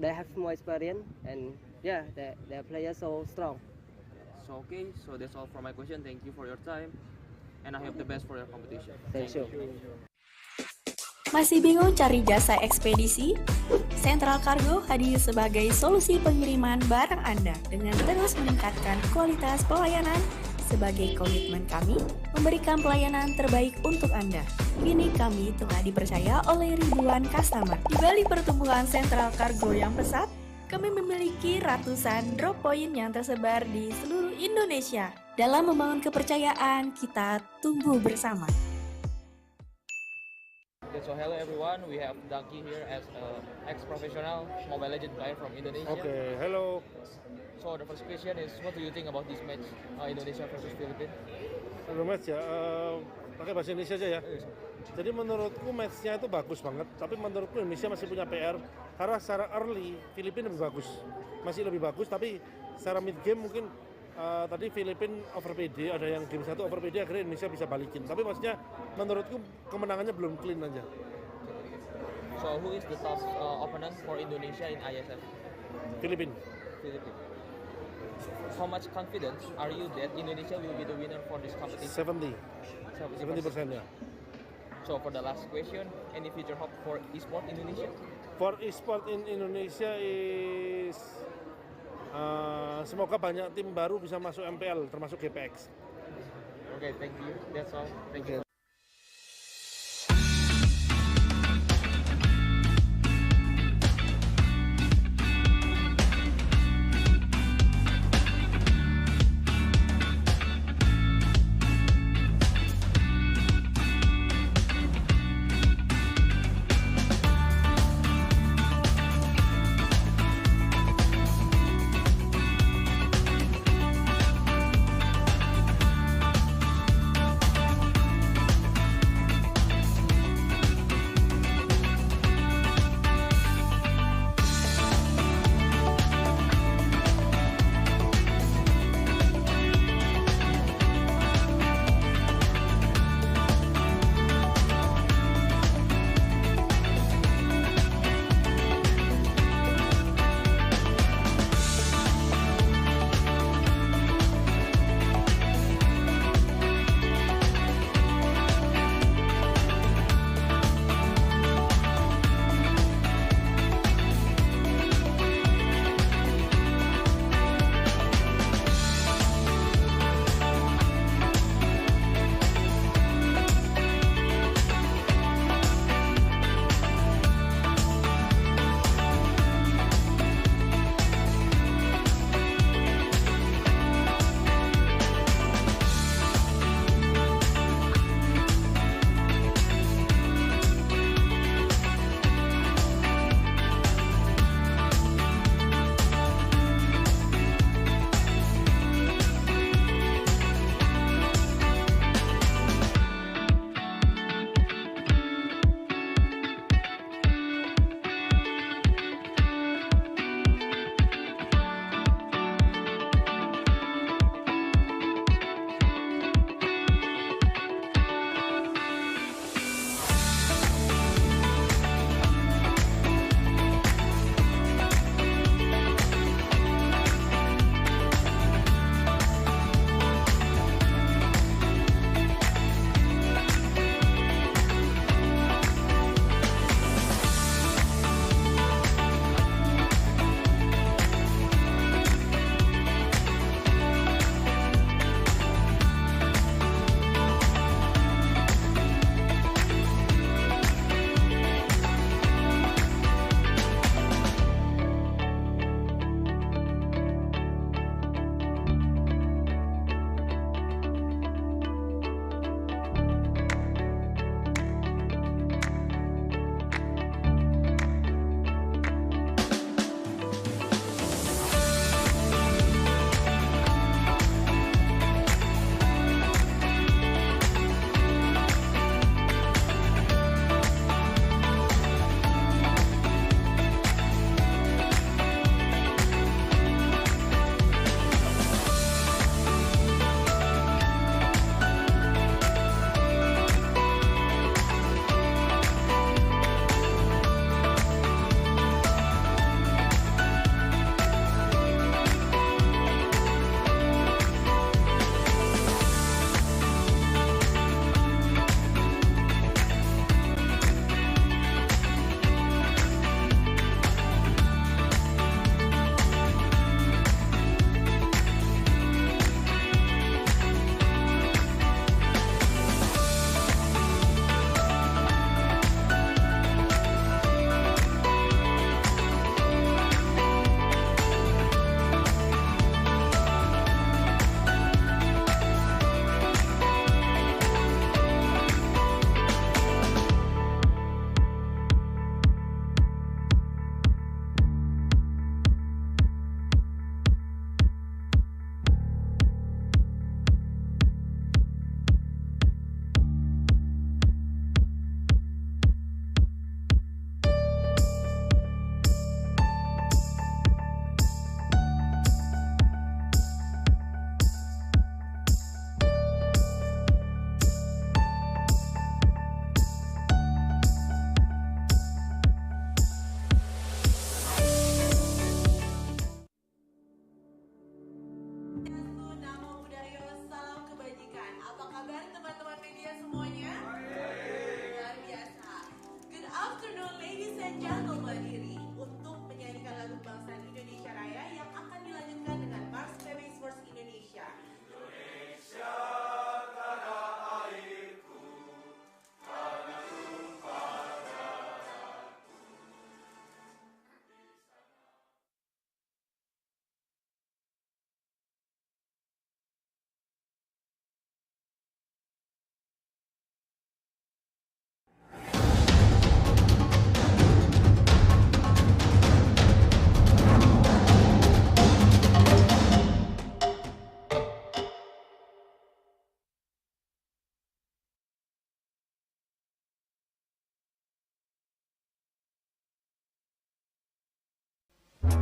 they have more experience, and yeah, their players so strong. So okay, so that's all for my question. Thank you for your time, and I hope the best for your competition. Thank you. Masih bingung cari jasa ekspedisi? Central Cargo hadir sebagai solusi pengiriman barang Anda dengan terus meningkatkan kualitas pelayanan. Sebagai komitmen kami, memberikan pelayanan terbaik untuk Anda. Kini kami telah dipercaya oleh ribuan customer. Di balik pertumbuhan Central Cargo yang pesat, kami memiliki ratusan drop point yang tersebar di seluruh Indonesia. Dalam membangun kepercayaan, kita tumbuh bersama. So hello everyone, we have Daki here as an ex-professional Mobile Legends player from Indonesia. Okay, hello. So the first question is, what do you think about this match, Indonesia versus Philippines? Kalau match ya, pakai bahasa Indonesia aja ya. Jadi menurutku matchnya itu bagus banget, tapi menurutku Indonesia masih punya PR karena secara early Filipina lebih bagus, masih lebih bagus, tapi secara mid game mungkin tadi Filipina over PD, ada yang game 1 over PD, akhirnya Indonesia bisa balikin. Tapi maksudnya menurutku kemenangannya belum clean aja. So who is the top opponent for Indonesia in ISF? Filipina. How much confidence are you that Indonesia will be the winner for this competition? 70% ya. So for the last question, any future hope for esports Indonesia? For esport in Indonesia is semoga banyak tim baru bisa masuk MPL, termasuk GPX. Okay, thank you. That's all. Thank you.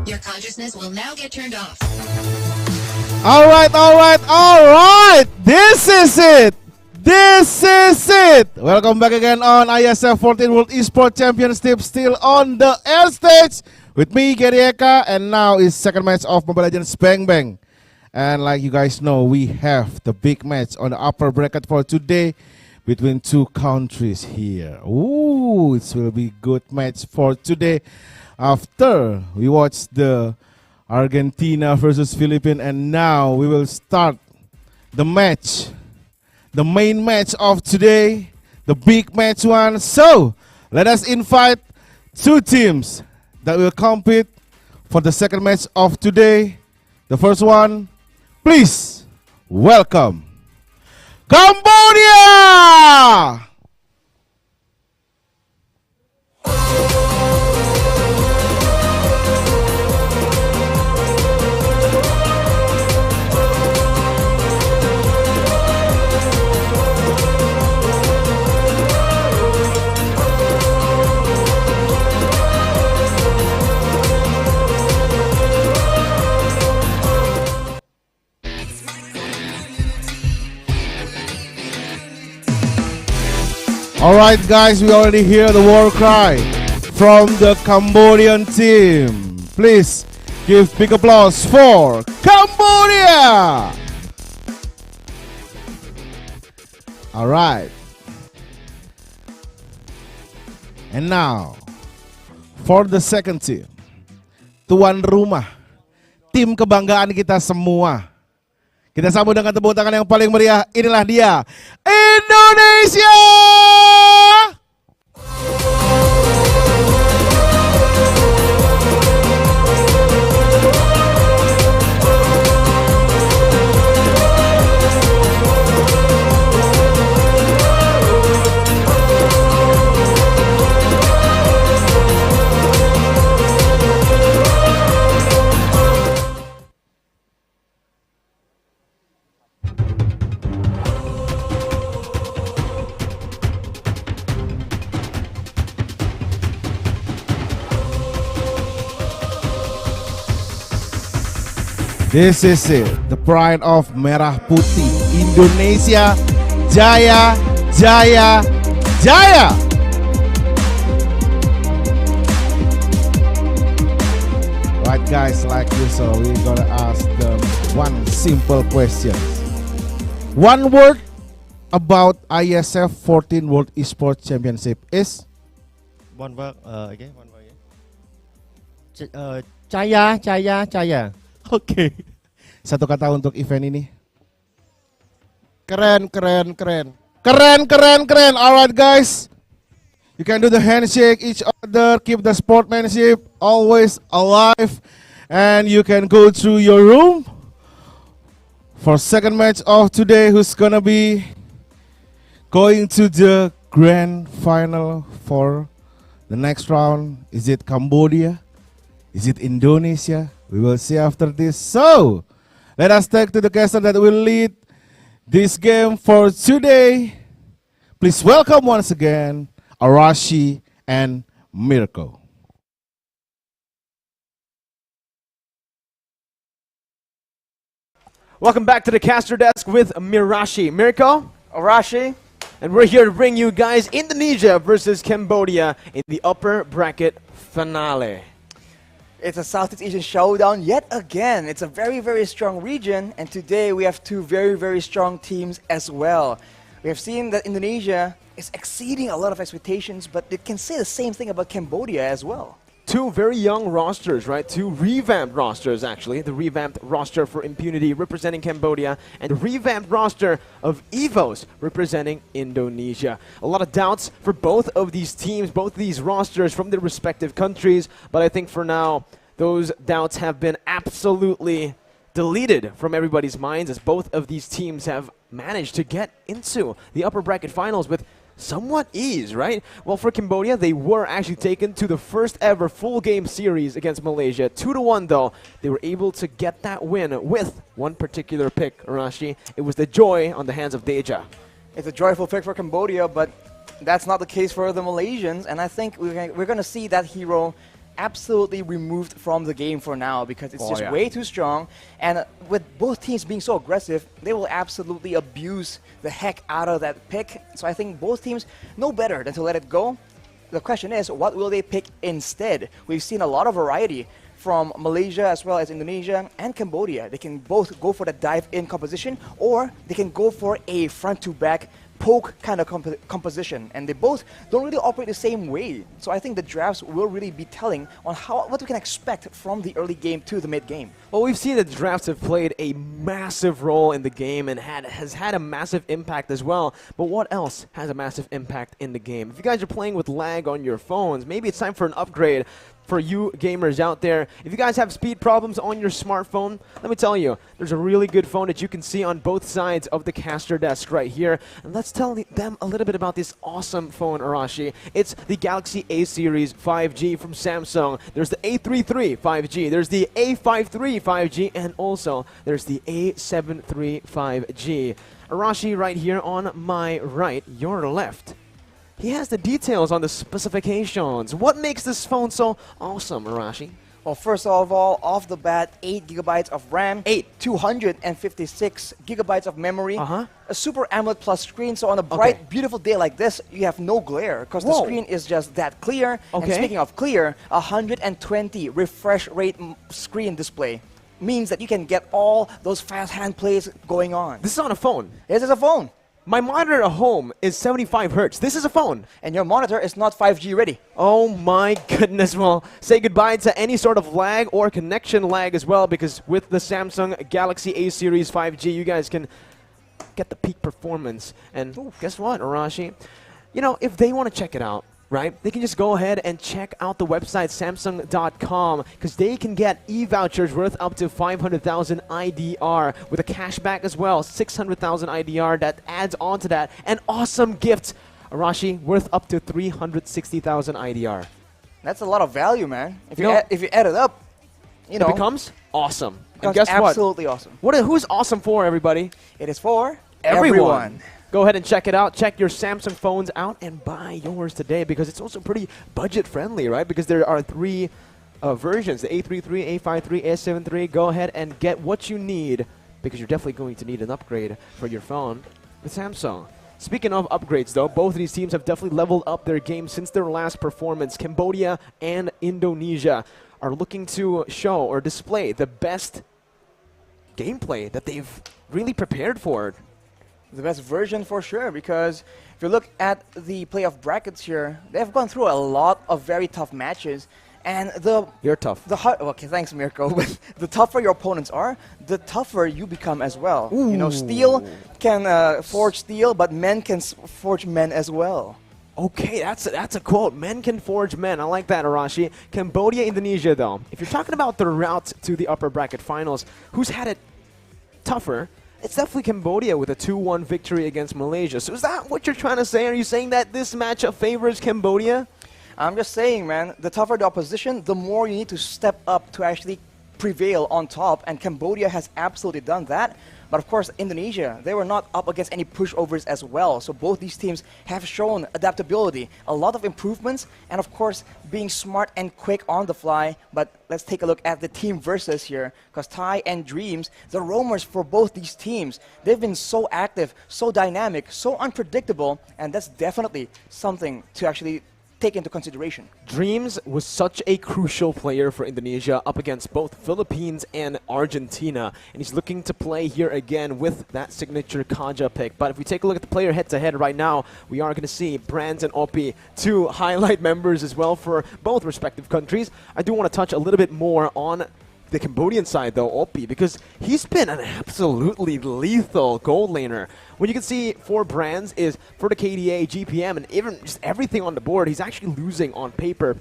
Your consciousness will now get turned off. All right. This is it. Welcome back again on Iesf 14 World Esports Championship, still on the air stage with me, Gary Eka, and now is second match of Mobile Legends Bang Bang. And like you guys know, we have the big match on the upper bracket for today between two countries here. Ooh, it will be good match for today. After we watch the Argentina versus Philippines, and now we will start the match, the main match of today, the big match one. So let us invite two teams that will compete for the second match of today. The first one, please welcome Cambodia! Alright guys, we already hear the war cry from the Cambodian team. Please give big applause for Cambodia! Alright. And now, for the second team, tuan rumah, tim kebanggaan kita semua. Kita sambut dengan tepuk tangan yang paling meriah. Inilah dia, Indonesia! This is it, the pride of Merah Putih, Indonesia, Jaya, Jaya, Jaya! Right guys, like usual, we're gonna ask them one simple question. One word about Iesf 14 World Esports Championship is? One word again. Jaya, Jaya, Jaya. Oke. Satu kata untuk event ini. Keren. Alright guys. You can do the handshake each other, keep the sportsmanship always alive, and you can go through your room for second match of today. Who's gonna be going to the grand final for the next round? Is it Cambodia? Is it Indonesia? We will see after this. So, let us take to the caster that will lead this game for today. Please welcome once again Arashi and Mirko. Welcome back to the caster desk with Mirashi. Mirko, Arashi, and we're here to bring you guys Indonesia versus Cambodia in the upper bracket finale. It's a Southeast Asian showdown yet again. It's a very, very strong region, and today we have two very, very strong teams as well. We have seen that Indonesia is exceeding a lot of expectations, but it can say the same thing about Cambodia as well. Two very young rosters, right? Two revamped rosters, actually. The revamped roster for Impunity representing Cambodia, and the revamped roster of EVOS representing Indonesia. A lot of doubts for both of these teams, both of these rosters from their respective countries, but I think for now, those doubts have been absolutely deleted from everybody's minds, as both of these teams have managed to get into the upper bracket finals with somewhat ease, right? Well, for Cambodia, they were actually taken to the first ever full game series against Malaysia. 2-1 though, they were able to get that win with one particular pick, Arashi. It was the joy on the hands of Deja. It's a joyful pick for Cambodia, but that's not the case for the Malaysians, and I think we're going to see that hero absolutely removed from the game for now because it's just yeah. way too strong. And with both teams being so aggressive, they will absolutely abuse the heck out of that pick. So I think both teams know better than to let it go. The question is, what will they pick instead? We've seen a lot of variety from Malaysia as well as Indonesia and Cambodia. They can both go for the dive-in composition, or they can go for a front-to-back poke kind of composition, and they both don't really operate the same way. So I think the drafts will really be telling on what we can expect from the early game to the mid game. Well, we've seen that the drafts have played a massive role in the game and has had a massive impact as well. But what else has a massive impact in the game? If you guys are playing with lag on your phones, maybe it's time for an upgrade for you gamers out there. If you guys have speed problems on your smartphone, let me tell you, there's a really good phone that you can see on both sides of the caster desk right here. And let's tell them a little bit about this awesome phone, Arashi. It's the Galaxy A series 5G from Samsung. There's the A33 5G, there's the A53 5G, and also there's the A73 5G. Arashi right here on my right, your left. He has the details on the specifications. What makes this phone so awesome, Arashi? Well, first of all, off the bat, 8 gigabytes of RAM, 256 gigabytes of memory, a Super AMOLED Plus screen, so on a bright, beautiful day like this, you have no glare, because the screen is just that clear. And speaking of clear, 120 refresh rate screen display means that you can get all those fast hand plays going on. This is on a phone? This is a phone. My monitor at home is 75 hertz. This is a phone. And your monitor is not 5G ready. Oh my goodness. Well, say goodbye to any sort of lag or connection lag as well, because with the Samsung Galaxy A series 5G, you guys can get the peak performance. And guess what, Arashi? You know, if they want to check it out, right, they can just go ahead and check out the website Samsung.com, because they can get e-vouchers worth up to 500,000 IDR with a cashback as well, 600,000 IDR that adds on to that, and awesome gifts, Arashi, worth up to 360,000 IDR. That's a lot of value, man. If you add it up, you know, it becomes awesome. And guess what? Absolutely awesome. Who's awesome for, everybody? It is for everyone. Go ahead and check it out. Check your Samsung phones out and buy yours today, because it's also pretty budget friendly, right? Because there are 3 versions, the A33, A53, A73. Go ahead and get what you need, because you're definitely going to need an upgrade for your phone with Samsung. Speaking of upgrades, though, both of these teams have definitely leveled up their game since their last performance. Cambodia and Indonesia are looking to show or display the best gameplay that they've really prepared for. The best version for sure, because if you look at the playoff brackets here, they've gone through a lot of very tough matches, and You're tough. Okay, thanks, Mirko. But the tougher your opponents are, the tougher you become as well. You know, steel can forge steel, but men can forge men as well. Okay, that's a quote. Men can forge men. I like that, Arashi. Cambodia, Indonesia, though. If you're talking about the route to the upper bracket finals, who's had it tougher? It's definitely Cambodia with a 2-1 victory against Malaysia. So is that what you're trying to say? Are you saying that this matchup favors Cambodia? I'm just saying, man, the tougher the opposition, the more you need to step up to actually prevail on top, and Cambodia has absolutely done that. But of course, Indonesia, they were not up against any pushovers as well. So both these teams have shown adaptability, a lot of improvements, and of course, being smart and quick on the fly. But let's take a look at the team versus here, because Ty and Dreams, the roamers for both these teams, they've been so active, so dynamic, so unpredictable, and that's definitely something to actually take into consideration. Dreams was such a crucial player for Indonesia up against both Philippines and Argentina, and he's looking to play here again with that signature Kaja pick. But if we take a look at the player head-to-head right now, we are going to see Brands and Opie, 2 highlight members as well for both respective countries. I do want to touch a little bit more on the Cambodian side, though, Opie, because he's been an absolutely lethal goal laner. When you can see for Brands is for the KDA, GPM, and even just everything on the board, he's actually losing on paper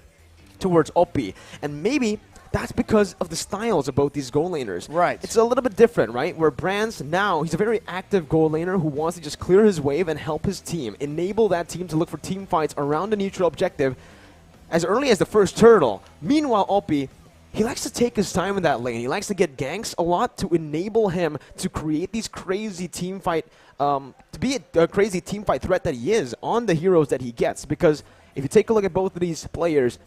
towards Opie. And maybe that's because of the styles of both these goal laners. Right. It's a little bit different, right? Where Brands now, he's a very active goal laner who wants to just clear his wave and help his team, enable that team to look for team fights around the neutral objective as early as the first turtle. Meanwhile, Opie, he likes to take his time in that lane. He likes to get ganks a lot to enable him to create these crazy team fight, to be a crazy team fight threat that he is on the heroes that he gets. Because if you take a look at both of these players,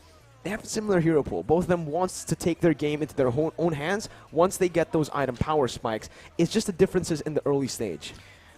they have a similar hero pool. Both of them wants to take their game into their own hands once they get those item power spikes. It's just the differences in the early stage.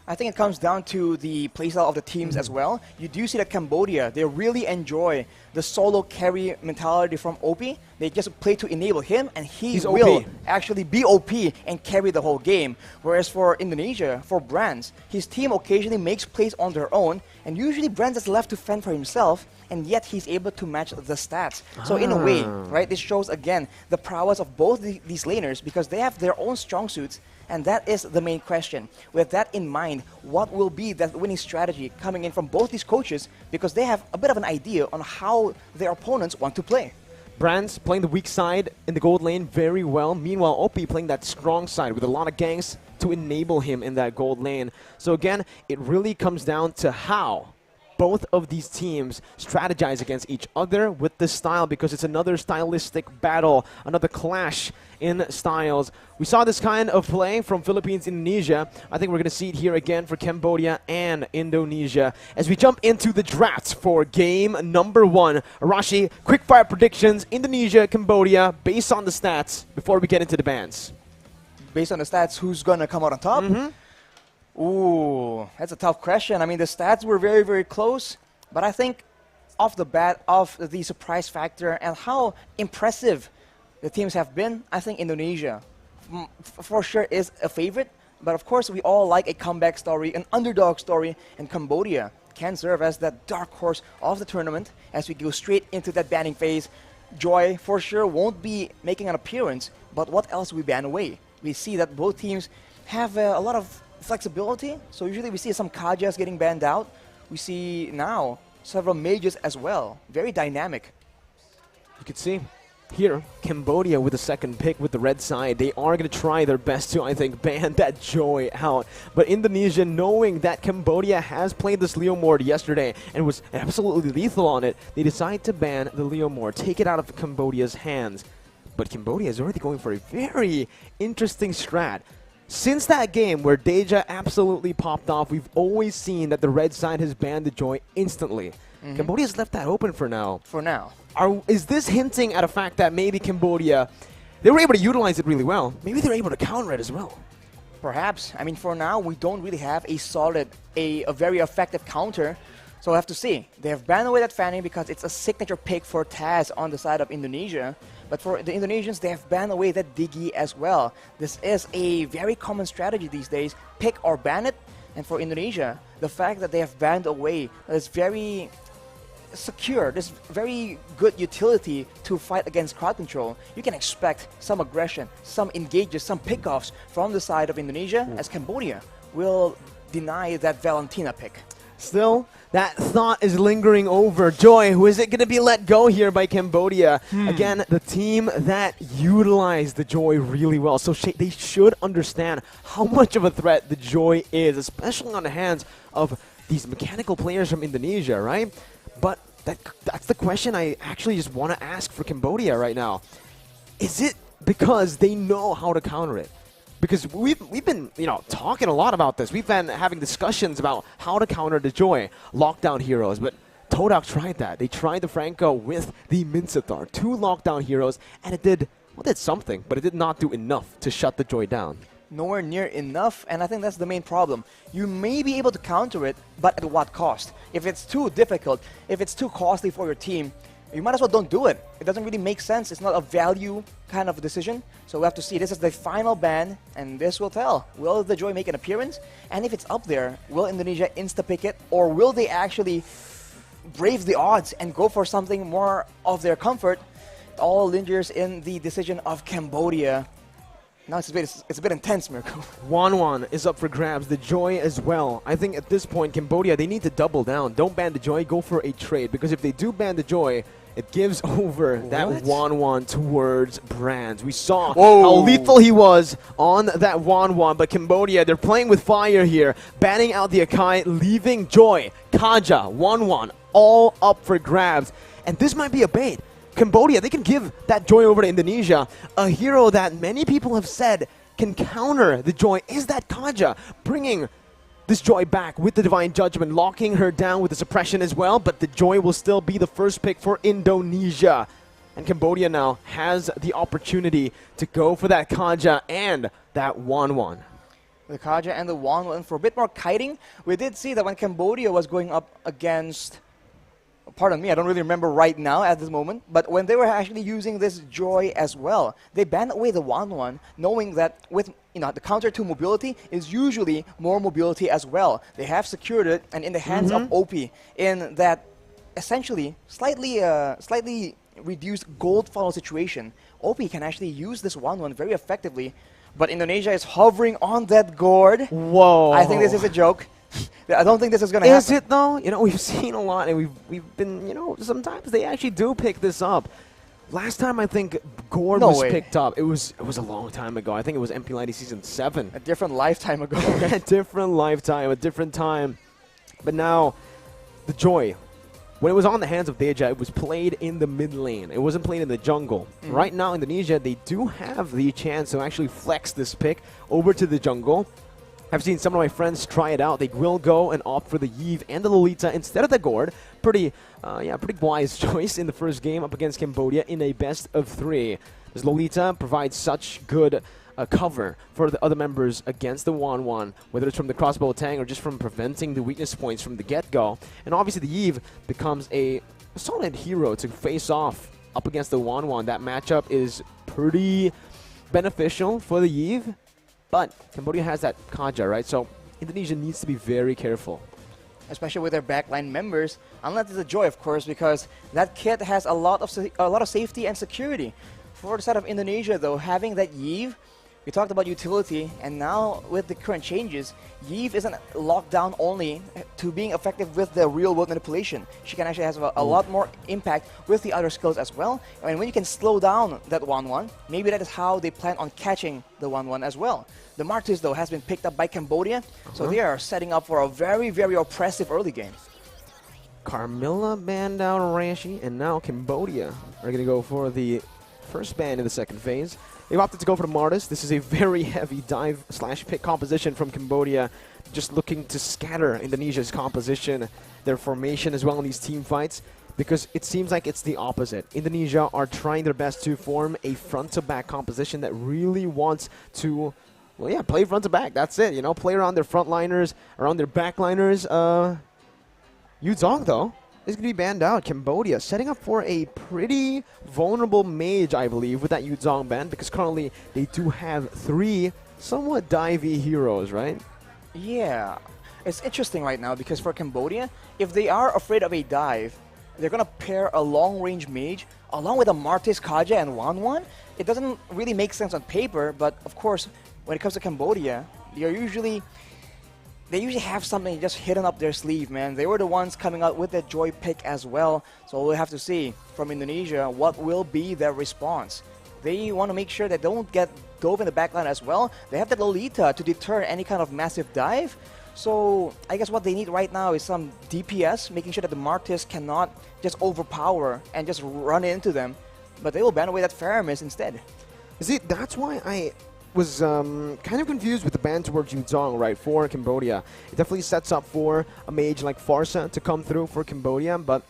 I think it comes down to the playstyle of the teams as well. You do see that Cambodia, they really enjoy the solo carry mentality from OP. They just play to enable him, and he's will OP. actually be OP and carry the whole game. Whereas for Indonesia, for Brands, his team occasionally makes plays on their own, and usually Brands is left to fend for himself, and yet he's able to match the stats. So in a way, right, this shows again the prowess of both these laners, because they have their own strong suits. And that is the main question. With that in mind, what will be that winning strategy coming in from both these coaches, because they have a bit of an idea on how their opponents want to play. Brands playing the weak side in the gold lane very well. Meanwhile, OP playing that strong side with a lot of ganks to enable him in that gold lane. So again, it really comes down to how both of these teams strategize against each other with the style, because it's another stylistic battle, another clash in styles. We saw this kind of play from Philippines, Indonesia. I think we're going to see it here again for Cambodia and Indonesia as we jump into the draft for game number 1. Arashi, quick-fire predictions, Indonesia, Cambodia, based on the stats, before we get into the bans. Based on the stats, who's going to come out on top? Ooh, that's a tough question. I mean, the stats were very, very close, but I think off the bat, of the surprise factor and how impressive the teams have been, I think Indonesia for sure is a favorite. But of course, we all like a comeback story, an underdog story, and Cambodia can serve as that dark horse of the tournament as we go straight into that banning phase. Joy for sure won't be making an appearance, but what else we ban away? We see that both teams have a lot of flexibility, so usually we see some Kajas getting banned out. We see now several mages as well. Very dynamic. You can see here, Cambodia with the second pick with the red side. They are going to try their best to, I think, ban that Joy out. But Indonesia, knowing that Cambodia has played this Leomord yesterday and was absolutely lethal on it, they decide to ban the Leomord, take it out of Cambodia's hands. But Cambodia is already going for a very interesting strat. Since that game where Deja absolutely popped off, we've always seen that the red side has banned the Joy instantly. Cambodia's left that open for now. Is this hinting at a fact that maybe Cambodia, they were able to utilize it really well. Maybe they're able to counter it as well. Perhaps. I mean, for now, we don't really have a solid, a very effective counter. So we'll have to see. They have banned away that Fanny because it's a signature pick for Taz on the side of Indonesia. But for the Indonesians, they have banned away that Diggy as well. This is a very common strategy these days. Pick or ban it. And for Indonesia, the fact that they have banned away is very secure. There's very good utility to fight against crowd control. You can expect some aggression, some engages, some pickoffs from the side of Indonesia, as Cambodia will deny that Valentina pick. Still, that thought is lingering over. Joy, who is it going to be let go here by Cambodia? Again, the team that utilized the Joy really well. So they should understand how much of a threat the Joy is, especially on the hands of these mechanical players from Indonesia, right? But that's the question I actually just want to ask for Cambodia right now. Is it because they know how to counter it? Because we've been, talking a lot about this. We've been having discussions about how to counter the Joy lockdown heroes, but Todak tried that. They tried the Franco with the Mincetar, 2 lockdown heroes, and it did something, but it did not do enough to shut the Joy down. Nowhere near enough, and I think that's the main problem. You may be able to counter it, but at what cost? If it's too difficult, if it's too costly for your team, you might as well don't do it. It doesn't really make sense. It's not a value kind of decision. So we'll have to see. This is the final ban, and this will tell. Will the Joy make an appearance? And if it's up there, will Indonesia insta-pick it? Or will they actually brave the odds and go for something more of their comfort? It all lingers in the decision of Cambodia. Now it's a bit intense, Mirko. Wanwan is up for grabs. The Joy as well. I think at this point, Cambodia, they need to double down. Don't ban the Joy. Go for a trade. Because if they do ban the Joy, it gives over that Wanwan towards Brands. We saw how lethal he was on that Wanwan, but Cambodia, they're playing with fire here, banning out the Akai, leaving Joy, Kaja, Wanwan, all up for grabs. And this might be a bait. Cambodia, they can give that Joy over to Indonesia. A hero that many people have said can counter the Joy is that Kaja, bringing this Joy back with the Divine Judgment, locking her down with the suppression as well, but the Joy will still be the first pick for Indonesia. And Cambodia now has the opportunity to go for that Kaja and that 1-1. The Kaja and the 1-1 for a bit more kiting. We did see that when Cambodia was going up against, pardon me, I don't really remember right now at this moment, but when they were actually using this Joy as well, they banned away the 1-1, knowing that with the counter to mobility is usually more mobility as well. They have secured it, and in the hands of OP, in that essentially slightly reduced gold funnel situation, OP can actually use this 1-1 very effectively. But Indonesia is hovering on that gourd. Whoa. I think this is a joke. I don't think this is going to happen. Is it though? We've seen a lot, and we've been, sometimes they actually do pick this up. Last time I think gourd was picked up, it was a long time ago. I think it was MP90 Season 7. A different lifetime ago. A different lifetime, a different time. But now, the Joy. When it was on the hands of Deja, it was played in the mid lane. It wasn't played in the jungle. Right now, Indonesia, they do have the chance to actually flex this pick over to the jungle. I've seen some of my friends try it out. They will go and opt for the Iesf and the Lolita instead of the gourd. Pretty wise choice in the first game up against Cambodia in a best of 3. This Lolita provides such good cover for the other members against the 1-1, whether it's from the crossbow tang or just from preventing the weakness points from the get-go. And obviously the Iesf becomes a solid hero to face off up against the 1-1. That matchup is pretty beneficial for the Iesf, but Cambodia has that Kaja, right? So Indonesia needs to be very careful. Especially with their backline members, unless it's a Joy, of course, because that kit has a lot of safety and security. For the side of Indonesia, though, having that Iesf, we talked about utility, and now with the current changes, Iesf isn't locked down only to being effective with the real-world manipulation. She can actually have a lot more impact with the other skills as well. And when you can slow down that 1-1, maybe that is how they plan on catching the 1-1 as well. The Martyrs, though, has been picked up by Cambodia, so they are setting up for a very, very oppressive early game. Carmilla banned out Rashi, and now Cambodia are going to go for the first ban in the second phase. They've opted to go for the Martyrs. This is a very heavy dive/pick composition from Cambodia, just looking to scatter Indonesia's composition, their formation as well in these team fights, because it seems like it's the opposite. Indonesia are trying their best to form a front-to-back composition that really wants to, play front-to-back. That's it, play around their frontliners, around their backliners. Yu Zong, though, is going to be banned out. Cambodia setting up for a pretty vulnerable mage, I believe, with that Yu Zong ban, because currently they do have 3 somewhat divey heroes, right? Yeah, it's interesting right now because for Cambodia, if they are afraid of a dive, they're going to pair a long-range mage along with a Martis, Kaja, and 1-1. It doesn't really make sense on paper, but of course, when it comes to Cambodia, they usually have something just hidden up their sleeve, man. They were the ones coming out with that Joy pick as well. So we'll have to see from Indonesia what will be their response. They want to make sure that they don't get dove in the backline as well. They have the Lolita to deter any kind of massive dive. So I guess what they need right now is some DPS, making sure that the Martis cannot just overpower and just run into them. But they will ban away that Faramis instead. See, that's why I was kind of confused with the ban towards Yu Zong, right, for Cambodia. It definitely sets up for a mage like Farsa to come through for Cambodia, but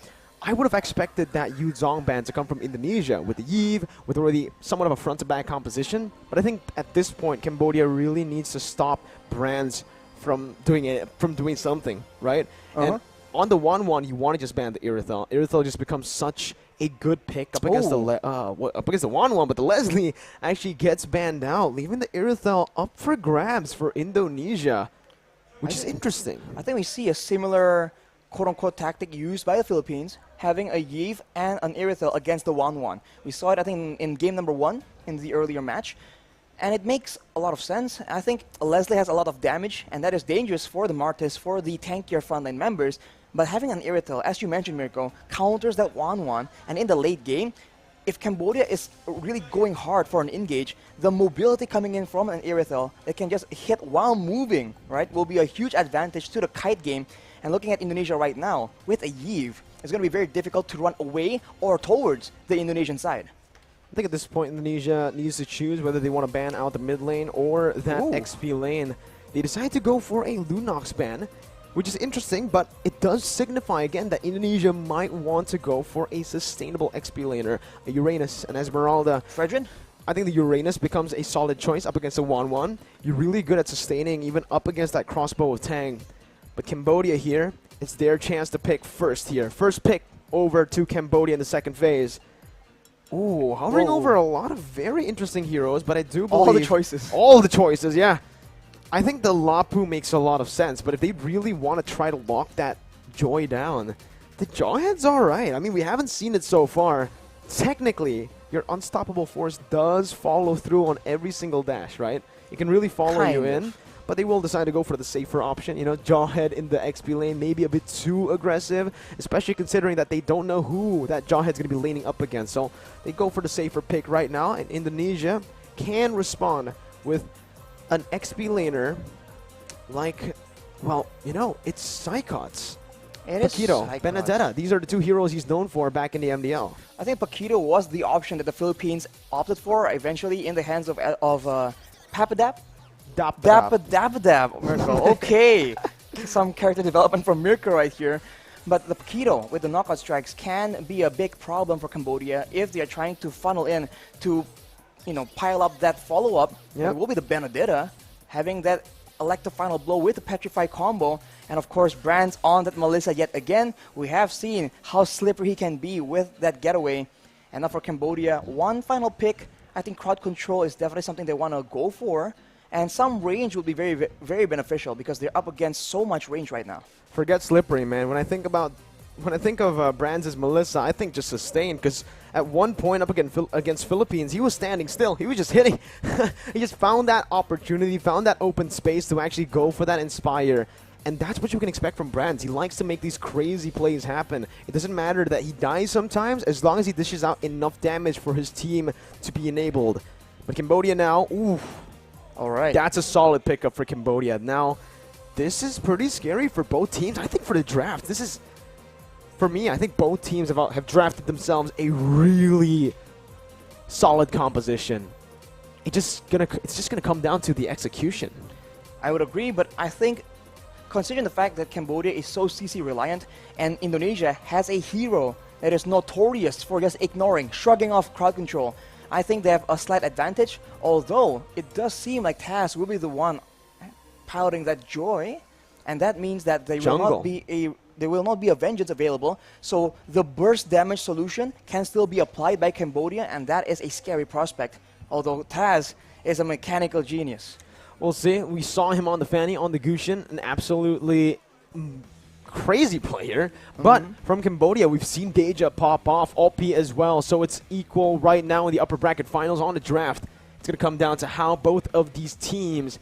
I would have expected that Yu Zong ban to come from Indonesia with the Iesf, with already somewhat of a front-to-back composition. But I think at this point, Cambodia really needs to stop brands from doing something, right? And on the 1-1, you want to just ban the Irithel. Irithel just becomes such a good pick up against the 1-1, but the Leslie actually gets banned out, leaving the Irithel up for grabs for Indonesia, which is interesting. I think we see a similar quote-unquote tactic used by the Philippines, having a Iesf and an Irithel against the 1-1. We saw it, I think, in game number 1 in the earlier match, and it makes a lot of sense. I think Leslie has a lot of damage, and that is dangerous for the Martis, for the tankier frontline members. But having an Irithel, as you mentioned, Mirko, counters that 1-1, and in the late game, if Cambodia is really going hard for an engage, the mobility coming in from an Irithel that can just hit while moving, right, will be a huge advantage to the kite game. And looking at Indonesia right now, with a Iesf, it's going to be very difficult to run away or towards the Indonesian side. I think at this point, Indonesia needs to choose whether they want to ban out the mid lane or that XP lane. They decide to go for a Lunox ban. which is interesting, but it does signify again that Indonesia might want to go for a sustainable XP laner, a Uranus, an Esmeralda. Fredrin? I think the Uranus becomes a solid choice up against the 1-1. You're really good at sustaining even up against that crossbow of Tang. But Cambodia here, it's their chance to pick first here. First pick over to Cambodia in the second phase. Ooh, hovering over a lot of very interesting heroes, but I do believe... All the choices. All the choices, yeah. I think the Lapu makes a lot of sense, but if they really want to try to lock that Joy down, the Jawhead's alright. I mean, we haven't seen it so far. Technically, your unstoppable force does follow through on every single dash, right? It can really follow you in, but they will decide to go for the safer option. You know, Jawhead in the XP lane may be a bit too aggressive, especially considering that they don't know who that Jawhead's going to be laning up against. So they go for the safer pick right now, and Indonesia can respond with an XP laner like, well, you know, it's Psychots. Paquito, Benedetta. These are the two heroes he's known for back in the MDL. I think Paquito was the option that the Philippines opted for eventually in the hands of Papadap. Dapadab. Mirko. Okay. Some character development from Mirko right here. But the Paquito with the knockout strikes can be a big problem for Cambodia if they are trying to funnel in to, you know, pile up that follow-up. Yep. It will be the Benedetta having that elective final blow with the Petrify combo. And of course, Brands on that Melissa yet again. We have seen how slippery he can be with that getaway. And now for Cambodia, one final pick. I think crowd control is definitely something they want to go for. And some range will be very, very beneficial because they're up against so much range right now. Forget slippery, man. When I think of Brands as Melissa, I think just sustain, because at one point up against Philippines, he was standing still. He was just hitting. He just found that opportunity, found that open space to actually go for that Inspire. And that's what you can expect from Brands. He likes to make these crazy plays happen. It doesn't matter that he dies sometimes, as long as he dishes out enough damage for his team to be enabled. But Cambodia now, ooh. All right. That's a solid pickup for Cambodia. Now, this is pretty scary for both teams. I think for the draft, this is, for me, I think both teams have drafted themselves a really solid composition. It's just gonna come down to the execution. I would agree, but I think considering the fact that Cambodia is so CC reliant and Indonesia has a hero that is notorious for just ignoring, shrugging off crowd control, I think they have a slight advantage, although it does seem like Taz will be the one piloting that Joy, and that means that there will not be a Vengeance available, so the burst damage solution can still be applied by Cambodia, and that is a scary prospect, although Taz is a mechanical genius. We'll see. We saw him on the Fanny, on the Gushin, an absolutely crazy player. But from Cambodia, we've seen Deja pop off, Oppi as well. So it's equal right now in the upper bracket finals on the draft. It's going to come down to how both of these teams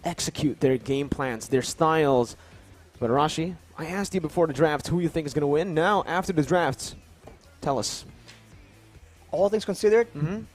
execute their game plans, their styles. But Arashi, I asked you before the draft who you think is going to win. Now, after the draft, tell us. All things considered,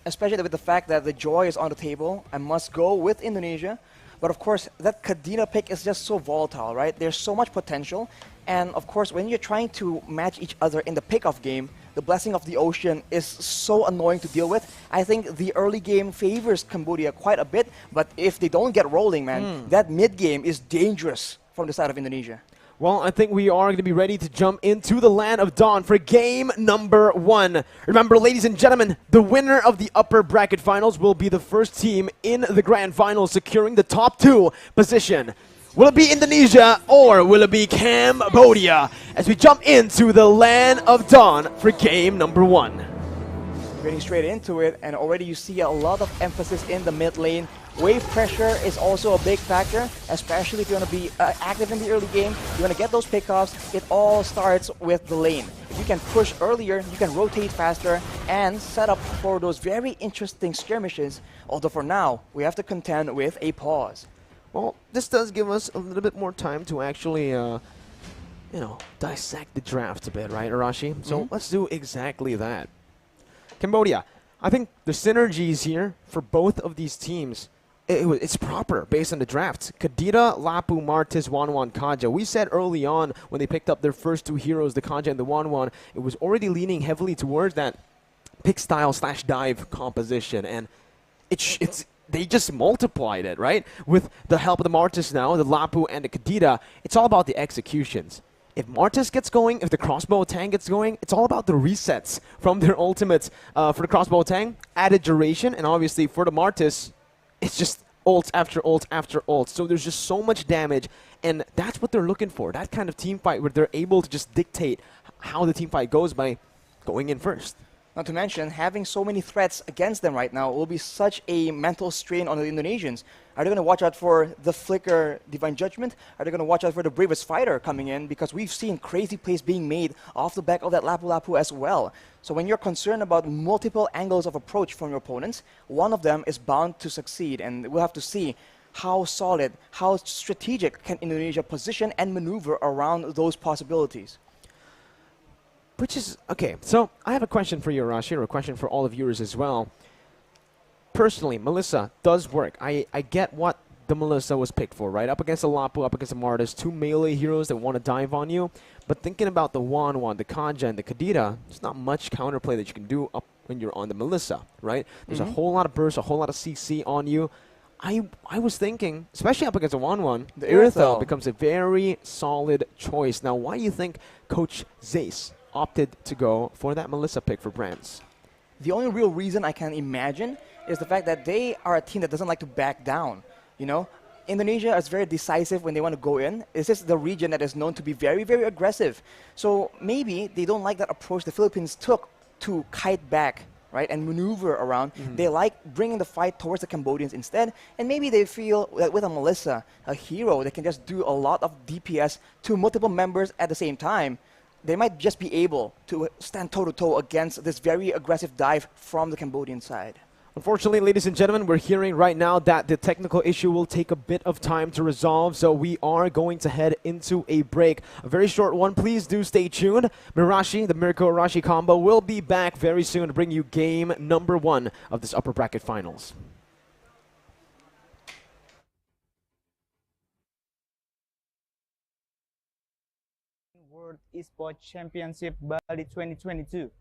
especially with the fact that the Joy is on the table, I must go with Indonesia. But of course, that Kadena pick is just so volatile, right? There's so much potential. And of course, when you're trying to match each other in the pick-off game, the Blessing of the Ocean is so annoying to deal with. I think the early game favors Cambodia quite a bit, but if they don't get rolling, man, that mid-game is dangerous from the side of Indonesia. Well, I think we are going to be ready to jump into the Land of Dawn for game number 1. Remember, ladies and gentlemen, the winner of the upper bracket finals will be the first team in the grand finals securing the top 2 position. Will it be Indonesia or will it be Cambodia? As we jump into the Land of Dawn for game number 1. Getting straight into it, and already you see a lot of emphasis in the mid lane. Wave pressure is also a big factor, especially if you want to be active in the early game. You want to get those pickoffs. It all starts with the lane. If you can push earlier, you can rotate faster and set up for those very interesting skirmishes. Although for now, we have to contend with a pause. Well, this does give us a little bit more time to actually, you know, dissect the draft a bit, right, Arashi? So let's do exactly that. Cambodia, I think the synergies here for both of these teams, it's proper based on the draft. Kadena, Lapu, Martis, Wanwan, Kaja. We said early on when they picked up their first 2 heroes, the Kaja and the Wanwan, it was already leaning heavily towards that pick style / dive composition. And they just multiplied it, right? With the help of the Martis now, the Lapu and the Kadita, it's all about the executions. If Martis gets going, if the crossbow Tang gets going, it's all about the resets from their ultimates. For the crossbow Tang, added duration, and obviously for the Martis, it's just ult after ult after ult. So there's just so much damage, and that's what they're looking for. That kind of team fight where they're able to just dictate how the team fight goes by going in first. Not to mention, having so many threats against them right now will be such a mental strain on the Indonesians. Are they going to watch out for the Flicker Divine Judgment? Are they going to watch out for the Bravest Fighter coming in? Because we've seen crazy plays being made off the back of that Lapu Lapu as well. So when you're concerned about multiple angles of approach from your opponents, one of them is bound to succeed. And we'll have to see how solid, how strategic can Indonesia position and maneuver around those possibilities. Which is, okay, so I have a question for you, Arashi, or a question for all the viewers as well. Personally, Melissa does work. I get what the Melissa was picked for, right? Up against the Lapu, up against the Martis, two melee heroes that want to dive on you. But thinking about the Wan, the Kaja, and the Kadita, there's not much counterplay that you can do up when you're on the Melissa, right? There's a whole lot of burst, a whole lot of CC on you. I was thinking, especially up against the Wan, the Irithel becomes a very solid choice. Now, why do you think Coach Zace opted to go for that Melissa pick for Brands? The only real reason I can imagine is the fact that they are a team that doesn't like to back down. You know, Indonesia is very decisive when they want to go in. This is the region that is known to be very, very aggressive. So maybe they don't like that approach the Philippines took to kite back, right, and maneuver around. They like bringing the fight towards the Cambodians instead, and maybe they feel that with a Melissa, a hero, they can just do a lot of DPS to multiple members at the same time. They might just be able to stand toe-to-toe against this very aggressive dive from the Cambodian side. Unfortunately, ladies and gentlemen, we're hearing right now that the technical issue will take a bit of time to resolve, so we are going to head into a break. A very short one. Please do stay tuned. Mirashi, the Miracle Arashi combo, will be back very soon to bring you game number 1 of this upper bracket finals. World Esports Championship Bali 2022.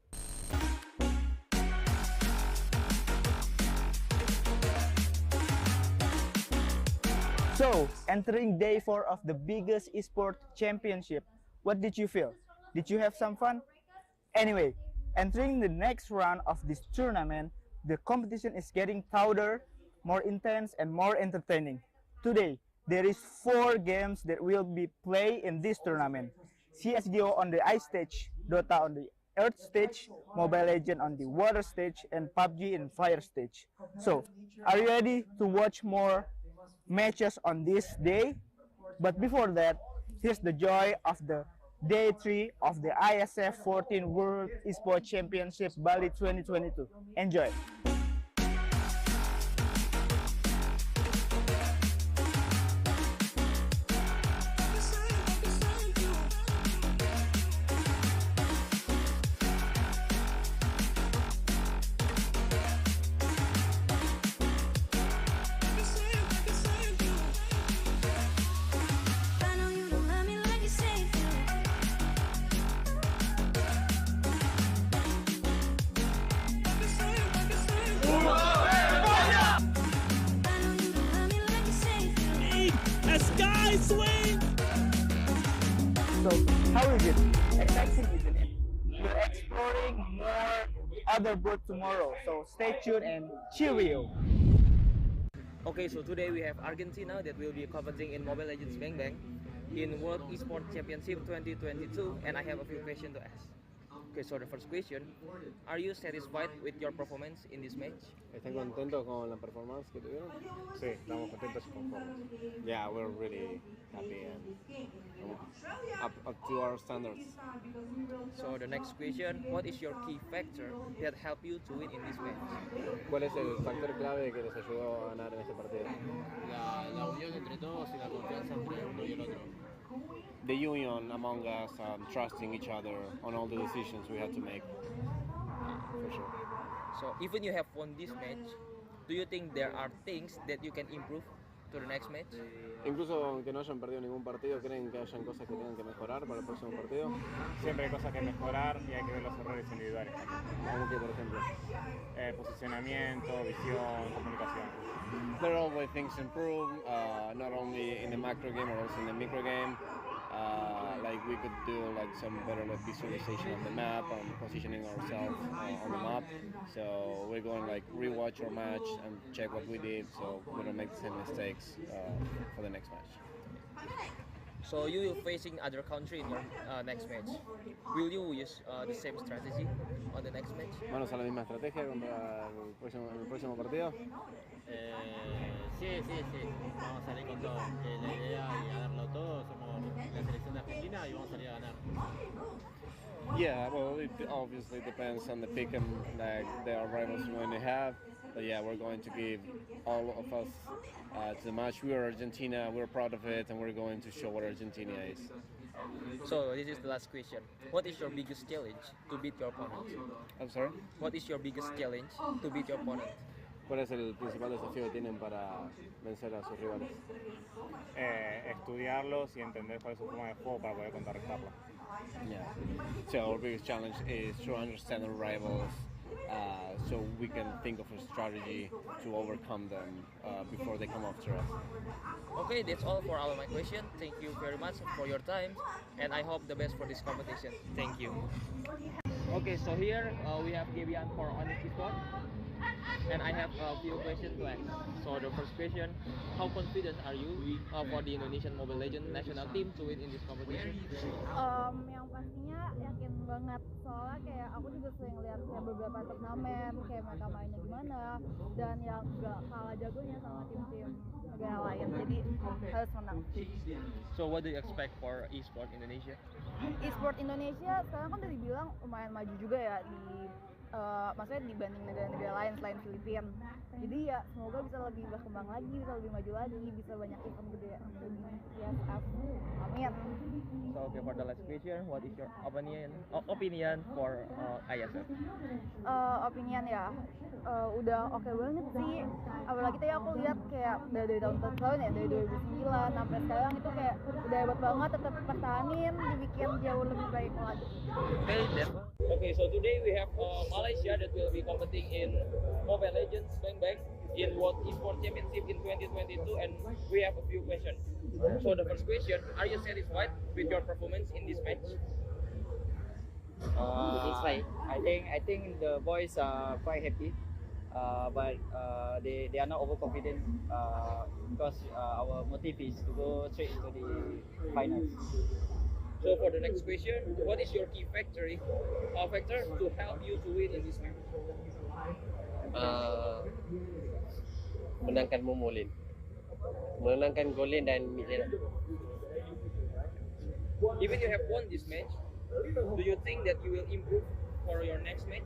So, entering day 4 of the biggest esports championship, what did you feel? Did you have some fun? Anyway, entering the next round of this tournament, the competition is getting tougher, more intense, and more entertaining. Today, there is 4 games that will be played in this tournament. CSGO on the ice stage, Dota on the earth stage, Mobile Legends on the water stage, and PUBG in fire stage. So, are you ready to watch more matches on this day? But before that, here's the joy of the day 3 of the Iesf 14 World Esports Championship Bali 2022. Enjoy! So, how is it? Exciting, isn't it? We're exploring more other board tomorrow, so stay tuned and cheerio! Okay, so today we have Argentina that will be competing in Mobile Legends Bang Bang in World Esports Championship 2022, and I have a few questions to ask. Okay, so the first question, are you satisfied with your performance in this match? ¿Están contentos con la performance que tuvieron? Sí, estamos contentos y conformes. Yeah, we're really happy and up to our standards. So the next question, what is your key factor that helped you to win in this match? ¿Cuál es el factor clave que les ayudó a ganar en este partido? La unión entre todos y la confianza entre uno y el otro. The union among us, trusting each other on all the decisions we had to make, for sure. So even you have won this match, do you think there are things that you can improve? to the next match? Incluso aunque no hayan perdido ningún partido, ¿creen que hayan cosas que tengan que mejorar para el próximo partido? Siempre hay cosas que mejorar y hay que ver los errores individuales. ¿Cómo que, por ejemplo? Posicionamiento, visión, comunicación. There are always things to improve, not only in the macro game but also in the micro game. Like we could do like some better like visualization of the map and positioning ourselves on the map. So we're going like rewatch our match and check what we did so we don't make the same mistakes for the next match. So you will facing other country in your next match. Will you use the same strategy on the next match? ¿Vamos a la misma estrategia contra el próximo partido? Sí. Vamos a salir con todo. La idea es ganarlo todo. Somos la selección de Argentina y vamos a salir a ganar. Yeah, well, it obviously depends on the pick and like the rivals we're going to have. But yeah, we're going to give all of us to the match. We are Argentina, we're proud of it, and we're going to show what Argentina is. So this is the last question. What is your biggest challenge to beat your opponent? I'm sorry? What is your biggest challenge to beat your opponent? ¿Cuál es el principal desafío que tienen para vencer a sus rivales? Estudiarlos y entender cuál es su forma de juego para poder contrarrestarlo. Yeah. So our biggest challenge is to understand our rivals, so we can think of a strategy to overcome them before they come after us. Okay, that's all for all my questions. Thank you very much for your time, and I hope the best for this competition. Thank you. Okay, so here we have Gabian for Honest Sport, and I have a few questions to ask. So the first question, how confident are you for the Indonesian Mobile Legends national team to win in this competition? Yang pastinya yakin banget, soalnya kayak aku juga sering lihat kayak beberapa turnamen kayak mereka mainnya gimana dan yang gak kalah jagonya sama tim-tim negara lain, jadi harus menang. So what do you expect for e-sport Indonesia? E-sport Indonesia sekarang kan udah dibilang lumayan maju juga ya di maksudnya dibanding negara-negara lain selain Filipina. Jadi ya semoga bisa lebih berkembang lagi, bisa lebih maju lagi, bisa banyak event gede lebih Iesf. Amin. So okay, for the last question, what is your opinion for Iesf? Opinion ya, udah oke banget sih. Apalagi tadi aku lihat kayak dari tahun ya, dari 2009 sampai sekarang itu kayak udah hebat banget, tetap pertahanin, dibikin jauh lebih baik lagi. Okay, so today we have Malaysia that will be competing in Mobile Legends Bang in World Esports Championship in 2022, and we have a few questions. So the first question, are you satisfied with your performance in this match? I think the boys are quite happy, but they are not overconfident because our motive is to go straight into the finals. So for the next question, what is your key factor to help you to win in this match? Menangkan Momolin, menangkan Golin dan Midlane. Even you have won this match, do you think that you will improve for your next match?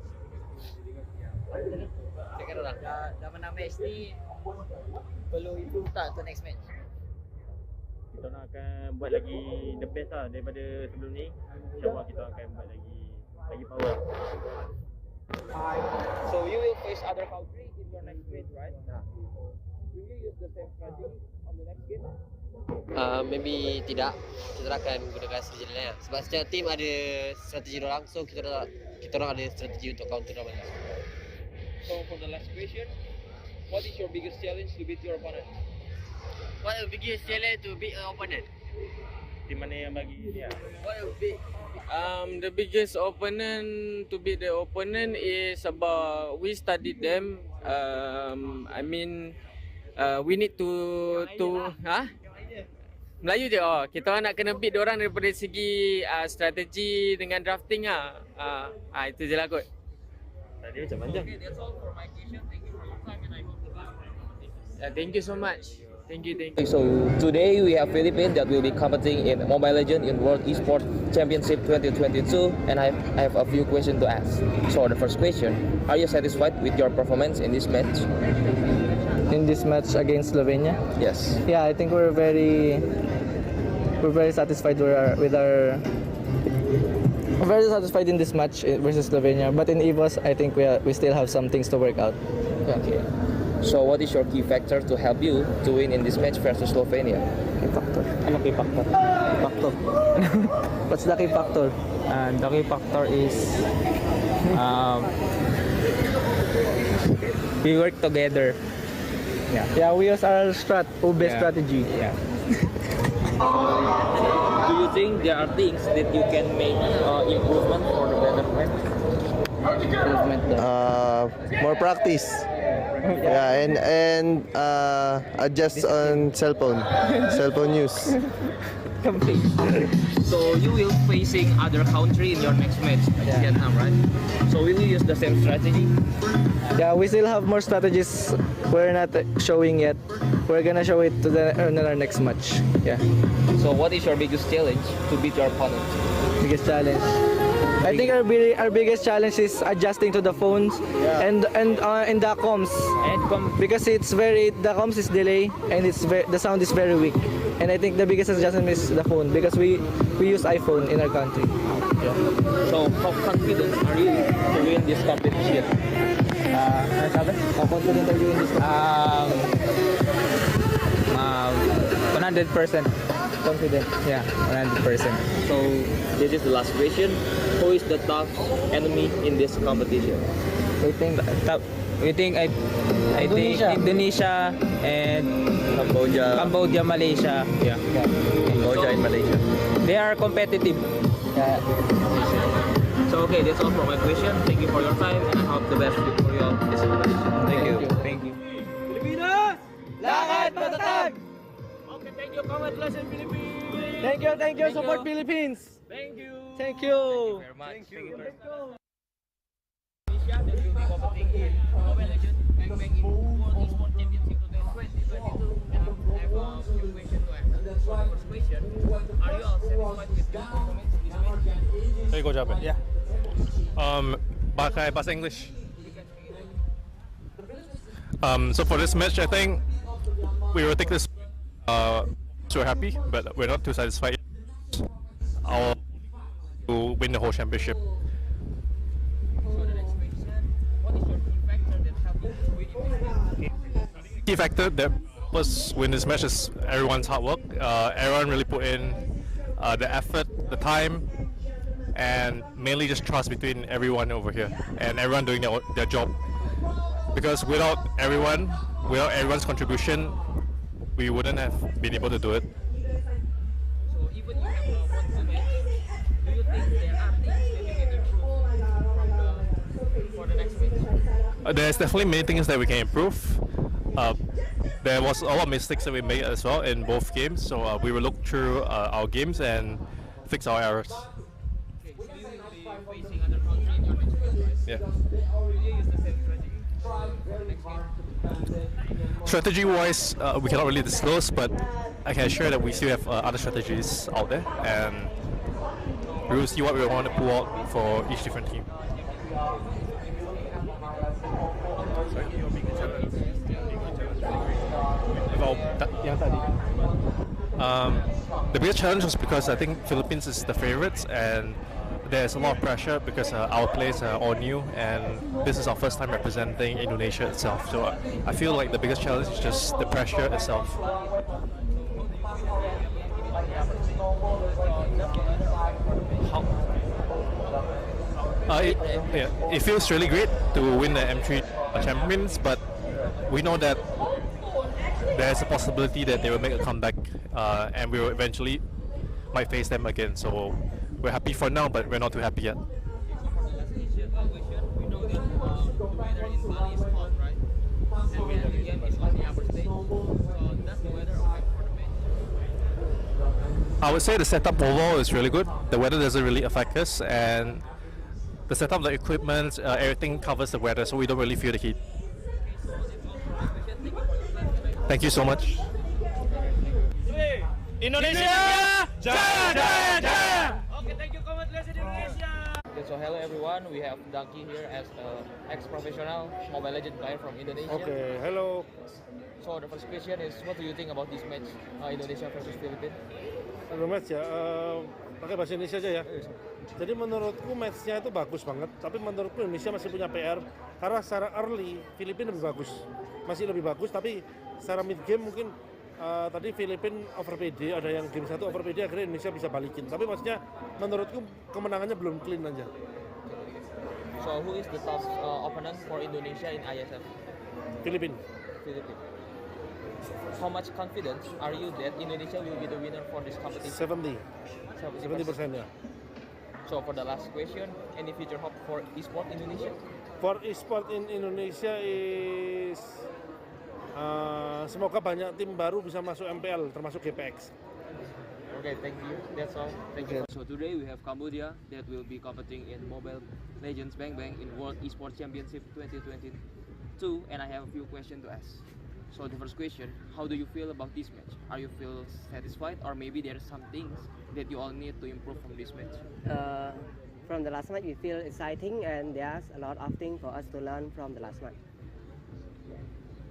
Dah menang match ni, perlu improve tak untuk next match? Kita nak akan buat lagi the best lah daripada sebelum ni. InsyaAllah kita akan buat lagi power. So you will face other country in your next match, right? Will you use the same strategy on the next game? Maybe tidak. Kita akan gunakan strategi lain. Sebab setiap tim ada strategi orang, so kita orang ada strategi untuk counter mereka. So for the last question, what is your biggest challenge to beat your opponent? What is the biggest challenge to beat an opponent? Di mana yang bagi dia? What will be? The biggest opponent to beat the opponent is about we studied them. I mean, we need to Melayu je. Kita nak kena beat diorang daripada segi strategi dengan drafting itu je lah kot. Tadi macam panjang. Okay, that's all for my question. Thank you for your time and I hope the best for your competition. Thank you so much. Thank you. So today we have Philippines that will be competing in Mobile Legends in World Esports Championship 2022, and I have a few questions to ask. So the first question, are you satisfied with your performance in this match? In this match against Slovenia? Yes. Yeah, I think we're very satisfied with our I'm very satisfied in this match versus Slovenia, but in EVOS I think we still have some things to work out. Okay. So what is your key factor to help you to win in this match versus Slovenia? Key factor. Ano key factor? Key factor. What's the key factor? The key factor is we work together. Yeah, we use our Ube strategy. Yeah. Do you think there are things that you can make improvement for the better match? More practice. Yeah, and adjust on cell phone use. So you will facing other country in your next match, like Vietnam, right? So will you use the same strategy? Yeah, we still have more strategies we're not showing yet. We're gonna show it to in our next match. Yeah. So what is your biggest challenge to beat your opponent? Biggest challenge. I think our biggest challenge is adjusting to the phones and the comms. Because the comms is delay and the sound is very weak. And I think the biggest adjustment is the phone because we use iPhone in our country. Yeah. So how confident are you to win this competition? How confident are you in this? 100% confident. Yeah, 100%. So this is the last question. Who is the tough enemy in this competition? I think Indonesia and Cambodia, Malaysia. Yeah. Cambodia and Malaysia. They are competitive. Yeah. So okay, that's all for my question. Thank you for your time and I hope the best for you all this competition. Thank you. Pilipinas! Lahat matatag! Okay, thank you. Congratulations, Philippines! Thank you. Support Philippines. Thank you. Thank you. Thank you very much. Indonesia that will be competing in Mobile Legends Bang Bang in World Esports Championship 2022. And I have a few questions to ask. So the first question, are you all satisfied with your performance in this match? Hey, go Japan. Yeah. Bakai bahasa English. So for this match, I think we will take this. So happy, but we're not too satisfied. Our to win the whole championship. Key factor that was win this match is everyone's hard work. Everyone really put in the effort, the time, and mainly just trust between everyone over here and everyone doing their job. Because without everyone's contribution, we wouldn't have been able to do it. So even you have won the match, do you think there are things that you can improve for the next match? There's definitely many things that we can improve. There was a lot of mistakes that we made as well in both games, so we will look through our games and fix our errors. Okay, so you will be facing other country in your next match, right? Yeah. Will you use the same strategy for the next game? Strategy-wise, we cannot really disclose, but I can assure that we still have other strategies out there, and we will see what we want to pull out for each different team. The biggest challenge was because I think Philippines is the favorites, and there's a lot of pressure because our players are all new, and this is our first time representing Indonesia itself. So I feel like the biggest challenge is just the pressure itself. It feels really great to win the M3 Champions, but we know that there's a possibility that they will make a comeback, and we will eventually might face them again. So we're happy for now, but we're not too happy yet. We know that the weather in Bali is hot, right? And we have the game is on the upper stage. So does the weather affect for the match? I would say the setup overall is really good. The weather doesn't really affect us, and the setup, the equipment, everything covers the weather, so we don't really feel the heat. Thank you so much. Indonesia! Jaya, jaya, jaya! Okay, thank you. Congratulations, Indonesia! Okay, so hello everyone. We have Daki here as an ex-professional Mobile Legends player from Indonesia. Okay, hello. So the first question is, what do you think about this match, Indonesia versus Philippines? Sebelum match ya, pakai bahasa Indonesia aja ya. Jadi menurutku matchnya itu bagus banget, tapi menurutku Indonesia masih punya PR karena secara early Filipina lebih bagus, masih lebih bagus, tapi secara mid game mungkin tadi Filipina over PD, ada yang game 1 over PD, akhirnya Indonesia bisa balikin. Tapi maksudnya menurutku kemenangannya belum clean aja. So who is the top opponent for Indonesia in ISF? Filipina. How much confidence are you that Indonesia will be the winner for this competition? 70% ya. So for the last question, any future hope for esport Indonesia? For esport in Indonesia is semoga banyak tim baru bisa masuk MPL termasuk GPX. Okay, thank you. That's all. Thank you. So today we have Cambodia that will be competing in Mobile Legends Bang Bang in World Esports Championship 2022, and I have a few questions to ask. So the first question, how do you feel about this match? Are you feel satisfied, or maybe there are some things that you all need to improve from this match? From the last match, we feel exciting, and there's a lot of things for us to learn from the last match.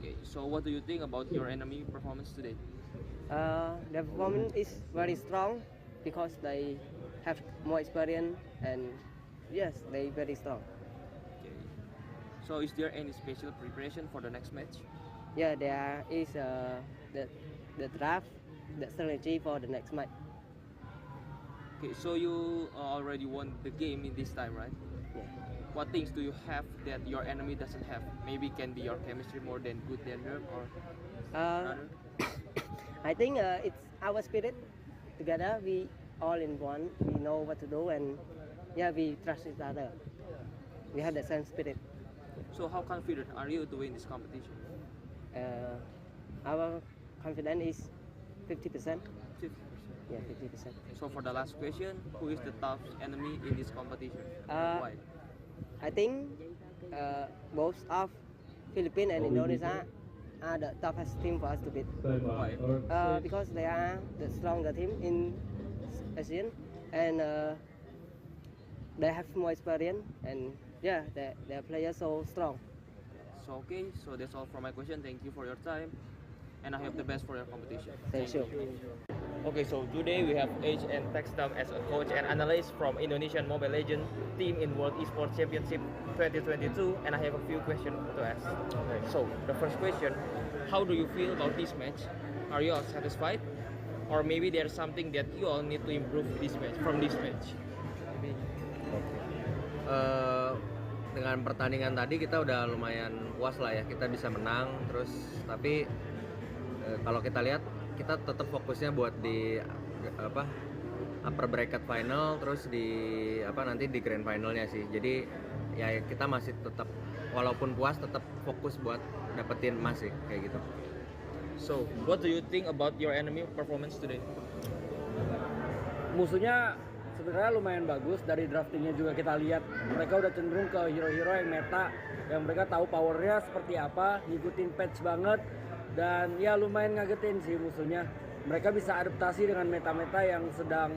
Okay, so what do you think about your enemy performance today? The performance is very strong because they have more experience, and yes, they very strong. Okay. So is there any special preparation for the next match? Yeah, there is the draft, the strategy for the next match. Okay, so you already won the game in this time, right? Yeah. What things do you have that your enemy doesn't have? Maybe can be your chemistry more than good than them, or rather? I think it's our spirit. Together, we all in one. We know what to do, and yeah, we trust each other. We have the same spirit. So how confident are you to win this competition? Our confidence is 50%. 50%. Yeah, 50%. So for the last question, who is the tough enemy in this competition? Why? I think both of Philippines and Indonesia are the toughest team for us to beat. Why? Because they are the stronger team in ASEAN, and they have more experience, and yeah, their players so strong. So okay, so that's all for my question. Thank you for your time, and I hope the best for your competition. Thank you. Okay, so today we have Age and Textam as a coach and analyst from Indonesian Mobile Legends team in World Esports Championship 2022, and I have a few questions to ask. Okay. So the first question, how do you feel about this match? Are you all satisfied, or maybe there's something that you all need to improve from this match? Dengan pertandingan tadi kita udah lumayan puas lah ya, kita bisa menang terus, tapi kalau kita lihat kita tetap fokusnya buat di upper bracket final, terus di nanti di grand finalnya sih. Jadi ya kita masih tetap walaupun puas tetap fokus buat dapetin emas sih kayak gitu. So what do you think about your enemy performance today? Musuhnya sebenarnya lumayan bagus, dari draftingnya juga kita lihat mereka udah cenderung ke hero-hero yang meta, yang mereka tahu powernya seperti apa, ngikutin patch banget, dan ya lumayan ngagetin sih musuhnya. Mereka bisa adaptasi dengan meta-meta yang sedang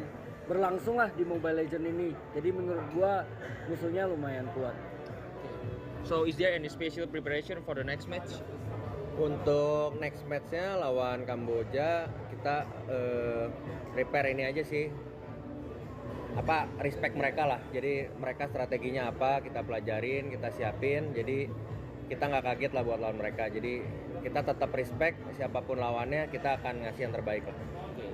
berlangsung lah di Mobile Legends ini. Jadi menurut gua musuhnya lumayan kuat. So is there any special preparation for the next match? Untuk next matchnya lawan Kamboja kita prepare ini aja sih, respect mereka lah. Jadi mereka strateginya apa kita pelajarin, kita siapin, jadi kita nggak kaget lah buat lawan mereka. Jadi kita tetap respect siapapun lawannya, kita akan ngasih yang terbaik lah. Okay.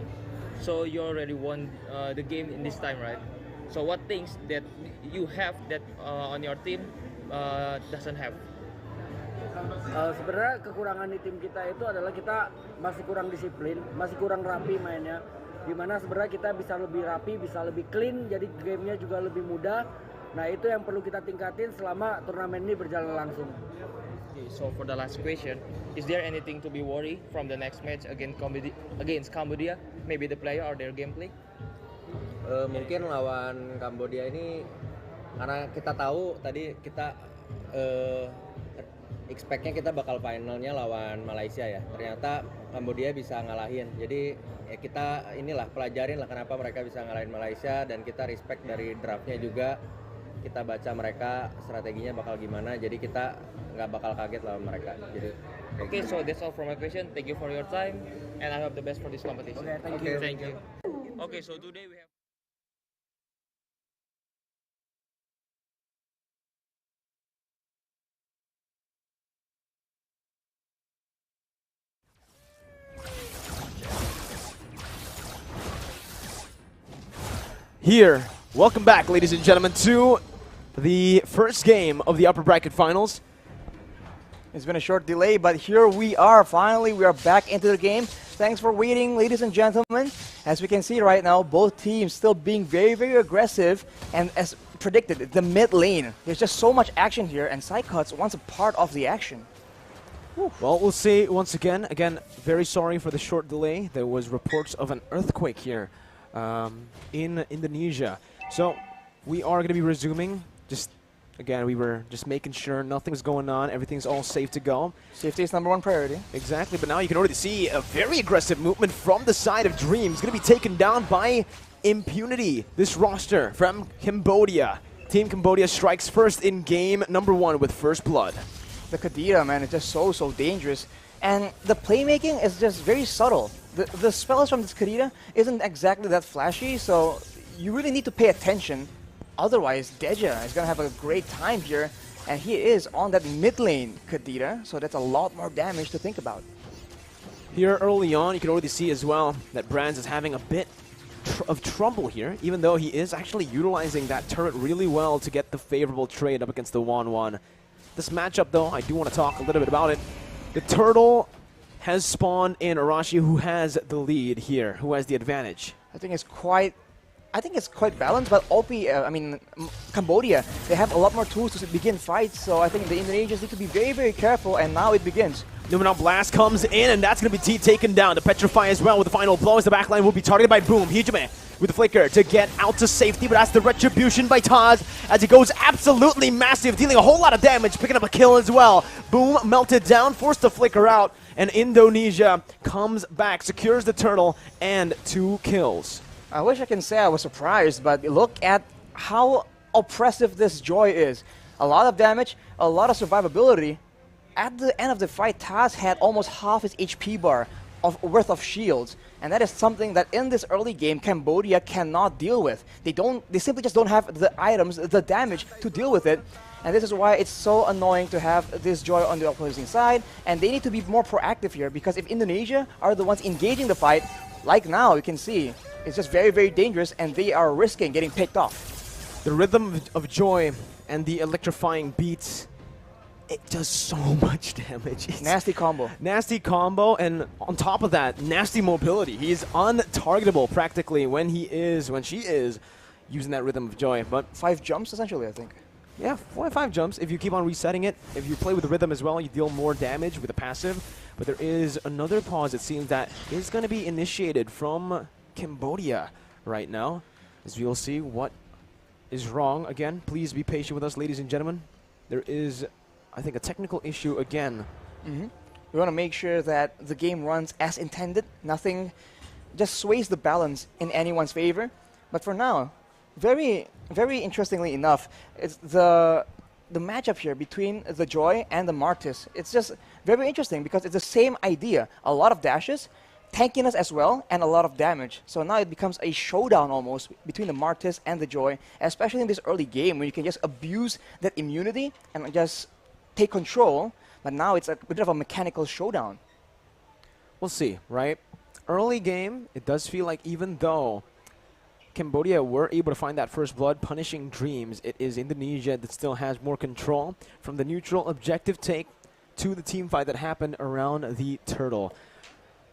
So you already won the game in this time, right? So what things that you have that on your team doesn't have? Sebenarnya kekurangan di tim kita itu adalah kita masih kurang disiplin, masih kurang rapi mainnya. Dimana sebenarnya kita bisa lebih rapi, bisa lebih clean, jadi gamenya juga lebih mudah. Nah itu yang perlu kita tingkatin selama turnamen ini berjalan langsung. Okay, so for the last question, is there anything to be worried from the next match against Cambodia? Maybe the player or their gameplay? Mungkin lawan Kambodia ini karena kita tahu tadi kita expect-nya kita bakal finalnya lawan Malaysia ya. Ternyata Kambodia bisa ngalahin. Jadi ya kita inilah pelajarin lah kenapa mereka bisa ngalahin Malaysia, dan kita respect dari draftnya juga. Kita baca mereka strateginya bakal gimana. Jadi kita nggak bakal kaget lawan mereka. Jadi okay, so that's all for my question. Thank you for your time, and I hope the best for this competition. Okay, thank you. Thank you. Okay, so today we have. Here, welcome back, ladies and gentlemen, to the first game of the upper bracket finals. It's been a short delay, but here we are. Finally, we are back into the game. Thanks for waiting, ladies and gentlemen. As we can see right now, both teams still being very, very aggressive. And as predicted, the mid lane, there's just so much action here, and Psycuts wants a part of the action. Well, we'll see once again. Again, very sorry for the short delay. There was reports of an earthquake here in Indonesia. So we are going to be resuming. Again, we were just making sure nothing was going on. Everything's all safe to go. Safety is #1 priority. Exactly, but now you can already see a very aggressive movement from the side of Dreams. Going to be taken down by Impunity. This roster from Cambodia. Team Cambodia strikes first in game #1 with first blood. The Kadira, man, is just so dangerous. And the playmaking is just very subtle. The spells from this Kadira isn't exactly that flashy, so you really need to pay attention. Otherwise, Deja is going to have a great time here, and he is on that mid lane Kadira, so that's a lot more damage to think about. Here early on, you can already see as well that Brands is having a bit of trouble here, even though he is actually utilizing that turret really well to get the favorable trade up against the 1-1. This matchup, though, I do want to talk a little bit about it. The Turtle has spawned in Arashi, who has the lead here, who has the advantage. I think it's quite balanced, but Cambodia, they have a lot more tools to begin fights, so I think the Indonesians need to be very, very careful, and now it begins. Numenon Blast comes in, and that's going to be taken down. The Petrify as well with the final blow as the backline will be targeted by Boom. Hijime with the flicker to get out to safety, but that's the retribution by Taz as he goes absolutely massive, dealing a whole lot of damage, picking up a kill as well. Boom melted down, forced to flicker out, and Indonesia comes back, secures the Turtle, and 2 kills. I wish I can say I was surprised, but look at how oppressive this Joy is. A lot of damage, a lot of survivability. At the end of the fight, Taz had almost half his HP bar worth of shields, and that is something that in this early game Cambodia cannot deal with. They simply just don't have the items, the damage to deal with it, and this is why it's so annoying to have this Joy on the opposing side, and they need to be more proactive here, because if Indonesia are the ones engaging the fight, like now you can see, it's just very, very dangerous, and they are risking getting picked off. The rhythm of Joy and the electrifying beats, it does so much damage. It's nasty combo. Nasty combo, and on top of that, nasty mobility. He is untargetable practically when she is using that rhythm of Joy. But 5 jumps essentially, I think. Yeah, 4 or 5 jumps. If you keep on resetting it, if you play with the rhythm as well, you deal more damage with the passive. But there is another pause, it seems, that is going to be initiated from Cambodia right now, as we'll see what is wrong. Again, please be patient with us, ladies and gentlemen. There is, I think, a technical issue again. We want to make sure that the game runs as intended. Nothing just sways the balance in anyone's favor. But for now, very, very interestingly enough, it's the matchup here between the Joy and the Martis. It's just very interesting because it's the same idea. A lot of dashes, tankiness as well, and a lot of damage. So now it becomes a showdown almost between the Martis and the Joy, especially in this early game where you can just abuse that immunity and just take control. But now it's a bit of a mechanical showdown. We'll see, right? Early game, it does feel like even though Cambodia were able to find that first blood, punishing Dreams, it is Indonesia that still has more control from the neutral objective take to the team fight that happened around the Turtle.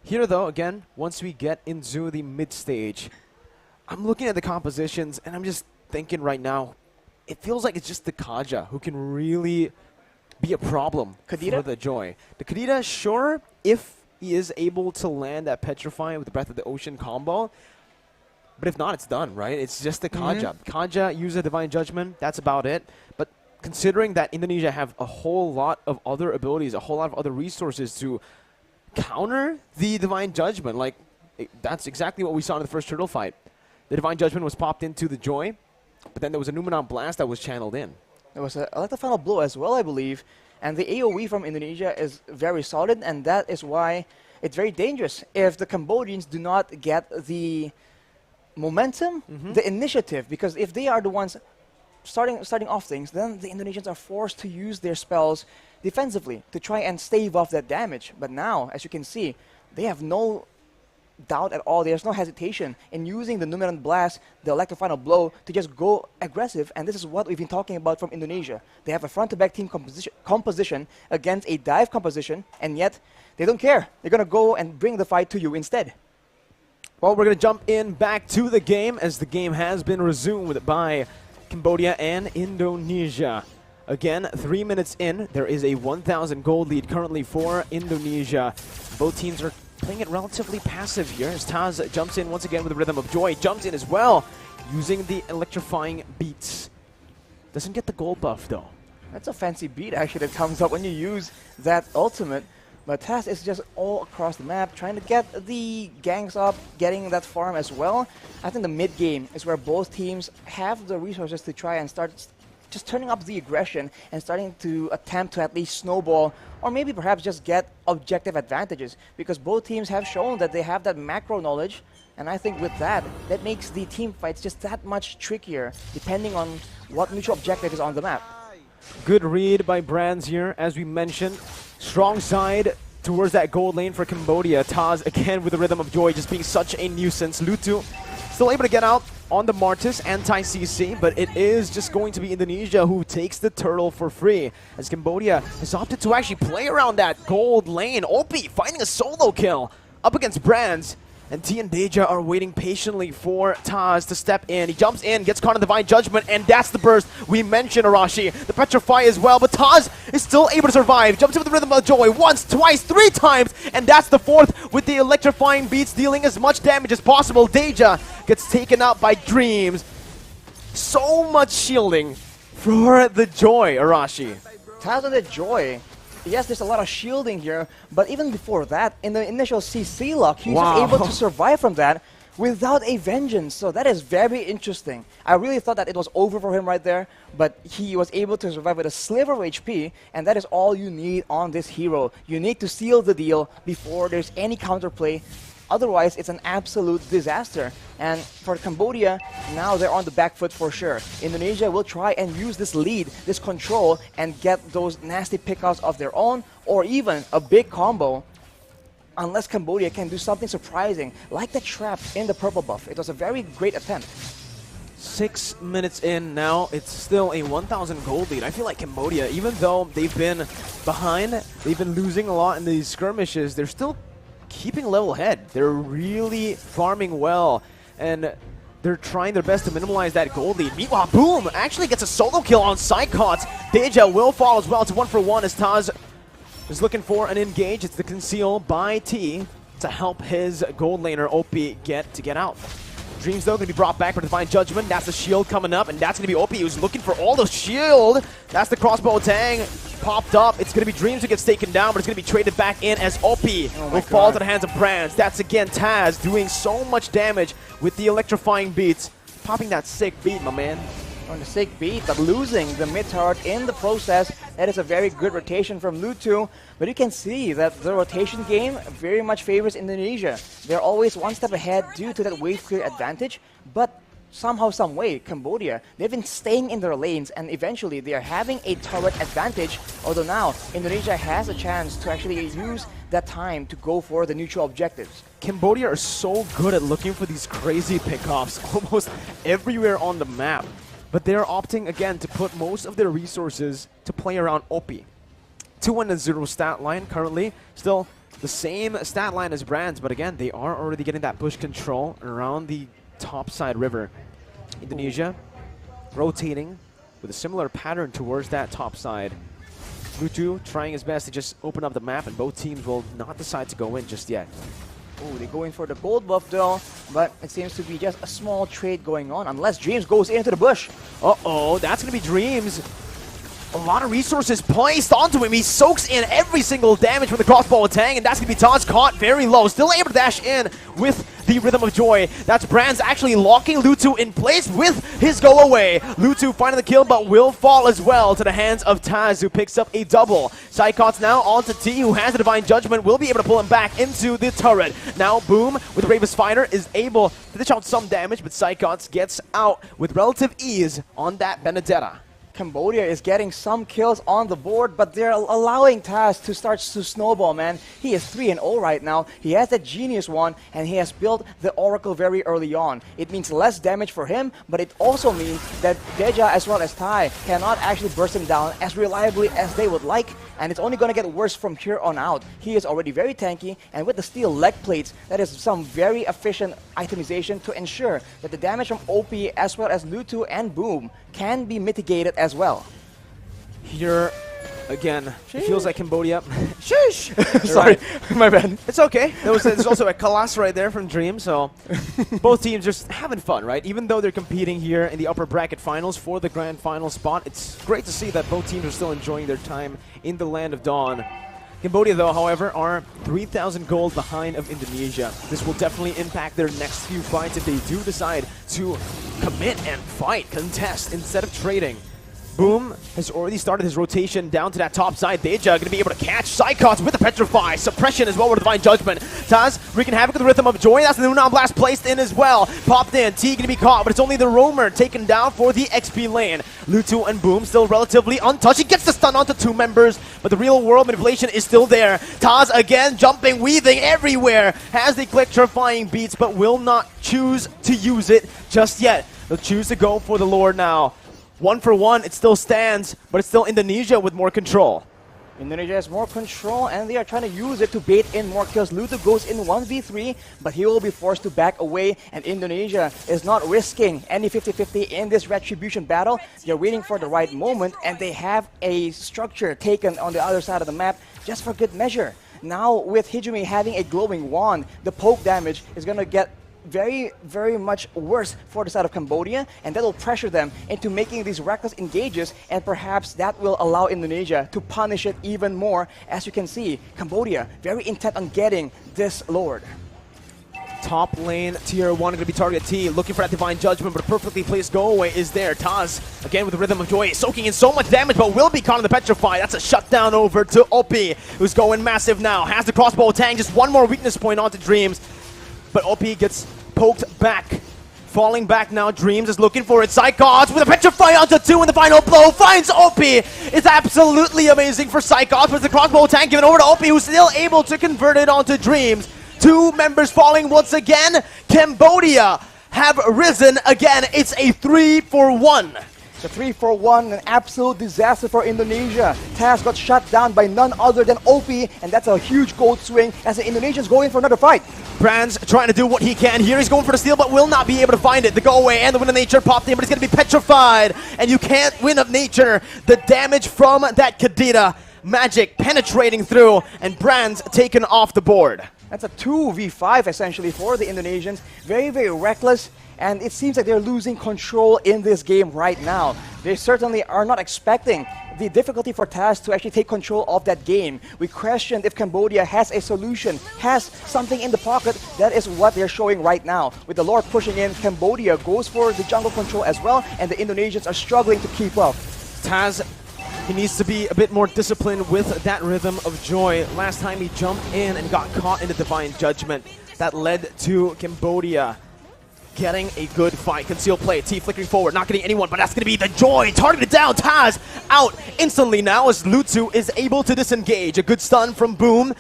Here, though, again, once we get into the mid-stage, I'm looking at the compositions, and I'm just thinking right now, it feels like it's just the Kaja who can really be a problem for the Joy. The Kadira, sure, if he is able to land that Petrify with the Breath of the Ocean combo, but if not, it's done, right? It's just the Kaja. Kaja uses a Divine Judgment, that's about it. But considering that Indonesia have a whole lot of other abilities, a whole lot of other resources to counter the Divine Judgment, like, that's exactly what we saw in the first Turtle fight. The Divine Judgment was popped into the Joy, but then there was a Numenon Blast that was channeled in. There was a Electro Final Blow as well, I believe. And the AoE from Indonesia is very solid, and that is why it's very dangerous if the Cambodians do not get the momentum, the initiative, because if they are the ones starting off things, then the Indonesians are forced to use their spells defensively to try and stave off that damage. But now, as you can see, they have no doubt at all. There's no hesitation in using the Numeran Blast, the electrifying blow, to just go aggressive. And this is what we've been talking about from Indonesia. They have a front-to-back team composition against a dive composition, and yet they don't care. They're going to go and bring the fight to you instead. Well, we're going to jump in back to the game as the game has been resumed by Cambodia and Indonesia. Again, 3 minutes in, there is a 1,000 gold lead currently for Indonesia. Both teams are playing it relatively passive here as Taz jumps in once again with the Rhythm of Joy. Jumps in as well using the electrifying beats. Doesn't get the gold buff though. That's a fancy beat actually that comes up when you use that ultimate. But Taz is just all across the map trying to get the ganks up, getting that farm as well. I think the mid game is where both teams have the resources to try and start just turning up the aggression and starting to attempt to at least snowball or maybe perhaps just get objective advantages, because both teams have shown that they have that macro knowledge, and I think with that makes the team fights just that much trickier depending on what mutual objective is on the map. Good read by Brands here, as we mentioned. Strong side towards that gold lane for Cambodia. Taz again with the Rhythm of Joy just being such a nuisance. Lutu still able to get out on the Martis anti-CC, but it is just going to be Indonesia who takes the turtle for free, as Cambodia has opted to actually play around that gold lane. Opie finding a solo kill up against Brands, and T and Deja are waiting patiently for Taz to step in. He jumps in, gets caught in Divine Judgment, and that's the burst we mentioned, Arashi. The Petrify as well, but Taz is still able to survive. Jumps in with the Rhythm of Joy once, twice, 3 times, and that's the 4th with the electrifying beats, dealing as much damage as possible. Deja gets taken out by Dreams. So much shielding for the Joy, Arashi. Taz and the Joy. Yes, there's a lot of shielding here, but even before that, in the initial CC lock, he was just able to survive from that without a vengeance. So that is very interesting. I really thought that it was over for him right there, but he was able to survive with a sliver of HP, and that is all you need on this hero. You need to seal the deal before there's any counterplay. Otherwise, it's an absolute disaster. And for Cambodia, now they're on the back foot for sure. Indonesia will try and use this lead, this control, and get those nasty pickouts of their own, or even a big combo, unless Cambodia can do something surprising, like the trap in the purple buff. It was a very great attempt. 6 minutes in now, it's still a 1,000 gold lead. I feel like Cambodia, even though they've been behind, they've been losing a lot in these skirmishes, they're still keeping level head. They're really farming well, and they're trying their best to minimize that gold lead. Meanwhile, Boom actually gets a solo kill on Psychots. Deja will fall as well. It's 1-for-1 as Taz is looking for an engage. It's the conceal by T to help his gold laner OP get out. Dreams, though, going to be brought back for Divine Judgment. That's the shield coming up, and that's going to be OP who's looking for all the shield. That's the crossbow tang popped up. It's going to be Dreams who gets taken down, but it's going to be traded back in as OP will fall to the hands of Brands. That's again Taz doing so much damage with the electrifying beats. Popping that sick beat, my man. On the sick beat, but losing the mid turret in the process. That is a very good rotation from Lutu, but you can see that the rotation game very much favors Indonesia. They're always one step ahead due to that wave clear advantage, but somehow, some way, Cambodia, they've been staying in their lanes, and eventually they are having a turret advantage, although now Indonesia has a chance to actually use that time to go for the neutral objectives. Cambodia are so good at looking for these crazy pickoffs almost everywhere on the map. But they're opting, again, to put most of their resources to play around OP. 2-0 stat line currently. Still the same stat line as Brands, but again, they are already getting that push control around the top side river. Indonesia rotating with a similar pattern towards that top side. Lutu trying his best to just open up the map, and both teams will not decide to go in just yet. Oh, they go in for the gold buff though, but it seems to be just a small trade going on, unless Dreams goes into the bush. Uh-oh, that's going to be Dreams. A lot of resources placed onto him. He soaks in every single damage from the crossbow tang, and that's going to be Taz caught very low. Still able to dash in with the Rhythm of Joy. That's Brands actually locking Lutu in place with his go away. Lutu finding the kill, but will fall as well to the hands of Taz, who picks up a double. Psychots now onto T, who has the Divine Judgment, will be able to pull him back into the turret. Now Boom with Bravest Fighter is able to dish out some damage, but Psychots gets out with relative ease on that Benedetta. Cambodia is getting some kills on the board, but they're allowing Taz to start to snowball, man. He is 3-0 right now. He has that Genius one, and he has built the Oracle very early on. It means less damage for him, but it also means that Deja as well as Tai cannot actually burst him down as reliably as they would like, and it's only going to get worse from here on out. He is already very tanky, and with the steel leg plates, that is some very efficient itemization to ensure that the damage from OP as well as Lutu and Boom can be mitigated as well. Here, again, it feels like Cambodia. Sheesh! Sorry, my bad. It's okay. There's also a Kalas right there from Dream, so both teams just having fun, right? Even though they're competing here in the upper bracket finals for the grand final spot, it's great to see that both teams are still enjoying their time in the Land of Dawn. Cambodia, though, however, are 3,000 gold behind of Indonesia. This will definitely impact their next few fights if they do decide to commit and fight, contest, instead of trading. Boom has already started his rotation down to that top side. Deja going to be able to catch Psychots with the Petrify. Suppression as well with Divine Judgment. Taz wreaking havoc with the Rhythm of Joy. That's the Nunan Blast placed in as well. Popped in. T going to be caught, but it's only the Roamer taken down for the XP lane. Lutu and Boom still relatively untouched. He gets the stun onto two members, but the real world manipulation is still there. Taz again jumping, weaving everywhere. Has the electrifying beats, but will not choose to use it just yet. They'll choose to go for the Lord now. 1-for-1, it still stands, but it's still Indonesia with more control. Indonesia has more control, and they are trying to use it to bait in more kills. Lutu goes in 1v3, but he will be forced to back away, and Indonesia is not risking any 50-50 in this retribution battle. They're waiting for the right moment, and they have a structure taken on the other side of the map just for good measure. Now, with Hijumi having a glowing wand, the poke damage is going to get very much worse for the side of Cambodia, and that will pressure them into making these reckless engages, and perhaps that will allow Indonesia to punish it even more. As you can see, Cambodia very intent on getting this Lord. Top lane, tier 1 going to be targeted T, looking for that Divine Judgment, but a perfectly placed go away is there. Taz, again with the Rhythm of Joy, soaking in so much damage, but will be caught in the Petrify. That's a shutdown over to Opie, who's going massive now. Has the crossbow tang, just one more weakness point onto Dreams. But OP gets poked back. Falling back now, Dreams is looking for it. Psychots with a Petrify onto 2 in the final blow. Finds OP. It's absolutely amazing for Psychots with the crossbow tank given over to OP, who's still able to convert it onto Dreams. Two members falling once again. Cambodia have risen again. It's a 3-for-1. It's a 3-for-1, an absolute disaster for Indonesia. Taz got shut down by none other than OP, and that's a huge gold swing as the Indonesians go in for another fight. Brands trying to do what he can here. He's going for the steal, but will not be able to find it. The go away and the Wind of Nature popped in, but he's going to be petrified. And you can't Wind of Nature. The damage from that Kadita magic penetrating through, and Brands taken off the board. That's a 2v5 essentially for the Indonesians. Very reckless. And it seems like they're losing control in this game right now. They certainly are not expecting the difficulty for Taz to actually take control of that game. We questioned if Cambodia has a solution, has something in the pocket. That is what they're showing right now. With the Lord pushing in, Cambodia goes for the jungle control as well, and the Indonesians are struggling to keep up. Taz, he needs to be a bit more disciplined with that Rhythm of Joy. Last time he jumped in and got caught in the Divine Judgment. That led to Cambodia getting a good fight. Concealed play. T flickering forward. Not getting anyone, but that's going to be the Joy. Targeted down. Taz out instantly now as Lutu is able to disengage. A good stun from Boom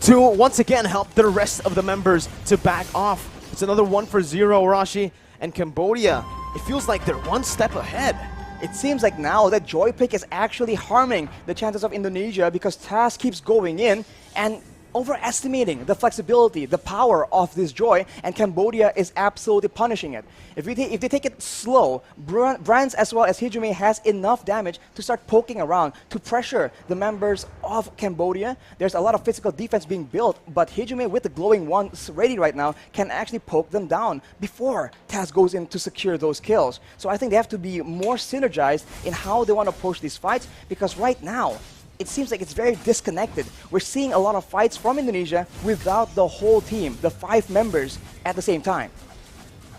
to once again help the rest of the members to back off. It's another 1-0, Rashi. And Cambodia, it feels like they're one step ahead. It seems like now that Joy pick is actually harming the chances of Indonesia because Taz keeps going in and overestimating the flexibility, the power of this Joy, and Cambodia is absolutely punishing it. If they take it slow, Brands as well as Hijumi has enough damage to start poking around to pressure the members of Cambodia. There's a lot of physical defense being built, but Hijumi with the glowing wands ready right now can actually poke them down before Taz goes in to secure those kills. So I think they have to be more synergized in how they want to approach these fights, because right now, it seems like it's very disconnected. We're seeing a lot of fights from Indonesia without the whole team, the 5 members at the same time.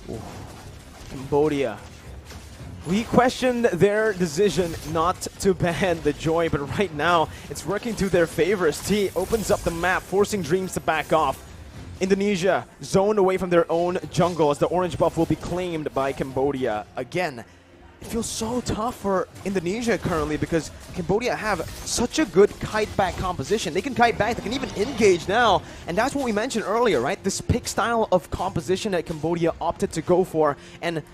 Ooh. Cambodia. We questioned their decision not to ban the Joy, but right now it's working to their favor as T opens up the map, forcing Dreams to back off. Indonesia zoned away from their own jungle as the orange buff will be claimed by Cambodia. Again, it feels so tough for Indonesia currently because Cambodia have such a good kite back composition. They can kite back, they can even engage now. And that's what we mentioned earlier, right? This pick style of composition that Cambodia opted to go for and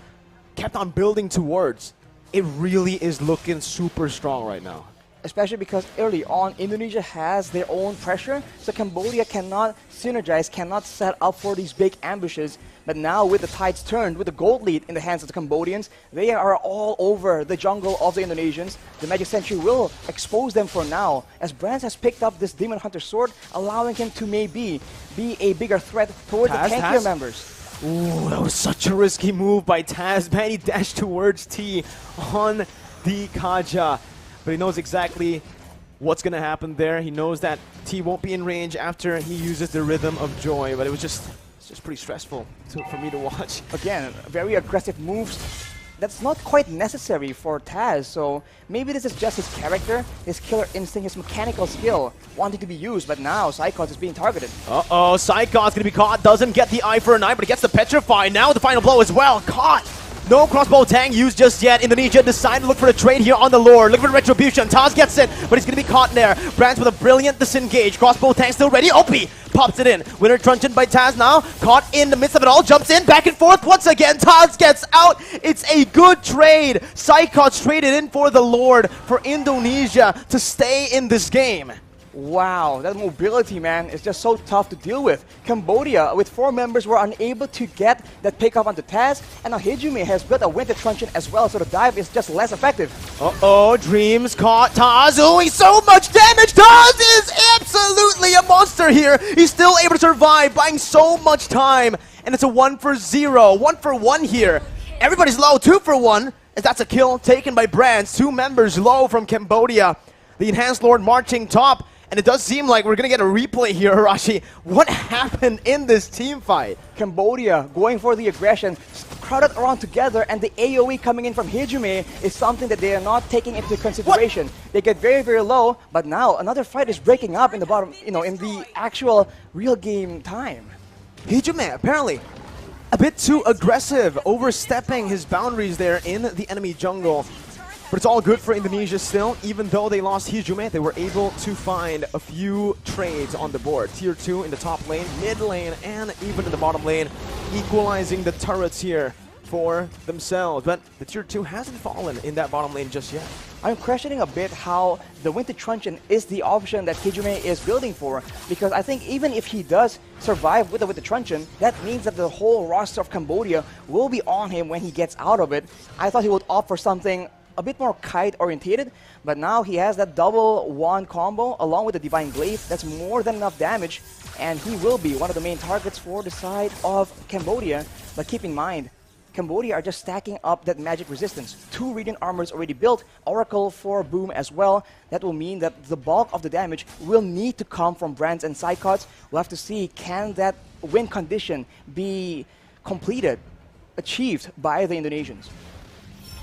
kept on building towards. It really is looking super strong right now. Especially because early on, Indonesia has their own pressure, so Cambodia cannot synergize, cannot set up for these big ambushes. But now with the tides turned, with the gold lead in the hands of the Cambodians, they are all over the jungle of the Indonesians. The Magic Sentry will expose them for now, as Brands has picked up this Demon Hunter sword, allowing him to maybe be a bigger threat towards the tankier members. Ooh, that was such a risky move by Taz. Man, he dashed towards T on the Kaja. But he knows exactly what's going to happen there. He knows that T won't be in range after he uses the Rhythm of Joy. But it's just pretty stressful for me to watch. Again, very aggressive moves. That's not quite necessary for Taz, so maybe this is just his character, his killer instinct, his mechanical skill wanting to be used, but now Psychos is being targeted. Uh-oh, Psychos gonna be caught, doesn't get the eye for an eye, but he gets the Petrify. Now the final blow as well, caught! No crossbow tang used just yet. Indonesia decided to look for the trade here on the Lord. Look for Retribution. Taz gets it, but he's going to be caught in there. Brands with a brilliant disengage. Crossbow tang still ready. Opie pops it in. Winner truncheon by Taz now. Caught in the midst of it all. Jumps in. Back and forth once again. Taz gets out. It's a good trade. Psychots traded in for the Lord for Indonesia to stay in this game. Wow, that mobility, man, is just so tough to deal with. Cambodia, with 4 members, were unable to get that pickup onto Taz, and now Hejume has built a Winter Truncheon as well, so the dive is just less effective. Uh-oh, Dreams caught Taz doing so much damage. Taz is absolutely a monster here. He's still able to survive, buying so much time, and it's a 1-for-0, 1-for-1 here. Everybody's low, 2-for-1, as that's a kill taken by Brands. 2 members low from Cambodia. The Enhanced Lord marching top. And it does seem like we're going to get a replay here, Hirashi. What happened in this team fight? Cambodia going for the aggression, crowded around together, and the AoE coming in from Hejume is something that they are not taking into consideration. What? They get very, very low, but now another fight is breaking up in the bottom, in the actual real game time. Hejume, apparently, a bit too aggressive, overstepping his boundaries there in the enemy jungle. But it's all good for Indonesia still. Even though they lost Hejume, they were able to find a few trades on the board. Tier 2 in the top lane, mid lane, and even in the bottom lane, equalizing the turrets here for themselves. But the Tier 2 hasn't fallen in that bottom lane just yet. I'm questioning a bit how the Winter Truncheon is the option that Hejume is building for, because I think even if he does survive with the Winter Truncheon, that means that the whole roster of Cambodia will be on him when he gets out of it. I thought he would opt for something a bit more kite orientated, but now he has that double wand combo along with the Divine Glaive. That's more than enough damage, and he will be one of the main targets for the side of Cambodia. But keep in mind, Cambodia are just stacking up that magic resistance. 2 Radiant Armors already built, Oracle for Boom as well. That will mean that the bulk of the damage will need to come from Brands and Psychots. We'll have to see, can that win condition be completed, achieved by the Indonesians?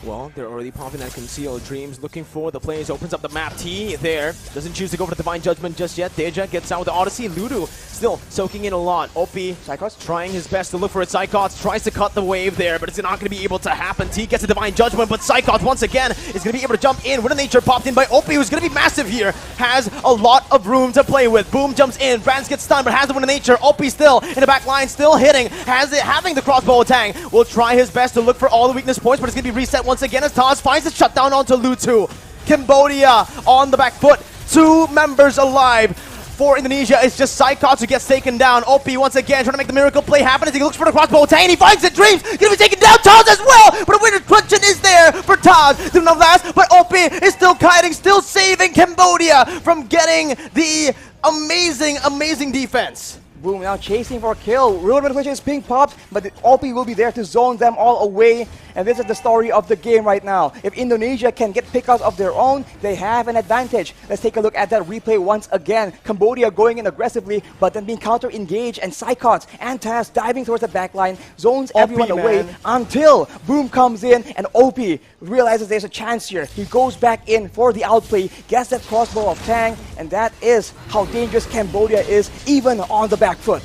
Well, they're already popping that Conceal. Dreams looking for the plays, opens up the map. T there, doesn't choose to go for the Divine Judgment just yet. Deja gets out with the Odyssey. Ludu still soaking in a lot. Opie, Psychots trying his best to look for it. Psychots tries to cut the wave there, but it's not going to be able to happen. T gets a Divine Judgment, but Psychots once again is going to be able to jump in. Winter Nature popped in by Opie, who's going to be massive here. Has a lot of room to play with. Boom jumps in, Brands gets stunned, but has the Winter Nature. Opie still in the back line, still hitting. Has it, having the crossbow tang. Will try his best to look for all the weakness points, but it's going to be reset once again as Taz finds the shutdown onto Lutu. Cambodia on the back foot. 2 members alive. For Indonesia, it's just Psychots who gets taken down. Opie once again trying to make the miracle play happen as he looks for the crossbow tang. He finds it. Dreams gonna be taken down. Taz as well, but a Winter Truncheon is there for Taz. Didn't know last, but Opie is still kiting, still saving Cambodia from getting the amazing defense. Boom now chasing for a kill. Real manipulation is being popped, but the OP will be there to zone them all away. And this is the story of the game right now. If Indonesia can get pickups of their own, they have an advantage. Let's take a look at that replay once again. Cambodia going in aggressively, but then being counter-engaged, and Psychots and Taz diving towards the backline, zones everyone away until Boom comes in and OP realizes there's a chance here. He goes back in for the outplay, gets that crossbow of Tang, and that is how dangerous Cambodia is, even on the back foot.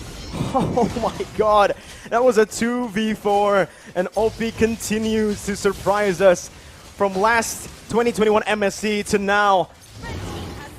Oh my god, that was a 2v4, and OP continues to surprise us. From last 2021 MSC to now,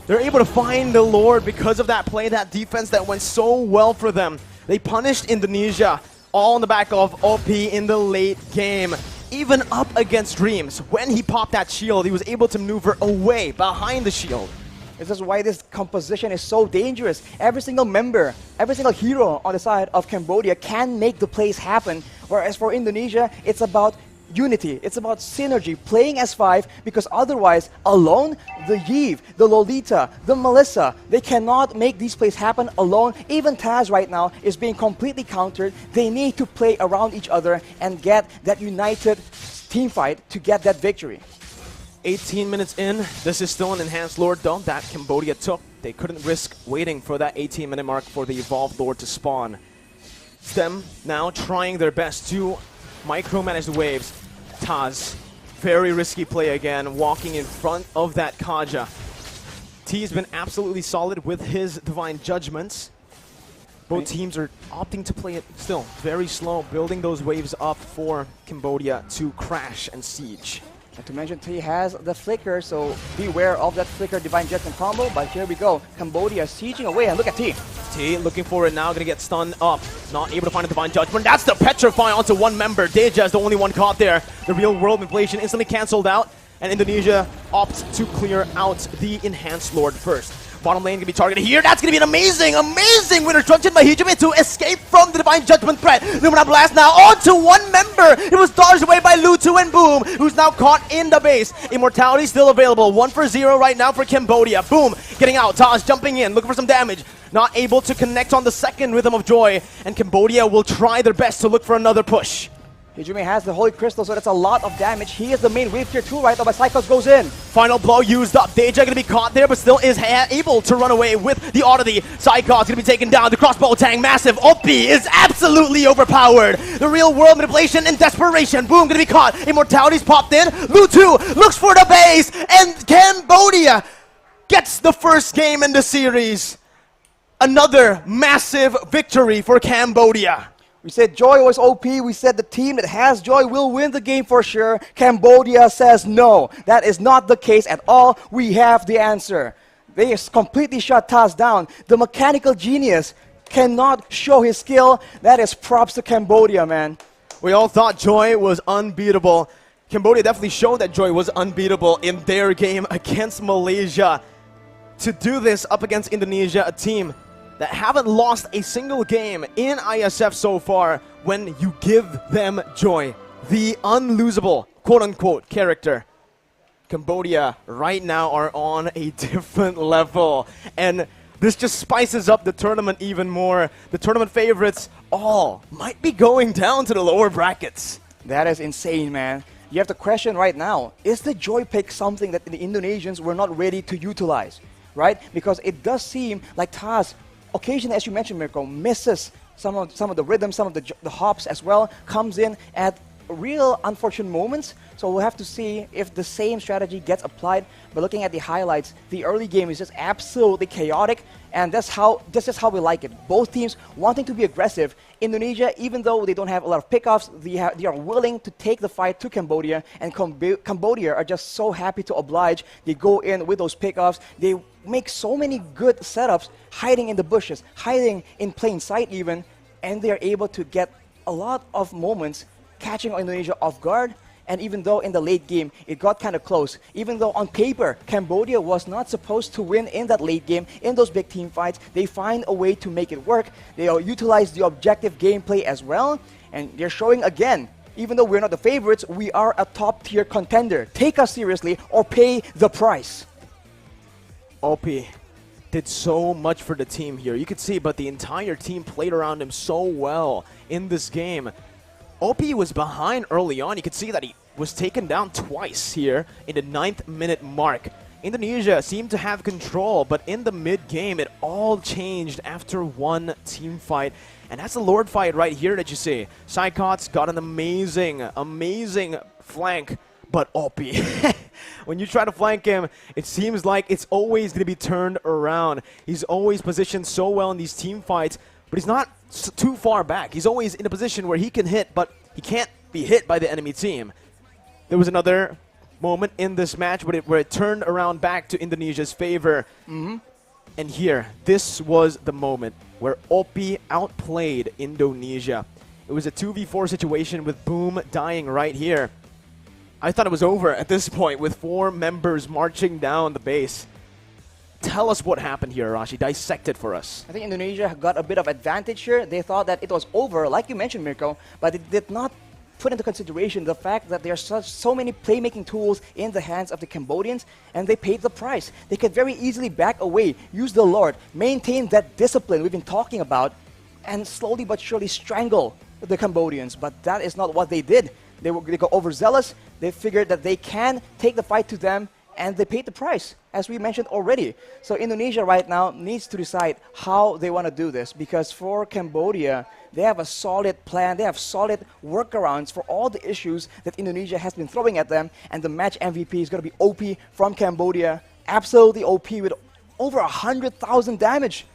they're able to find the Lord because of that play, that defense that went so well for them. They punished Indonesia, all on the back of OP in the late game. Even up against Dreams, when he popped that shield, he was able to maneuver away behind the shield. This is why this composition is so dangerous. Every single member, every single hero on the side of Cambodia can make the plays happen. Whereas for Indonesia, it's about unity. It's about synergy, playing as 5, because otherwise, alone, the Iesf, the Lolita, the Melissa, they cannot make these plays happen alone. Even Taz right now is being completely countered. They need to play around each other and get that united team fight to get that victory. 18 minutes in, this is still an enhanced Lord though that Cambodia took. They couldn't risk waiting for that 18-minute mark for the evolved Lord to spawn. It's them now trying their best to micromanage the waves. Taz, very risky play again, walking in front of that Kaja. T's been absolutely solid with his Divine Judgments. Both teams are opting to play it still very slow, building those waves up for Cambodia to crash and siege. Not to mention, T has the flicker, so beware of that flicker Divine Judgment combo. But here we go, Cambodia sieging away, and look at T. T looking for it now, gonna get stunned up. Not able to find a Divine Judgment. That's the Petrify onto one member. Deja is the only one caught there. The real world manipulation instantly cancelled out, and Indonesia opts to clear out the Enhanced Lord first. Bottom lane gonna be targeted here. That's gonna be an amazing winner instruction by Hijime to escape from the Divine Judgment threat. Lumina Blast now onto one member. It was dodged away by Lutu and Boom, who's now caught in the base. Immortality still available. 1 for 0 right now for Cambodia. Boom getting out. Taz jumping in, looking for some damage. Not able to connect on the second Rhythm of Joy, and Cambodia will try their best to look for another push. Hijime has the Holy Crystal, so that's a lot of damage. He is the main wave tier 2 right now, but Psychos goes in. Final blow used up. Deja gonna be caught there, but still is able to run away with the oddity. Psychos gonna be taken down. The crossbow tang, massive. OP is absolutely overpowered. The real world manipulation and desperation. Boom gonna be caught. Immortality's popped in. Lutu looks for the base, and Cambodia gets the first game in the series. Another massive victory for Cambodia. We said Joy was OP. We said the team that has Joy will win the game for sure. Cambodia says no. That is not the case at all. We have the answer. They just completely shut Taz down. The mechanical genius cannot show his skill. That is props to Cambodia, man. We all thought Joy was unbeatable. Cambodia definitely showed that Joy was unbeatable in their game against Malaysia. To do this up against Indonesia, a team that haven't lost a single game in ISF so far, when you give them Joy, the unlosable, quote-unquote, character. Cambodia right now are on a different level, and this just spices up the tournament even more. The tournament favorites all might be going down to the lower brackets. That is insane, man. You have to question right now, is the Joy pick something that the Indonesians were not ready to utilize, right? Because it does seem like Taz occasionally, as you mentioned, Mirko, misses some of the rhythms, some of the hops as well, comes in at real unfortunate moments. So we'll have to see if the same strategy gets applied. But looking at the highlights, the early game is just absolutely chaotic, and that's just how we like it. Both teams wanting to be aggressive. Indonesia, even though they don't have a lot of pickoffs, they are willing to take the fight to Cambodia, and Cambodia are just so happy to oblige. They go in with those pickoffs. They make so many good setups, hiding in the bushes, hiding in plain sight even, and they are able to get a lot of moments catching Indonesia off guard. And even though in the late game it got kind of close, even though on paper Cambodia was not supposed to win in that late game, in those big team fights, they find a way to make it work. They utilize the objective gameplay as well, and they're showing again, even though we're not the favorites, we are a top tier contender. Take us seriously or pay the price. OP did so much for the team here. You could see, but the entire team played around him so well in this game. OP was behind early on. You could see that he was taken down twice here in the 9th minute mark. Indonesia seemed to have control, but in the mid-game, it all changed after one team fight. And that's the Lord fight right here that you see. Psychot's got an amazing flank, but OP. When you try to flank him, it seems like it's always going to be turned around. He's always positioned so well in these team fights, but he's not too far back. He's always in a position where he can hit, but he can't be hit by the enemy team. There was another moment in this match where it turned around back to Indonesia's favor. And here, this was the moment where OP outplayed Indonesia. It was a 2v4 situation with Boom dying right here. I thought it was over at this point with 4 members marching down the base. Tell us what happened here, Arashi. Dissect it for us. I think Indonesia got a bit of advantage here. They thought that it was over, like you mentioned, Mirko, but it did not put into consideration the fact that there are so many playmaking tools in the hands of the Cambodians, and they paid the price. They could very easily back away, use the Lord, maintain that discipline we've been talking about, and slowly but surely strangle the Cambodians. But that is not what they did. They got overzealous. They figured that they can take the fight to them, and they paid the price, as we mentioned already. So Indonesia right now needs to decide how they want to do this, because for Cambodia, they have a solid plan. They have solid workarounds for all the issues that Indonesia has been throwing at them, and the match MVP is going to be OP from Cambodia. Absolutely OP with over 100,000 damage.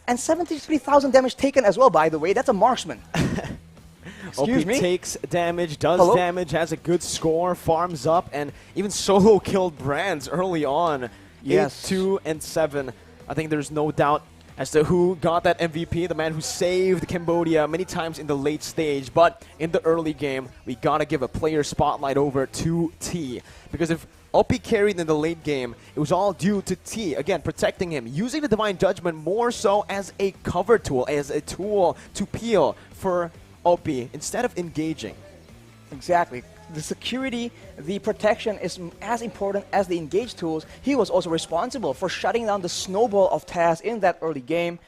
And 73,000 damage taken as well, by the way. That's a marksman. Excuse OP me? takes damage, does Hello? damage, has a good score, farms up, and even solo killed Brands early on. Yes. 8-2 and 7. I think there's no doubt as to who got that MVP, the man who saved Cambodia many times in the late stage. But in the early game, we gotta give a player spotlight over to T. Because if OP carried in the late game, it was all due to T, again, protecting him, using the Divine Judgment more so as a cover tool, as a tool to peel for OP instead of engaging. Exactly. The security, the protection is as important as the engage tools. He was also responsible for shutting down the snowball of tasks in that early game.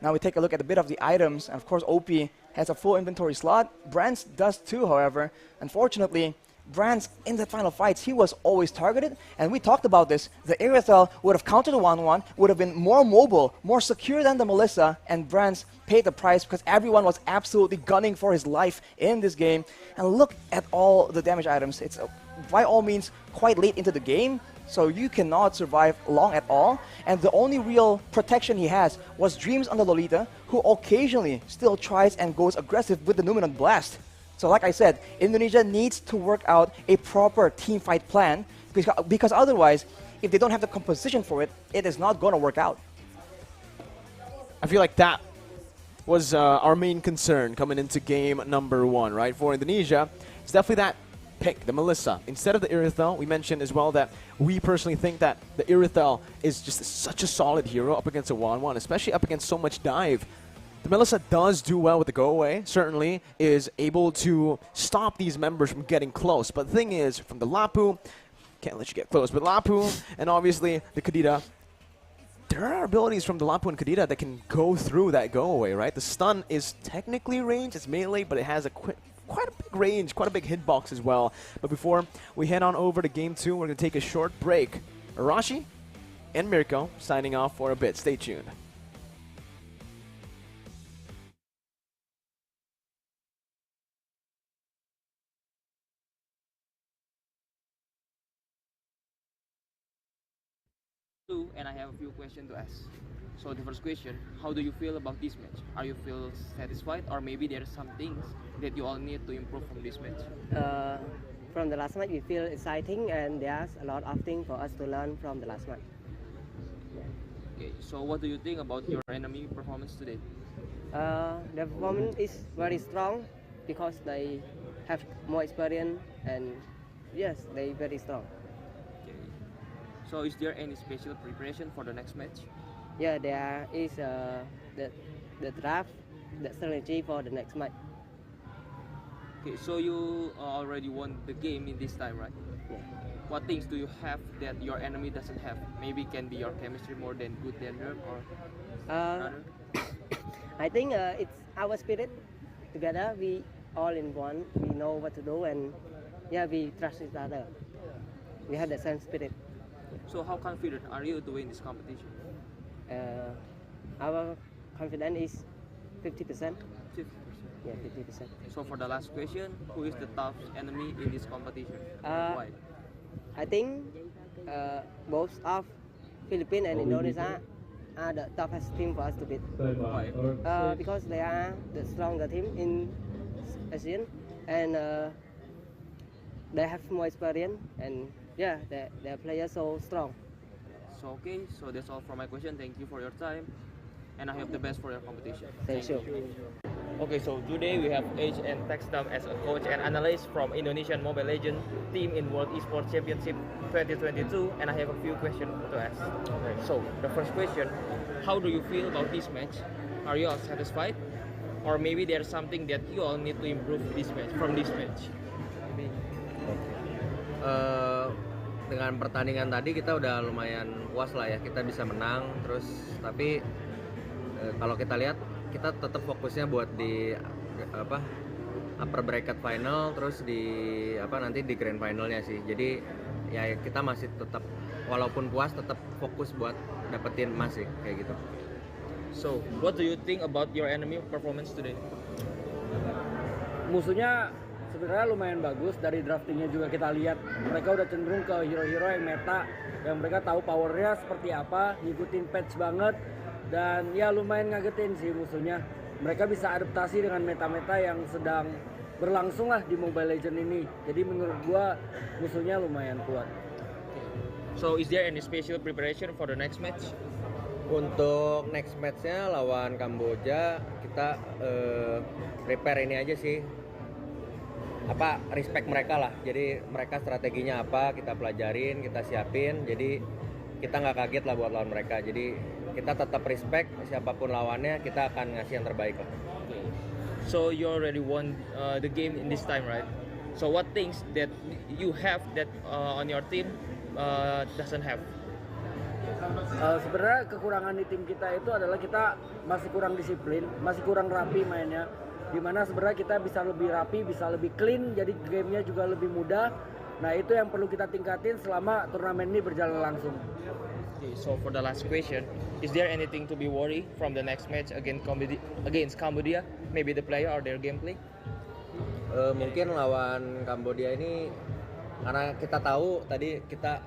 Now we take a look at a bit of the items. And of course, OP has a full inventory slot. Brands does too, however. Unfortunately, Brands in the final fights, he was always targeted. And we talked about this. The Irithel would have countered the 1-1, would have been more mobile, more secure than the Melissa, and Brands paid the price because everyone was absolutely gunning for his life in this game. And look at all the damage items. It's by all means quite late into the game, so you cannot survive long at all. And the only real protection he has was Dreams on the Lolita, who occasionally still tries and goes aggressive with the Numinant Blast. So like I said, Indonesia needs to work out a proper team fight plan, because otherwise, if they don't have the composition for it, it is not going to work out. I feel like that was our main concern coming into game number 1, right? For Indonesia, it's definitely that pick, the Melissa. Instead of the Irithel, we mentioned as well that we personally think that the Irithel is just such a solid hero up against a 1-1, especially up against so much dive. The Melissa does do well with the go away, certainly is able to stop these members from getting close. But the thing is, from the Lapu, can't let you get close, but Lapu and obviously the Kadita, there are abilities from the Lapu and Kadita that can go through that go away, right? The stun is technically range, it's melee, but it has a quite a big range, quite a big hitbox as well. But before we head on over to game 2, we're going to take a short break. Arashi and Mirko signing off for a bit. Stay tuned. And I have a few questions to ask. So the first question, how do you feel about this match? Are you feel satisfied, or maybe there are some things that you all need to improve from this match? From the last match, we feel exciting, and there's a lot of things for us to learn from the last match. Okay, so what do you think about your enemy performance today? The performance is very strong because they have more experience, and yes, they very strong. So is there any special preparation for the next match? Yeah, there is the draft, the strategy for the next match. Okay, so you already won the game in this time, right? Yeah. what things do you have that your enemy doesn't have? Maybe can be your chemistry more than good than them, or rather? I think it's our spirit. Together, we all in one. We know what to do, and yeah, we trust each other. We have the same spirit. So how confident are you to win this competition? Our confidence is 50%. 50%. Yeah, 50%. So for the last question, who is the tough enemy in this competition? Why? I think both of Philippines and Indonesia are the toughest team for us to beat. Why? Because they are the stronger team in ASEAN, and they have more experience, and yeah, their players so strong. So okay, so that's all for my question. Thank you for your time, and I hope the best for your competition. Thank you. Okay, so today we have Age and Textam as a coach and analyst from Indonesian Mobile Legends team in World Esports Championship 2022, and I have a few questions to ask. Okay, so the first question, how do you feel about this match? Are you all satisfied? Or maybe there's something that you all need to improve from this match? Dengan pertandingan tadi kita udah lumayan puas lah ya, kita bisa menang terus, tapi kalau kita lihat kita tetap fokusnya buat di upper bracket final, terus di nanti di grand finalnya sih. Jadi ya kita masih tetap walaupun puas tetap fokus buat dapetin emas sih kayak gitu. So what do you think about your enemy performance today? Musuhnya sebenarnya lumayan bagus, dari draftingnya juga kita lihat mereka udah cenderung ke hero-hero yang meta, yang mereka tahu powernya seperti apa, ngikutin patch banget, dan ya lumayan ngagetin sih musuhnya. Mereka bisa adaptasi dengan meta-meta yang sedang berlangsung lah di Mobile Legends ini. Jadi menurut gua musuhnya lumayan kuat. So is there any special preparation for the next match? Untuk next matchnya lawan Kamboja kita prepare ini aja sih, respect mereka lah. Jadi mereka strateginya apa kita pelajarin, kita siapin, jadi kita nggak kaget lah buat lawan mereka. Jadi kita tetap respect siapapun lawannya, kita akan ngasih yang terbaik lah. So you already won the game in this time, right? So what things that you have that on your team doesn't have? Sebenarnya kekurangan di tim kita itu adalah kita masih kurang disiplin, masih kurang rapi mainnya. Dimana sebenarnya kita bisa lebih rapi, bisa lebih clean, jadi gamenya juga lebih mudah. Nah itu yang perlu kita tingkatin selama turnamen ini berjalan langsung. Okay, so for the last question, is there anything to be worried from the next match against Cambodia? Maybe the player or their gameplay? Mungkin lawan Kambodia ini karena kita tahu tadi kita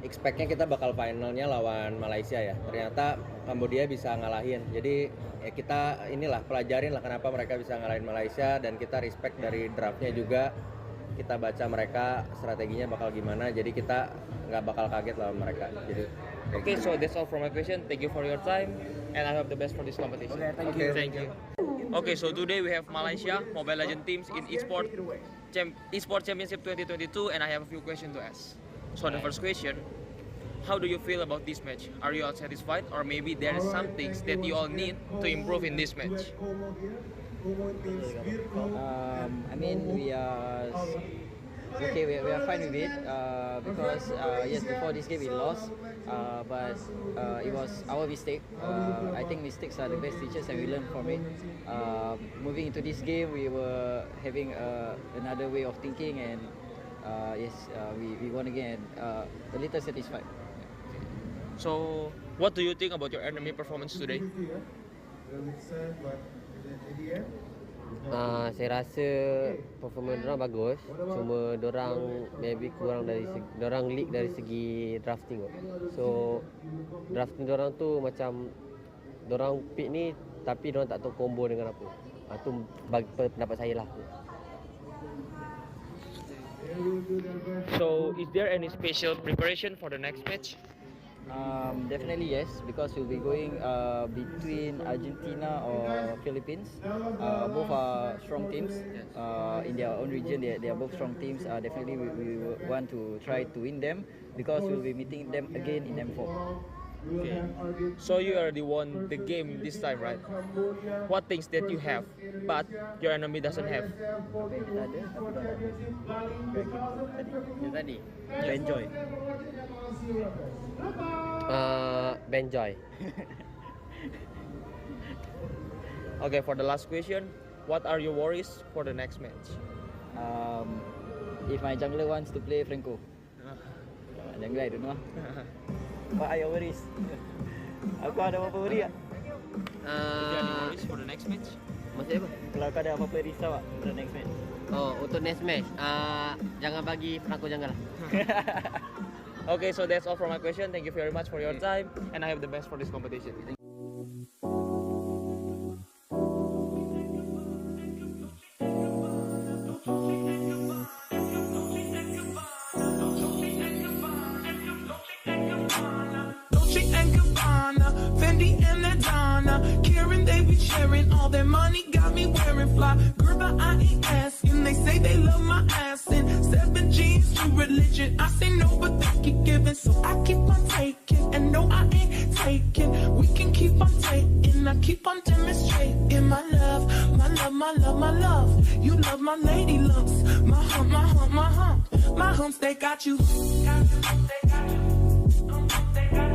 expect-nya kita bakal finalnya lawan Malaysia ya. Ternyata Kambodia bisa ngalahin. Jadi ya kita inilah pelajarin lah kenapa mereka bisa ngalahin Malaysia, dan kita respect dari draftnya juga. Kita baca mereka strateginya bakal gimana, jadi kita nggak bakal kaget lawan mereka. Jadi okay, so that's all for my question. Thank you for your time, and I hope the best for this competition. Okay, thank you. Okay, so today we have Malaysia Mobile Legends teams in Esports Championship 2022, and I have a few questions to ask. So the first question, how do you feel about this match? Are you all satisfied, or maybe there are some things that you all need to improve in this match? I mean, we are okay. We are fine with it because yes, before this game we lost, but it was our mistake. I think mistakes are the best teachers, and we learn from it. Moving into this game, we were having another way of thinking, and yes, we won again. A little satisfied. So, what do you think about your enemy performance today? Saya rasa performance dorang bagus, cuma dorang maybe kurang dari dorang leak dari segi drafting. So drafting dorang tu macam dorang pick ni tapi dorang tak tahu combo dengan apa. Tu bagi pendapat saya lah. So, is there any special preparation for the next match? Definitely yes, because we'll be going between Argentina or Philippines. Both are strong teams in their own region. They are both strong teams. Definitely we want to try to win them because we'll be meeting them again in M4. Okay. So you already won the game this time, right? What things that you have, but your enemy doesn't have? Apa yang kita ada tapi dia tak ada. Kayak game tu tadi. Yang tadi. Enjoy. Benjoy. Okay, for the last question, what are your worries for the next match? If my jungler wants to play Franco. Jungler I don't know. What are your worries? Aku ada apa-apa worry tak? Do you have any worries for the next match? Maksudnya apa? Kalau kau ada apa-apa risau tak untuk next match? Oh, untuk next match, jangan bagi Franco jangan lah. Okay, so that's all for my question. Thank you very much for your time, and I have the best for this competition. Fendi and Adana, Karen, they be sharing all their money, got me wearing fly. Girl, but I ain't asking. They say they love my ass and 7 G's to religion. I say no, but they keep giving, so I keep on taking. And no, I ain't taking. We can keep on taking. I keep on demonstrating my love, my love, my love, my love. You love my lady lumps, my hump, my hump, my hump. My humps, they got you. Got you, they got you. They got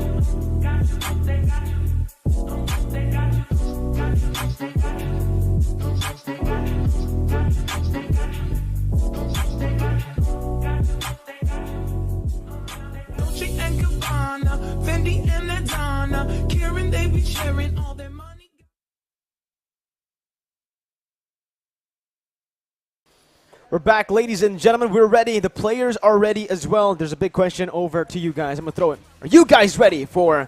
you. They got you. Dolce and Gabbana, Fendi and Adana, Karen, they be sharing all their money. We're back, ladies and gentlemen. We're ready. The players are ready as well. There's a big question over to you guys. I'm going to throw it. Are you guys ready for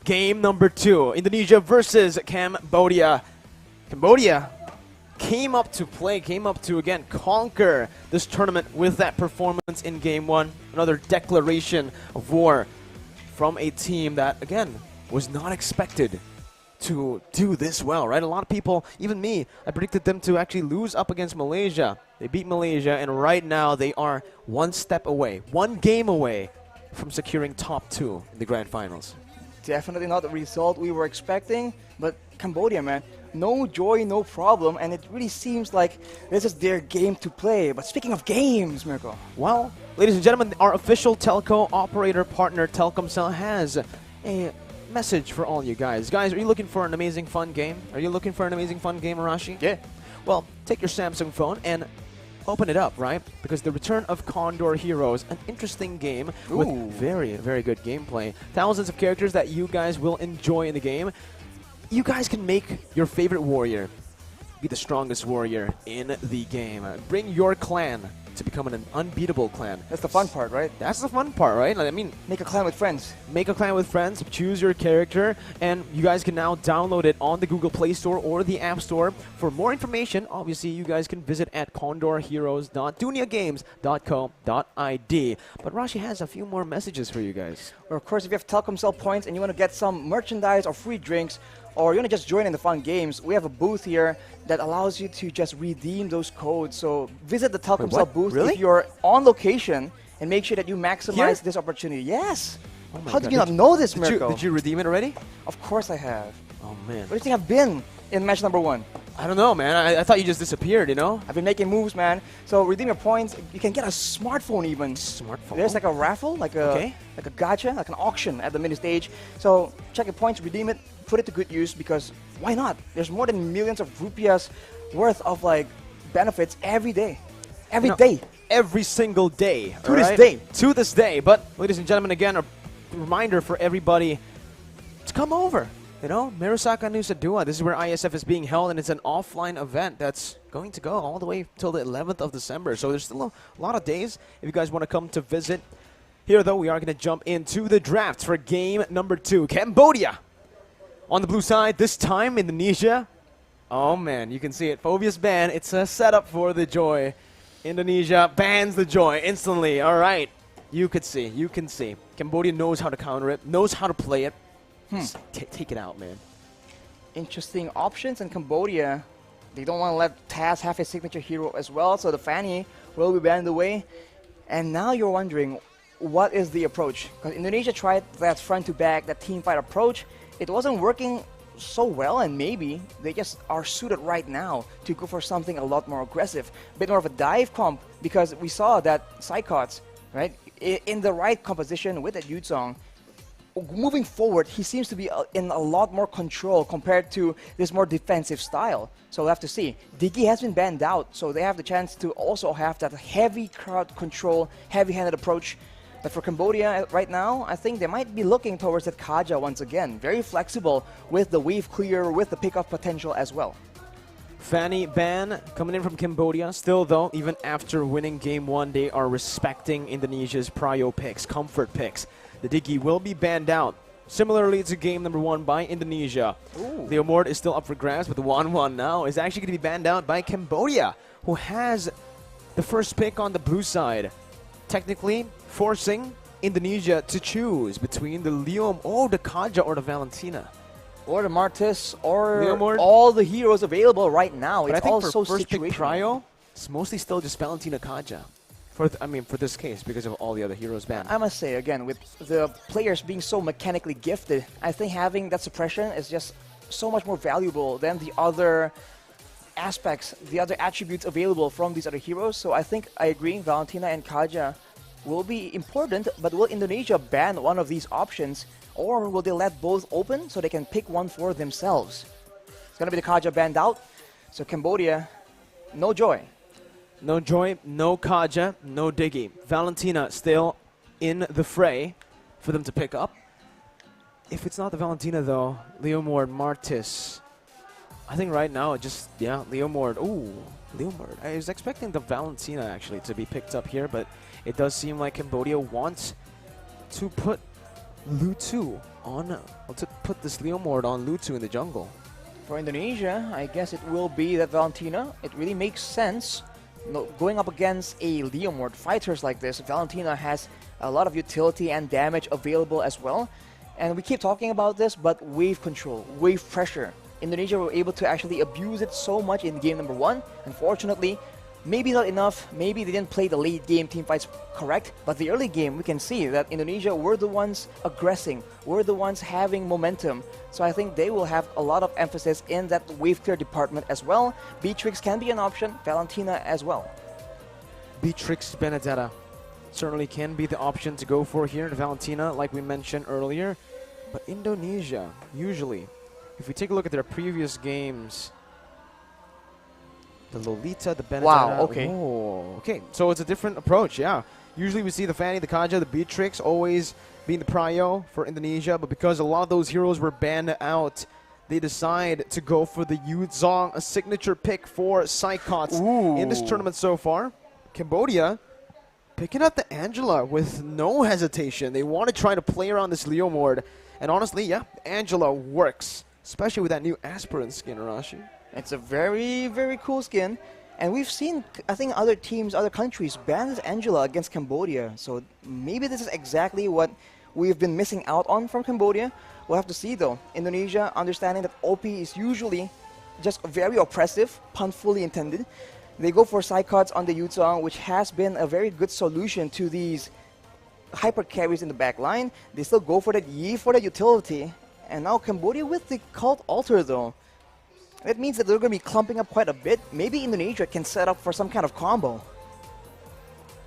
game number 2? Indonesia versus Cambodia. Cambodia came up to play, came up to, again, conquer this tournament with that performance in game 1. Another declaration of war from a team that, again, was not expected to do this well, right? A lot of people, even me, I predicted them to actually lose up against Malaysia. They beat Malaysia, and right now they are one step away, one game away from securing top 2 in the grand finals. Definitely not the result we were expecting, but Cambodia, man, no joy, no problem, and it really seems like this is their game to play. But speaking of games, Mirko. Well, ladies and gentlemen, our official telco operator partner, Telkomsel, has a message for all you guys. Guys, are you looking for an amazing fun game? Are you looking for an amazing fun game, Arashi? Yeah. Well, take your Samsung phone and open it up, right? Because the return of Condor Heroes, an interesting game with very, very good gameplay. Thousands of characters that you guys will enjoy in the game. You guys can make your favorite warrior be the strongest warrior in the game. Bring your clan to become an unbeatable clan. That's the fun part, right? That's the fun part, right? I mean, make a clan with friends. Make a clan with friends, choose your character, and you guys can now download it on the Google Play Store or the App Store. For more information, obviously, you guys can visit at condorheroes.duniagames.co.id. But Rashi has a few more messages for you guys. Or of course, if you have Telkomsel points and you want to get some merchandise or free drinks, or you want to just join in the fun games, we have a booth here that allows you to just redeem those codes. So visit the Telkomsel booth if you're on location and make sure that you maximize this opportunity. Yes! Oh my How God. did you not know this, Did Mirko? you redeem it already? Of course I have. Oh, man. Where do you think I've been in match number 1? I don't know, man. I thought you just disappeared, you know? I've been making moves, man. So redeem your points. You can get a smartphone even. Smartphone? There's like a raffle, like a gacha, like an auction at the mini stage. So check your points, redeem it, put it to good use, because why not? There's more than millions of rupiahs worth of like benefits every day. Every day. Every single day. To this day. To this day. But, ladies and gentlemen, again, a reminder for everybody to come over. You know, Mirasaka Nusa Dua. This is where Iesf is being held, and it's an offline event that's going to go all the way till the 11th of December. So there's still a lot of days if you guys want to come to visit. Here, though, we are going to jump into the draft for game number 2. Cambodia on the blue side, this time Indonesia. Oh, man, you can see it. Phobia's ban. It's a setup for the Joy. Indonesia bans the Joy instantly. All right. You could see. You can see. Cambodia knows how to counter it, knows how to play it. Just take it out, man. Interesting options in Cambodia. They don't want to let Taz have his signature hero as well, so the Fanny will be banned away. And now you're wondering, what is the approach? Because Indonesia tried that front to back, that team fight approach. It wasn't working so well, and maybe they just are suited right now to go for something a lot more aggressive, a bit more of a dive comp, because we saw that Psychots, right, in the right composition with that Yuzong, moving forward, he seems to be in a lot more control compared to this more defensive style. So we'll have to see. Diggy has been banned out, so they have the chance to also have that heavy crowd control, heavy-handed approach. But for Cambodia right now, I think they might be looking towards that Kaja once again. Very flexible with the wave clear, with the pickoff potential as well. Fanny ban coming in from Cambodia. Still though, even after winning game 1, they are respecting Indonesia's prio picks, comfort picks. The Diggy will be banned out. Similarly to game number 1 by Indonesia. Leomord is still up for grabs, but the 1-1 now is actually going to be banned out by Cambodia, who has the first pick on the blue side. Technically forcing Indonesia to choose between the the Kaja, or the Valentina. Or the Martis, or Leomord. all the heroes available right now. But It's I think all for so first pick situational. prio, it's mostly still just Valentina Kaja. For this case, because of all the other heroes banned. I must say, again, with the players being so mechanically gifted, I think having that suppression is just so much more valuable than the other aspects, the other attributes available from these other heroes. So I think I agree, Valentina and Kaja will be important, but will Indonesia ban one of these options, or will they let both open so they can pick one for themselves? It's going to be the Kaja banned out, so Cambodia, no joy. No joy, no Kaja, no Diggy. Valentina still in the fray for them to pick up. If it's not the Valentina though, Leomord, Martis. I think right now it just, Leomord. Ooh, Leomord. I was expecting the Valentina actually to be picked up here, but it does seem like Cambodia wants to put Lutu on, to put this Leomord on Lutu in the jungle. For Indonesia, I guess it will be that Valentina. It really makes sense. No, going up against a Leomord, fighters like this, Valentina has a lot of utility and damage available as well. And we keep talking about this, but wave control, wave pressure. Indonesia were able to actually abuse it so much in game number 1. Unfortunately, maybe not enough, maybe they didn't play the late game team fights correct, but the early game we can see that Indonesia were the ones aggressing, were the ones having momentum. So I think they will have a lot of emphasis in that wave clear department as well. Beatrix can be an option, Valentina as well. Beatrix Benedetta certainly can be the option to go for here. Valentina, like we mentioned earlier. But Indonesia, usually, if we take a look at their previous games, the Lolita, the Benedetta. Wow, okay. Oh, okay, so it's a different approach, yeah. Usually we see the Fanny, the Kaja, the Beatrix always being the prio for Indonesia, but because a lot of those heroes were banned out, they decide to go for the Yuzong, a signature pick for Psychots in this tournament so far. Cambodia picking up the Angela with no hesitation. They want to try to play around this Leomord, and honestly, yeah, Angela works, especially with that new Aspirant skin, Arashi. It's a very, very cool skin. And we've seen, I think, other teams, other countries ban this Angela against Cambodia. So maybe this is exactly what we've been missing out on from Cambodia. We'll have to see, though. Indonesia, understanding that OP is usually just very oppressive, pun fully intended. They go for Psychots on the Yuzong, which has been a very good solution to these hyper carries in the back line. They still go for that Yi for the utility. And now Cambodia with the Cult Altar, though. That means that they're going to be clumping up quite a bit. Maybe Indonesia can set up for some kind of combo.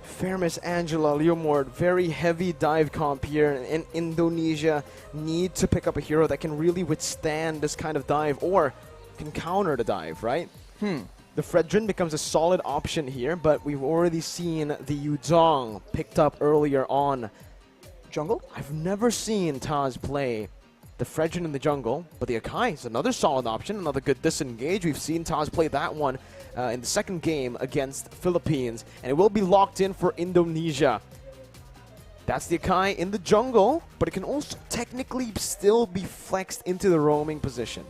Fairness, Angela, Leomord, very heavy dive comp here, and Indonesia need to pick up a hero that can really withstand this kind of dive or can counter the dive, right? The Fredrin becomes a solid option here, but we've already seen the Yuzong picked up earlier on. Jungle? I've never seen Taz play the Fredrin in the jungle, but the Akai is another solid option, another good disengage. We've seen Taz play that one in the second game against Philippines, and it will be locked in for Indonesia. That's the Akai in the jungle, but it can also technically still be flexed into the roaming position.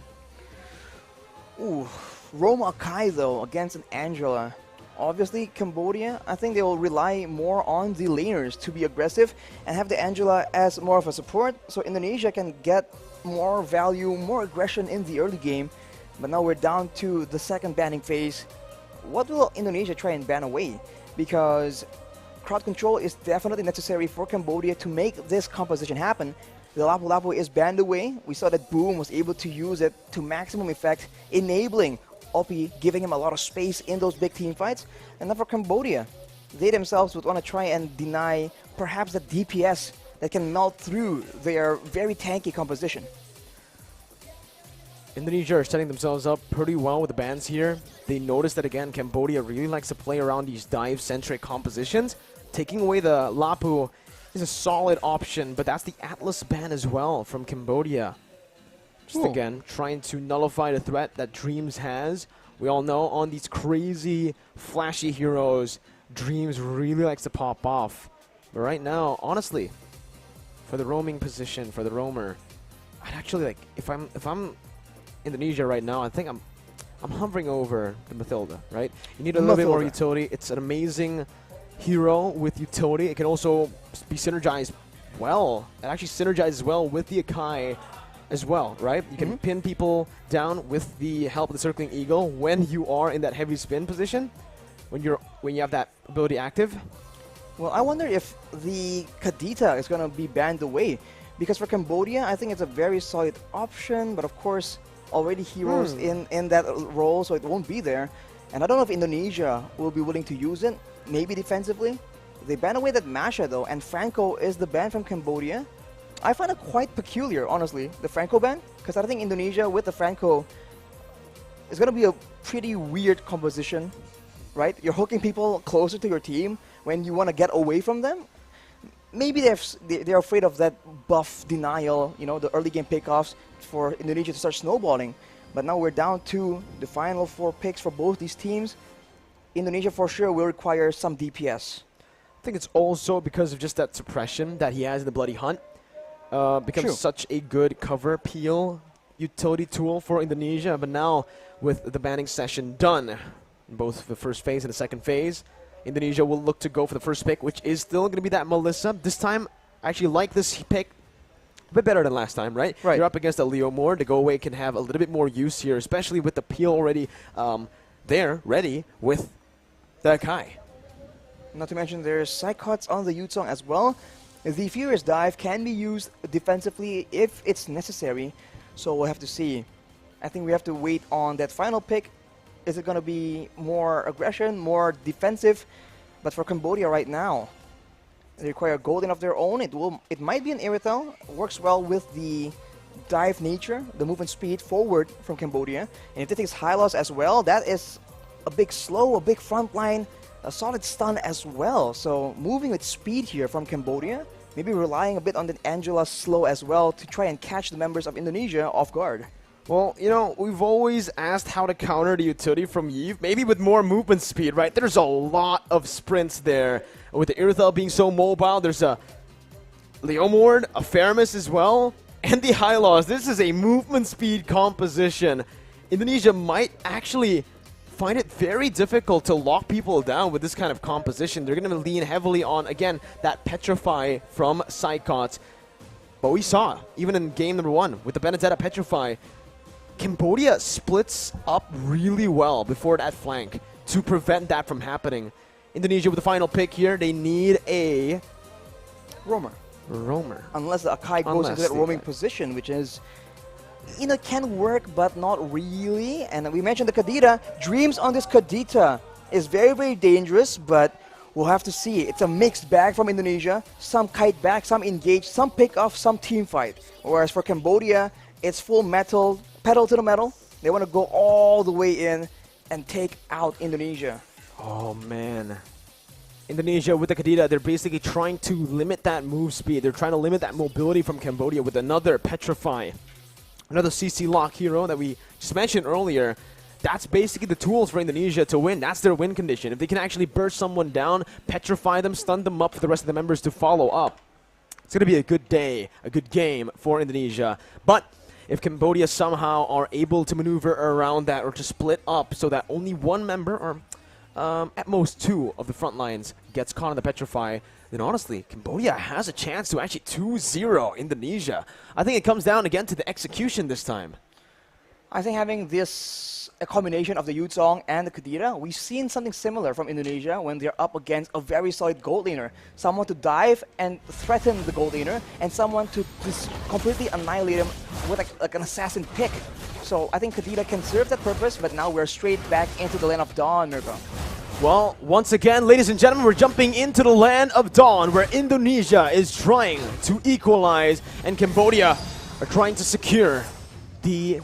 Ooh, roam Akai though against an Angela. Obviously, Cambodia, I think they will rely more on the laners to be aggressive and have the Angela as more of a support, so Indonesia can get more value, more aggression in the early game. But now we're down to the second banning phase. What will Indonesia try and ban away? Because crowd control is definitely necessary for Cambodia to make this composition happen. The Lapu Lapu is banned away. We saw that Boom was able to use it to maximum effect, enabling Opie, giving him a lot of space in those big team fights. And then for Cambodia, they themselves would want to try and deny perhaps the DPS that can melt through their very tanky composition. Indonesia are setting themselves up pretty well with the bans here. They noticed that again, Cambodia really likes to play around these dive-centric compositions. Taking away the Lapu is a solid option, but that's the Atlas ban as well from Cambodia. Just again, trying to nullify the threat that Dreams has. We all know on these crazy, flashy heroes, Dreams really likes to pop off. But right now, honestly, for the roaming position, for the roamer, I'd actually like, if I'm Indonesia right now, I think I'm hovering over the Mathilda, right? You need a little bit more utility. It's an amazing hero with utility. It can also be synergized well. It actually synergizes well with the Akai as well, right? You can pin people down with the help of the Circling Eagle when you are in that heavy spin position, when you have that ability active. Well, I wonder if the Kadita is going to be banned away, because for Cambodia, I think it's a very solid option, but of course, already heroes in that role, so it won't be there. And I don't know if Indonesia will be willing to use it, maybe defensively. They ban away that Masha though, and Franco is the ban from Cambodia. I find it quite peculiar, honestly, the Franco ban, because I think Indonesia with the Franco is going to be a pretty weird composition, right? You're hooking people closer to your team when you want to get away from them. Maybe they're afraid of that buff denial, you know, the early game pickoffs for Indonesia to start snowballing. But now we're down to the final 4 picks for both these teams. Indonesia for sure will require some DPS. I think it's also because of just that suppression that he has in the Bloody Hunt. Becomes such a good cover peel utility tool for Indonesia. But now with the banning session done, both the first phase and the second phase, Indonesia will look to go for the first pick, which is still going to be that Melissa. This time, I actually like this pick a bit better than last time, right? You're up against a Leo Moore. The go away can have a little bit more use here, especially with the peel already there, ready with the Kai. Not to mention there's Psychots on the Yutong as well. The Furious Dive can be used defensively if it's necessary, so we'll have to see. I think we have to wait on that final pick. Is it going to be more aggression, more defensive? But for Cambodia right now, they require Golden of their own. It might be an Irithel. Works well with the dive nature, the movement speed forward from Cambodia. And if it takes high loss as well, that is a big slow, a big front line, a solid stun as well. So moving with speed here from Cambodia, maybe relying a bit on the Angela slow as well to try and catch the members of Indonesia off guard. Well, you know, we've always asked how to counter the utility from Iesf, maybe with more movement speed, right? There's a lot of sprints there. With the Irithel being so mobile, there's a Leomord, a Faramis as well, and the high loss. This is a movement speed composition. Indonesia might actually find it very difficult to lock people down with this kind of composition. They're going to lean heavily on, again, that Petrify from Psychots. But we saw, even in game number 1, with the Benedetta Petrify, Cambodia splits up really well before that flank to prevent that from happening. Indonesia with the final pick here, they need a roamer. Unless the Akai goes into that roaming position, which is, you know, can work, but not really. And we mentioned the Kadita. Dreams on this Kadita is very, very dangerous, but we'll have to see. It's a mixed bag from Indonesia. Some kite back, some engage, some pick off, some team fight. Whereas for Cambodia, it's full metal, pedal to the metal. They want to go all the way in and take out Indonesia. Oh, man. Indonesia with the Kadita, they're basically trying to limit that move speed. They're trying to limit that mobility from Cambodia with another Petrify. Another CC lock hero that we just mentioned earlier. That's basically the tools for Indonesia to win. That's their win condition. If they can actually burst someone down, petrify them, stun them up for the rest of the members to follow up, it's going to be a good day, a good game for Indonesia. But if Cambodia somehow are able to maneuver around that or to split up so that only one member or at most 2 of the front lines gets caught in the Petrify, then honestly, Cambodia has a chance to actually 2-0 Indonesia. I think it comes down again to the execution this time. I think having a combination of the Yuzong and the Kadira, we've seen something similar from Indonesia when they're up against a very solid gold laner. Someone to dive and threaten the gold laner, and someone to just completely annihilate him with like an assassin pick. So I think Kadira can serve that purpose, but now we're straight back into the Land of Dawn, Mirko. Well, once again, ladies and gentlemen, we're jumping into the Land of Dawn, where Indonesia is trying to equalize, and Cambodia are trying to secure the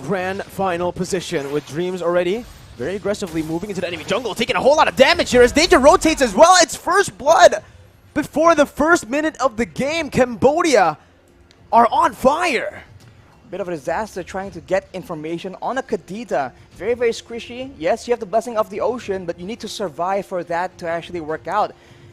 grand final position, with Dreams already very aggressively moving into the enemy jungle, taking a whole lot of damage here as Danger rotates as well. It's first blood before the first minute of the game. Cambodia are on fire. Bit of a disaster trying to get information on a Kadita. Very, very squishy. Yes, you have the blessing of the ocean, but you need to survive for that to actually work out.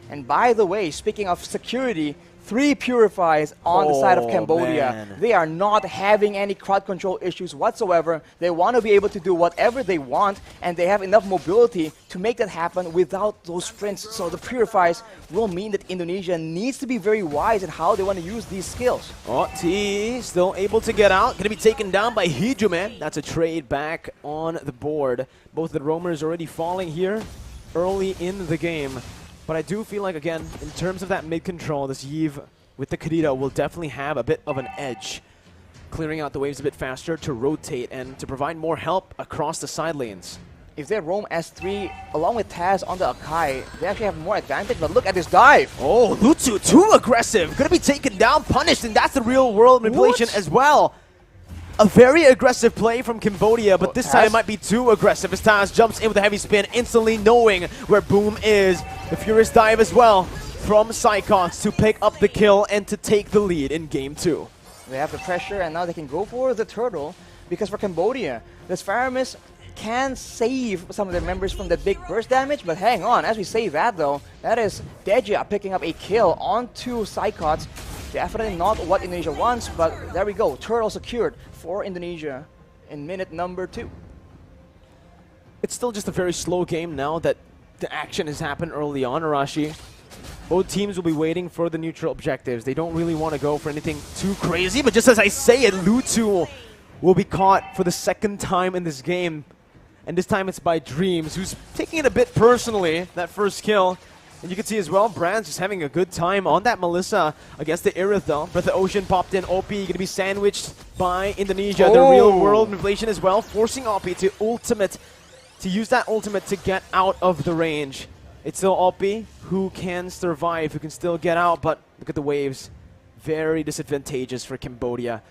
And by the way, speaking of security, 3 Purifies on the side of Cambodia. Man. They are not having any crowd control issues whatsoever. They want to be able to do whatever they want, and they have enough mobility to make that happen without those sprints. So the Purifies will mean that Indonesia needs to be very wise in how they want to use these skills. Oh, T still able to get out. Going to be taken down by Hijume. That's a trade back on the board. Both the roamers already falling here early in the game. But I do feel like, again, in terms of that mid-control, this Yves with the Kadita will definitely have a bit of an edge, clearing out the waves a bit faster to rotate and to provide more help across the side lanes. If they roam S3 along with Taz on the Akai, they actually have more advantage, but look at this dive! Oh, Lutsu, too aggressive! Gonna be taken down, punished, and that's the real-world manipulation as well. A very aggressive play from Cambodia, but this time it might be too aggressive as Taz jumps in with a heavy spin, instantly knowing where Boom is. The Furious dive as well from Psychox to pick up the kill and to take the lead in Game 2. They have the pressure, and now they can go for the turtle, because for Cambodia, this Faramis can save some of their members from the big burst damage, but hang on, as we say that though, that is Deja picking up a kill onto Psychox. Definitely not what Indonesia wants, but there we go. Turtle secured for Indonesia in minute number 2. It's still just a very slow game now that the action has happened early on, Arashi. Both teams will be waiting for the neutral objectives. They don't really want to go for anything too crazy, but just as I say it, Lutsu will be caught for the second time in this game. And this time it's by Dreams, who's taking it a bit personally, that first kill. And you can see as well, Brand's just having a good time on that Melissa against the Irith though. Breath of Ocean popped in, OP going to be sandwiched by Indonesia. The real world manipulation as well, forcing OP to use that ultimate to get out of the range. It's still OP who can survive, who can still get out, but look at the waves. Very disadvantageous for Cambodia.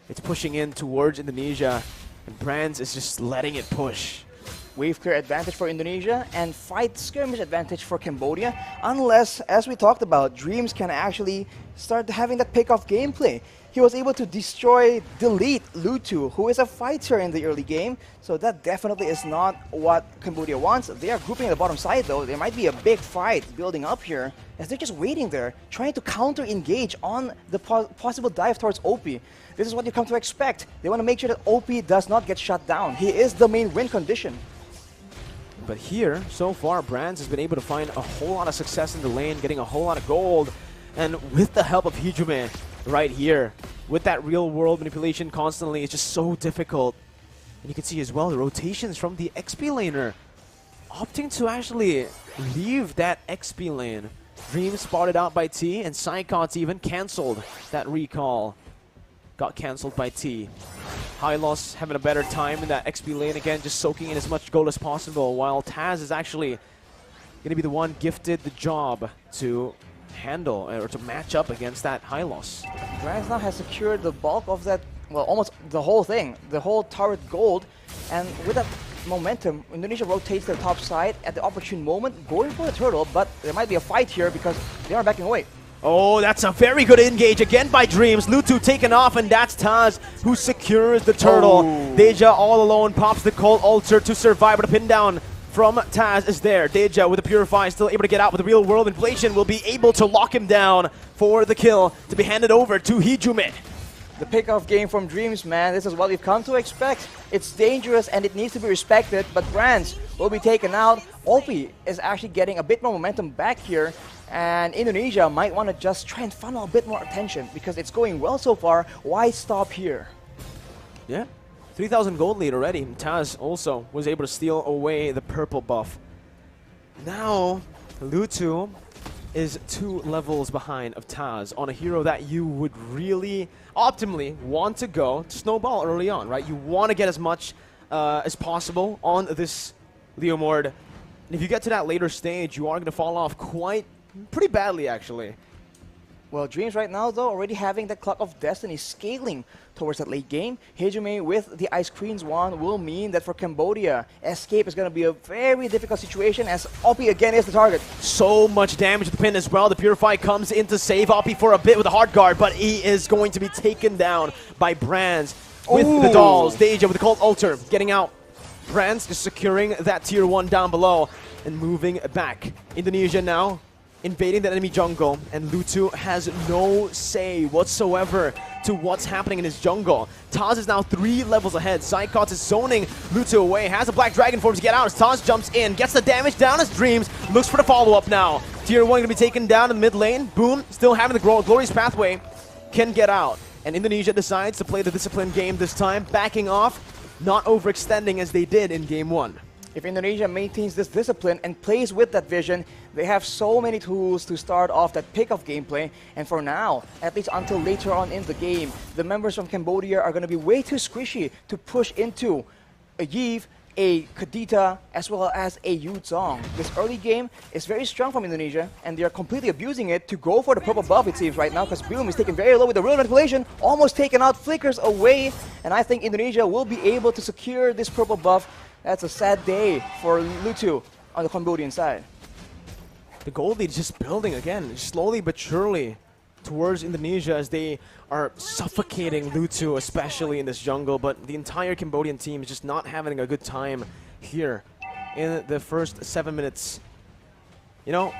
It's pushing in towards Indonesia, and Brands is just letting it push. Wave clear advantage for Indonesia and fight skirmish advantage for Cambodia, unless, as we talked about, Dreams can actually start having that pick-off gameplay. He was able to delete Lutsu, who is a fighter in the early game, so that definitely is not what Cambodia wants. They are grouping at the bottom side though. There might be a big fight building up here, as they're just waiting there, trying to counter-engage on the possible dive towards OP. This is what you come to expect. They want to make sure that OP does not get shut down. He is the main win condition. But here, so far, Brands has been able to find a whole lot of success in the lane, getting a whole lot of gold. And with the help of Hijume right here, with that real-world manipulation constantly, it's just so difficult. And you can see as well the rotations from the XP laner, opting to actually leave that XP lane. Dream spotted out by T, and Psychots even cancelled that recall. Got cancelled by T. Hylos having a better time in that XP lane again, just soaking in as much gold as possible, while Taz is actually going to be the one gifted the job to handle or to match up against that Hylos. Brands now has secured the bulk of that, well, almost the whole thing, the whole turret gold, and with that momentum, Indonesia rotates their top side at the opportune moment, going for the turtle, but there might be a fight here because they are backing away. Oh, that's a very good engage again by Dreams. Lutu taken off, and that's Taz who secures the turtle. Deja all alone pops the cold altar to survive, but a pin down from Taz is there. Deja with the Purify still able to get out with the real world inflation, will be able to lock him down for the kill to be handed over to Hijume. The pick-off game from Dreams, man, this is what we've come to expect. It's dangerous and it needs to be respected, but Brands will be taken out. OP is actually getting a bit more momentum back here, and Indonesia might want to just try and funnel a bit more attention because it's going well so far. Why stop here? Yeah, 3,000 gold lead already. Taz also was able to steal away the purple buff. Now, Lutu is 2 levels behind of Taz on a hero that you would really optimally want to go to snowball early on, right? You want to get as much as possible on this Leomord. And if you get to that later stage, you are going to fall off pretty badly, actually. Well, Dreams right now, though, already having the Clock of Destiny scaling towards that late game. Hejume with the Ice Queen's Wand will mean that for Cambodia, escape is going to be a very difficult situation as Oppie again is the target. So much damage to the pin as well. The Purify comes in to save Oppie for a bit with a hard guard, but he is going to be taken down by Brands with the dolls. Deja with the Cult Altar getting out. Brands just securing that tier 1 down below and moving back. Indonesia now invading the enemy jungle, and Lutu has no say whatsoever to what's happening in his jungle. Taz is now 3 levels ahead. Psychots is zoning Lutu away, has a Black Dragon form to get out as Taz jumps in, gets the damage down as Dreams, looks for the follow-up now. Tier 1 going to be taken down in mid lane. Boom, still having the glorious pathway, can get out. And Indonesia decides to play the disciplined game this time, backing off, not overextending as they did in game 1. If Indonesia maintains this discipline and plays with that vision, they have so many tools to start off that pick-off gameplay. And for now, at least until later on in the game, the members from Cambodia are going to be way too squishy to push into a Iesf, a Kadita, as well as a Yu Zhong. This early game is very strong from Indonesia, and they are completely abusing it to go for the purple buff, it seems, right now, because Boom is taken very low with the real manipulation, almost taken out, flickers away, and I think Indonesia will be able to secure this purple buff. That's a sad day for Lutu on the Cambodian side. The gold lead is just building again, slowly but surely, towards Indonesia as they are suffocating Lutu, especially in this jungle. But the entire Cambodian team is just not having a good time here in the first 7 minutes. You know,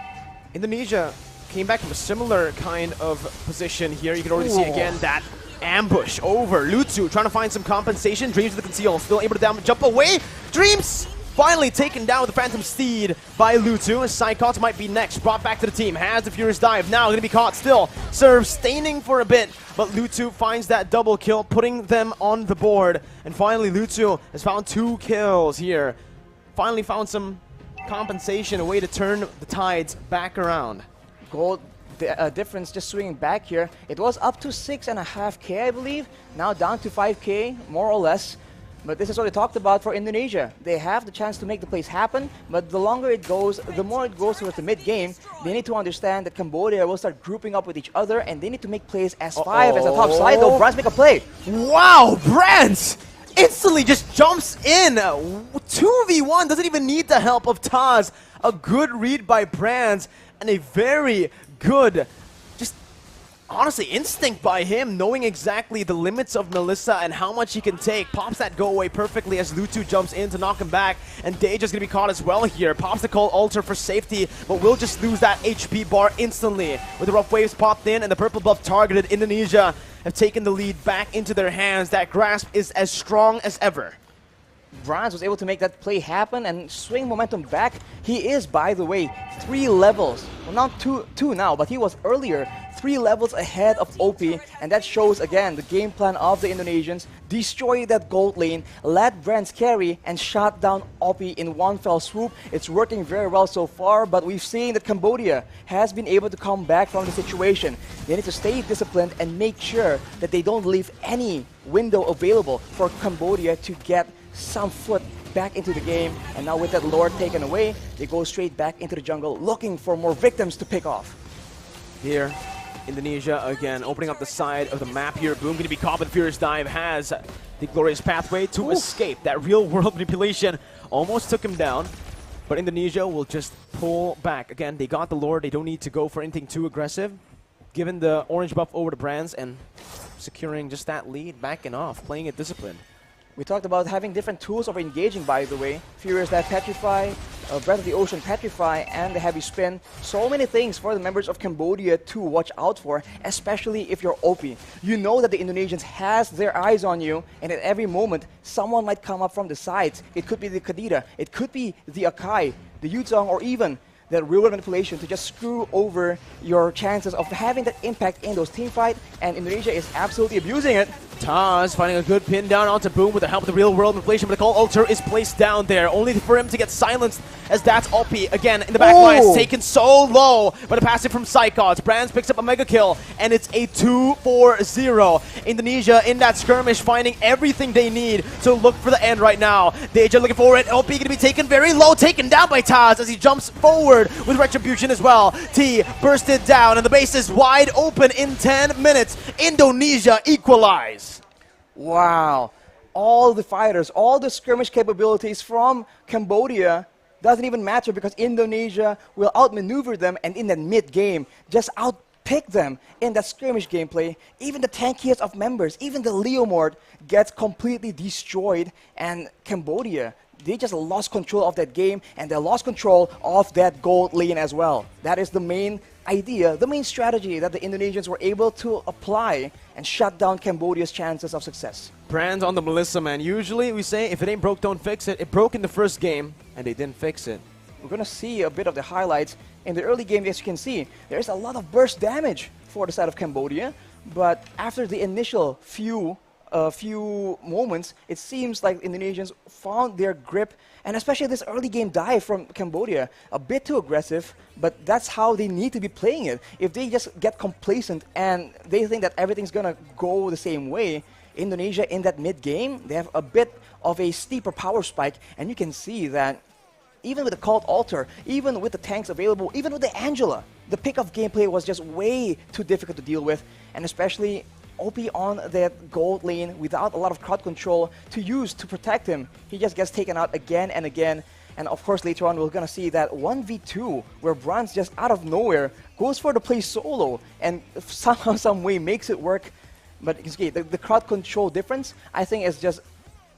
Indonesia came back from a similar kind of position here. You can already see again that ambush over Lutu, trying to find some compensation. Dreams with the conceal, still able to jump away. Dreams finally taken down with the Phantom Steed by Lutu. Psychots might be next, brought back to the team. Has the Furious Dive, now going to be caught still. Serve staining for a bit, but Lutu finds that double kill, putting them on the board. And finally Lutu has found 2 kills here. Finally found some compensation, a way to turn the tides back around. Gold difference just swinging back here. It was up to 6.5k, I believe. Now down to 5k, more or less. But this is what we talked about for Indonesia. They have the chance to make the plays happen, but the longer it goes, the more it goes towards the mid-game. They need to understand that Cambodia will start grouping up with each other, and they need to make plays as 5 as a top side, though. Brands make a play. Wow, Brands instantly just jumps in. 2v1, doesn't even need the help of Taz. A good read by Brands, and a very good, just honestly, instinct by him, knowing exactly the limits of Melissa and how much he can take. Pops that go away perfectly as Lutu jumps in to knock him back, and Deja's gonna be caught as well here. Pops the Cult Altar for safety, but will just lose that HP bar instantly. With the rough waves popped in and the purple buff targeted, Indonesia have taken the lead back into their hands. That grasp is as strong as ever. Brands was able to make that play happen and swing momentum back. He is, by the way, 3 levels. Well, not two now, but he was earlier 3 levels ahead of OP, and that shows again the game plan of the Indonesians. Destroy that gold lane, let Brands carry, and shot down OP in one fell swoop. It's working very well so far, but we've seen that Cambodia has been able to come back from the situation. They need to stay disciplined and make sure that they don't leave any window available for Cambodia to get some foot back into the game. And now with that lord taken away, they go straight back into the jungle looking for more victims to pick off. Here, Indonesia again opening up the side of the map here. Boom, going to be caught, but Furious Dive has the glorious pathway to escape. That real world manipulation almost took him down, but Indonesia will just pull back. Again, they got the lord, they don't need to go for anything too aggressive. Given the orange buff over to Brands and securing just that lead, backing off, playing it disciplined. We talked about having different tools of engaging, by the way. Furious Dive Petrify, Breath of the Ocean Petrify, and the Heavy Spin. So many things for the members of Cambodia to watch out for, especially if you're OP. You know that the Indonesians has their eyes on you, and at every moment, someone might come up from the sides. It could be the Kadita, it could be the Akai, the Yu Zhong, or even that real-world manipulation to just screw over your chances of having that impact in those team fight, and Indonesia is absolutely abusing it. Taz finding a good pin down onto Boom with the help of the real-world manipulation, but the Call Altar is placed down there, only for him to get silenced, as that's Oppi again in the back line. It's taken so low, but a passive from Psychots. Brands picks up a mega kill, and it's a 2-4-0. Indonesia in that skirmish finding everything they need to look for the end right now. Deja looking for it. Oppi gonna be taken very low, taken down by Taz as he jumps forward with Retribution as well. T bursted down, and the base is wide open in 10 minutes. Indonesia equalize. Wow. All the fighters, all the skirmish capabilities from Cambodia doesn't even matter because Indonesia will outmaneuver them, and in that mid-game, just outpick them in that skirmish gameplay. Even the tankiest of members, even the Leomord gets completely destroyed, and Cambodia, they just lost control of that game, and they lost control of that gold lane as well. That is the main idea, the main strategy that the Indonesians were able to apply and shut down Cambodia's chances of success. Brands on the Melissa, man. Usually we say, if it ain't broke, don't fix it. It broke in the first game, and they didn't fix it. We're going to see a bit of the highlights. In the early game, as you can see, there's a lot of burst damage for the side of Cambodia, but after the initial few moments, it seems like Indonesians found their grip, and especially this early game dive from Cambodia, a bit too aggressive, but that's how they need to be playing it. If they just get complacent and they think that everything's gonna go the same way, Indonesia in that mid-game, they have a bit of a steeper power spike, and you can see that even with the Cult Altar, even with the tanks available, even with the Angela, the pick-off gameplay was just way too difficult to deal with, and especially OP on that gold lane without a lot of crowd control to use to protect him. He just gets taken out again and again. And of course, later on, we're going to see that 1v2 where Bronze just out of nowhere goes for the play solo and somehow, some way makes it work. But the crowd control difference, I think, is just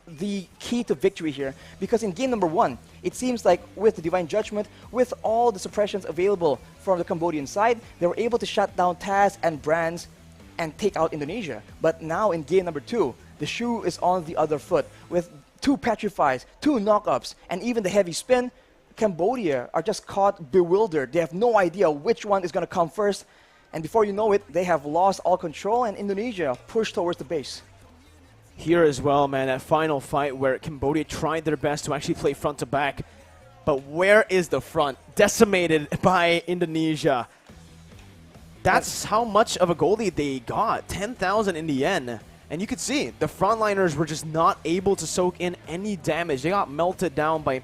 the key to victory here. Because in game number 1, it seems like with the Divine Judgment, with all the suppressions available from the Cambodian side, they were able to shut down Taz and Brands and take out Indonesia. But now in game number 2, the shoe is on the other foot. With 2 petrifies, 2 knockups, and even the heavy spin, Cambodia are just caught bewildered. They have no idea which one is going to come first. And before you know it, they have lost all control, and Indonesia pushed towards the base. Here as well, man, that final fight where Cambodia tried their best to actually play front to back. But where is the front? Decimated by Indonesia. That's how much of a goal lead they got, 10,000 in the end. And you could see, the frontliners were just not able to soak in any damage. They got melted down by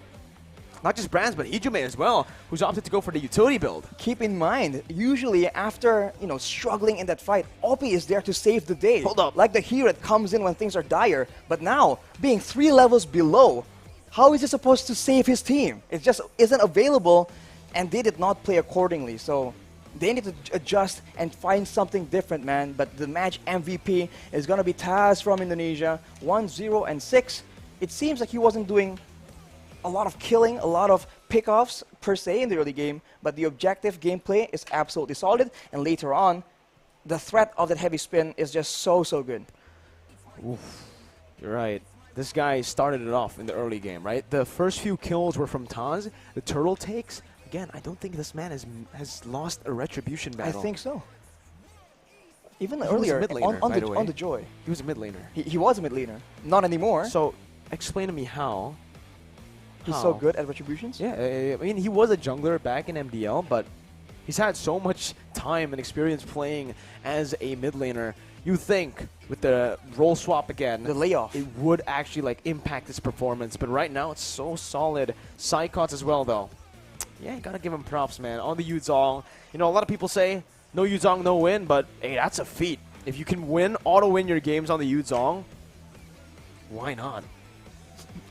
not just Brands, but Hijume as well, who's opted to go for the utility build. Keep in mind, usually after, struggling in that fight, Oppi is there to save the day. Hold up. Like the hero that comes in when things are dire. But now, being 3 levels below, how is he supposed to save his team? It just isn't available, and they did not play accordingly. So they need to adjust and find something different, man. But the match MVP is going to be Taz from Indonesia, 1-0-6. It seems like he wasn't doing a lot of killing, a lot of pickoffs per se in the early game, but the objective gameplay is absolutely solid. And later on, the threat of that heavy spin is just so good. Oof, you're right. This guy started it off in the early game, right? The first few kills were from Taz. The turtle takes. Again, I don't think this man has lost a retribution battle. I think so. Even He earlier, was a mid laner, on the Joy. He was a mid laner. He was a mid laner. Not anymore. So, explain to me how. He's so good at retributions? Yeah, I mean, he was a jungler back in MDL, but he's had so much time and experience playing as a mid laner. You think with the role swap again, the layoff, it would actually impact his performance. But right now, it's so solid. Psychots as well, though. Yeah, you gotta give him props, man. On the Yuzong, a lot of people say no Yuzong, no win, but hey, that's a feat. If you can auto-win your games on the Yuzong, why not?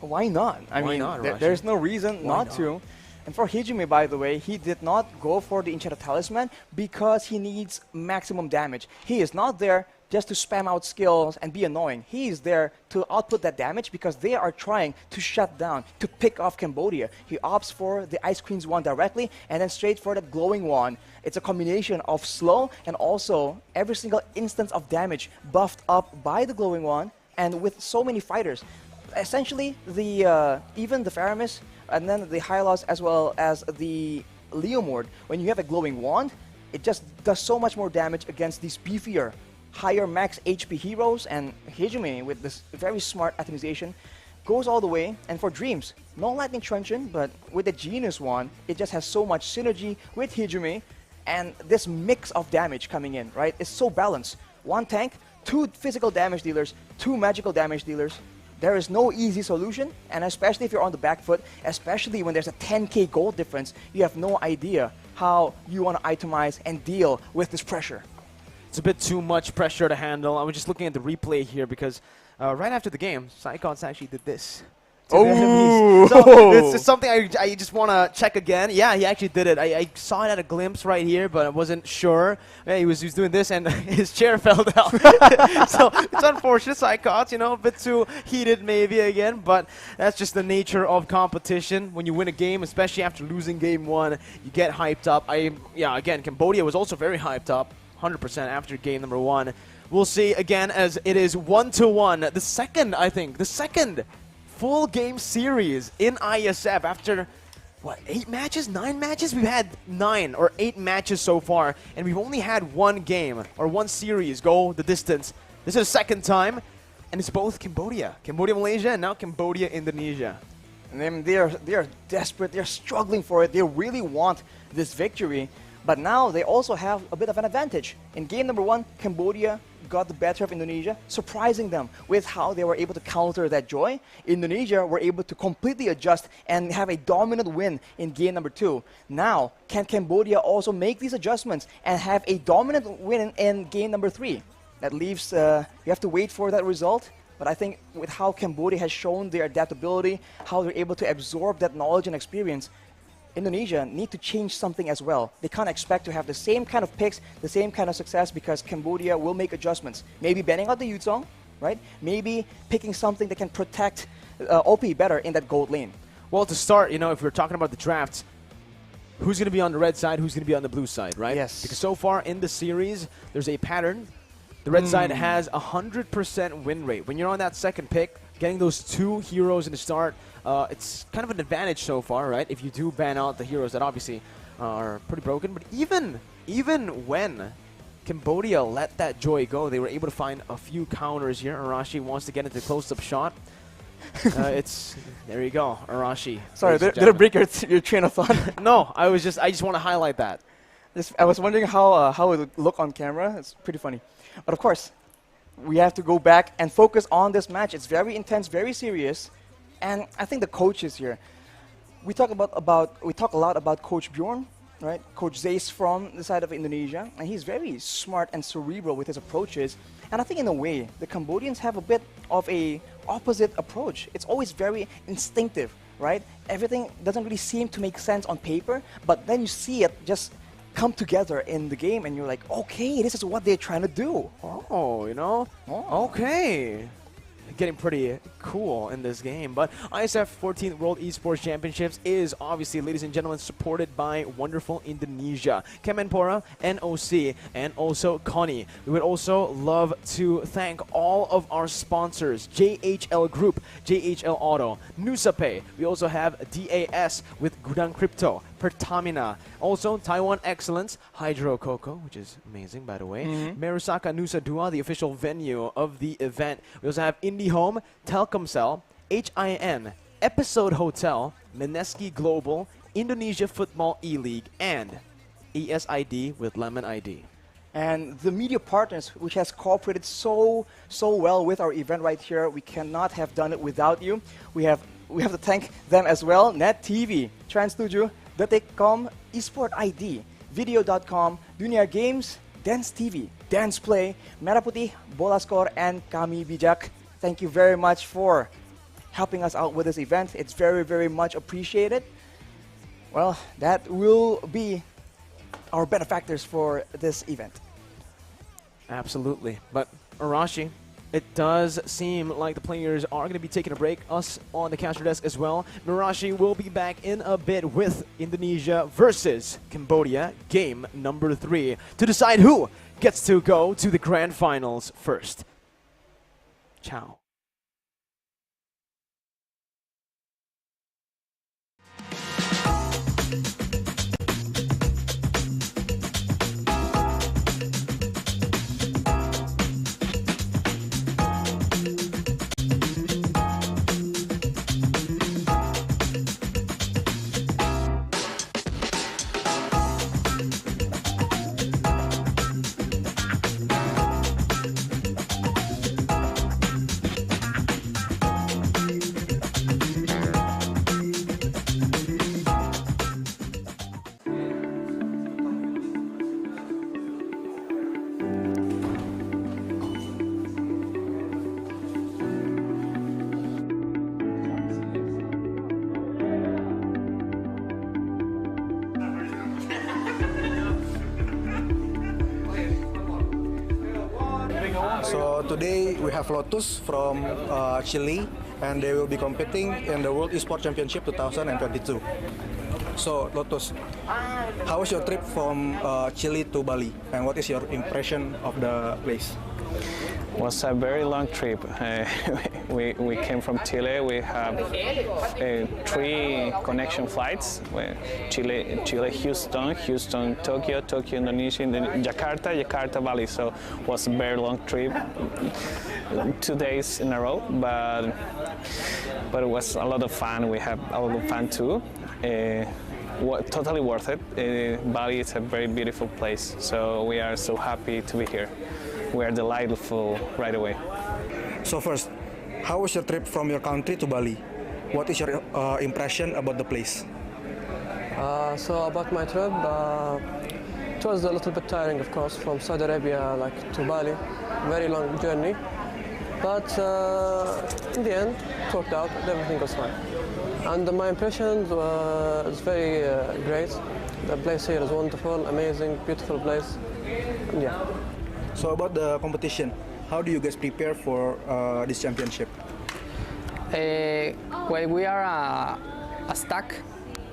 Why not? I mean, there's no reason not to. And for Hijume, by the way, he did not go for the Enchanted Talisman because he needs maximum damage. He is not there just to spam out skills and be annoying. He is there to output that damage because they are trying to shut down, to pick off Cambodia. He opts for the Ice Queen's wand directly and then straight for the glowing wand. It's a combination of slow and also every single instance of damage buffed up by the glowing wand, and with so many fighters. Essentially, even the Faramis and then the Hylos as well as the Leomord, when you have a glowing wand, it just does so much more damage against these beefier, higher max HP heroes, and Hijime with this very smart atomization goes all the way. And for Dreams, no Lightning Truncheon, but with the Genius Wand, it just has so much synergy with Hijime, and this mix of damage coming in, right? It's so balanced. One tank, 2 physical damage dealers, 2 magical damage dealers. There is no easy solution, and especially if you're on the back foot, especially when there's a 10k gold difference, you have no idea how you want to itemize and deal with this pressure. It's a bit too much pressure to handle. I was just looking at the replay here because right after the game, Psychots actually did this. To the enemies. So it's just something I just want to check again. Yeah, he actually did it. I saw it at a glimpse right here, but I wasn't sure. Yeah, he was doing this, and his chair fell down. So it's unfortunate, Psychots, you know, a bit too heated maybe again, but that's just the nature of competition. When you win a game, especially after losing game 1, you get hyped up. Yeah, again, Cambodia was also very hyped up, 100% after game number 1. We'll see again as it is 1-1. The second full game series in Iesf after, what, 8 matches, 9 matches? We've had 9 or 8 matches so far, and we've only had 1 game or 1 series go the distance. This is the second time, and it's both Cambodia, Malaysia, and now Cambodia, Indonesia. And then they are desperate, they're struggling for it, they really want this victory, but now they also have a bit of an advantage. In game number 1, Cambodia got the better of Indonesia, surprising them with how they were able to counter that joy. Indonesia were able to completely adjust and have a dominant win in game number 2. Now, can Cambodia also make these adjustments and have a dominant win in game number 3? That leaves, you have to wait for that result. But I think with how Cambodia has shown their adaptability, how they're able to absorb that knowledge and experience, Indonesia need to change something as well. They can't expect to have the same kind of picks, the same kind of success, because Cambodia will make adjustments. Maybe banning out the Yuzong, right? Maybe picking something that can protect OP better in that gold lane. Well, to start, you know, if we're talking about the drafts, who's going to be on the red side, who's going to be on the blue side, right? Yes. Because so far in the series, there's a pattern. The red side has a 100% win rate. When you're on that second pick, getting those 2 heroes in the start, it's kind of an advantage so far, right? If you do ban out the heroes that obviously are pretty broken. But even when Cambodia let that joy go, they were able to find a few counters here. Arashi wants to get into close-up shot. There you go, Arashi. Sorry, did I break your train of thought? No, I just want to highlight that. I was wondering how it would look on camera. It's pretty funny. But of course, we have to go back and focus on this match. It's very intense, very serious. And I think the coaches here, we talk a lot about Coach Bjorn, right? Coach Zace from the side of Indonesia, and he's very smart and cerebral with his approaches. And I think in a way, the Cambodians have a bit of a opposite approach. It's always very instinctive, right? Everything doesn't really seem to make sense on paper, but then you see it just come together in the game, and you're like, okay, this is what they're trying to do. Oh, you know? Oh. Okay. Getting pretty cool in this game. But Iesf 14th World Esports Championships is obviously, ladies and gentlemen, supported by wonderful Indonesia, Kemenpora, NOC, and also Connie. We would also love to thank all of our sponsors: JHL Group, JHL Auto, Nusapay. We also have DAS with Gudang Crypto, Pertamina, also Taiwan Excellence, Hydro Coco, which is amazing, by the way, Merusaka Nusa Dua, the official venue of the event. We also have Indie Home, Telkomsel, HIN, Episode Hotel, Mineski Global, Indonesia Football E-League, and ESID with Lemon ID. And the media partners, which has cooperated so well with our event right here, we cannot have done it without you. We have to thank them as well. Net TV, Trans7, Detikcom, Esport ID, Video.com, Dunia Games, Dance TV, Dance Play, Merah Putih, Bola Score, and Kami Bijak. Thank you very much for helping us out with this event. It's very much appreciated. Well, that will be our benefactors for this event. Absolutely. But Arashi, it does seem like the players are going to be taking a break. Us on the caster desk as well. Mirashi will be back in a bit with Indonesia versus Cambodia, game number 3, to decide who gets to go to the grand finals first. Ciao. So today we have Lotus from Chile, and they will be competing in the World Esports Championship 2022. So Lotus, how was your trip from Chile to Bali, and what is your impression of the place? Was a very long trip. We came from Chile. We have 3 connection flights: Chile, Houston, Tokyo, Indonesia, and then Jakarta, Bali. So it was a very long trip, 2 days in a row, but it was a lot of fun. We had a lot of fun too. Totally worth it. Bali is a very beautiful place, so we are so happy to be here. We are delightful right away. So first, how was your trip from your country to Bali? What is your impression about the place? So about my trip, it was a little bit tiring, of course, from Saudi Arabia to Bali. Very long journey, but in the end, it worked out. Everything was fine, and my impression was very great. The place here is wonderful, amazing, beautiful place, and yeah. So about the competition, how do you guys prepare for this championship? Well, we are a stack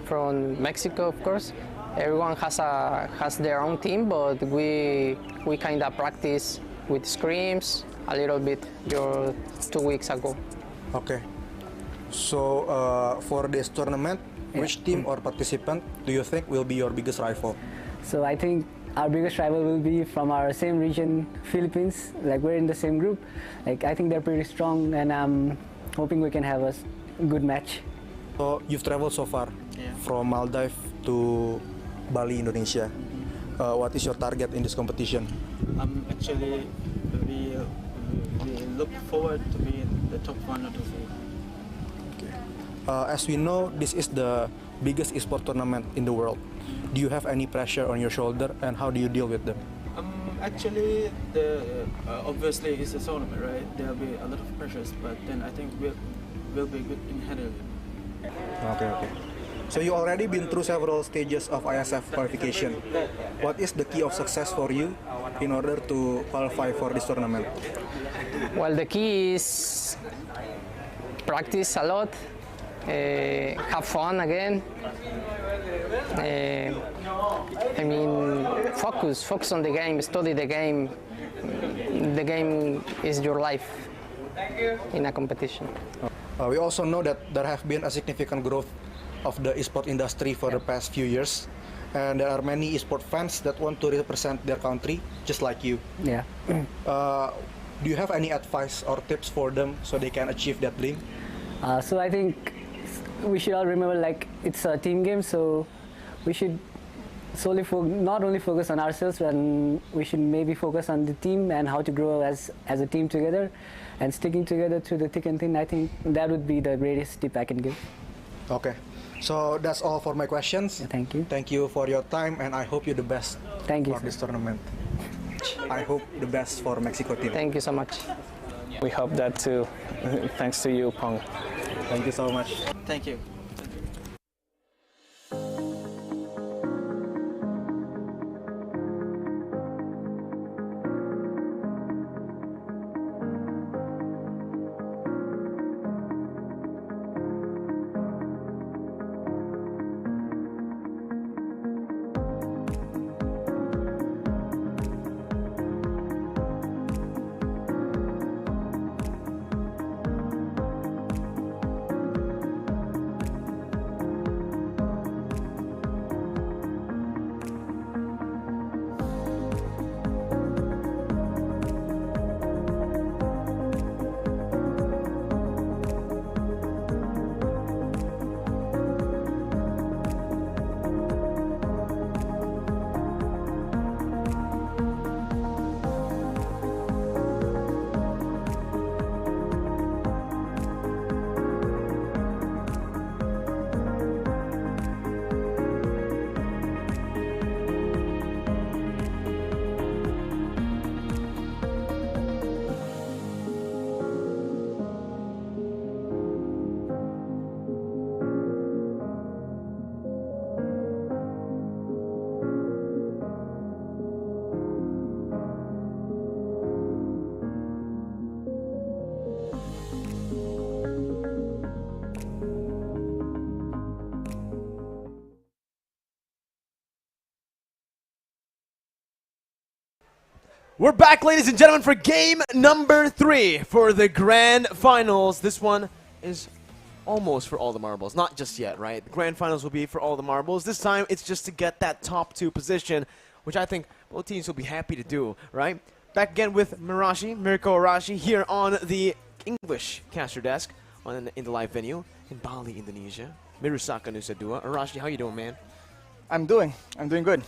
from Mexico, of course. Everyone has their own team, but we kind of practice with scrims a little bit 2 weeks ago. Okay. So for this tournament, which team or participant do you think will be your biggest rival? So I think our biggest rival will be from our same region, Philippines. We're in the same group. I think they're pretty strong, and I'm hoping we can have a good match. So you've traveled so far from Maldives to Bali, Indonesia. What is your target in this competition? Actually, we look forward to be in the top 1 or 2. As we know, this is the biggest esports tournament in the world. Do you have any pressure on your shoulder, and how do you deal with them? Actually, obviously it's a tournament, right? There'll be a lot of pressures, but then I think we'll be good in handling it. Okay. So you already been through several stages of Iesf qualification. What is the key of success for you in order to qualify for this tournament? Well, the key is practice a lot, have fun again. Focus on the game, study the game. The game is your life in a competition. We also know that there have been a significant growth of the esport industry for the past few years, and there are many esport fans that want to represent their country, just like you. Yeah. Do you have any advice or tips for them so they can achieve that dream? So I think we should all remember, it's a team game, so we should solely not only focus on ourselves, and we should maybe focus on the team and how to grow as a team together, and sticking together through the thick and thin. I think that would be the greatest tip I can give. Okay, so that's all for my questions. Thank you. Thank you for your time, and I hope you the best. Thank you for this tournament. I hope the best for Mexico team. Thank you so much. We hope that too. Thanks to you, Pong. Thank you so much. Thank you. We're back, ladies and gentlemen, for game number 3 for the grand finals. This one is almost for all the marbles. Not just yet, right? The grand finals will be for all the marbles. This time, it's just to get that top 2 position, which I think both teams will be happy to do, right? Back again with Mirko Arashi, here on the English caster desk in the live venue in Bali, Indonesia. Mirusaka Nusadua. Arashi, how you doing, man? I'm doing good.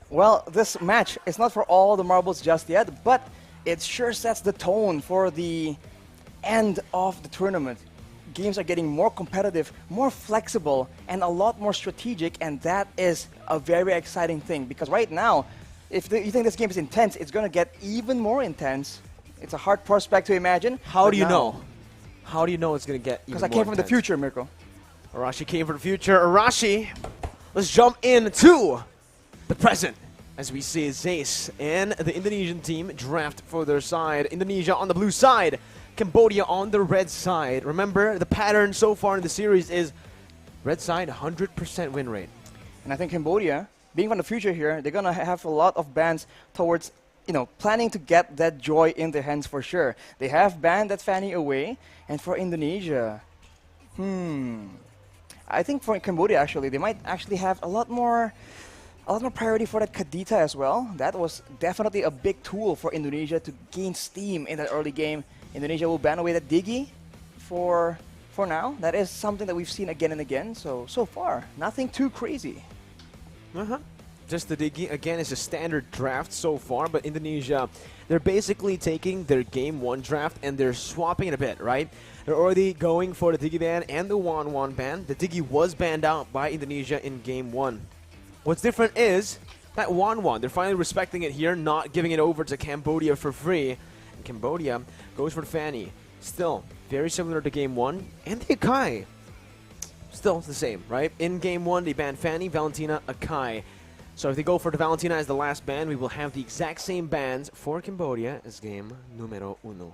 Well, this match is not for all the marbles just yet, but it sure sets the tone for the end of the tournament. Games are getting more competitive, more flexible, and a lot more strategic, and that is a very exciting thing. Because right now, if you think this game is intense, it's going to get even more intense. It's a hard prospect to imagine. How do you know? How do you know it's going to get even more Because I came from the intense? future, Mirko. Arashi came from the future. Arashi, let's jump into the present as we see Zace and the Indonesian team draft for their side. Indonesia on the blue side, Cambodia on the red side. Remember, the pattern so far in the series is red side 100% win rate. And I think Cambodia, being from the future here, they're going to have a lot of bans towards, planning to get that joy in their hands for sure. They have banned that Fanny away. And for Indonesia, I think for Cambodia, actually, they might actually have a lot more priority for that Kadita as well. That was definitely a big tool for Indonesia to gain steam in that early game. Indonesia will ban away that Digi for now. That is something that we've seen again and again. So far, nothing too crazy. Just the Digi, again, is a standard draft so far, but Indonesia, they're basically taking their game 1 draft and they're swapping it a bit, right? They're already going for the Digi ban and the Wan ban. The Digi was banned out by Indonesia in game 1. What's different is that Wan, they're finally respecting it here, not giving it over to Cambodia for free. And Cambodia goes for Fanny. Still, very similar to game 1. And the Akai, still the same, right? In game 1, they banned Fanny, Valentina, Akai. So if they go for the Valentina as the last ban, we will have the exact same bans for Cambodia as game numero 1.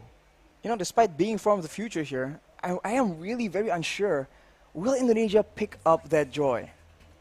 Despite being from the future here, I am really very unsure. Will Indonesia pick up that joy?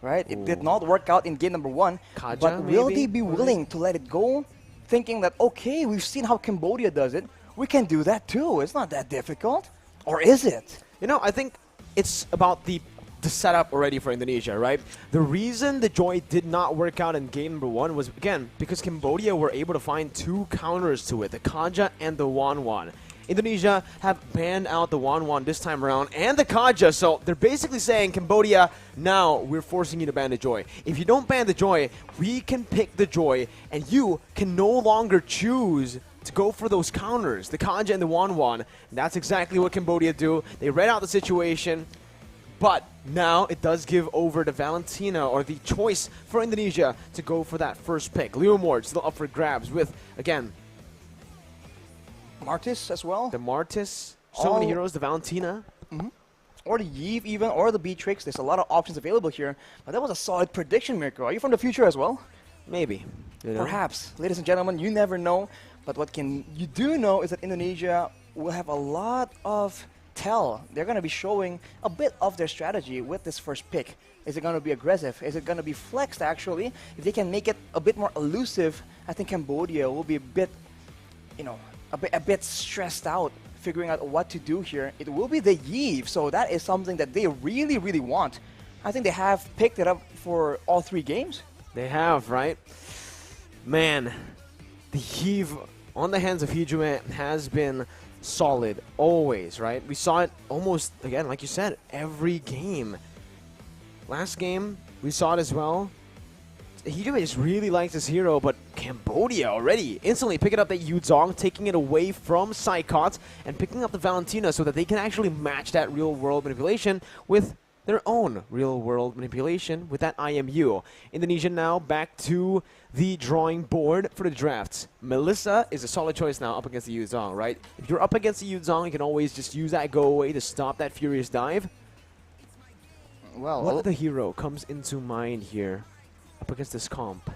Right? It did not work out in game number 1, Kaja, but will maybe? they be willing to let it go? Thinking that, okay, we've seen how Cambodia does it. We can do that too. It's not that difficult. Or is it? I think it's about the setup already for Indonesia, right? The reason the Joy did not work out in game number 1 was, again, because Cambodia were able to find 2 counters to it, the Kaja and the Wan. Indonesia have banned out the Wan this time around and the Kaja, so they're basically saying, Cambodia, now we're forcing you to ban the Joy. If you don't ban the Joy, we can pick the Joy, and you can no longer choose to go for those counters, the Kaja and the Wan. And that's exactly what Cambodia do. They read out the situation, but now it does give over to Valentina, or the choice for Indonesia to go for that first pick. Leomord still up for grabs with, again, Martis as well. The Martis, so many heroes, the Valentina. Or the Iesf even, or the Beatrix. There's a lot of options available here. But that was a solid prediction, Mirko. Are you from the future as well? Maybe. Perhaps. Ladies and gentlemen, you never know. But what you do know is that Indonesia will have a lot of tell. They're going to be showing a bit of their strategy with this first pick. Is it going to be aggressive? Is it going to be flexed, actually? If they can make it a bit more elusive, I think Cambodia will be a bit, a bit stressed out figuring out what to do here. It will be the Iesf, so that is something that they really, really want. I think they have picked it up for all 3 games. They have, right? Man, the Iesf on the hands of Hijue has been solid, always, right? We saw it almost, again, like you said, every game. Last game, we saw it as well. Hijue just really likes this hero, but Cambodia already instantly picking up that Yuzong, taking it away from Psychot, and picking up the Valentina so that they can actually match that real-world manipulation with their own real-world manipulation with that IMU. Indonesia now back to the drawing board for the drafts. Melissa is a solid choice now up against the Yuzong, right? If you're up against the Yuzong, you can always just use that go away to stop that Furious Dive. Well, what other hero comes into mind here up against this comp?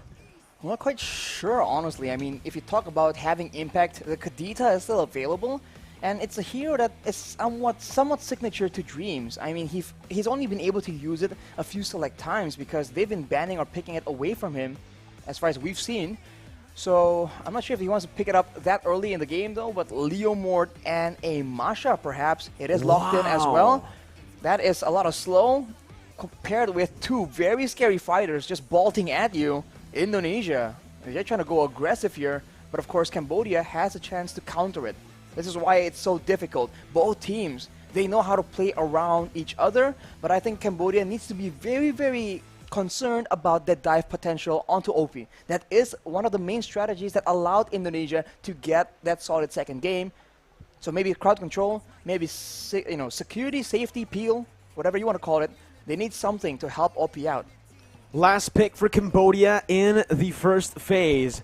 I'm not quite sure, honestly. I mean, if you talk about having impact, the Kadita is still available, and it's a hero that is somewhat signature to Dreams. I mean, he's only been able to use it a few select times because they've been banning or picking it away from him, as far as we've seen. So I'm not sure if he wants to pick it up that early in the game though, but Leo Mort and a Masha perhaps. It is locked in as well. That is a lot of slow compared with two very scary fighters just bolting at you. Indonesia, they're trying to go aggressive here, but of course Cambodia has a chance to counter it. This is why it's so difficult. Both teams, they know how to play around each other, but I think Cambodia needs to be very, very concerned about that dive potential onto OP. That is one of the main strategies that allowed Indonesia to get that solid second game. So maybe crowd control, maybe security, safety, peel, whatever you want to call it. They need something to help OP out. Last pick for Cambodia in the first phase.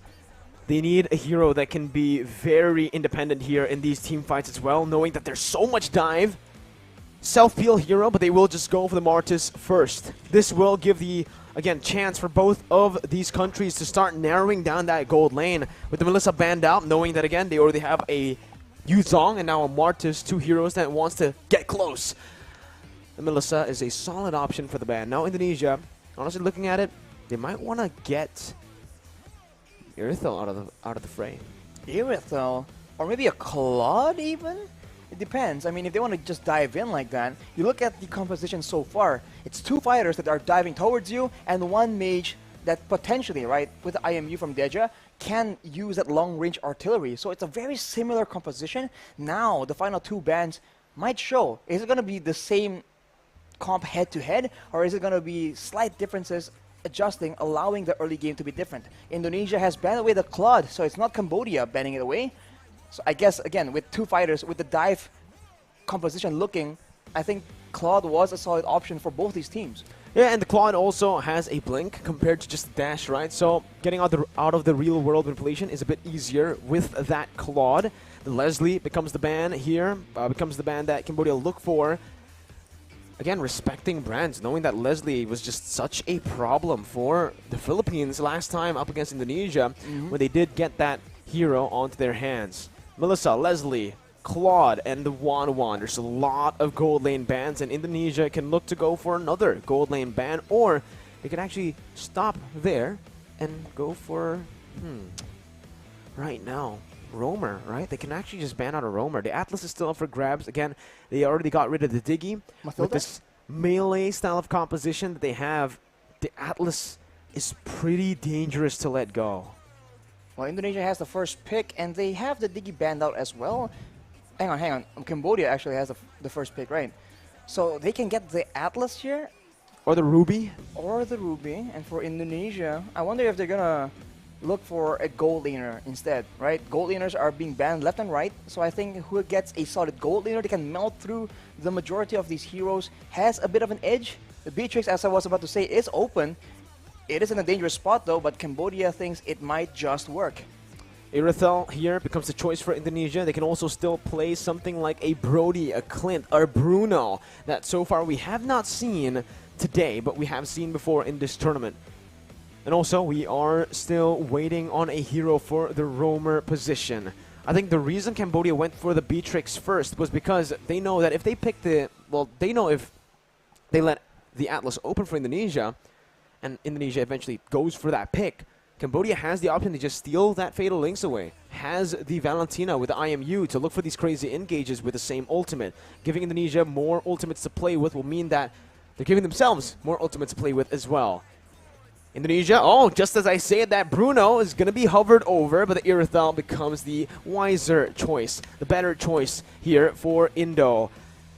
They need a hero that can be very independent here in these team fights as well, knowing that there's so much dive. Self-peel hero, but they will just go for the Martis first. This will give the, again, chance for both of these countries to start narrowing down that gold lane. With the Melissa banned out, knowing that, again, they already have a Yuzong and now a Martis, two heroes that wants to get close. The Melissa is a solid option for the ban. Now Indonesia, honestly looking at it, they might want to get Irithel out of the fray. Irithel? Or maybe a Claude even? It depends. I mean, if they want to just dive in like that, you look at the composition so far, it's two fighters that are diving towards you and one mage that potentially, right, with the IMU from Deja, can use that long-range artillery. So it's a very similar composition. Now, the final two bans might show. Is it going to be the same comp head-to-head, or is it going to be slight differences adjusting, allowing the early game to be different? Indonesia has banned away the Claude, so it's not Cambodia banning it away. So I guess, again, with two fighters, with the dive composition looking, I think Claude was a solid option for both these teams. Yeah, and the Claude also has a blink compared to just the dash, right? So getting out of the real world manipulation is a bit easier with that Claude. The Leslie becomes the ban here, becomes the ban that Cambodia look for. Again, respecting brands, knowing that Leslie was just such a problem for the Philippines last time up against Indonesia when they did get that hero onto their hands. Melissa, Leslie, Claude, and the Wan. There's a lot of gold lane bans, and Indonesia can look to go for another gold lane ban, or they can actually stop there and go for, right now, Roamer, right? They can actually just ban out a Roamer. The Atlas is still up for grabs. Again, they already got rid of the Diggy. With this melee style of composition that they have, the Atlas is pretty dangerous to let go. Well, Indonesia has the first pick, and they have the Diggy banned out as well. Hang on. Cambodia actually has the first pick, right? So they can get the Atlas here. Or the Ruby. And for Indonesia, I wonder if they're going to look for a gold laner instead, right? Gold laners are being banned left and right. So I think who gets a solid gold laner, they can melt through the majority of these heroes, has a bit of an edge. The Beatrix, as I was about to say, is open. It is in a dangerous spot though, but Cambodia thinks it might just work. Irithel here becomes the choice for Indonesia. They can also still play something like a Brody, a Clint, or Bruno that so far we have not seen today, but we have seen before in this tournament. And also, we are still waiting on a hero for the roamer position. I think the reason Cambodia went for the Beatrix first was because they know that if they pick the... Well, they know if they let the Atlas open for Indonesia, and Indonesia eventually goes for that pick, Cambodia has the option to just steal that Fatal Links away. Has the Valentina with the IMU to look for these crazy engages with the same ultimate. Giving Indonesia more ultimates to play with will mean that they're giving themselves more ultimates to play with as well. Indonesia, just as I said, that Bruno is going to be hovered over, but the Irithel becomes the wiser choice, the better choice here for Indo.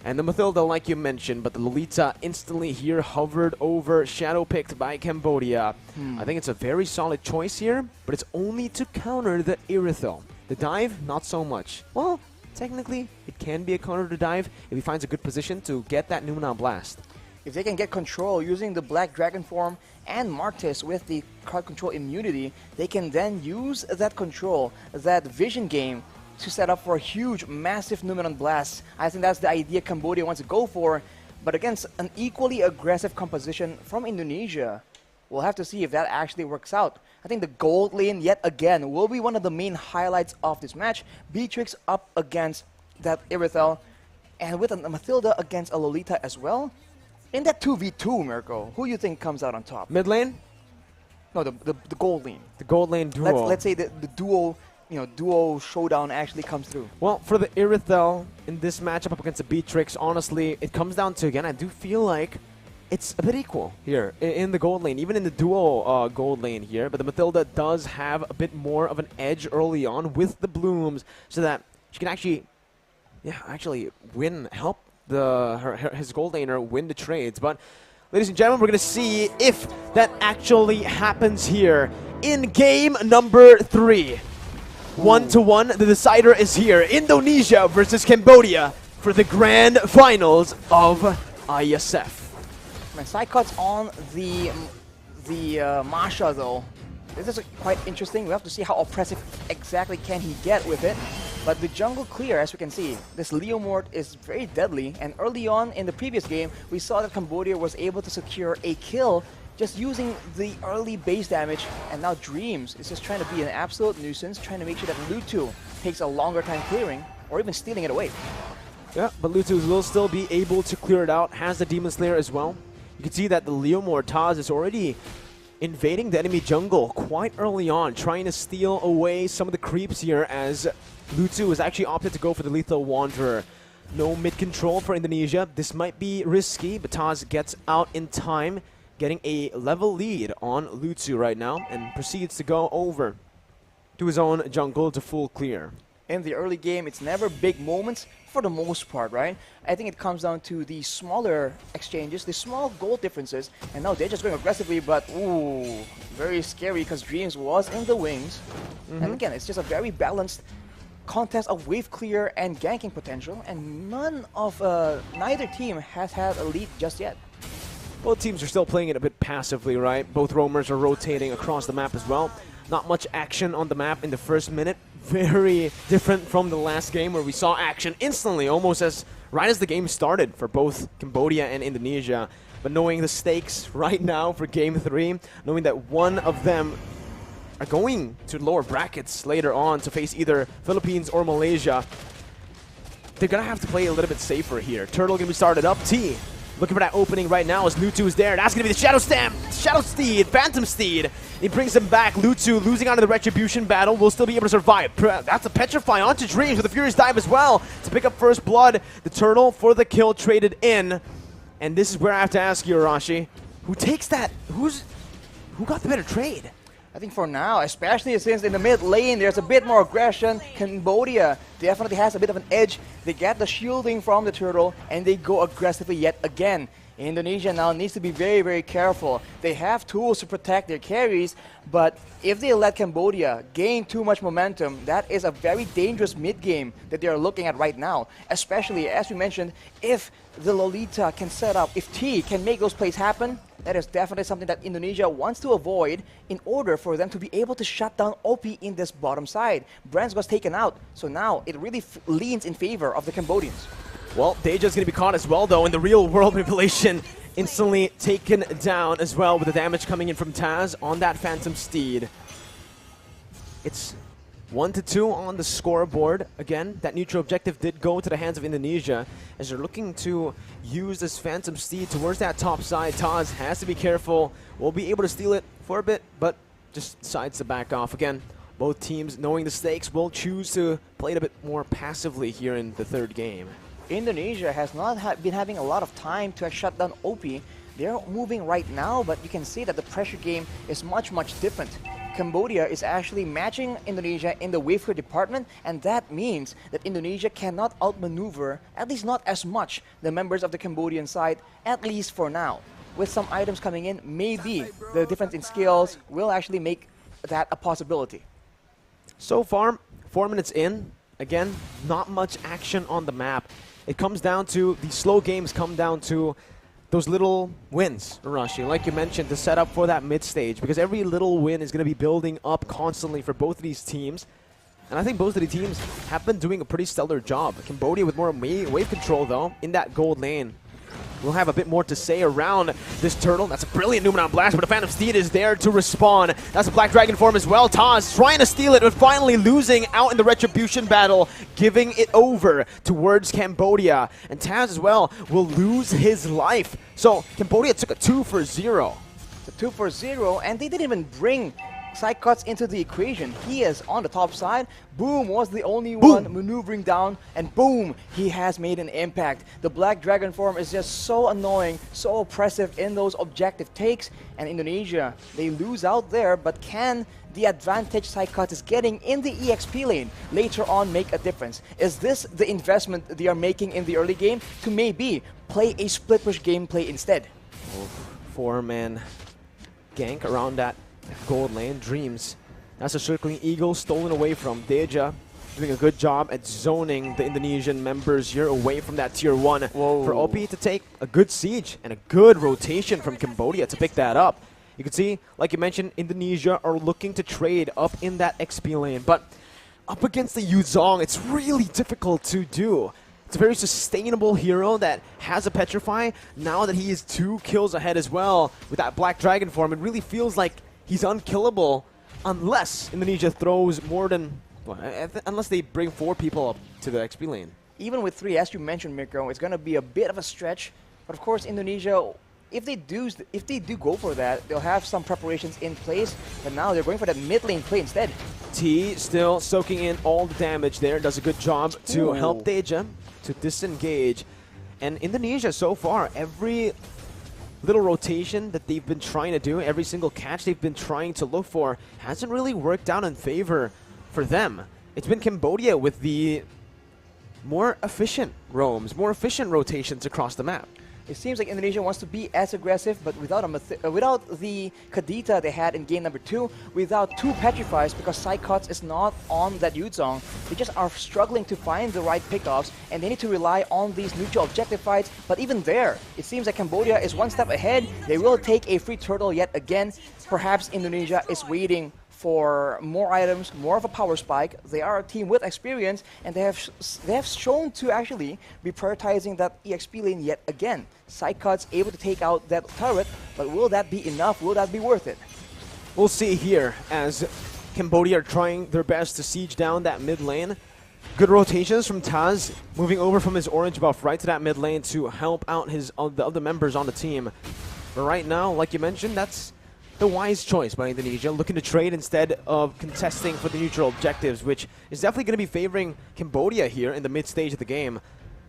And the Mathilda, like you mentioned, but the Lolita instantly here hovered over, shadow picked by Cambodia. I think it's a very solid choice here, but it's only to counter the Irithel. The dive, not so much. Well, technically, it can be a counter to dive if he finds a good position to get that Nuna Blast. If they can get control using the Black Dragon form and Martis with the crowd control immunity, they can then use that control, that vision game, to set up for a huge, massive Numenon Blast. I think that's the idea Cambodia wants to go for, but against an equally aggressive composition from Indonesia. We'll have to see if that actually works out. I think the gold lane, yet again, will be one of the main highlights of this match. Beatrix up against that Irithel, and with a Mathilda against a Lolita as well. In that 2v2, Mirko, who do you think comes out on top? Mid lane? No, the gold lane. The gold lane duo. Let's say the duo, duo showdown actually comes through. Well, for the Irithel in this matchup up against the Beatrix, honestly, it comes down to, again, I do feel like it's a bit equal here in the gold lane, even in the duo gold lane here. But the Mathilda does have a bit more of an edge early on with the blooms, so that she can actually, help his gold laner win the trades. But ladies and gentlemen, we're going to see if that actually happens here in game number 3. 1-1, the decider is here. Indonesia versus Cambodia for the grand finals of Iesf. My side cuts on the Masha though. This is quite interesting. We have to see how oppressive exactly can he get with it. But the jungle clear, as we can see, this Leomord is very deadly. And early on in the previous game, we saw that Cambodia was able to secure a kill just using the early base damage. And now Dreams is just trying to be an absolute nuisance, trying to make sure that Lutu takes a longer time clearing or even stealing it away. Yeah, but Lutu will still be able to clear it out. Has the Demon Slayer as well. You can see that the Leomord Taz is already invading the enemy jungle quite early on, trying to steal away some of the creeps here as Lutu has actually opted to go for the Lethal Wanderer. No mid control for Indonesia. This might be risky, but Taz gets out in time, getting a level lead on Lutu right now, and proceeds to go over to his own jungle to full clear. In the early game, it's never big moments for the most part, right? I think it comes down to the smaller exchanges, the small goal differences, and now they're just going aggressively, but ooh, very scary because Dreams was in the wings. And again, it's just a very balanced contest of wave clear and ganking potential, and neither team has had a lead just yet. Both teams are still playing it a bit passively, right? Both roamers are rotating across the map as well. Not much action on the map in the first minute. Very different from the last game where we saw action instantly, almost right as the game started for both Cambodia and Indonesia. But knowing the stakes right now for game 3, knowing that one of them are going to lower brackets later on to face either Philippines or Malaysia, they're going to have to play a little bit safer here. Turtle going to be started up. T looking for that opening right now as Lutu is there. That's going to be the Shadow Steed, Phantom Steed. He brings him back. Lutu losing out of the Retribution battle will still be able to survive. That's a Petrify onto Dreams with a Furious Dive as well to pick up first blood. The Turtle for the kill traded in. And this is where I have to ask you, Arashi, who takes that? Who got the better trade? I think for now, especially since in the mid lane there's a bit more aggression, Cambodia definitely has a bit of an edge. They get the shielding from the Turtle and they go aggressively yet again. Indonesia now needs to be very, very careful. They have tools to protect their carries, but if they let Cambodia gain too much momentum, that is a very dangerous mid-game that they are looking at right now. Especially, as we mentioned, if the Lolita can set up, if T can make those plays happen, that is definitely something that Indonesia wants to avoid in order for them to be able to shut down OP in this bottom side. Brands was taken out, so now it really leans in favor of the Cambodians. Well, Deja's going to be caught as well, though, in the real world manipulation. Instantly taken down as well with the damage coming in from Taz on that Phantom Steed. It's 1-2 on the scoreboard. Again, that neutral objective did go to the hands of Indonesia as they're looking to use this Phantom Steed towards that top side. Taz has to be careful. Will be able to steal it for a bit, but just decides to back off. Again, both teams, knowing the stakes, will choose to play it a bit more passively here in the third game. Indonesia has not been having a lot of time to shut down OP. They're moving right now, but you can see that the pressure game is much, much different. Cambodia is actually matching Indonesia in the wave clear department, and that means that Indonesia cannot outmaneuver, at least not as much, the members of the Cambodian side, at least for now. With some items coming in, maybe the difference in skills will actually make that a possibility. So far, 4 minutes in, again, not much action on the map. It comes down to, the slow games come down to those little wins, Arashi, like you mentioned, to set up for that mid stage, because every little win is going to be building up constantly for both of these teams. And I think both of the teams have been doing a pretty stellar job. Cambodia with more wave control, though, in that gold lane. We'll have a bit more to say around this Turtle. That's a brilliant Numenon Blast, but a Phantom Steed is there to respawn. That's a Black Dragon form as well. Taz trying to steal it, but finally losing out in the Retribution battle, giving it over towards Cambodia. And Taz as well will lose his life. So Cambodia took a 2-0. The 2-0, and they didn't even bring Psychots into the equation. He is on the top side. Boom was the only one maneuvering down, and boom, he has made an impact. The Black Dragon form is just so annoying, so oppressive in those objective takes, and Indonesia, they lose out there, but can the advantage Psychots is getting in the EXP lane later on make a difference? Is this the investment they are making in the early game to maybe play a split push gameplay instead? Four-man gank around that gold lane. Dreams. That's a circling eagle stolen away from Deja. Doing a good job at zoning the Indonesian members here away from that tier 1. For OP to take a good siege and a good rotation from Cambodia to pick that up. You can see, like you mentioned, Indonesia are looking to trade up in that XP lane, but up against the Yuzong, it's really difficult to do. It's a very sustainable hero that has a Petrify. Now that he is 2 kills ahead as well with that Black Dragon form, it really feels like he's unkillable unless Indonesia throws more than, well, unless they bring 4 people up to the XP lane. Even with 3, as you mentioned, Mirko, it's going to be a bit of a stretch. But of course, Indonesia, if they do go for that, they'll have some preparations in place. But now they're going for that mid lane play instead. T still soaking in all the damage there. Does a good job to help Deja to disengage. And Indonesia so far, every little rotation that they've been trying to do, every single catch they've been trying to look for, hasn't really worked out in favor for them. It's been Cambodia with the more efficient roams, more efficient rotations across the map. It seems like Indonesia wants to be as aggressive, but without the Kadita they had in game number 2, without 2 Petrifies, because Psychots is not on that Yuzong. They just are struggling to find the right pickoffs, and they need to rely on these mutual objective fights. But even there, it seems like Cambodia is one step ahead. They will take a free turtle yet again. Perhaps Indonesia is waiting for more items, more of a power spike. They are a team with experience, and they have shown to actually be prioritizing that EXP lane yet again. Psychots able to take out that turret, but will that be enough? Will that be worth it? We'll see here as Cambodia are trying their best to siege down that mid lane. Good rotations from Taz, moving over from his orange buff right to that mid lane to help out the other members on the team. But right now, like you mentioned, that's the wise choice by Indonesia, looking to trade instead of contesting for the neutral objectives, which is definitely going to be favoring Cambodia here in the mid stage of the game.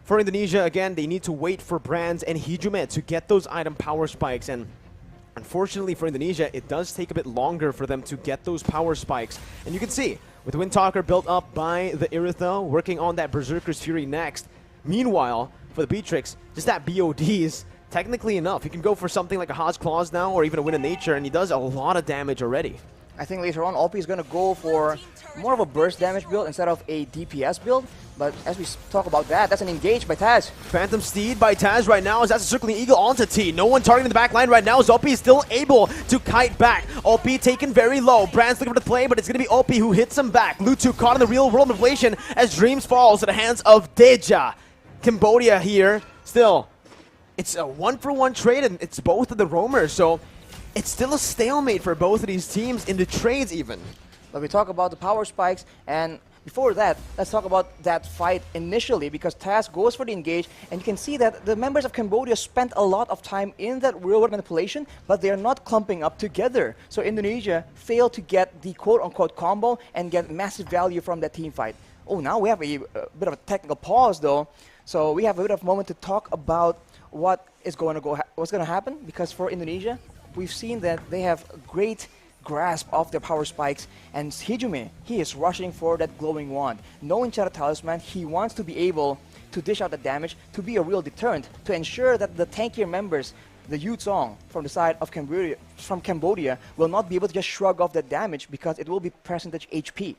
For Indonesia, again, they need to wait for Brands and Hijume to get those item power spikes, and unfortunately for Indonesia, it does take a bit longer for them to get those power spikes. And you can see, with Windtalker built up by the Iritha, working on that Berserker's Fury next. Meanwhile, for the Beatrix, just that BODs, technically enough. He can go for something like a Haas Claws now, or even a Wind of Nature, and he does a lot of damage already. I think later on, OP is going to go for more of a burst damage build instead of a DPS build. But as we talk about that, that's an engage by Taz. Phantom Steed by Taz right now as that's a circling eagle onto T. No one targeting the back line right now as OP is still able to kite back. OP taken very low. Brand's looking for the play, but it's going to be OP who hits him back. Lutu caught in the real world manipulation as Dreams falls to the hands of Deja. Cambodia here still. It's a 1-for-1 trade, and it's both of the roamers, so it's still a stalemate for both of these teams in the trades even. But we talk about the power spikes, and before that, let's talk about that fight initially, because Taz goes for the engage, and you can see that the members of Cambodia spent a lot of time in that real-world manipulation, but they are not clumping up together. So Indonesia failed to get the quote-unquote combo and get massive value from that team fight. Oh, now we have a bit of a technical pause, though. So we have a bit of a moment to talk about what's going to happen, because for Indonesia, we've seen that they have a great grasp of their power spikes, and Hijume, he is rushing for that glowing wand. Knowing Chara Talisman, he wants to be able to dish out the damage to be a real deterrent, to ensure that the tankier members, the Yuzong from the side of Cambodia, will not be able to just shrug off that damage because it will be percentage HP.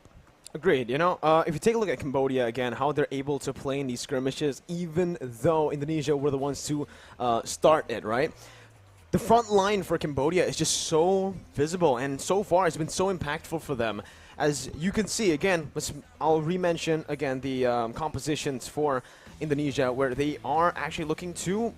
Agreed. You know, if you take a look at Cambodia again, how they're able to play in these skirmishes, even though Indonesia were the ones to start it, right? The front line for Cambodia is just so visible, and so far it's been so impactful for them. As you can see, again, I'll re-mention again the compositions for Indonesia, where they are actually looking to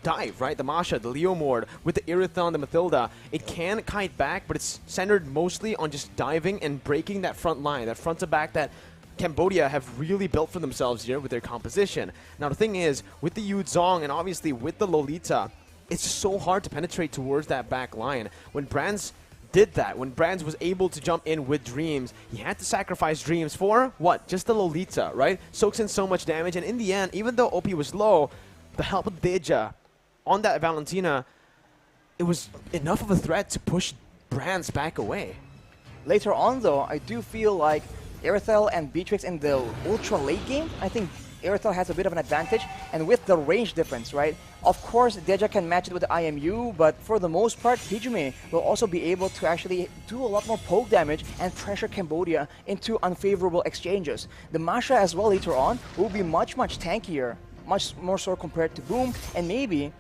dive, right? The Masha, the Leomord, with the Irithon, the Mathilda. It can kite back, but it's centered mostly on just diving and breaking that front line, that front to back that Cambodia have really built for themselves here with their composition. Now the thing is, with the Yuzong and obviously with the Lolita, it's so hard to penetrate towards that back line. When Brands did that, when Brands was able to jump in with Dreams, he had to sacrifice Dreams for what? Just the Lolita, right? Soaks in so much damage, and in the end, even though OP was low, the help of Deja on that Valentina, it was enough of a threat to push Brands back away. Later on, though, I do feel like Irithel and Beatrix in the ultra late game, I think Irithel has a bit of an advantage, and with the range difference, right? Of course, Deja can match it with the IMU, but for the most part, Hijume will also be able to actually do a lot more poke damage and pressure Cambodia into unfavorable exchanges. The Masha as well later on will be much tankier, much more so compared to Boom, and maybe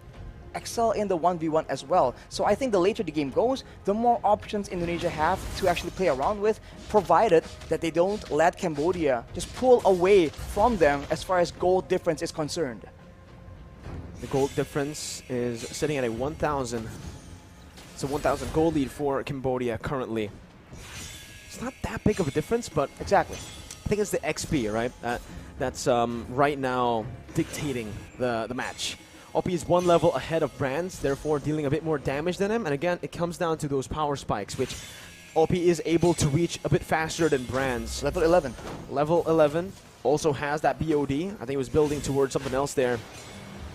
excel in the 1v1 as well. So I think the later the game goes, the more options Indonesia have to actually play around with, provided that they don't let Cambodia just pull away from them as far as gold difference is concerned. The gold difference is sitting at a 1,000. It's a 1,000 gold lead for Cambodia currently. It's not that big of a difference, but exactly. I think it's the XP, right? That's right now dictating the match. OP is one level ahead of Brands, therefore dealing a bit more damage than him. And again, it comes down to those power spikes, which OP is able to reach a bit faster than Brands. Level 11. Level 11 also has that BOD. I think he was building towards something else there,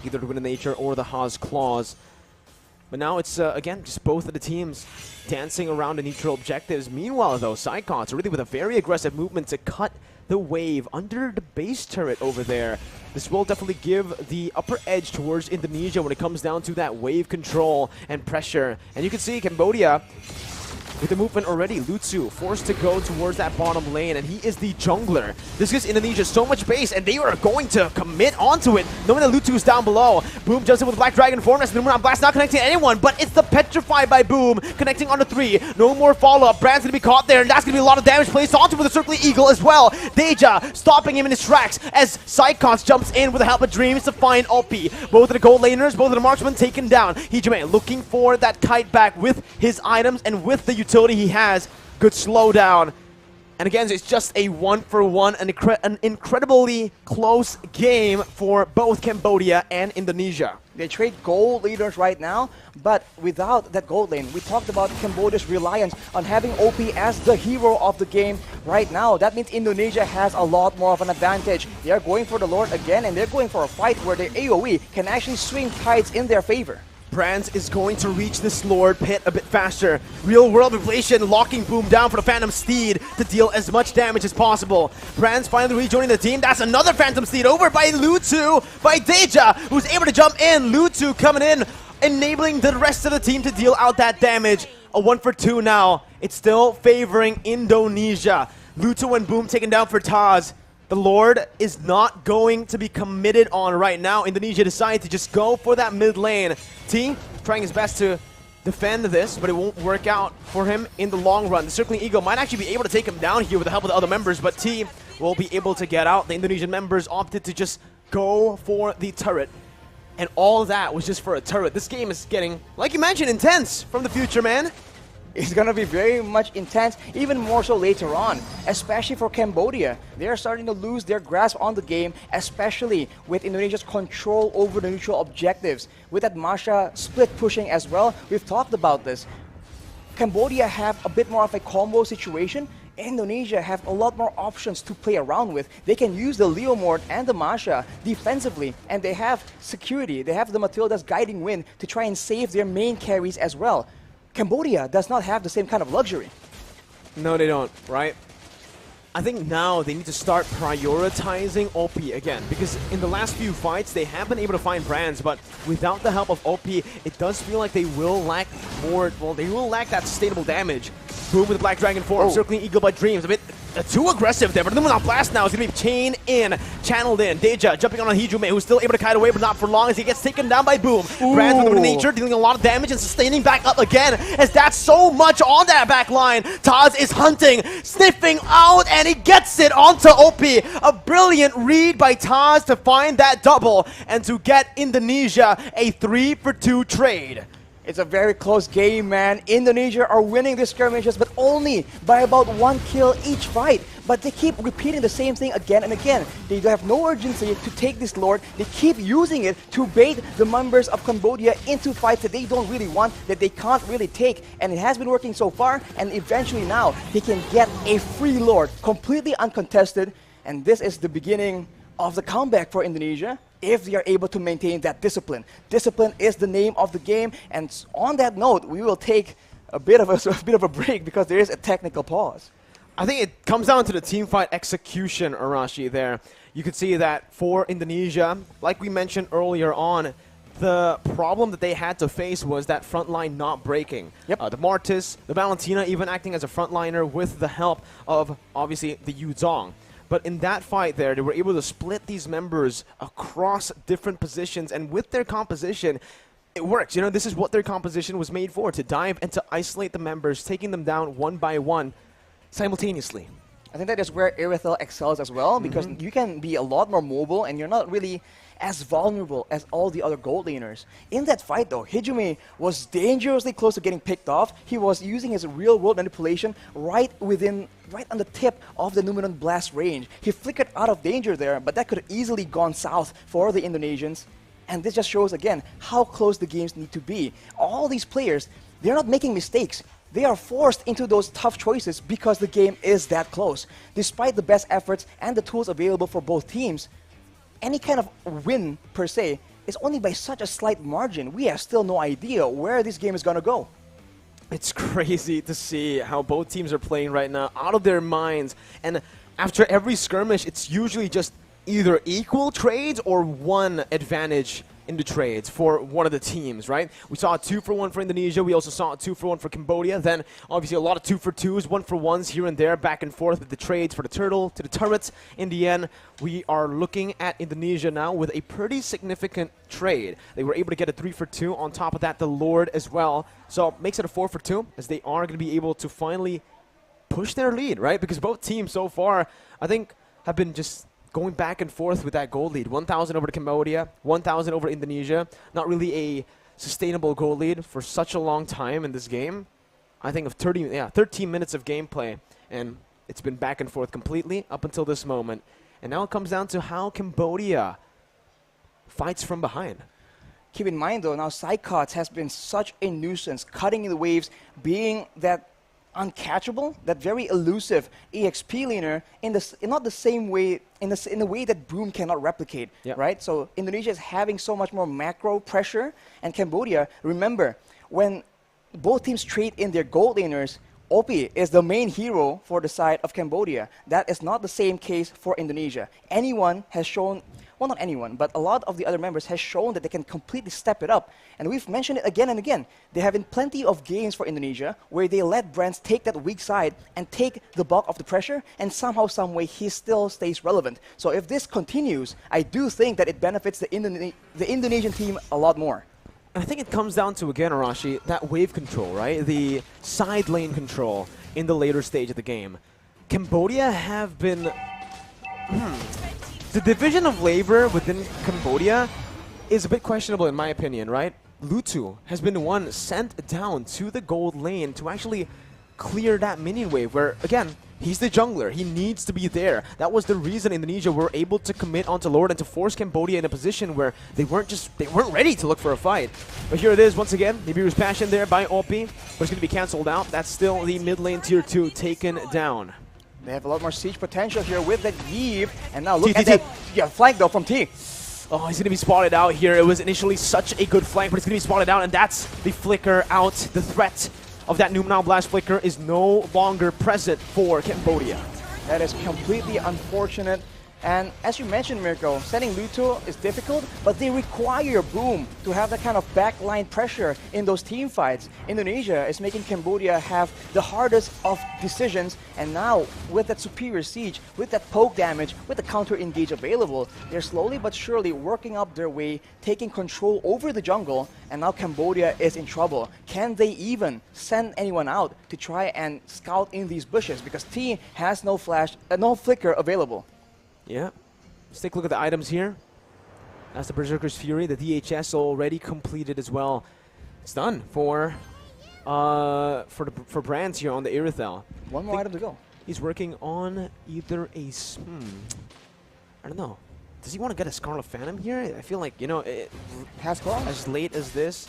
either the Wind of Nature or the Haas Claws. But now it's, again, just both of the teams dancing around the neutral objectives. Meanwhile, though, Psychots really with a very aggressive movement to cut the wave under the base turret over there. This will definitely give the upper edge towards Indonesia when it comes down to that wave control and pressure. And you can see Cambodia with the movement already. Lutsu forced to go towards that bottom lane, and he is the jungler. This gives Indonesia so much base, and they are going to commit onto it, knowing that Lutsu is down below. Boom jumps in with Black Dragon form, as the Numeron Blast not connecting anyone, but it's the Petrify by Boom, connecting onto 3. No more follow-up. Brand's gonna be caught there, and that's gonna be a lot of damage placed onto with the Circling Eagle as well. Deja stopping him in his tracks as Psychons jumps in with the help of Dreams to find OP. Both of the gold laners, both of the marksmen taken down. Hijume looking for that kite back with his items and with the utility he has. Good slowdown. And again, it's just a 1-for-1, an incredibly close game for both Cambodia and Indonesia. They trade gold leaders right now, but without that gold lane, we talked about Cambodia's reliance on having OP as the hero of the game right now. That means Indonesia has a lot more of an advantage. They are going for the Lord again, and they're going for a fight where their AoE can actually swing tides in their favor. Brands is going to reach this Lord pit a bit faster. Real world inflation locking Boom down for the Phantom Steed to deal as much damage as possible. Brands finally rejoining the team. That's another Phantom Steed over by Lutsu, by Deja, who's able to jump in. Lutsu coming in, enabling the rest of the team to deal out that damage. A 1-for-2 now. It's still favoring Indonesia. Lutsu and Boom taken down for Taz. The Lord is not going to be committed on right now. Indonesia decided to just go for that mid lane. T trying his best to defend this, but it won't work out for him in the long run. The Circling Eagle might actually be able to take him down here with the help of the other members, but T will be able to get out. The Indonesian members opted to just go for the turret. And all that was just for a turret. This game is getting, like you mentioned, intense from the future, man. It's going to be very much intense, even more so later on, especially for Cambodia. They are starting to lose their grasp on the game, especially with Indonesia's control over the neutral objectives. With that Masha split pushing as well, we've talked about this. Cambodia have a bit more of a combo situation. Indonesia have a lot more options to play around with. They can use the Leomord and the Masha defensively, and they have security. They have the Matilda's Guiding Wind to try and save their main carries as well. Cambodia does not have the same kind of luxury. No, they don't, right? I think now they need to start prioritizing OP again, because in the last few fights they have been able to find Brands, but without the help of OP, it does feel like they will lack more, well, they will lack that sustainable damage. Boom with the Black Dragon form, Circling Eagle by Dreams, a bit too aggressive there, but the Numeron Blast now is going to be chained in, channeled in. Deja jumping on Hijume, who's still able to kite away, but not for long as he gets taken down by Boom. Brands with the Wind of Nature dealing a lot of damage and sustaining back up again, as that's so much on that back line. Taz is hunting, sniffing out, and he gets it onto OP. A brilliant read by Taz to find that double and to get Indonesia a 3-for-2 trade. It's a very close game, man. Indonesia are winning these skirmishes, but only by about 1 kill each fight. But they keep repeating the same thing again and again. They have no urgency to take this Lord. They keep using it to bait the members of Cambodia into fights that they don't really want, that they can't really take. And it has been working so far, and eventually now they can get a free Lord, completely uncontested. And this is the beginning of the comeback for Indonesia, if they are able to maintain that discipline. Discipline is the name of the game, and on that note, we will take a bit of a break because there is a technical pause. I think it comes down to the team fight execution, Arashi, there. You could see that for Indonesia, like we mentioned earlier on, the problem that they had to face was that front line not breaking. Yep. The Martis, the Valentina even acting as a frontliner with the help of, obviously, the Yuzong. But in that fight there, they were able to split these members across different positions, and with their composition, it works. You know, this is what their composition was made for, to dive and to isolate the members, taking them down one by one simultaneously. I think that is where Iesf excels as well, because you can be a lot more mobile and you're not really as vulnerable as all the other gold laners. In that fight though, Hijumi was dangerously close to getting picked off. He was using his real world manipulation right on the tip of the Numenon blast range. He flickered out of danger there, but that could have easily gone south for the Indonesians. And this just shows again how close the games need to be. All these players, they're not making mistakes. They are forced into those tough choices because the game is that close. Despite the best efforts and the tools available for both teams, any kind of win per se is only by such a slight margin. We have still no idea where this game is going to go. It's crazy to see how both teams are playing right now, out of their minds. And after every skirmish, it's usually just either equal trades or one advantage in the trades for one of the teams, right? We saw a 2-for-1 for Indonesia. We also saw a 2-for-1 for Cambodia. Then, obviously, a lot of 2-for-2s, 1-for-1s here and there, back and forth with the trades for the turtle to the turrets. In the end, we are looking at Indonesia now with a pretty significant trade. They were able to get a 3-for-2. On top of that, the Lord as well. So, makes it a 4-for-2, as they are going to be able to finally push their lead, right? Because both teams so far, I think, have been just going back and forth with that gold lead. 1,000 over to Cambodia, 1,000 over Indonesia. Not really a sustainable gold lead for such a long time in this game. I think of 13 minutes of gameplay, and it's been back and forth completely up until this moment. And now it comes down to how Cambodia fights from behind. Keep in mind though, now Psychots has been such a nuisance, cutting in the waves, being that uncatchable, that very elusive EXP laner in not the same way, in a way that Broom cannot replicate, right? So Indonesia is having so much more macro pressure, and Cambodia, remember, when both teams trade in their gold laners, OP is the main hero for the side of Cambodia. That is not the same case for Indonesia. Anyone has shown, well, not anyone, but a lot of the other members has shown that they can completely step it up. And we've mentioned it again and again. There have been plenty of games for Indonesia where they let brands take that weak side and take the bulk of the pressure, and somehow, some way, he still stays relevant. So if this continues, I do think that it benefits the Indonesian team a lot more. I think it comes down to, again, Arashi, that wave control, right? The side lane control in the later stage of the game. Cambodia have been... The division of labor within Cambodia is a bit questionable in my opinion, right? Lutu has been the one sent down to the gold lane to actually clear that minion wave where, again, he's the jungler. He needs to be there. That was the reason Indonesia were able to commit onto Lord and to force Cambodia in a position where they weren't ready to look for a fight. But here it is once again. Nibiru's passion there by OP, but it's going to be cancelled out. That's still the mid lane tier 2 taken down. They have a lot more siege potential here with that Iesf, and now look at that flank though from T. Oh, he's going to be spotted out here. It was initially such a good flank, but it's going to be spotted out, and that's the flicker out. The threat of that Numenal Blast flicker is no longer present for Cambodia. That is completely unfortunate. And as you mentioned, Mirko, setting Luto is difficult, but they require Boom to have that kind of backline pressure in those team fights. Indonesia is making Cambodia have the hardest of decisions, and now with that superior siege, with that poke damage, with the counter engage available, they're slowly but surely working up their way, taking control over the jungle, and now Cambodia is in trouble. Can they even send anyone out to try and scout in these bushes? Because T has no flash, no flicker available. Yeah, let's take a look at the items here. That's the Berserker's Fury, the DHS already completed as well. It's done for Brands here on the Irithel. One more item to go. He's working on either a I don't know. Does he want to get a Scarlet Phantom here? I feel like, you know, Has Claws? As late as this,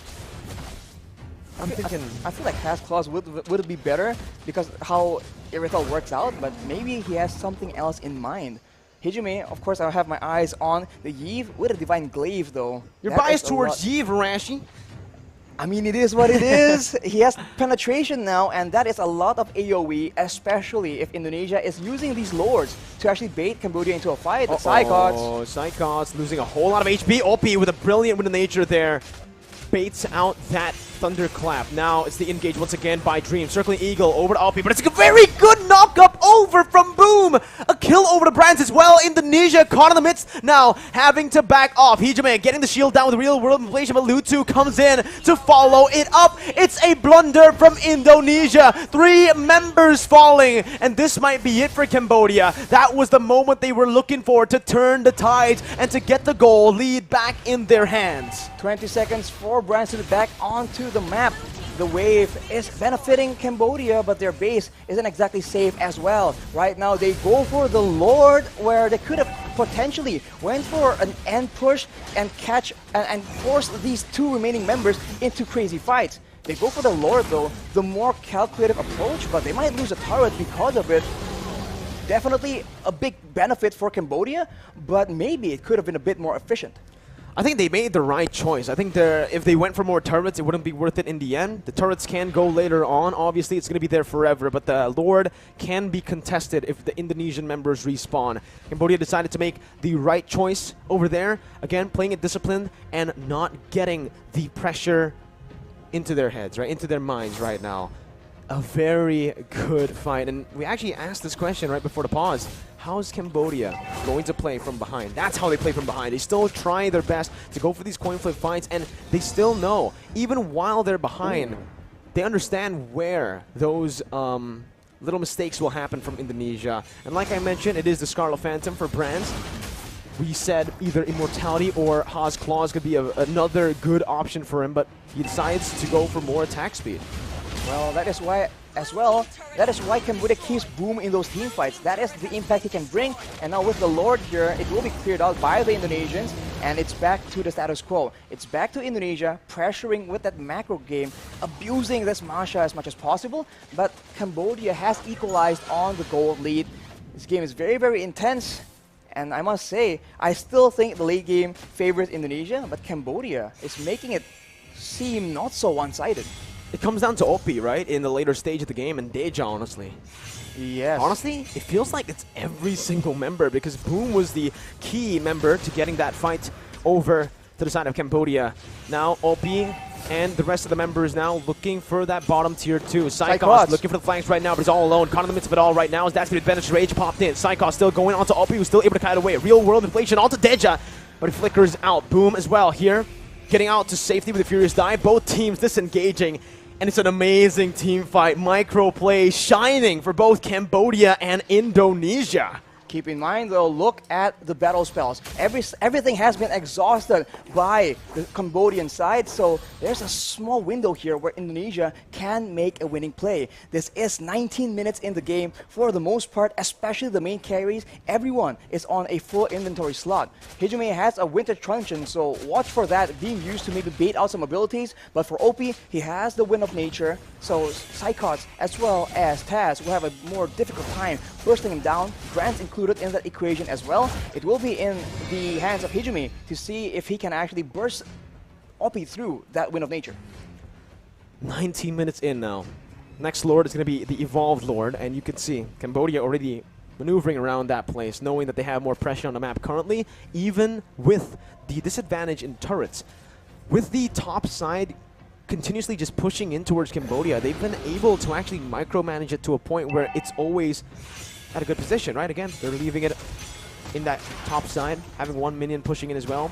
I'm thinking. I feel like Has Claws would be better because how Irithel works out, but maybe he has something else in mind. Hijime, of course, I have my eyes on the Iesf with a Divine Glaive, though. You're biased towards Iesf, Rashi. I mean, it is what it is. He has penetration now, and that is a lot of AoE, especially if Indonesia is using these lords to actually bait Cambodia into a fight. Psychots. Oh, Psychots losing a whole lot of HP. OP with a brilliant Wind of Nature there. Baits out that Thunderclap. Now it's the engage once again by Dream. Circling Eagle over to OP, but it's a very good knock-up over from Boom. A kill over to Brands as well. Indonesia caught in the midst, now having to back off. Hijime getting the shield down with real world inflation, but Lutu comes in to follow it up. It's a blunder from Indonesia. 3 members falling, and this might be it for Cambodia. That was the moment they were looking for to turn the tides and to get the goal lead back in their hands. 20 seconds for Brands to be back onto the map. The wave is benefiting Cambodia, but their base isn't exactly safe as well. Right now, they go for the Lord, where they could have potentially went for an end push and catch and force these 2 remaining members into crazy fights. They go for the Lord, though, the more calculative approach, but they might lose a turret because of it. Definitely a big benefit for Cambodia, but maybe it could have been a bit more efficient. I think they made the right choice. I think if they went for more turrets, it wouldn't be worth it in the end. The turrets can go later on. Obviously, it's going to be there forever, but the Lord can be contested if the Indonesian members respawn. Cambodia decided to make the right choice over there. Again, playing it disciplined and not getting the pressure into their heads, right? Into their minds right now. A very good fight. And we actually asked this question right before the pause. How is Cambodia going to play from behind? That's how they play from behind. They still try their best to go for these coin flip fights, and they still know, even while they're behind, they understand where those little mistakes will happen from Indonesia. And like I mentioned, it is the Scarlet Phantom for Brands. We said either Immortality or Haas Claws could be another good option for him, but he decides to go for more attack speed. Well, that is why, as well, that is why Cambodia keeps Boom in those team fights. That is the impact he can bring. And now with the Lord here, it will be cleared out by the Indonesians, and it's back to the status quo. It's back to Indonesia, pressuring with that macro game, abusing this Masha as much as possible, but Cambodia has equalized on the gold lead. This game is very, very intense, and I must say, I still think the late game favors Indonesia, but Cambodia is making it seem not so one-sided. It comes down to OP, right? In the later stage of the game, and Deja, honestly. Yes. Honestly, it feels like it's every single member, because Boom was the key member to getting that fight over to the side of Cambodia. Now, OP and the rest of the members now looking for that bottom tier 2. Psychos looking for the flanks right now, but he's all alone. Caught in the midst of it all right now. As that's the advantage. Rage popped in. Psychos still going onto OP, who's still able to kite away. Real world inflation onto Deja, but he flickers out. Boom as well here, getting out to safety with a Furious Dive. Both teams disengaging. And it's an amazing team fight. Micro play shining for both Cambodia and Indonesia. Keep in mind, though, look at the battle spells. Everything has been exhausted by the Cambodian side, so there's a small window here where Indonesia can make a winning play. This is 19 minutes in the game for the most part, especially the main carries. Everyone is on a full inventory slot. Hijime has a Winter Truncheon, so watch for that being used to maybe bait out some abilities. But for OP, he has the Wind of Nature, so Psychots as well as Taz will have a more difficult time bursting him down. Brands included in that equation as well. It will be in the hands of Hijime to see if he can actually burst OP through that Wind of Nature. 19 minutes in now. Next Lord is going to be the Evolved Lord, and you can see Cambodia already maneuvering around that place, knowing that they have more pressure on the map currently, even with the disadvantage in turrets. With the top side continuously just pushing in towards Cambodia, they've been able to actually micromanage it to a point where it's always at a good position, right? Again, they're leaving it in that top side, having 1 minion pushing in as well.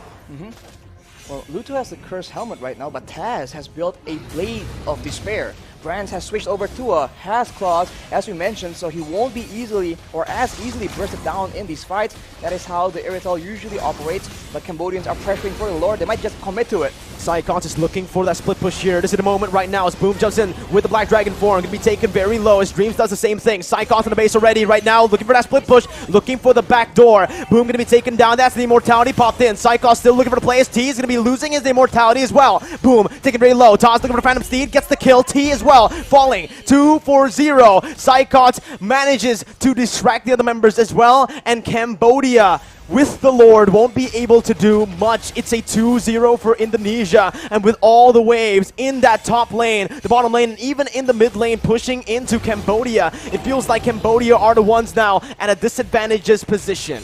Well, Luto has the Cursed Helmet right now, but Taz has built a Blade of Despair. Brands has switched over to a has clause, as we mentioned, so he won't be easily or as easily bursted down in these fights. That is how the Iritel usually operates, but Cambodians are pressuring for the Lord. They might just commit to it. Psychons is looking for that split push here. This is the moment right now as Boom jumps in with the Black Dragon form. Going to be taken very low as Dreams does the same thing. Psychons on the base already right now, looking for that split push, looking for the back door. Boom going to be taken down. That's the immortality popped in. Psychons still looking for the play as T is going to be losing his immortality as well. Boom taken very low. Taz looking for the Phantom Steed, gets the kill. T as well, falling 2-4-0. Psychons manages to distract the other members as well, and Cambodia with the Lord won't be able to do much. It's a 2-0 for Indonesia, and with all the waves in that top lane, the bottom lane, and even in the mid lane pushing into Cambodia, it feels like Cambodia are the ones now at a disadvantageous position.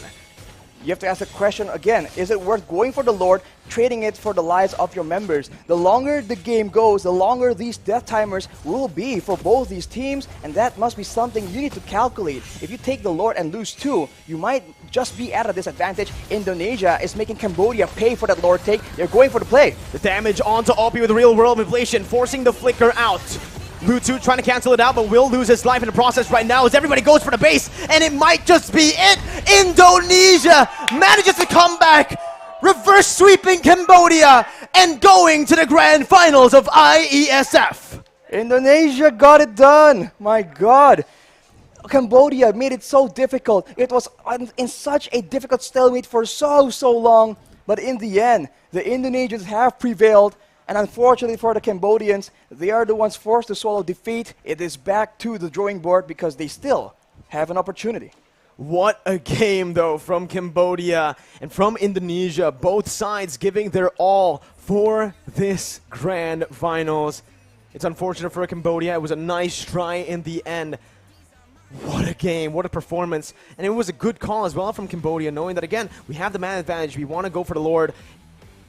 You have to ask the question again, is it worth going for the Lord, trading it for the lives of your members? The longer the game goes, the longer these death timers will be for both these teams, and that must be something you need to calculate. If you take the Lord and lose 2, you might just be at a disadvantage. Indonesia is making Cambodia pay for that Lord take. They're going for the play. The damage onto Opie with real world manipulation, forcing the flicker out. Lutu trying to cancel it out, but will lose his life in the process right now as everybody goes for the base, and it might just be it. Indonesia manages to come back, reverse sweeping Cambodia, and going to the grand finals of IESF. Indonesia got it done. My God. Cambodia made it so difficult. It was in such a difficult stalemate for so long, but in the end, the Indonesians have prevailed. And unfortunately for the Cambodians, they are the ones forced to swallow defeat. It is back to the drawing board because they still have an opportunity. What a game, though, from Cambodia and from Indonesia. Both sides giving their all for this grand finals. It's unfortunate for Cambodia. It was a nice try in the end. What a game, what a performance. And it was a good call as well from Cambodia, knowing that, again, we have the man advantage. We want to go for the Lord.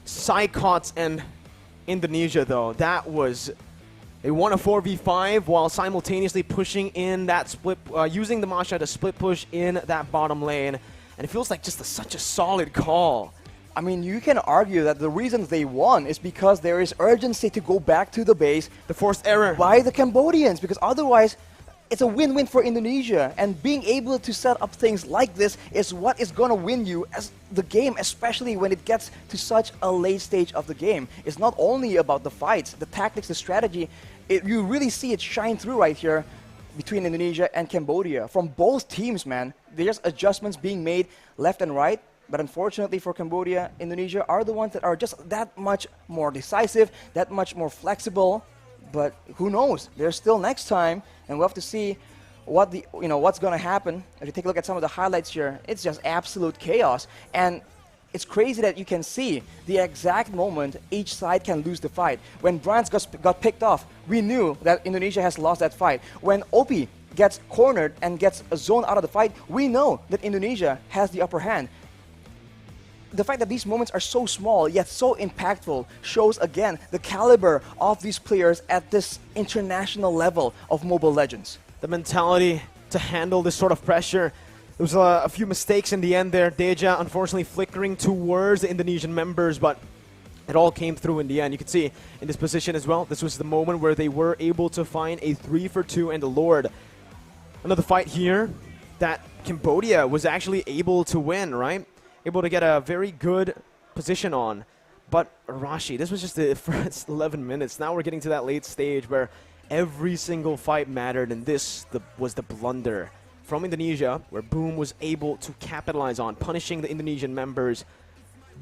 Psychots and Indonesia, though, they won a 4v5 while simultaneously pushing in that split, using the Masha to split push in that bottom lane, and it feels like just such a solid call. I mean, you can argue that the reason they won is because there is urgency to go back to the base. The forced error by the Cambodians, because otherwise it's a win-win for Indonesia, and being able to set up things like this is what is going to win you as the game, especially when it gets to such a late stage of the game. It's not only about the fights, the tactics, the strategy. You really see it shine through right here between Indonesia and Cambodia. From both teams, man, there's adjustments being made left and right, but unfortunately for Cambodia, Indonesia are the ones that are just that much more decisive, that much more flexible. But who knows? There's still next time, and we'll have to see what what's going to happen. If you take a look at some of the highlights here, it's just absolute chaos. And it's crazy that you can see the exact moment each side can lose the fight. When Brands got picked off, we knew that Indonesia has lost that fight. When Opie gets cornered and gets a zone out of the fight, we know that Indonesia has the upper hand. The fact that these moments are so small yet so impactful shows again the caliber of these players at this international level of Mobile Legends. The mentality to handle this sort of pressure. There was a few mistakes in the end there. Deja unfortunately flickering towards the Indonesian members, but it all came through in the end. You can see in this position as well, this was the moment where they were able to find a 3-for-2 and the Lord. Another fight here that Cambodia was actually able to win, right? Able to get a very good position on. But Arashi, this was just the first 11 minutes. Now we're getting to that late stage where every single fight mattered, and this was the blunder from Indonesia, where Boom was able to capitalize on, punishing the Indonesian members.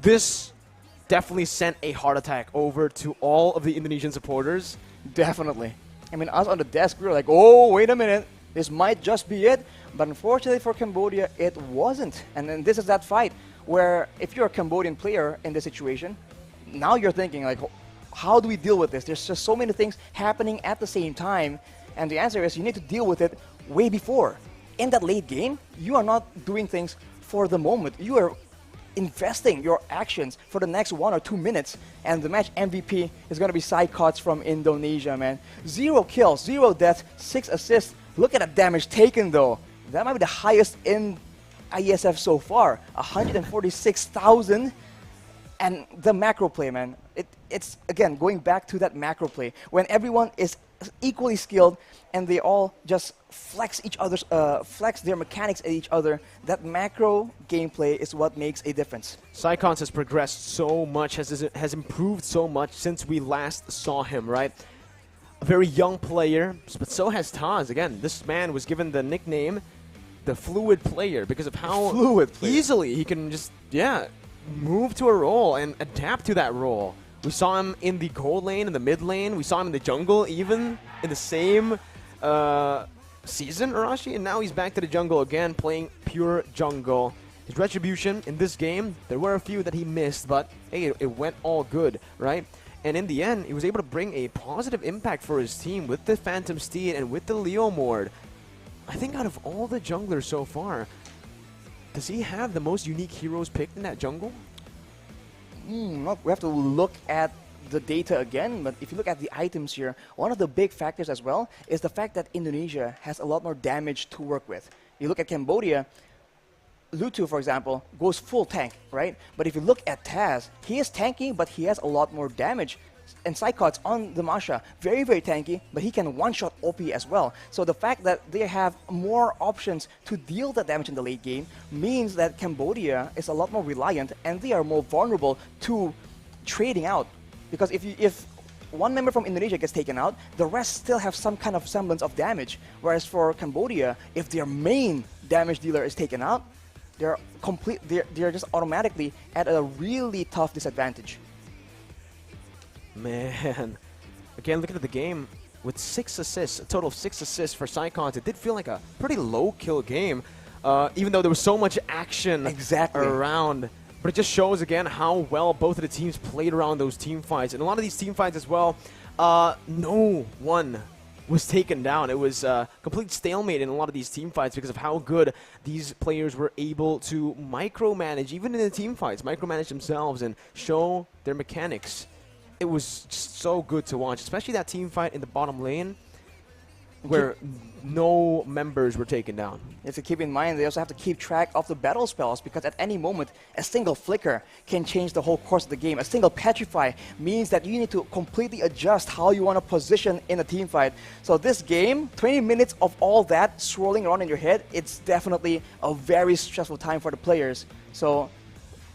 This definitely sent a heart attack over to all of the Indonesian supporters. Definitely. I mean, us on the desk, we were like, oh, wait a minute. This might just be it. But unfortunately for Cambodia, it wasn't. And then this is that fight where if you're a Cambodian player in this situation, now you're thinking like, how do we deal with this? There's just so many things happening at the same time. And the answer is you need to deal with it way before. In that late game, you are not doing things for the moment. You are investing your actions for the next 1 or 2 minutes. And the match MVP is going to be Psychots from Indonesia, man. 0 kills, 0 deaths, 6 assists. Look at the damage taken, though. That might be the highest in IESF so far. 146,000. And the macro play, man. It's, again, going back to that macro play. When everyone is equally skilled, and they all just flex their mechanics at each other. That macro gameplay is what makes a difference. Psychons has progressed so much, has improved so much since we last saw him, right? A very young player, but so has Taz. Again, this man was given the nickname the fluid player because of how easily he can just, move to a role and adapt to that role. We saw him in the gold lane, in the mid lane. We saw him in the jungle, even in the same season, Arashi. And now he's back to the jungle again, playing pure jungle. His retribution in this game, there were a few that he missed, but hey, it went all good, right? And in the end, he was able to bring a positive impact for his team with the Phantom Steed and with the Leo Mord. I think out of all the junglers so far, does he have the most unique heroes picked in that jungle? We have to look at the data again, but if you look at the items here, one of the big factors as well is the fact that Indonesia has a lot more damage to work with. You look at Cambodia, Lutu, for example, goes full tank, right? But if you look at Taz, he is tanky, but he has a lot more damage. And Psychots on the Masha, very, very tanky, but he can one-shot OP as well. So the fact that they have more options to deal the damage in the late game means that Cambodia is a lot more reliant and they are more vulnerable to trading out. Because if one member from Indonesia gets taken out, the rest still have some kind of semblance of damage. Whereas for Cambodia, if their main damage dealer is taken out, they're just automatically at a really tough disadvantage. Man, again, looking at the game, with 6 assists, a total of 6 assists for Psychons, it did feel like a pretty low-kill game, even though there was so much action around. But it just shows, again, how well both of the teams played around those team fights. And a lot of these team fights as well, no one was taken down. It was a complete stalemate in a lot of these team fights because of how good these players were able to micromanage, even in the team fights, micromanage themselves and show their mechanics. It was just so good to watch, especially that team fight in the bottom lane where no members were taken down. You have to keep in mind, they also have to keep track of the battle spells because at any moment, a single flicker can change the whole course of the game. A single petrify means that you need to completely adjust how you want to position in a team fight. So this game, 20 minutes of all that swirling around in your head, it's definitely a very stressful time for the players. So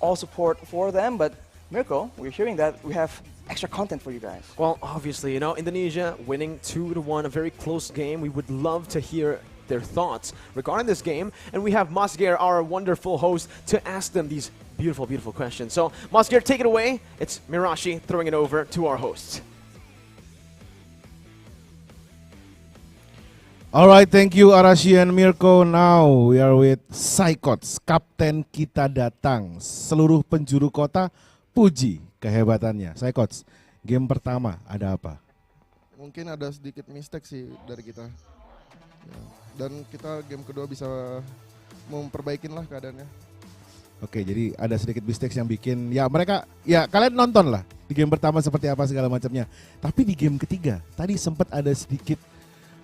all support for them, but Mirko, we're hearing that we have extra content for you guys. Well, obviously, you know, Indonesia winning 2-1, a very close game. We would love to hear their thoughts regarding this game. And we have Masger, our wonderful host, to ask them these beautiful, beautiful questions. So, Masger, take it away. It's Mirashi throwing it over to our host. Alright, thank you Arashi and Mirko. Now we are with Psychots. Kapten kita datang. Seluruh penjuru kota puji kehebatannya. Psychots, game pertama ada apa? Mungkin ada sedikit mistake sih dari kita. Ya. Dan kita game kedua bisa memperbaikin lah keadaannya. Oke, jadi ada sedikit mistake yang bikin ya mereka ya kalian nonton lah di game pertama seperti apa segala macamnya. Tapi di game ketiga tadi sempat ada sedikit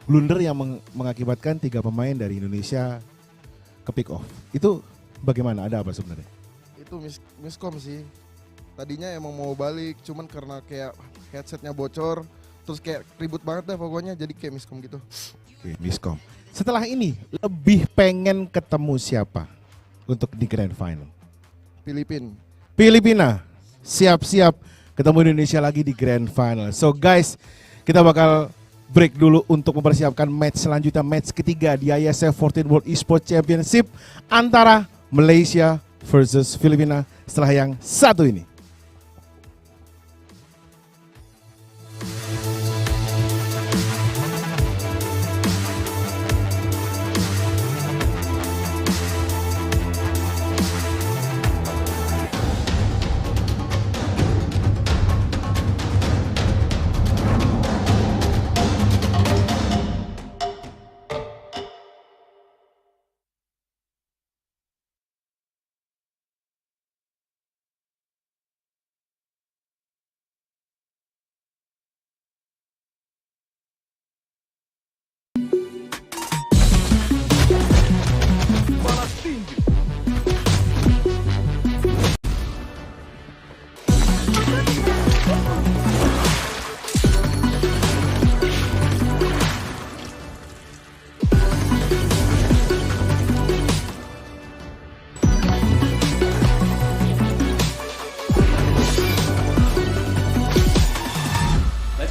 blunder yang mengakibatkan 3 pemain dari Indonesia ke pick off. Itu bagaimana? Ada apa sebenarnya? Itu miskom sih. Tadinya emang mau balik, cuman karena kayak headsetnya bocor, terus kayak ribut banget dah pokoknya, jadi kayak miskom gitu. Oke, miskom. Setelah ini, lebih pengen ketemu siapa untuk di Grand Final? Filipina, siap-siap ketemu Indonesia lagi di Grand Final. So guys, kita bakal break dulu untuk mempersiapkan match selanjutnya, match ketiga di Iesf 14 World Esports Championship antara Malaysia versus Filipina setelah yang satu ini.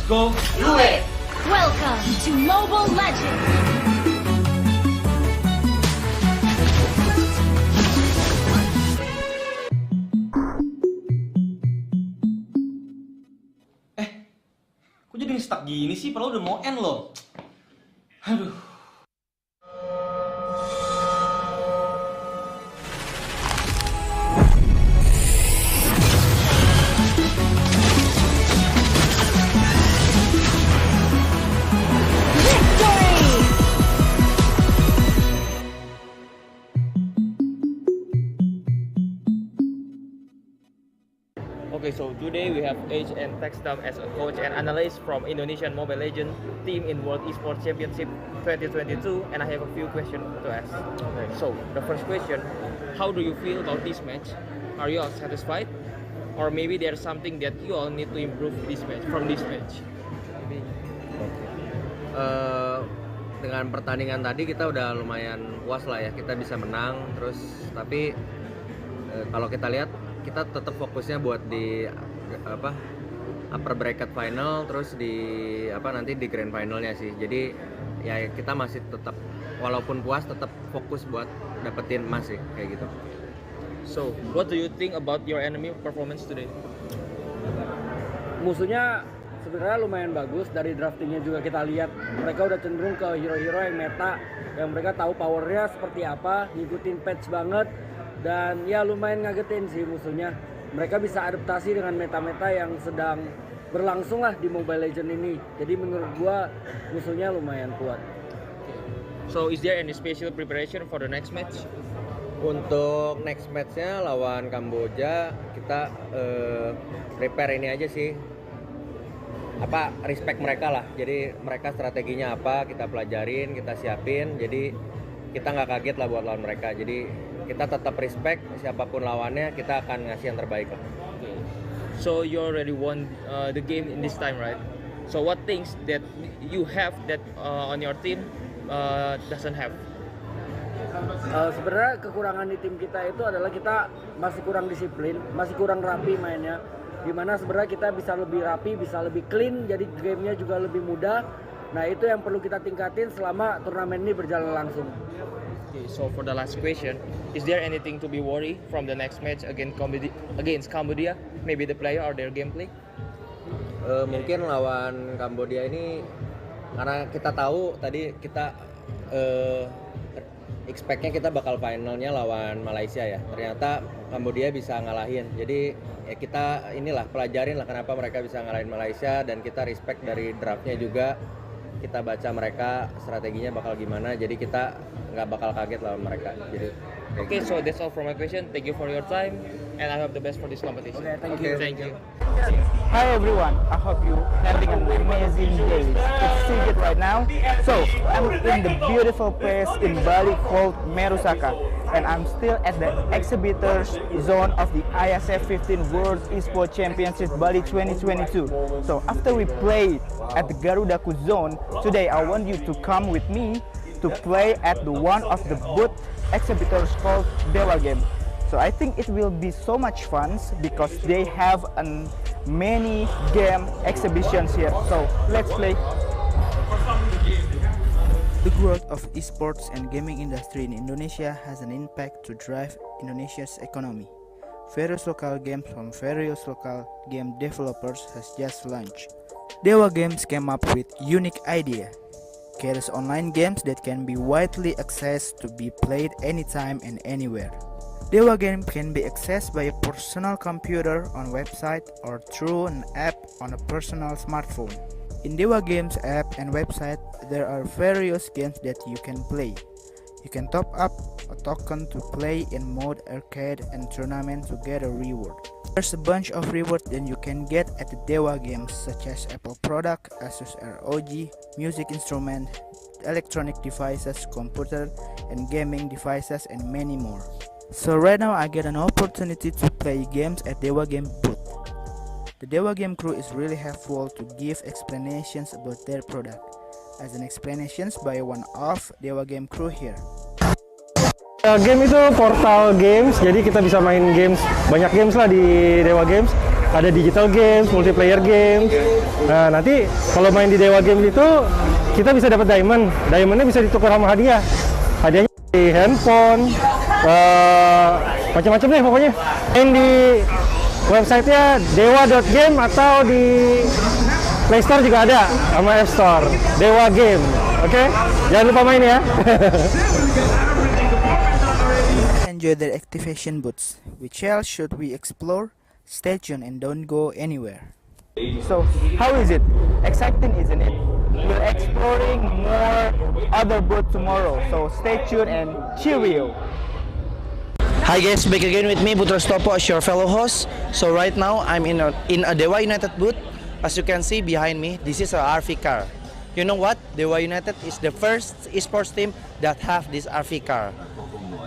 go do it! Welcome to Mobile Legends! Kok jadi stuck gini sih? Padahal udah mau end loh. Aduh. Okay, so today we have Age and Textam as a coach and analyst from Indonesian Mobile Legends team in World Esports Championship 2022, and I have a few questions to ask. Okay. So the first question, how do you feel about this match? Are you all satisfied, or maybe there's something that you all need to improve from this match? Dengan pertandingan tadi kita udah lumayan puas lah ya, kita bisa menang terus, tapi kalau kita lihat kita tetap fokusnya buat di upper bracket final, terus di nanti di grand finalnya sih. Jadi ya kita masih tetap, walaupun puas, tetap fokus buat dapetin emas sih, kayak gitu. So what do you think about your enemy performance today? Musuhnya sebenarnya lumayan bagus, dari draftingnya juga kita lihat mereka udah cenderung ke hero-hero yang meta, yang mereka tahu powernya seperti apa, ngikutin patch banget. Dan ya lumayan ngagetin sih musuhnya. Mereka bisa adaptasi dengan meta-meta yang sedang berlangsung lah di Mobile Legends ini. Jadi menurut gua musuhnya lumayan kuat. So is there any special preparation for the next match? Untuk next matchnya lawan Kamboja, kita prepare ini aja sih, respect mereka lah. Jadi mereka strateginya apa, kita pelajarin, kita siapin. Jadi kita nggak kaget lah buat lawan mereka. Jadi kita tetap respect, siapapun lawannya kita akan ngasih yang terbaik lah. So you already won the game in this time, right? So what things that you have that on your team doesn't have? Sebenarnya kekurangan di tim kita itu adalah kita masih kurang disiplin, masih kurang rapi mainnya. Dimana sebenarnya kita bisa lebih rapi, bisa lebih clean, jadi gamenya juga lebih mudah. Nah itu yang perlu kita tingkatin selama turnamen ini berjalan langsung. Okay, so for the last question, is there anything to be worried from the next match against Cambodia? Maybe the player or their gameplay? Mungkin lawan Kambodia ini, karena kita tahu tadi kita expect-nya kita bakal finalnya lawan Malaysia ya. Ternyata Kambodia bisa ngalahin. Jadi ya kita inilah pelajarin lah kenapa mereka bisa ngalahin Malaysia, dan kita respect dari draftnya juga. Kita baca mereka strateginya bakal gimana, jadi kita nggak bakal kaget lawan mereka. Jadi okay, so that's all for my question. Thank you for your time, and I hope the best for this competition. Okay, thank you. Thank you. Hi everyone, I hope you having an amazing day. It's Sigit right now. So I'm in the beautiful place in Bali called Merusaka, and I'm still at the exhibitors zone of the Iesf 15 World Esports Championship Bali 2022. So after we played at the Garudaku zone, today I want you to come with me to play at the one of the booth exhibitors called Dewa Game. So I think it will be so much fun because they have many game exhibitions here. So let's play. The growth of esports and gaming industry in Indonesia has an impact to drive Indonesia's economy. Various local games from various local game developers has just launched. Dewa Games came up with unique idea. Creates online games that can be widely accessed to be played anytime and anywhere. Dewa Game can be accessed by a personal computer on website or through an app on a personal smartphone. In Dewa Games app and website, there are various games that you can play. You can top up a token to play in mode arcade and tournament to get a reward. There's a bunch of rewards that you can get at the Dewa Games, such as Apple product, Asus ROG, music instrument, electronic devices, computer and gaming devices, and many more. So right now I get an opportunity to play games at Dewa Game booth. The Dewa Game crew is really helpful to give explanations about their product, as an explanations by one of Dewa Game crew here. Game itu portal games, jadi kita bisa main games, banyak games lah di Dewa Games. Ada digital games, multiplayer games. Nah, nanti kalau main di Dewa Games itu kita bisa dapat diamond. Diamondnya bisa ditukar sama hadiah. Hadiahnya di handphone, macam-macam deh pokoknya. Main di websitenya dewa.game atau di Play Store juga ada, sama App Store. Dewa Game, oke? Jangan lupa main ya. Enjoy the activation booths. Which else should we explore? Stay tuned and don't go anywhere. So, how is it? Exciting, isn't it? We're exploring more other booths tomorrow, so stay tuned and cheerio. Hi guys, back again with me, Putra Stopo, as your fellow host. So right now, I'm in a Dewa United booth. As you can see behind me, this is a RV car. You know what? Dewa United is the first esports team that have this RV car.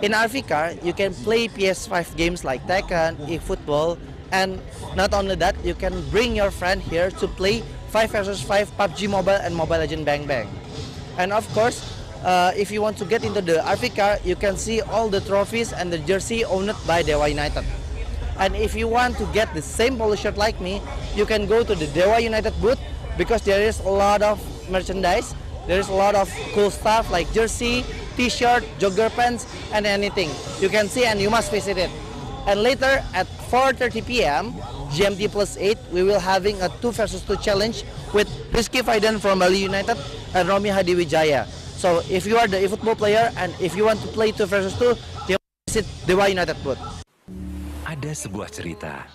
In RV car, you can play PS5 games like Tekken, eFootball, and not only that, you can bring your friend here to play 5 vs 5 PUBG Mobile and Mobile Legends Bang Bang. And of course, if you want to get into the RV car, you can see all the trophies and the jersey owned by Dewa United. And if you want to get the same polo shirt like me, you can go to the Dewa United booth because there is a lot of merchandise. There is a lot of cool stuff like jersey, t-shirt, jogger pants, and anything. You can see and you must visit it. And later at 4:30 p.m. GMT +8, we will having a 2 vs 2 challenge with Rizky Faidan from Bali United and Romi Hadiwijaya. So if you are the eFootball player and if you want to play 2 vs 2, you visit Dewa United booth. Ada sebuah cerita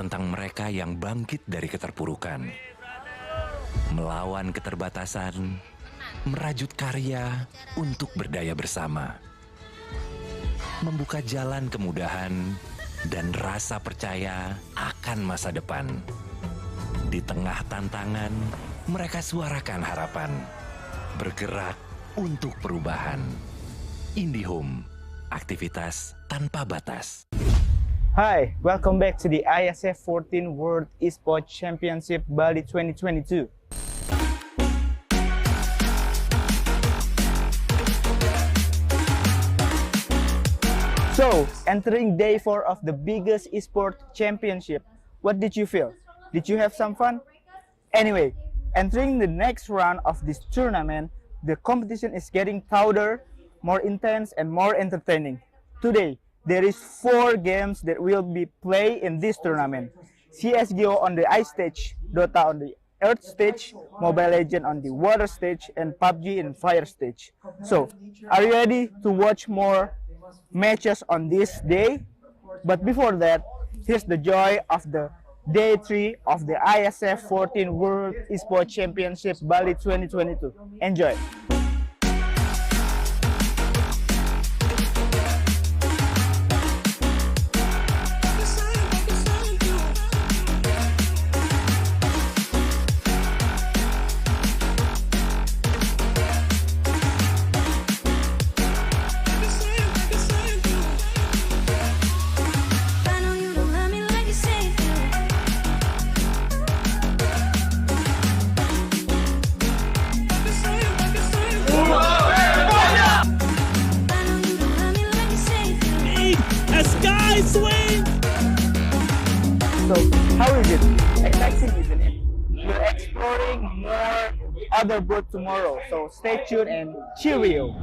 tentang mereka yang bangkit dari keterpurukan, melawan keterbatasan, merajut karya untuk berdaya bersama, membuka jalan kemudahan dan rasa percaya akan masa depan. Di tengah tantangan, mereka suarakan harapan, bergerak untuk perubahan. IndiHome, aktivitas tanpa batas. Hi, welcome back to the Iesf 14 World Esports Championship Bali 2022. So, entering day 4 of the biggest esports championship, what did you feel? Did you have some fun? Anyway, entering the next round of this tournament, the competition is getting tougher, more intense, and more entertaining. Today, there is 4 games that will be played in this tournament. CSGO on the ice stage, Dota on the earth stage, Mobile Legends on the water stage, and PUBG in fire stage. So, are you ready to watch more matches on this day? But before that, here's the joy of the day 3 of the Iesf 14 World Esports Championship Bali 2022. Enjoy! So, how is it? Exciting, isn't it? We're exploring more other booths tomorrow, so stay tuned and cheerio!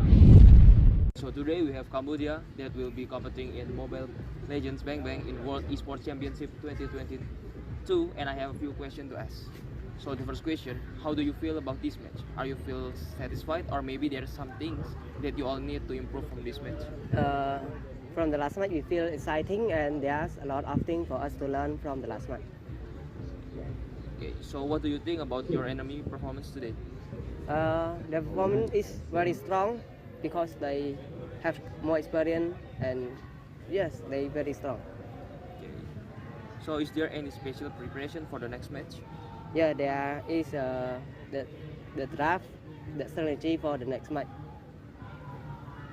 So today we have Cambodia that will be competing in Mobile Legends Bang Bang in World Esports Championship 2022, and I have a few questions to ask. So the first question, how do you feel about this match? Are you feel satisfied, or maybe there are some things that you all need to improve from this match? From the last match, we feel exciting, and there's a lot of things for us to learn from the last match. Okay, so what do you think about your enemy performance today? The performance is very strong because they have more experience, and yes, they very strong. Okay. So is there any special preparation for the next match? Yeah, there is the draft, the strategy for the next match.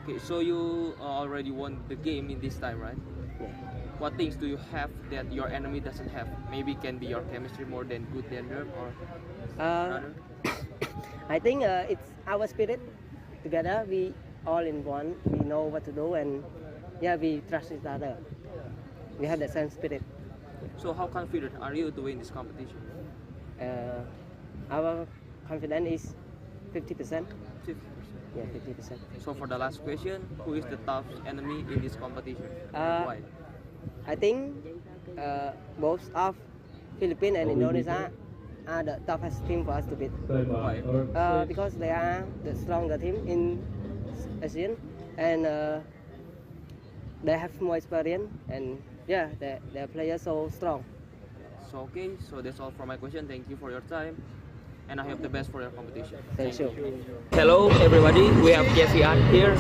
Okay, so you already won the game in this time, right? Yeah. What things do you have that your enemy doesn't have? Maybe can be your chemistry more than good than them, or I think it's our spirit. Together we all in one. We know what to do, and yeah, we trust each other. We have that same spirit. So how confident are you to win this competition? Our confidence is 50%. 50%. Yeah, 50%. So for the last question, who is the tough enemy in this competition? Why? I think both of Philippines and Indonesia are the toughest team for us to beat. Why? Because they are the stronger team in ASEAN, and they have more experience, and yeah, their players so strong. So okay, so that's all for my question. Thank you for your time, and I hope the best for your competition. Thank you. Hello everybody, we have Iesf here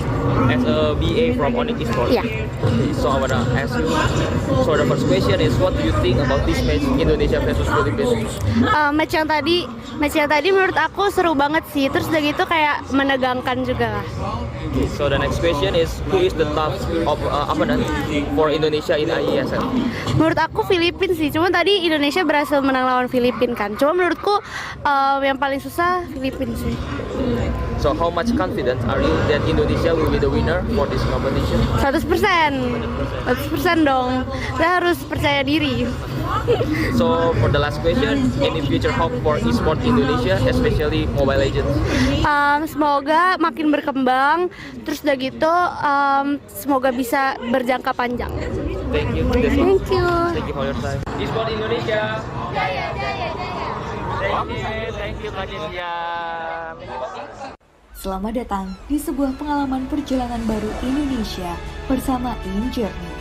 as a BA from Onyx Esports. Yeah. So I wanna ask you, so the first question is, what do you think about this match Indonesia versus Philippines? Match yang tadi menurut aku seru banget sih. Terus udah gitu kayak menegangkan juga lah. Okay, so the next question is, who is the top opponent for Indonesia in Iesf? Menurut aku Filipina sih. Cuma tadi Indonesia berhasil menang lawan Filipina kan. Cuma menurutku yang paling susah Filipina sih. So how much confident are you that Indonesia will be the winner for this competition? 100% dong. Kita harus percaya diri. So for the last question, any future hope for esports Indonesia, especially Mobile Legends? Semoga makin berkembang. Terus udah gitu, semoga bisa berjangka panjang. Thank you. Thank you. Thank you for your time. Esports Indonesia. Thank you Kak Jessia. Selamat datang di sebuah pengalaman perjalanan baru Indonesia bersama Journey.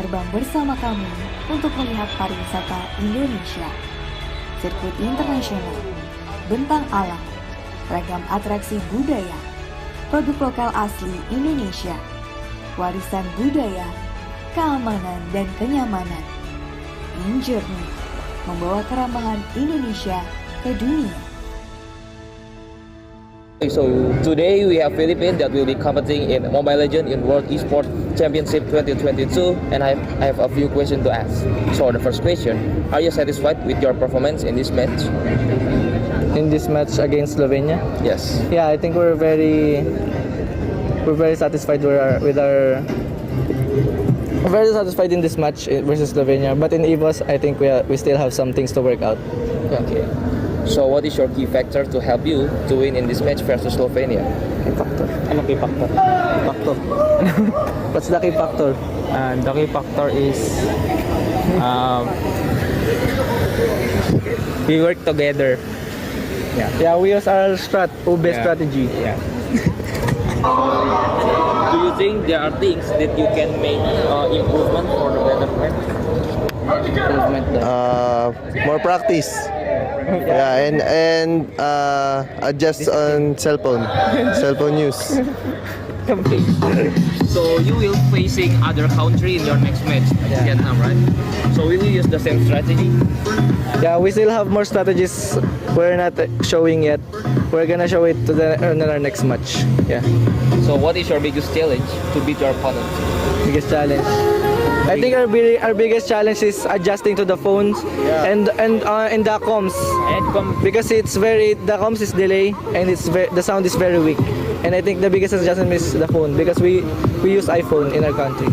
Terbang bersama kami untuk melihat pariwisata Indonesia. Sirkuit internasional, bentang alam, ragam atraksi budaya, produk lokal asli Indonesia, warisan budaya, keamanan dan kenyamanan. Journey membawa kerambahan Indonesia ke dunia. So today we have Philippines that will be competing in Mobile Legends in World Esports Championship 2022, and I have a few questions to ask. So the first question, are you satisfied with your performance in this match? In this match against Slovenia? Yes. Yeah, I think we're very satisfied with our very satisfied in this match versus Slovenia. But in EVOS, I think we still have some things to work out. Okay. So what is your key factor to help you to win in this match versus Slovenia? Key factor. Ano key factor? Factor. What's the key factor? The key factor is we work together. Yeah, we use our Mlbb strategy. Yeah. Do you think there are things that you can make improvement for the better match? More practice. Yeah, and adjust on cell phone use. So you will facing other country in your next match, Vietnam, right? So will you use the same strategy? Yeah, we still have more strategies we're not showing yet. We're gonna show it in our next match. Yeah. So what is your biggest challenge to beat your opponent? Biggest challenge. I think our biggest challenge is adjusting to the phones and the comms. Because the comms is delay and the sound is very weak. And I think the biggest adjustment is the phone because we use iPhone in our country.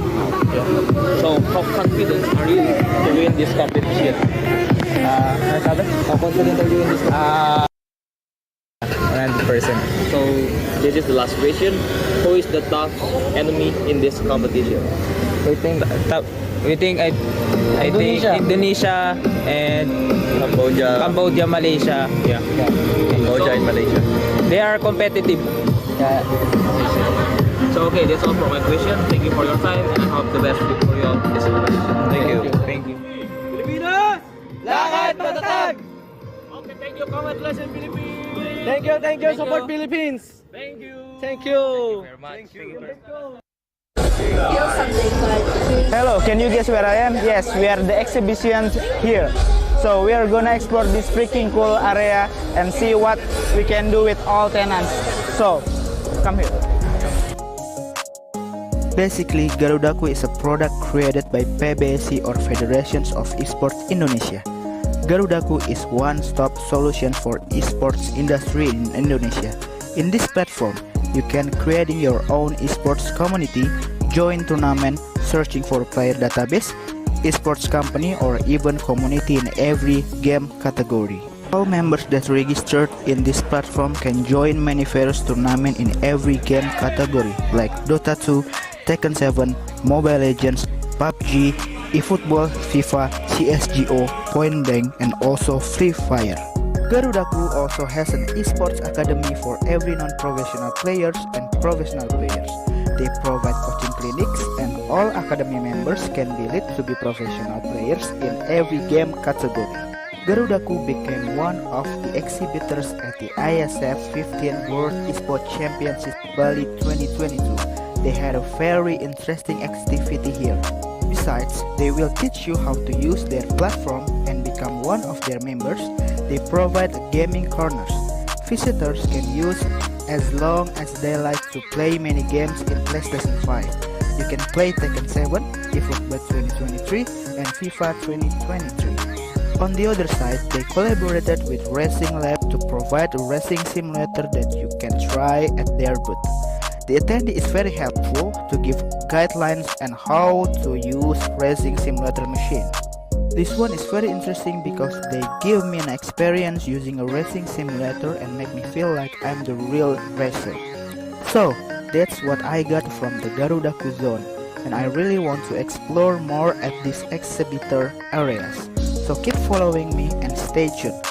So how confident are you to win this competition? How confident are you in this competition? 100%. So this is the last question. Who is the tough enemy in this competition? I think Indonesia and Cambodia, Malaysia. Yeah. Cambodia and Malaysia. They are competitive. Yeah. So okay, that's all for my question. Thank you for your time, and I hope the best for you all. Thank you. Thank you. Pilipinas, lakad matatag. Okay, thank you. Congratulations, Philippines. Thank you. Support Philippines. Thank you. Thank you. Thank you very much. Hello, can you guess where I am? Yes, we are the exhibition here. So we are gonna explore this freaking cool area and see what we can do with all tenants. So, come here. Basically, Garudaku is a product created by PBSI or Federations of Esports Indonesia. Garudaku is one-stop solution for esports industry in Indonesia. In this platform, You can creating your own esports community, join tournament, searching for player database, esports company, or even community in every game category. All members that registered in this platform can join many various tournaments in every game category like Dota 2, Tekken 7, Mobile Legends, PUBG, eFootball, FIFA, CSGO, Point Blank, and also Free Fire. Garudaku also has an esports academy for every non-professional players and professional players. They provide coaching clinics and all academy members can be lead to be professional players in every game category. Garudaku became one of the exhibitors at the Iesf 15th World Esports Championship Bali 2022. They had a very interesting activity here. Besides, they will teach you how to use their platform and become one of their members. They provide gaming corners. Visitors can use as long as they like to play many games in PlayStation 5. You can play Tekken 7, eFootball 2023, and FIFA 2023. On the other side, they collaborated with Racing Lab to provide a racing simulator that you can try at their booth. The attendee is very helpful to give guidelines on how to use racing simulator machine. This one is very interesting because they give me an experience using a racing simulator and make me feel like I'm the real racer. So, that's what I got from the Garudaku zone, and I really want to explore more at these exhibitor areas. So keep following me and stay tuned.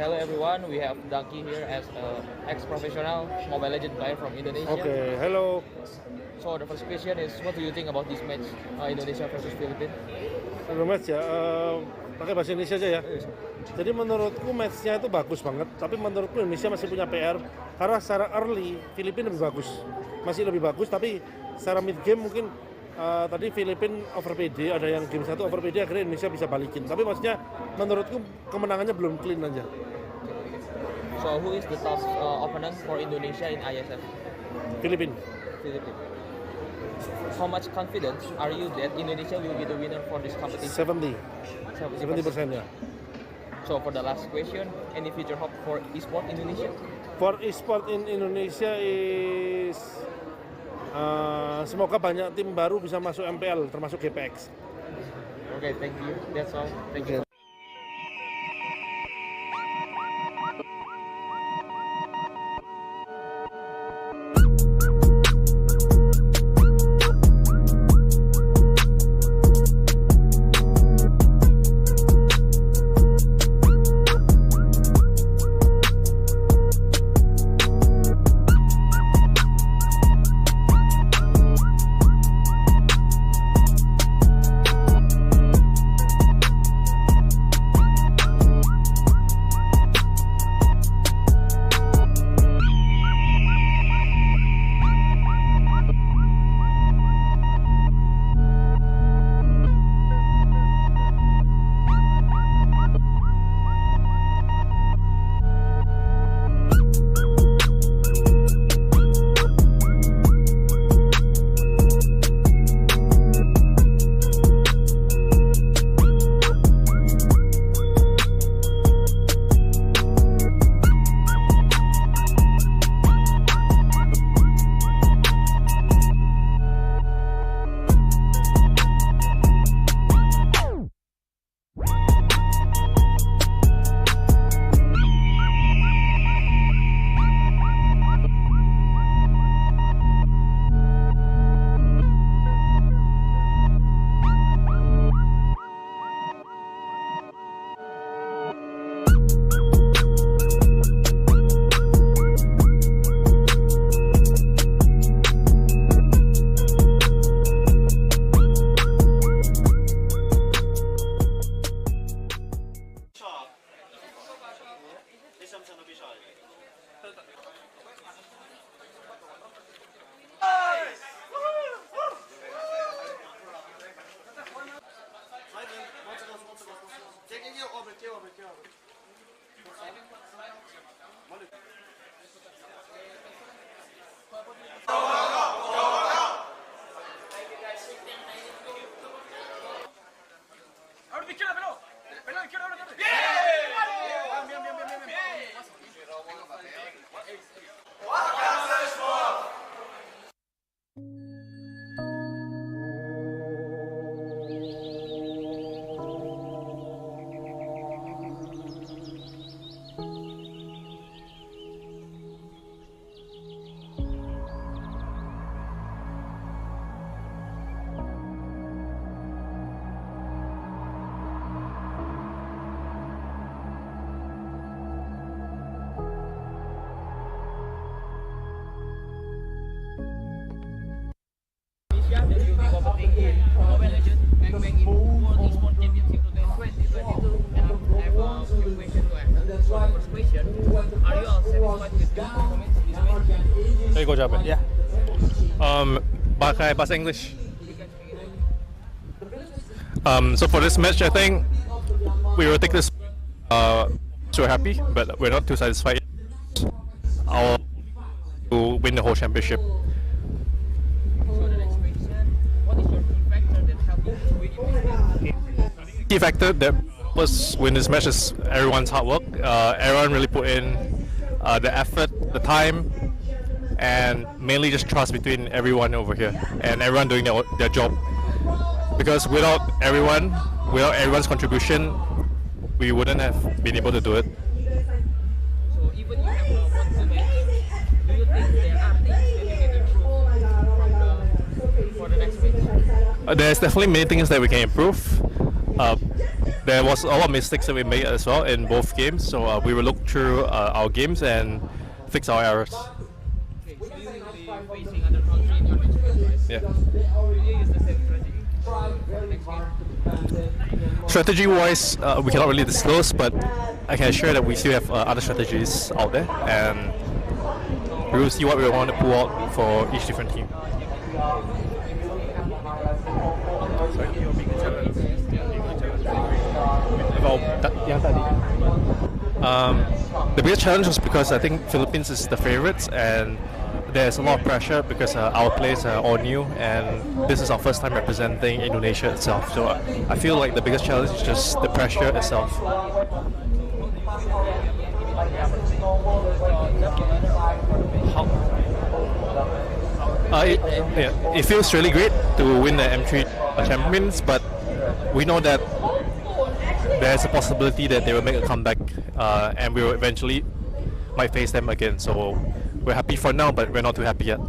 hello everyone. We have Daki here as an ex-professional Mobile Legends player from Indonesia. Okay, hello. So the first question is, what do you think about this match, Indonesia versus Philippines? Sebelum match ya, pakai bahasa Indonesia aja ya. Jadi menurutku matchnya itu bagus banget, tapi menurutku Indonesia masih punya PR karena secara early Filipina lebih bagus, masih lebih bagus, tapi secara mid game mungkin tadi Filipina over PD, ada yang game 1 over PD akhirnya Indonesia bisa balikin. Tapi maksudnya menurutku kemenangannya belum clean aja. So who is the top opponent for Indonesia in Iesf? Filipina. How much confidence are you that Indonesia will be the winner for this competition? 70% ya. So for the last question, any future hope for esport Indonesia? For esport in Indonesia is semoga banyak tim baru bisa masuk MPL termasuk GPX. Okay, thank you. That's all. Thank you. Gue capek. Ya. Pakai bahasa English. So for this match, I think we will take this. So happy, but we're not too satisfied. I'll to win the whole championship. Key factor that was win this match is everyone's hard work. Everyone really put in the effort, the time, and mainly just trust between everyone over here and everyone doing their job. Because without everyone's contribution, we wouldn't have been able to do it. So even you have won the match, do you think there are things that you can improve for the next match? There's definitely many things that we can improve. there was a lot of mistakes that we made as well in both games. So we will look through our games and fix our errors. Yeah. Strategy-wise, we cannot really disclose, but I can assure that we still have other strategies out there, and we will see what we want to pull out for each different team. The biggest challenge was because I think Philippines is the favorites, and there's a lot of pressure because our players are all new, and this is our first time representing Indonesia itself. So I feel like the biggest challenge is just the pressure itself. It feels really great to win the M3 Champions, but we know that there's a possibility that they will make a comeback, and we will eventually might face them again. So we're happy for now, but we're not too happy yet.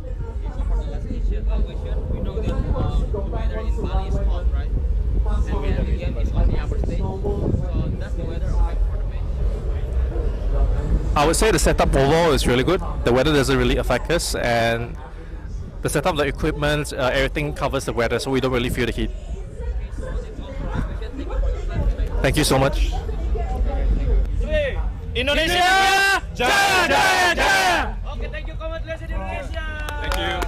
I would say the setup overall is really good. The weather doesn't really affect us, and the setup, the equipment, everything covers the weather, so we don't really feel the heat. Thank you so much. Indonesia, jaya, jaya, jaya. Okay, thank you. Congratulations Indonesia. Thank you.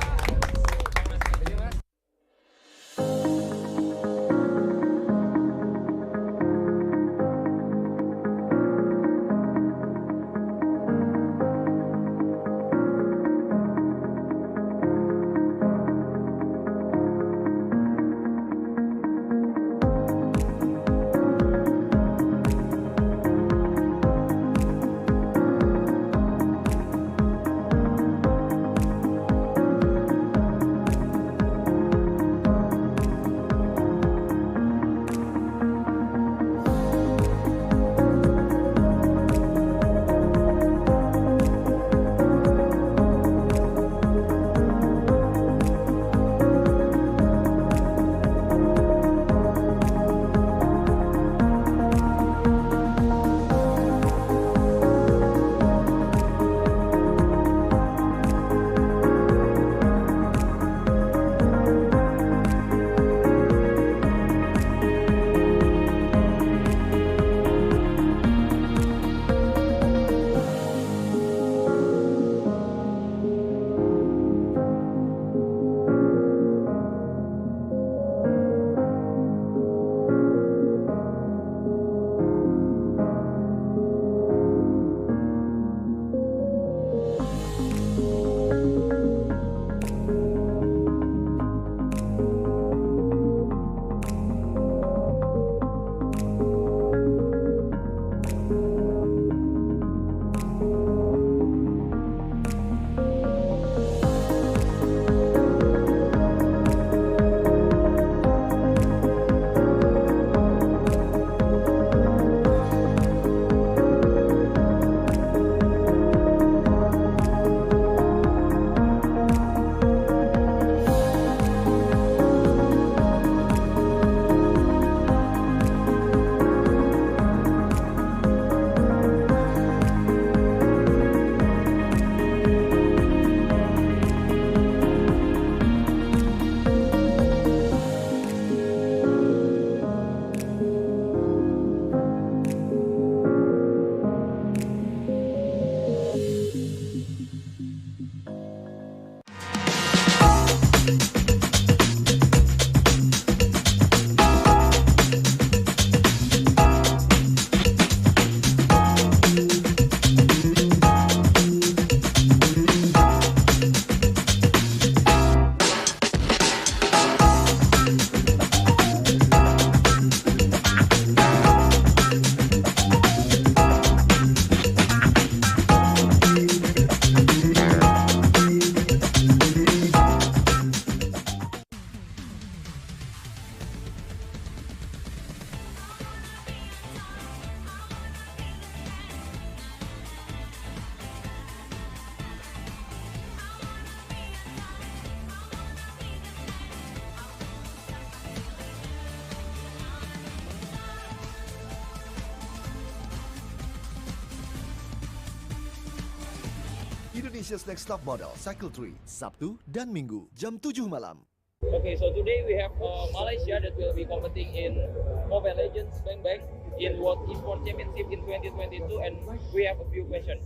Indonesia's Next Top Model Cycle 3, Sabtu dan Minggu, jam 7 malam. Okay, so today we have Malaysia that will be competing in Mobile Legends Bang Bang in World Esports Championship in 2022, and we have a few questions.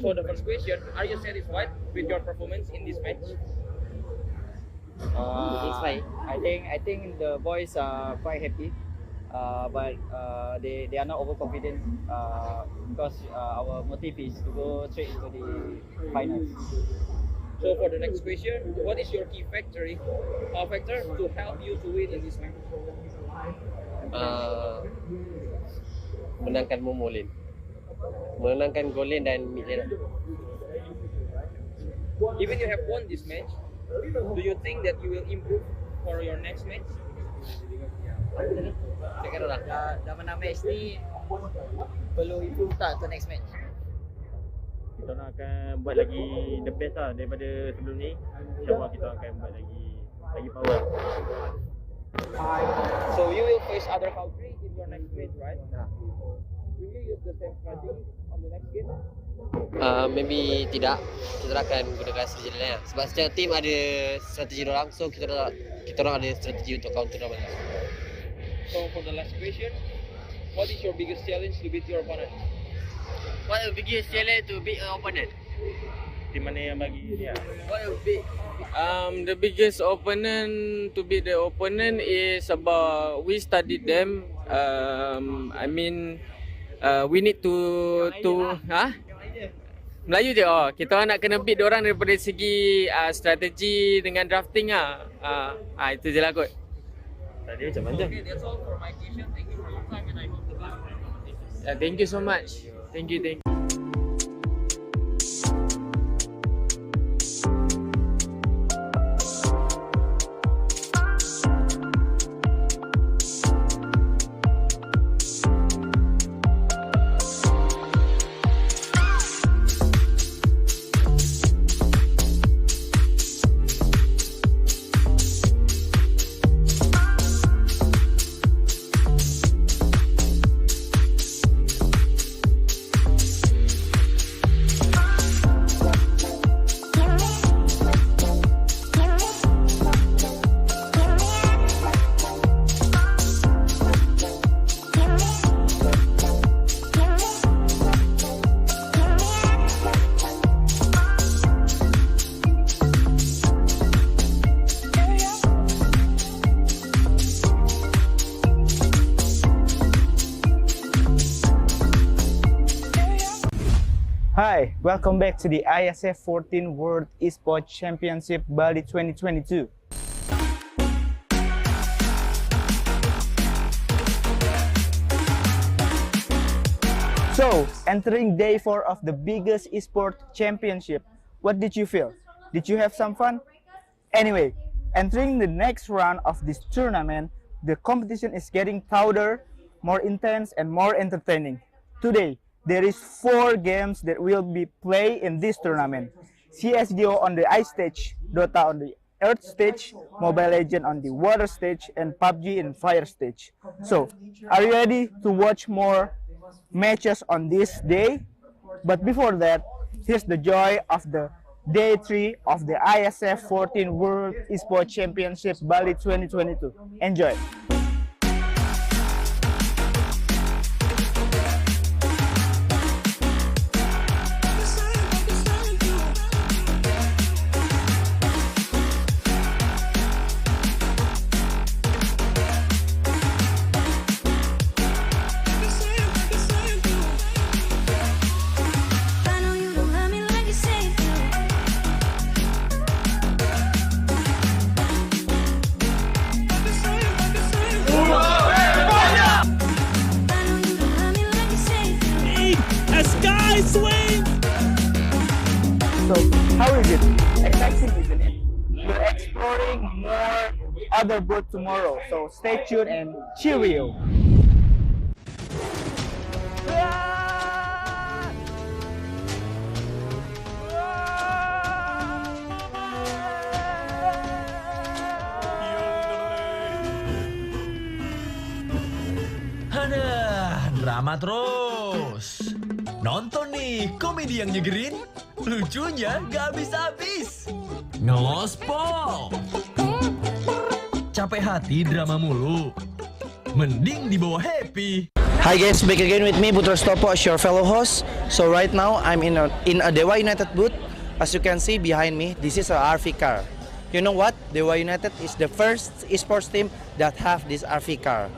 So the first question, are you satisfied with your performance in this match? I think the boys are quite happy, but they are not overconfident because our motive is to go straight into the finals. So for the next question, what is your key factor to help you to win in this match? Menangkan Momo lane. Menangkan goal lane dan mid lane. Even you have won this match, do you think that you will improve for your next match? Dah menang match ni, perlu improve tak untuk next match? Kita orang akan buat lagi the best lah daripada sebelum ni. InsyaAllah kita akan buat lagi power. So you will face other country in your next match, right? Will you use the same strategy on the next game? Maybe tidak. Kita akan gunakan strategi lain lah. Sebab setiap team ada strategi orang, so kita orang ada strategi untuk counter orang. So for the last question, what is your biggest challenge to beat your opponent? What is the biggest challenge to beat an opponent? Team mana yang bagi dia? What is big? The biggest opponent to beat the opponent is about we studied them. We need to Melayu je. Kita orang nak kena beat diorang daripada segi strategi dengan drafting itu je lah kot. Tadi macam mana? Okay, that's all for my question. Thank you for your time and I hope the best for your competition. Thank you so much. Thank you. Hi, welcome back to the Iesf 14 World Esports Championship Bali 2022. So, entering day 4 of the biggest esports championship, what did you feel? Did you have some fun? Anyway, entering the next round of this tournament, the competition is getting louder, more intense and more entertaining. Today, there is 4 games that will be played in this tournament. CSGO on the ice stage, Dota on the earth stage, Mobile Legends on the water stage, and PUBG in fire stage. So, are you ready to watch more matches on this day? But before that, here's the joy of the day 3 of the Iesf 14 World Esports Championship Bali 2022. Enjoy! So, how is it? Exciting, isn't it? We're exploring more other booth tomorrow, so stay tuned and cheerio! Aduh, drama terus. Nonton nih komedi yang nyegerin. Lucunya gak habis-habis. Ngelospol. Capek hati drama mulu. Mending dibawa happy. Hi guys, back again with me Putra Stopo as your fellow host. So right now I'm in a Dewa United booth. As you can see behind me, this is a RV car. You know what? Dewa United is the first esports team that have this RV car.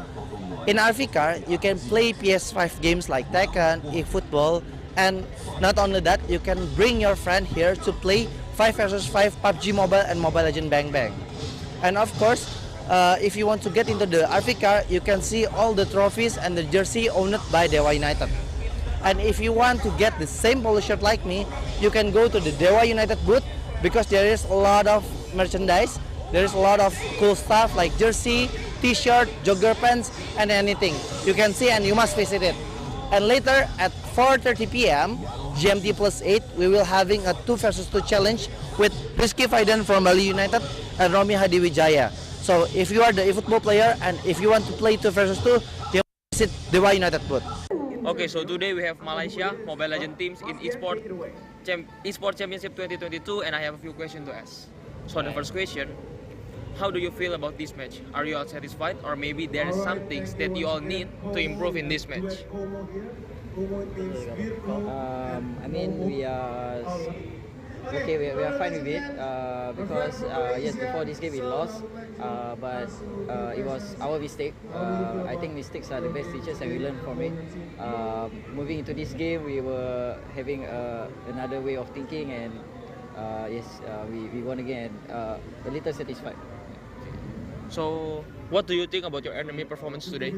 In RV car, you can play PS5 games like Tekken, eFootball, and not only that, you can bring your friend here to play 5 vs 5 PUBG Mobile and Mobile Legends Bang Bang. And of course, if you want to get into the RV car, you can see all the trophies and the jersey owned by Dewa United. And if you want to get the same polo shirt like me, you can go to the Dewa United booth because there is a lot of merchandise. There is a lot of cool stuff like jersey, t-shirt, jogger pants, and anything. You can see and you must visit it. And later at 4:30 p.m. GMT +8, we will having a 2 vs 2 challenge with Rizky Faidan from Bali United and Romi Hadiwijaya. So if you are the eFootball player and if you want to play 2 vs 2, you visit Dewa United booth. Okay, so today we have Malaysia Mobile Legends teams in Esports Championship 2022, and I have a few questions to ask. So the first question, how do you feel about this match? Are you all satisfied, or maybe there are some things that you all need to improve in this match? I mean, we are okay. We are fine with it because yes, before this game we lost, but it was our mistake. I think mistakes are the best teachers, and we learn from it. Moving into this game, we were having another way of thinking, and yes, we won again. A little satisfied. So, what do you think about your enemy performance today?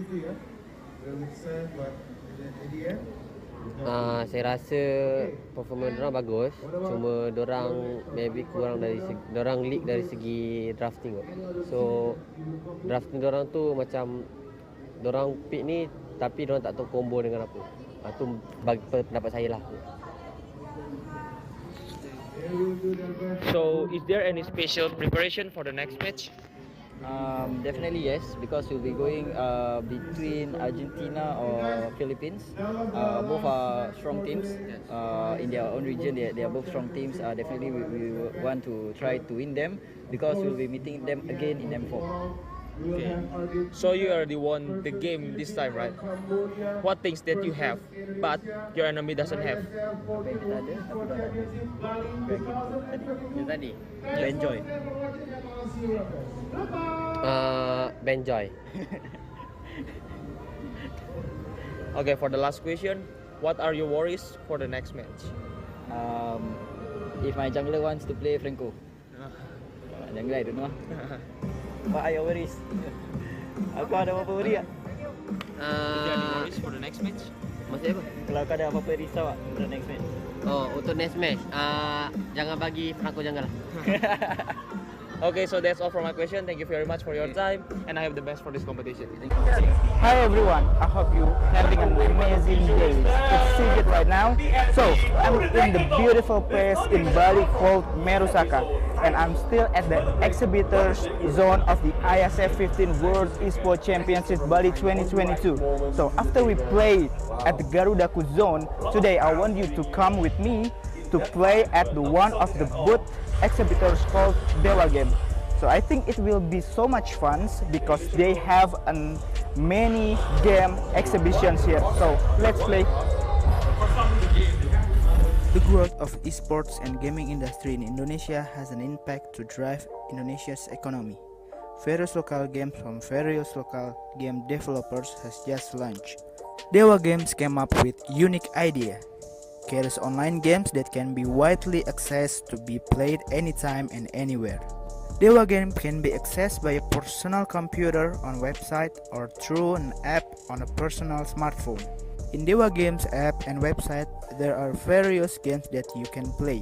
Saya rasa performance dorang bagus, cuma dorang maybe kurang dari dorang leak dari segi drafting. So drafting dorang tu macam dorang pick ni tapi dorang tak tahu combo dengan apa. Tu bagi pendapat saya lah. So, is there any special preparation for the next match? Definitely yes, because we'll be going between Argentina or Philippines. Both are strong teams in their own region. They are both strong teams. Definitely we want to try to win them because we'll be meeting them again in M4. Okay. So you already won the game this time, right? What things that you have but your enemy doesn't have? Apa yang kita ada, tapi dorang tak ada. Tadi, enjoy. Benjoy. Okay, for the last question, what are your worries for the next match? If my jungler wants to play Franco. Jungler, I don't know. What are your worries? Aku ada apa-apa worry tak? Any worries for the next match? Maksud apa? Kalau kau ada apa-apa risau tak untuk next match? Oh, untuk next match, jangan bagi Franco jangan lah. Okay, so that's all for my question. Thank you very much for your time, and I have the best for this competition. Hi everyone, I hope you having an amazing day. It's Sigit right now. So I'm in the beautiful place in Bali called Merusaka, and I'm still at the exhibitors zone of the Iesf 15 World Esports Championship Bali 2022. So after we play at the Garudaku zone, today I want you to come with me to play at the one of the booth exhibitors called Dewa Game. So I think it will be so much fun because they have many game exhibitions here. So let's play. The growth of esports and gaming industry in Indonesia has an impact to drive Indonesia's economy. Various local games from various local game developers has just launched. Dewa Games came up with unique idea. Carries online games that can be widely accessed to be played anytime and anywhere. Dewa Game can be accessed by a personal computer on website or through an app on a personal smartphone. In Dewa Games app and website, there are various games that you can play.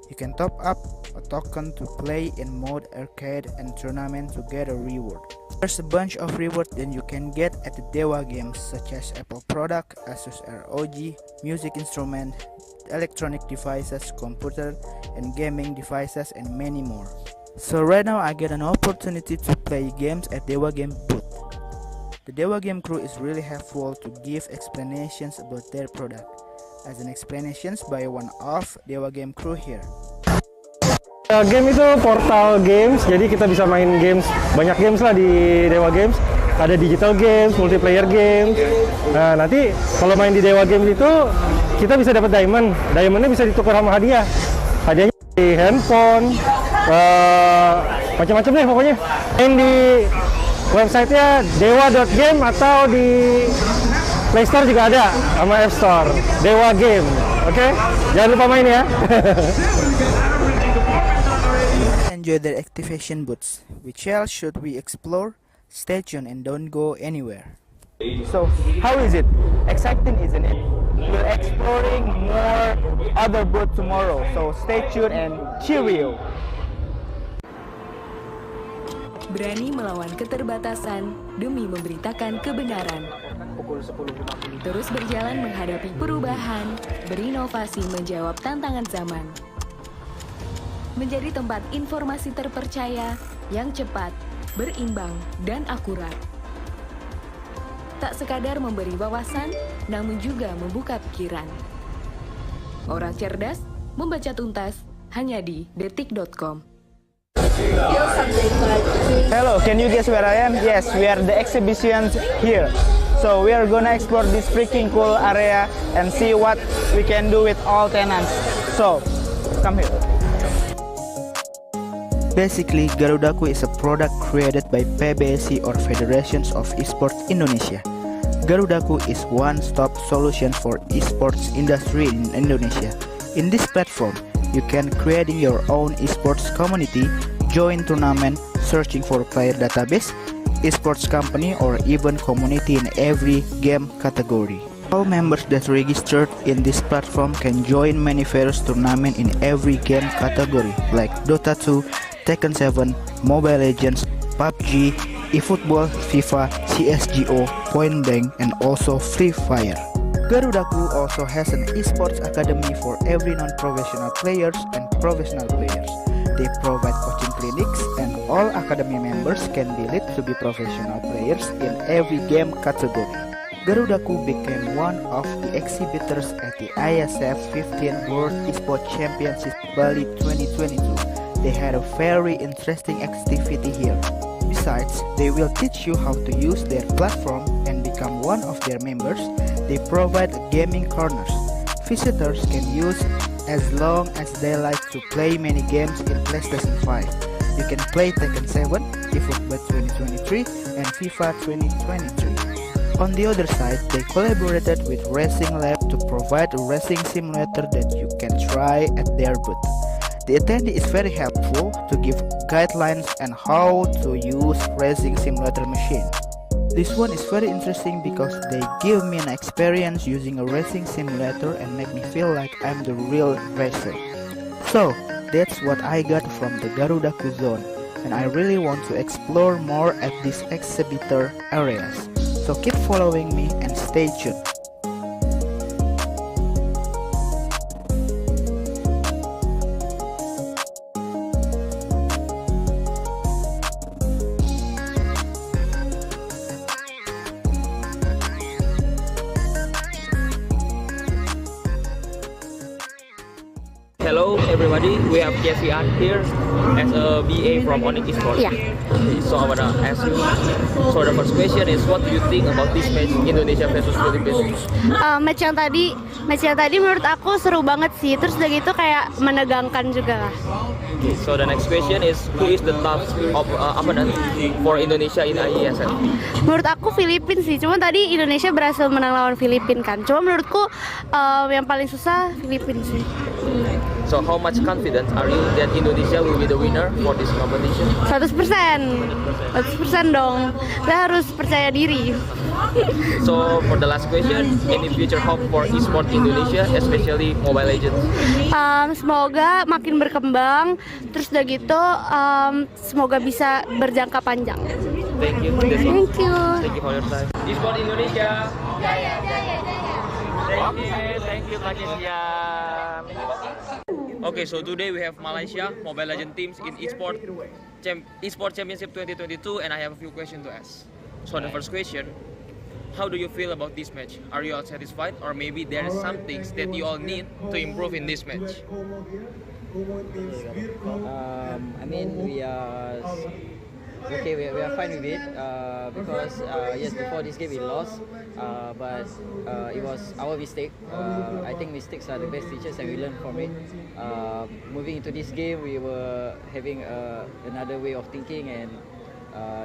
You can top up a token to play in mode arcade and tournament to get a reward. There's a bunch of rewards that you can get at the Dewa Games, such as Apple product, Asus ROG, music instrument, electronic devices, computer and gaming devices, and many more. So right now I get an opportunity to play games at Dewa Game booth. The Dewa Game crew is really helpful to give explanations about their product. as an explanations by one of Dewa Game crew here. Game itu portal games, jadi kita bisa main games, banyak games lah di Dewa Games. Ada digital games, multiplayer games. Nah nanti kalau main di Dewa Games itu kita bisa dapat diamond. Diamondnya bisa ditukar sama hadiah. Hadiahnya di handphone, macam-macam deh pokoknya. Main di websitenya dewa.game atau di Play Store juga ada sama App Store. Dewa Game, oke? Jangan lupa main ya. Enjoy the activation booths. Which else should we explore? Stay tuned and don't go anywhere. So, how is it? Exciting, isn't it? We're exploring more other booths tomorrow, so stay tuned and cheerio! Berani melawan keterbatasan demi memberitakan kebenaran. Terus berjalan menghadapi perubahan, berinovasi menjawab tantangan zaman. Menjadi tempat informasi terpercaya yang cepat, berimbang, dan akurat. Tak sekadar memberi wawasan, namun juga membuka pikiran. Orang cerdas, membaca tuntas, hanya di detik.com. Hello, can you guess where I am? Yes, we are the exhibitions here. So we are gonna explore this freaking cool area and see what we can do with all tenants. So, come here. Basically, Garudaku is a product created by PBSI or Federations of Esports Indonesia. Garudaku is one-stop solution for esports industry in Indonesia. In this platform, you can creating your own esports community, join tournament, searching for player database, esports company, or even community in every game category. All members that registered in this platform can join many various tournaments in every game category like Dota 2, Tekken 7, Mobile Legends, PUBG, eFootball, FIFA, CSGO, Point Blank, and also Free Fire. Garudaku also has an esports academy for every non-professional players and professional players. They provide coaching clinics and all academy members can be lead to be professional players in every game category. Garudaku became one of the exhibitors at the Iesf 15th World Esports Championship Bali 2022. They had a very interesting activity here. Besides, they will teach you how to use their platform and become one of their members. They provide gaming corners. Visitors can use as long as they like to play many games in PlayStation 5. You can play Tekken 7, eFootball 2023, and FIFA 2023. On the other side, they collaborated with Racing Lab to provide a racing simulator that you can try at their booth. The attendee is very helpful to give guidelines on how to use racing simulator machine. This one is very interesting because they give me an experience using a racing simulator and make me feel like I'm the real racer. So, that's what I got from the Garudaku zone, and I really want to explore more at these exhibitor areas. So keep following me and stay tuned. Hello everybody, we have Iesf here as a BA from Onyx Esports. Yeah. So I wanna ask you, so the first question is, what do you think about this match Indonesia versus Philippines? Match yang tadi menurut aku seru banget sih. Terus udah gitu kayak menegangkan juga lah. Okay, so the next question is, who is the top opponent for Indonesia in IESF? Menurut aku Filipina sih. Cuma tadi Indonesia berhasil menang lawan Filipina kan. Cuma menurutku yang paling susah Filipina sih. So how much confident are you that Indonesia will be the winner for this competition? 100% dong. Kita harus percaya diri. So for the last question, any future hope for esports Indonesia, especially Mobile Legends? Semoga makin berkembang. Terus udah gitu, semoga bisa berjangka panjang. Thank you. Thank you. Thank you for your time. Esports Indonesia. Jaya, jaya, jaya. Thank you, Malaysia. Okay, so today we have Malaysia Mobile Legends teams in Esports Championship 2022, and I have a few questions to ask. So the first question, how do you feel about this match? Are you all satisfied, or maybe there are some things that you all need to improve in this match? I mean, we are okay. We are fine with it because yes, before this game we lost, but it was our mistake. I think mistakes are the best teachers, and we learn from it. Moving into this game, we were having another way of thinking, and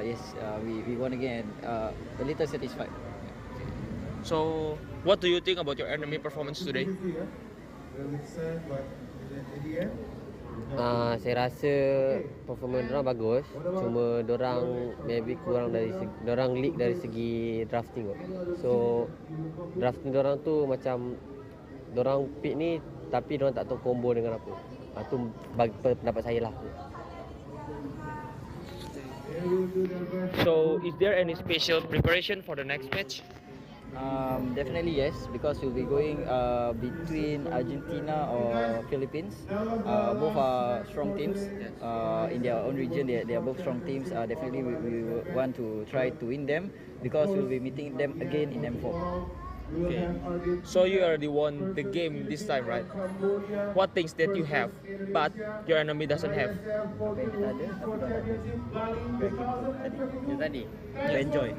yes, we won again. A little satisfied. So, what do you think about your enemy performance today? Saya rasa performance dorang bagus, cuma dorang maybe kurang dari dorang leak dari segi drafting kot. So drafting dorang tu macam dorang pick ni tapi dorang tak tahu combo dengan apa. Tu bagi pendapat saya lah. So, is there any special preparation for the next match? Definitely yes, because we'll be going between Argentina or Philippines. Both are strong teams in their own region. They are both strong teams. Definitely we want to try to win them because we'll be meeting them again in M4. Okay. So you already won the game this time, right? What things that you have, but your enemy doesn't have? Apa yang kita ada, tapi dorang tak ada. Tadi. Enjoy.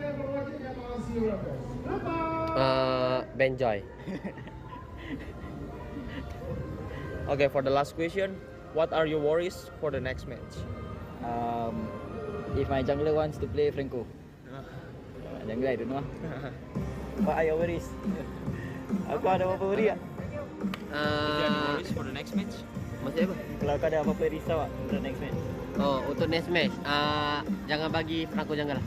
Benjoy. Okay, for the last question, what are your worries for the next match? If my jungler wants to play Franco. Jungler I don't know. What are your worries? Aku ada apa-apa worry tak? Any worries for the next match? Maksud apa? Kalau kau ada apa-apa risau tak untuk next match? Oh, untuk next match, jangan bagi Franco jangan lah.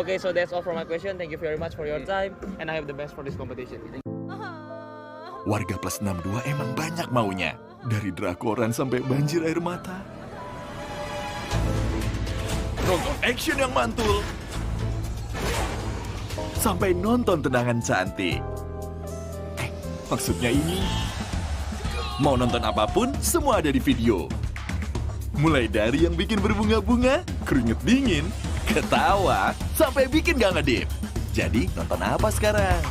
Okay, so that's all for my question. Thank you very much for your time, and I have the best for this competition. Warga plus 62 emang banyak maunya. Dari drakoran sampai banjir air mata. Nonton action yang mantul. Sampai nonton tendangan cantik. Maksudnya ini. Mau nonton apapun, semua ada di video. Mulai dari yang bikin berbunga-bunga, keringet dingin, ketawa, sampai bikin gak ngedip. Jadi nonton apa sekarang?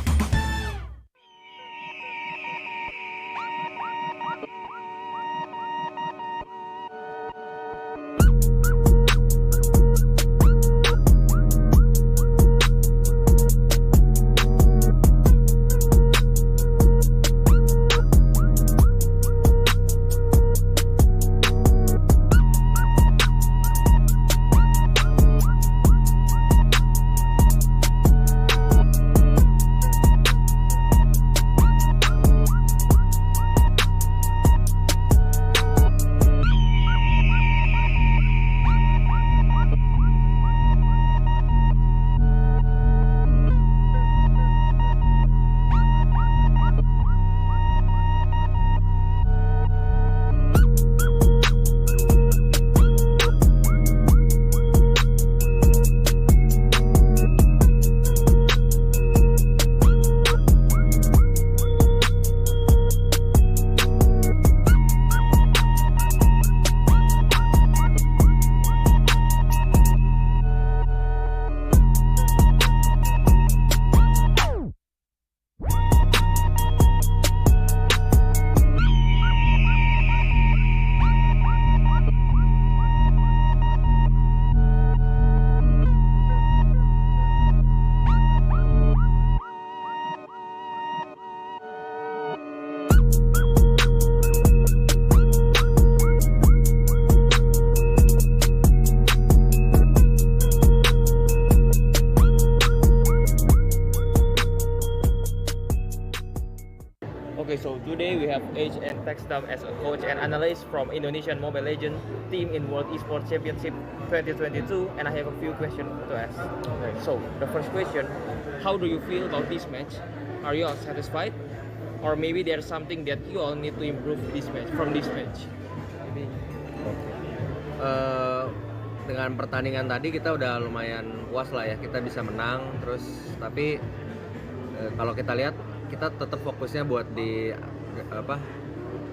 Okay, so today we have Age and Textam as a coach and analyst from Indonesian Mobile Legends team in World Esports Championship 2022, and I have a few questions to ask. Okay, so the first question, how do you feel about this match? Are you all satisfied? Or maybe there's something that you all need to improve from this match? Dengan pertandingan tadi kita udah lumayan puas lah ya, kita bisa menang terus, tapi kalau kita lihat kita tetap fokusnya buat di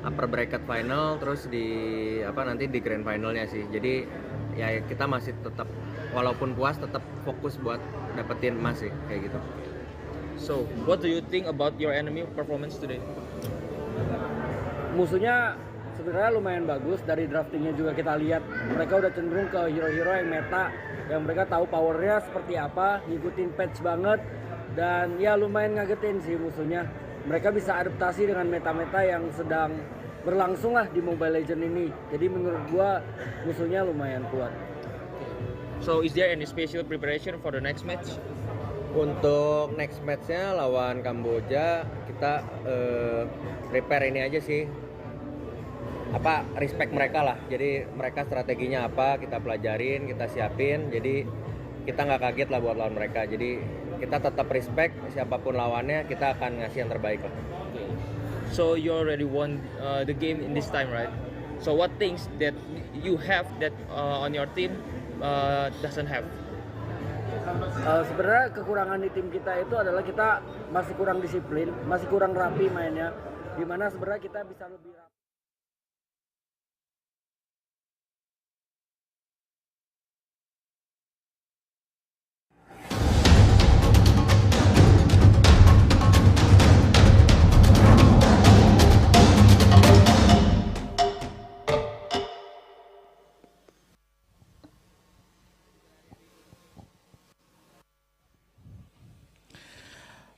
upper bracket final, terus di nanti di grand finalnya sih. Jadi ya kita masih tetap walaupun puas tetap fokus buat dapetin emas sih kayak gitu. So, what do you think about your enemy performance today? Musuhnya sebenarnya lumayan bagus, dari draftingnya juga kita lihat mereka udah cenderung ke hero-hero yang meta, yang mereka tahu powernya seperti apa, ngikutin patch banget, dan ya lumayan ngagetin sih musuhnya. Mereka bisa adaptasi dengan meta-meta yang sedang berlangsung lah di Mobile Legends ini. Jadi menurut gua musuhnya lumayan kuat. So, is there any special preparation for the next match? Untuk next match-nya lawan Kamboja kita prepare ini aja sih, apa, respect mereka lah. Jadi mereka strateginya apa kita pelajarin, kita siapin, jadi kita nggak kaget lah buat lawan mereka. Jadi kita tetap respect siapapun lawannya, kita akan ngasih yang terbaik lah. So you already won the game in this time, right? So what things that you have that on your team doesn't have? Sebenarnya kekurangan di tim kita itu adalah kita masih kurang disiplin, masih kurang rapi mainnya. Dimana sebenarnya kita bisa lebih rapi.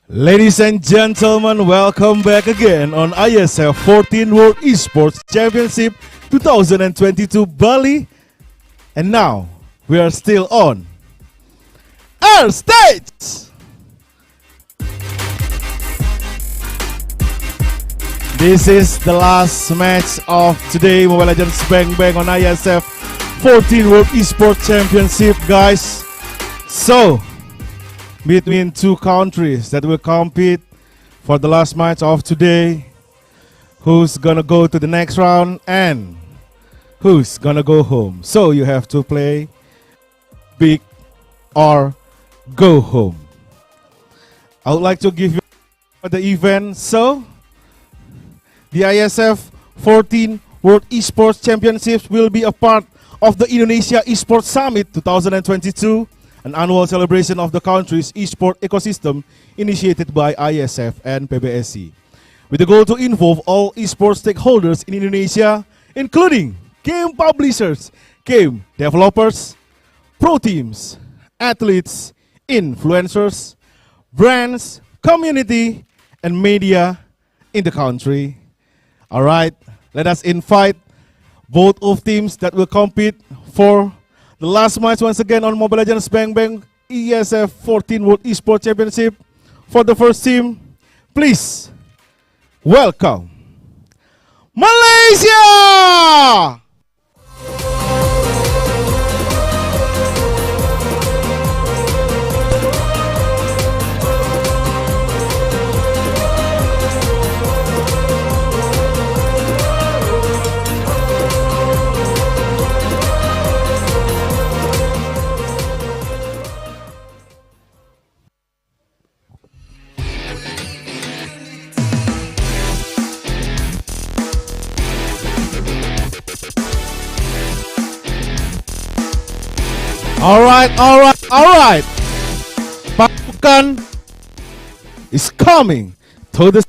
Ladies and gentlemen, welcome back again on Iesf 14 World Esports Championship 2022 Bali. And now, we are still on our stage! This is the last match of today, Mobile Legends Bang Bang on Iesf 14 World Esports Championship, guys. So, between two countries that will compete for the last match of today, who's gonna go to the next round and who's gonna go home. So you have to play big or go home. I would like to give you the event. So the Iesf 14 World Esports Championships will be a part of the Indonesia Esports Summit 2022, an annual celebration of the country's esport ecosystem initiated by Iesf and PBSC, with the goal to involve all esports stakeholders in Indonesia, including game publishers, game developers, pro teams, athletes, influencers, brands, community, and media in the country. All right, let us invite both of teams that will compete for the last match once again on Mobile Legends Bang Bang Iesf 14 World Esports Championship. For the first team, please welcome Malaysia! Alright. Pasukan is coming to the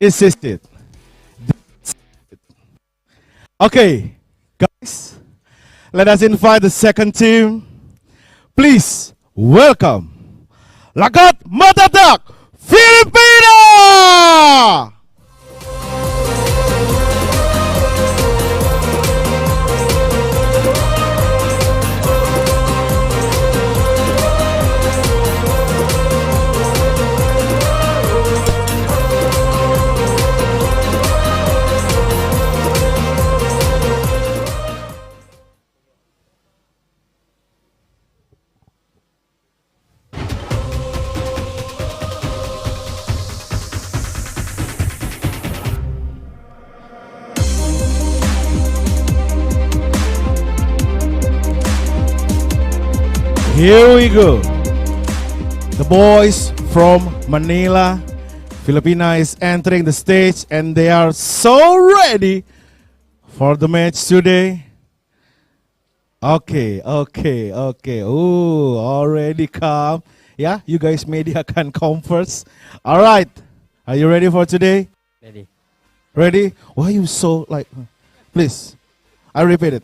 assisted. Okay, guys, let us invite the second team. Please welcome Lagat Matatak, Filipina! Here we go. The boys from Manila, Filipina is entering the stage and they are so ready for the match today. Okay. Oh, already calm. Yeah, you guys media can come first. All right. Are you ready for today? Ready. Ready? Why you so like? Please, I repeat it.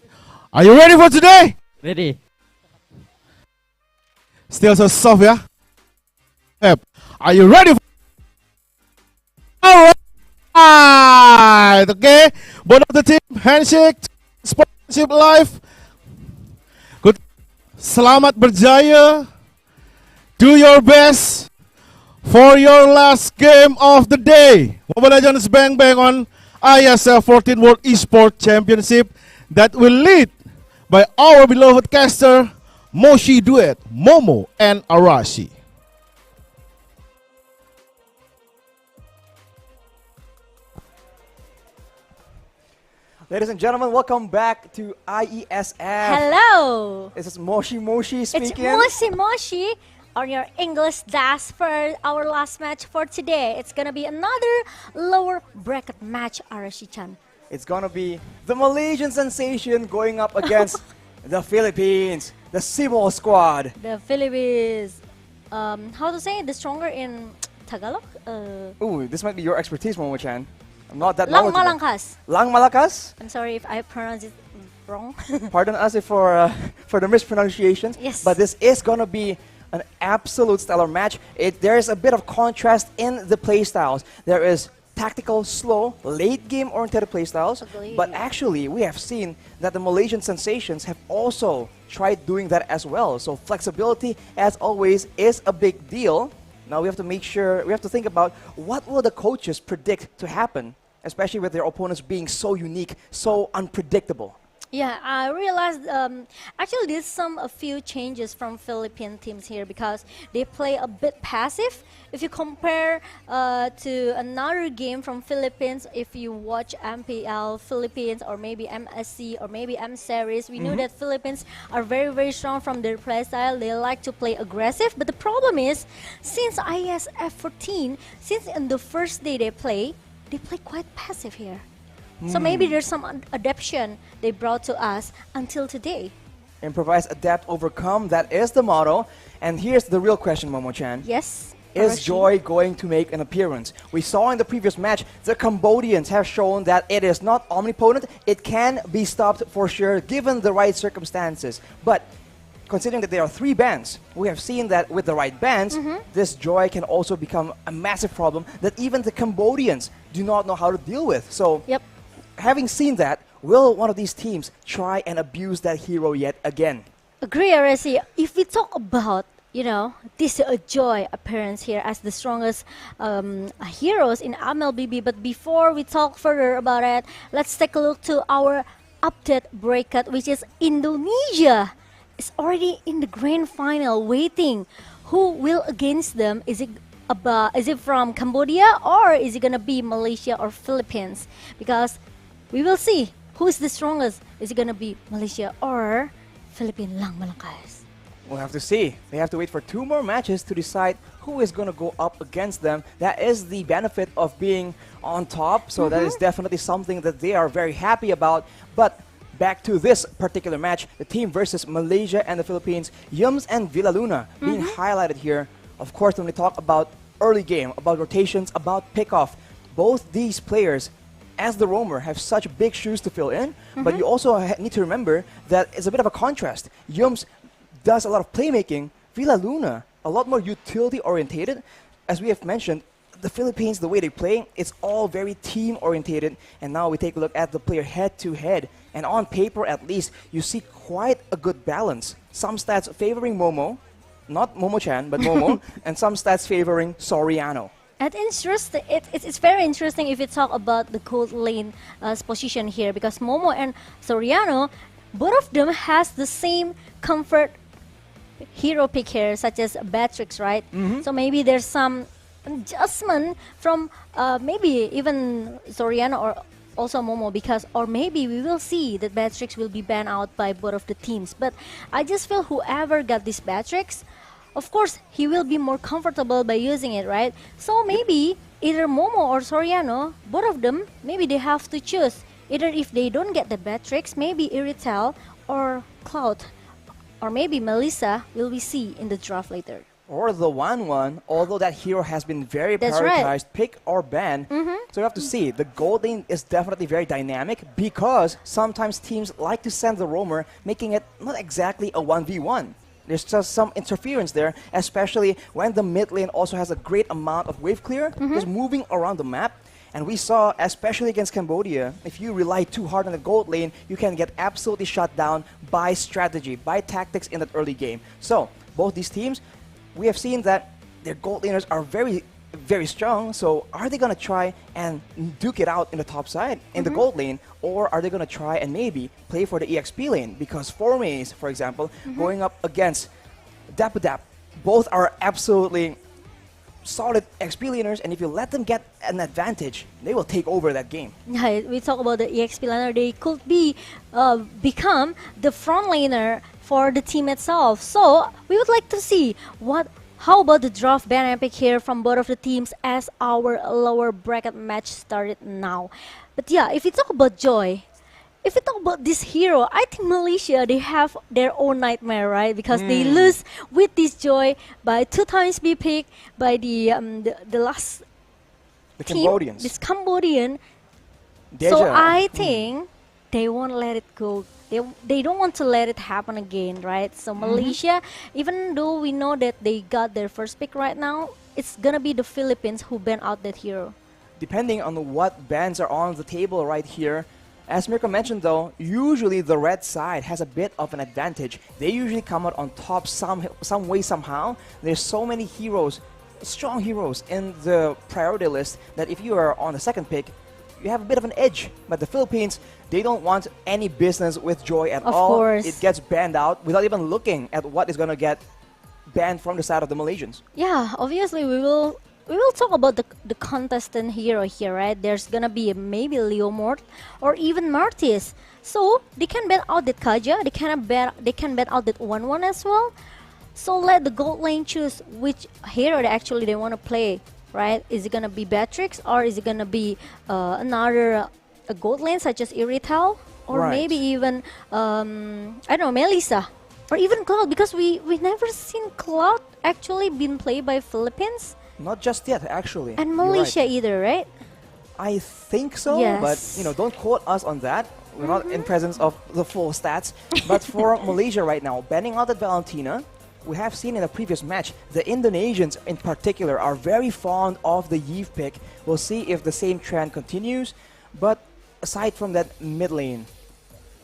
Are you ready for today? Ready. Still so soft, yeah? Yep. Are you ready? All right. Okay. Both of the team handshake. Sportsmanship live. Good. Selamat berjaya. Do your best for your last game of the day. Mobile Legends Bang Bang on Iesf 14 World Esports Championship that will lead by our beloved caster Moshi Duet, Momo and Arashi. Ladies and gentlemen, welcome back to IESF. Hello. This is Moshi speaking. It's Moshi on your English dash for our last match for today. It's gonna be another lower bracket match, Arashi-chan. It's gonna be the Malaysian sensation going up against the Philippines, the Simo squad. The Philippines, how to say the stronger in Tagalog? Ooh, this might be your expertise, Momo-chan. I'm not that Lang knowledgeable. Malangkas. Lang Malakas? I'm sorry if I pronounce it wrong. Pardon us for the mispronunciations. Yes. But this is gonna be an absolute stellar match. There is a bit of contrast in the playstyles. There is tactical, slow, late game oriented playstyles. But actually, we have seen that the Malaysian sensations have also tried doing that as well. So flexibility, as always, is a big deal. Now we have to make sure, we have to think about what will the coaches predict to happen, especially with their opponents being so unique, so unpredictable. Yeah, I realized actually there's a few changes from Philippine teams here because they play a bit passive. If you compare to another game from Philippines, if you watch MPL Philippines or maybe MSC or maybe M Series, we know that Philippines are very strong from their play style. They like to play aggressive, but the problem is since ISF 14, since in the first day they play quite passive here. So maybe there's some adaptation they brought to us until today. Improvise, adapt, overcome, that is the motto. And here's the real question, Momo-chan. Yes? Is Joy going to make an appearance? We saw in the previous match, the Cambodians have shown that it is not omnipotent. It can be stopped for sure, given the right circumstances. But considering that there are 3 bans, we have seen that with the right bans, this Joy can also become a massive problem that even the Cambodians do not know how to deal with. So, having seen that, will one of these teams try and abuse that hero yet again? Agree, Aresi. If we talk about, this Joy appearance here as the strongest heroes in Mlbb, but before we talk further about it, let's take a look to our update bracket, which is Indonesia. It's already in the grand final, waiting. Who will against them? Is it from Cambodia or is it gonna be Malaysia or Philippines? Because we will see who's the strongest. Is it gonna be Malaysia or Philippine Lang Malangkas? We'll have to see. They have to wait for 2 more matches to decide who is going to go up against them. That is the benefit of being on top. So that is definitely something that they are very happy about. But back to this particular match, the team versus Malaysia and the Philippines, Yums and Villaluna being highlighted here. Of course, when we talk about early game, about rotations, about pickoff, both these players as the roamer have such big shoes to fill in, but you also need to remember that it's a bit of a contrast. Yums does a lot of playmaking, Villaluna a lot more utility orientated. As we have mentioned, the Philippines, the way they play, it's all very team orientated, and now we take a look at the player head to head, and on paper at least, you see quite a good balance. Some stats favoring Momo, not Momo-chan, but Momo, and some stats favoring Soriano. And interesting, it's very interesting if you talk about the gold lane position here, because Momo and Soriano, both of them has the same comfort hero pick here, such as Batrix, right? So maybe there's some adjustment from maybe even Soriano or also Momo, because or maybe we will see that Batrix will be banned out by both of the teams. But I just feel whoever got this Batrix, of course, he will be more comfortable by using it, right? So maybe either Momo or Soriano, both of them, maybe they have to choose. Either if they don't get the Batrix, maybe Iritel or Cloud, or maybe Melissa will we see in the draft later. Or the 1-1, although that hero has been very That's prioritized, right. pick or ban. So you have to see, the gold lane is definitely very dynamic because sometimes teams like to send the roamer, making it not exactly a 1v1. There's just some interference there, especially when the mid lane also has a great amount of wave clear, just moving around the map. And we saw, especially against Cambodia, if you rely too hard on the gold lane, you can get absolutely shut down by strategy, by tactics in that early game. So, both these teams, we have seen that their gold laners are very, very strong. So, are they going to try and duke it out in the top side, in the gold lane, or are they going to try and maybe play for the EXP lane? Because Formaze, for example, going up against Dappadap, both are absolutely solid XP laners, and if you let them get an advantage, they will take over that game. Yeah, we talk about the EXP laner. They could be become the front laner for the team itself. So we would like to see how about the draft ban epic here from both of the teams as our lower bracket match started now. But yeah, if we talk about Joy, if we talk about this hero, I think Malaysia, they have their own nightmare, right? Because they lose with this Joy by 2 times be picked by the last team, Cambodians. this Cambodian. Deja. So I think they won't let it go. They don't want to let it happen again, right? So Malaysia, even though we know that they got their first pick right now, it's gonna be the Philippines who ban out that hero. Depending on what bans are on the table right here, as Mirko mentioned though, usually the red side has a bit of an advantage. They usually come out on top some way, somehow. There's so many heroes, strong heroes in the priority list that if you are on the second pick, you have a bit of an edge. But the Philippines, they don't want any business with Joy at all. Of course. It gets banned out without even looking at what is going to get banned from the side of the Malaysians. Yeah, obviously we will talk about the contestant hero here, right? There's gonna be maybe Leo Mort or even Martis. So they can ban out that Kaja, they can ban out that 1-1 as well. So let the gold lane choose which hero they want to play, right? Is it gonna be Beatrix or is it gonna be another a gold lane such as Irital or Right. maybe even I don't know, Melissa or even Cloud, because we never seen Cloud actually been played by Philippines. Not just yet, actually. And You're right. Malaysia either, right? I think so, Yes. but don't quote us on that. We're not in presence of the full stats. But for Malaysia right now, banning out that Valentina, we have seen in a previous match, the Indonesians in particular are very fond of the Iesf pick. We'll see if the same trend continues. But aside from that mid lane,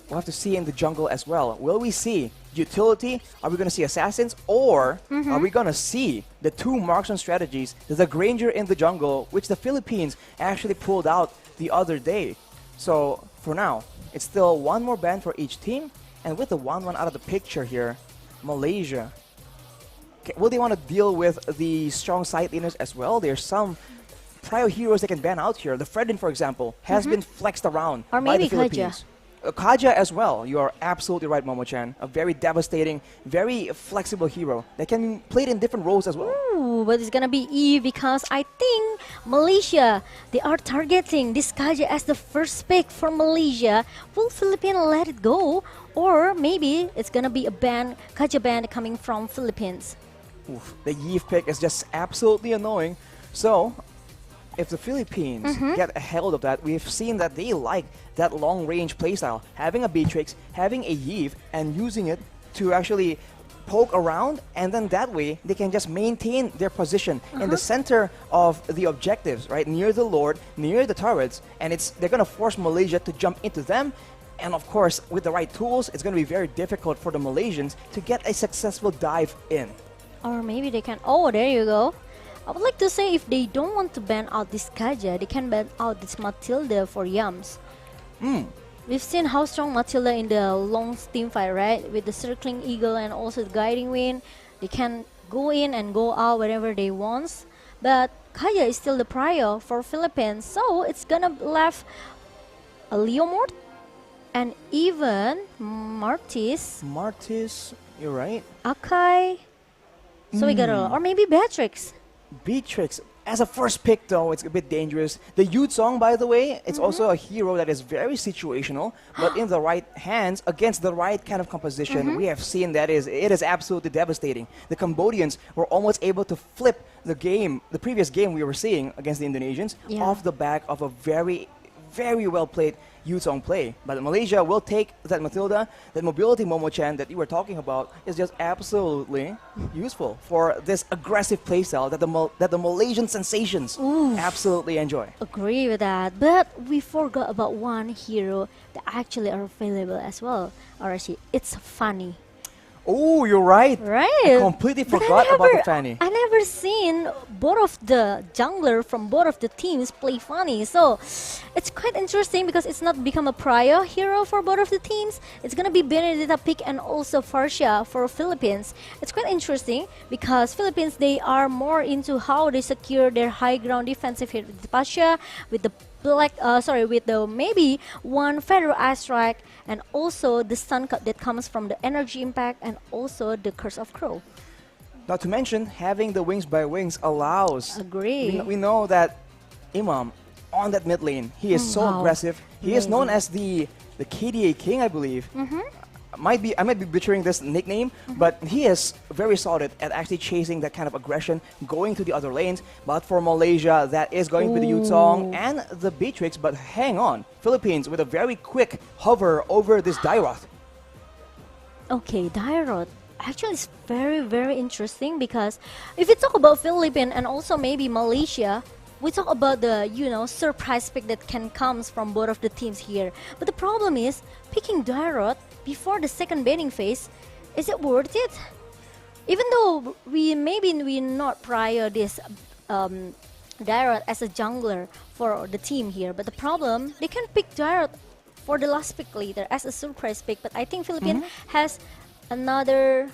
we'll have to see in the jungle as well. Will we see utility? Are we going to see assassins? Or are we going to see the 2 marksman strategies, the Granger in the jungle, which the Philippines actually pulled out the other day? So for now, it's still 1 more ban for each team. And with the 1-1 out of the picture here, Malaysia, will they want to deal with the strong side laners as well? There's some prior heroes they can ban out here. The Fredin, for example, has been flexed around Or by the maybe Philippines. Kaja as well. You are absolutely right, Momo-chan. A very devastating, very flexible hero that can be played in different roles as well. Ooh, but it's gonna be Eve because I think Malaysia, they are targeting this Kaja as the first pick for Malaysia. Will Philippines let it go? Or maybe it's gonna be a ban, Kaja ban coming from Philippines. Oof, the Iesf pick is just absolutely annoying. So, if the Philippines get ahead of that, we've seen that they like that long-range playstyle. Having a Beatrix, having a Iesf, and using it to actually poke around, and then that way they can just maintain their position in the center of the objectives, right? Near the Lord, near the turrets, and they're going to force Malaysia to jump into them. And of course, with the right tools, it's going to be very difficult for the Malaysians to get a successful dive in. Or maybe they can, oh, there you go. I would like to say if they don't want to ban out this Kaja, they can ban out this Matilda for Yams. We've seen how strong Matilda in the long team fight, right? With the circling eagle and also the guiding wind, they can go in and go out wherever they want. But Kaja is still the prior for Philippines, so it's gonna left a Leomort and even Martis. Martis, you're right. Akai. So we got a, or maybe Beatrix. Beatrix, As a first pick, though, it's a bit dangerous. The Youth Song, by the way, it's also a hero that is very situational, but in the right hands, against the right kind of composition, we have seen that it is absolutely devastating. The Cambodians were almost able to flip the game, the previous game we were seeing against the Indonesians, off the back of a very, very well played Youth Song play. But Malaysia will take that Matilda, that mobility Momo-chan that you were talking about is just absolutely useful for this aggressive playstyle that the Malaysian sensations absolutely enjoy. Agree with that, but we forgot about one hero that actually are available as well, Arashi. It's Fanny. Oh, you're right. Right. I completely forgot about the Fanny. I never seen both of the jungler from both of the teams play Fanny. So it's quite interesting because it's not become a prior hero for both of the teams. It's gonna be Benedetta pick and also Farsia for Philippines. It's quite interesting because Philippines, they are more into how they secure their high ground defensive here with Pasha, with the with the maybe one Federal Eye Strike, and also the stun cut that comes from the energy impact, and also the Curse of Crow. Not to mention, having the Wings by Wings allows. Agree. We know that Imam on that mid lane, he is so aggressive. He is known as the KDA King, I believe. I might be butchering this nickname, but he is very solid at actually chasing that kind of aggression, going to the other lanes. But for Malaysia, that is going to be the Youth Song and the Beatrix. But hang on, Philippines with a very quick hover over this Dairoth. Okay, Dairoth. Actually, it's very, very interesting because if we talk about Philippines and also maybe Malaysia, we talk about the, surprise pick that can comes from both of the teams here. But the problem is, picking Dairoth before the second banning phase, is it worth it? Even though we not prior this Dairoth as a jungler for the team here, but the problem, they can pick Dairoth for the last pick later as a surprise pick. But I think Philippines has another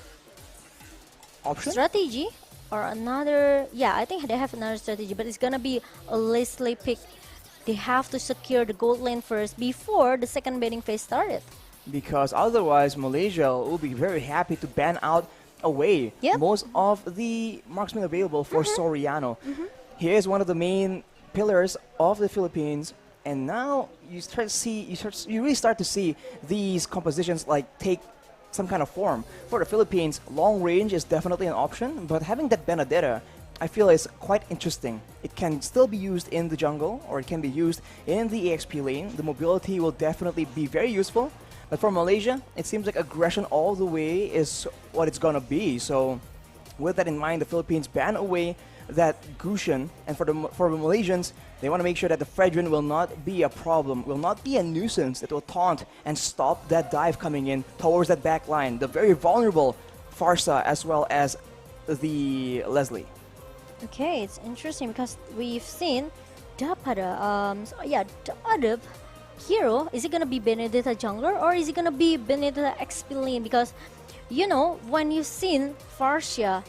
strategy. Or another, I think they have another strategy, but it's gonna be a Leslie pick. They have to secure the gold lane first before the second banning phase started. Because otherwise, Malaysia will be very happy to ban out away most of the marksmen available for Soriano. He is one of the main pillars of the Philippines, and now you really start to see these compositions like take some kind of form. For the Philippines, long range is definitely an option, but having that Benedetta, I feel is quite interesting. It can still be used in the jungle, or it can be used in the EXP lane. The mobility will definitely be very useful, but for Malaysia, it seems like aggression all the way is what it's gonna be. So with that in mind, the Philippines ban away that Gusion, and for the Malaysians, they want to make sure that the Fredrin will not be a problem, will not be a nuisance that will taunt and stop that dive coming in towards that back line. The very vulnerable Farsa as well as the Leslie. Okay, it's interesting because we've seen the other hero, is it gonna be Benedetta jungler or is it gonna be Benedetta XP lane? Because when you've seen Farsia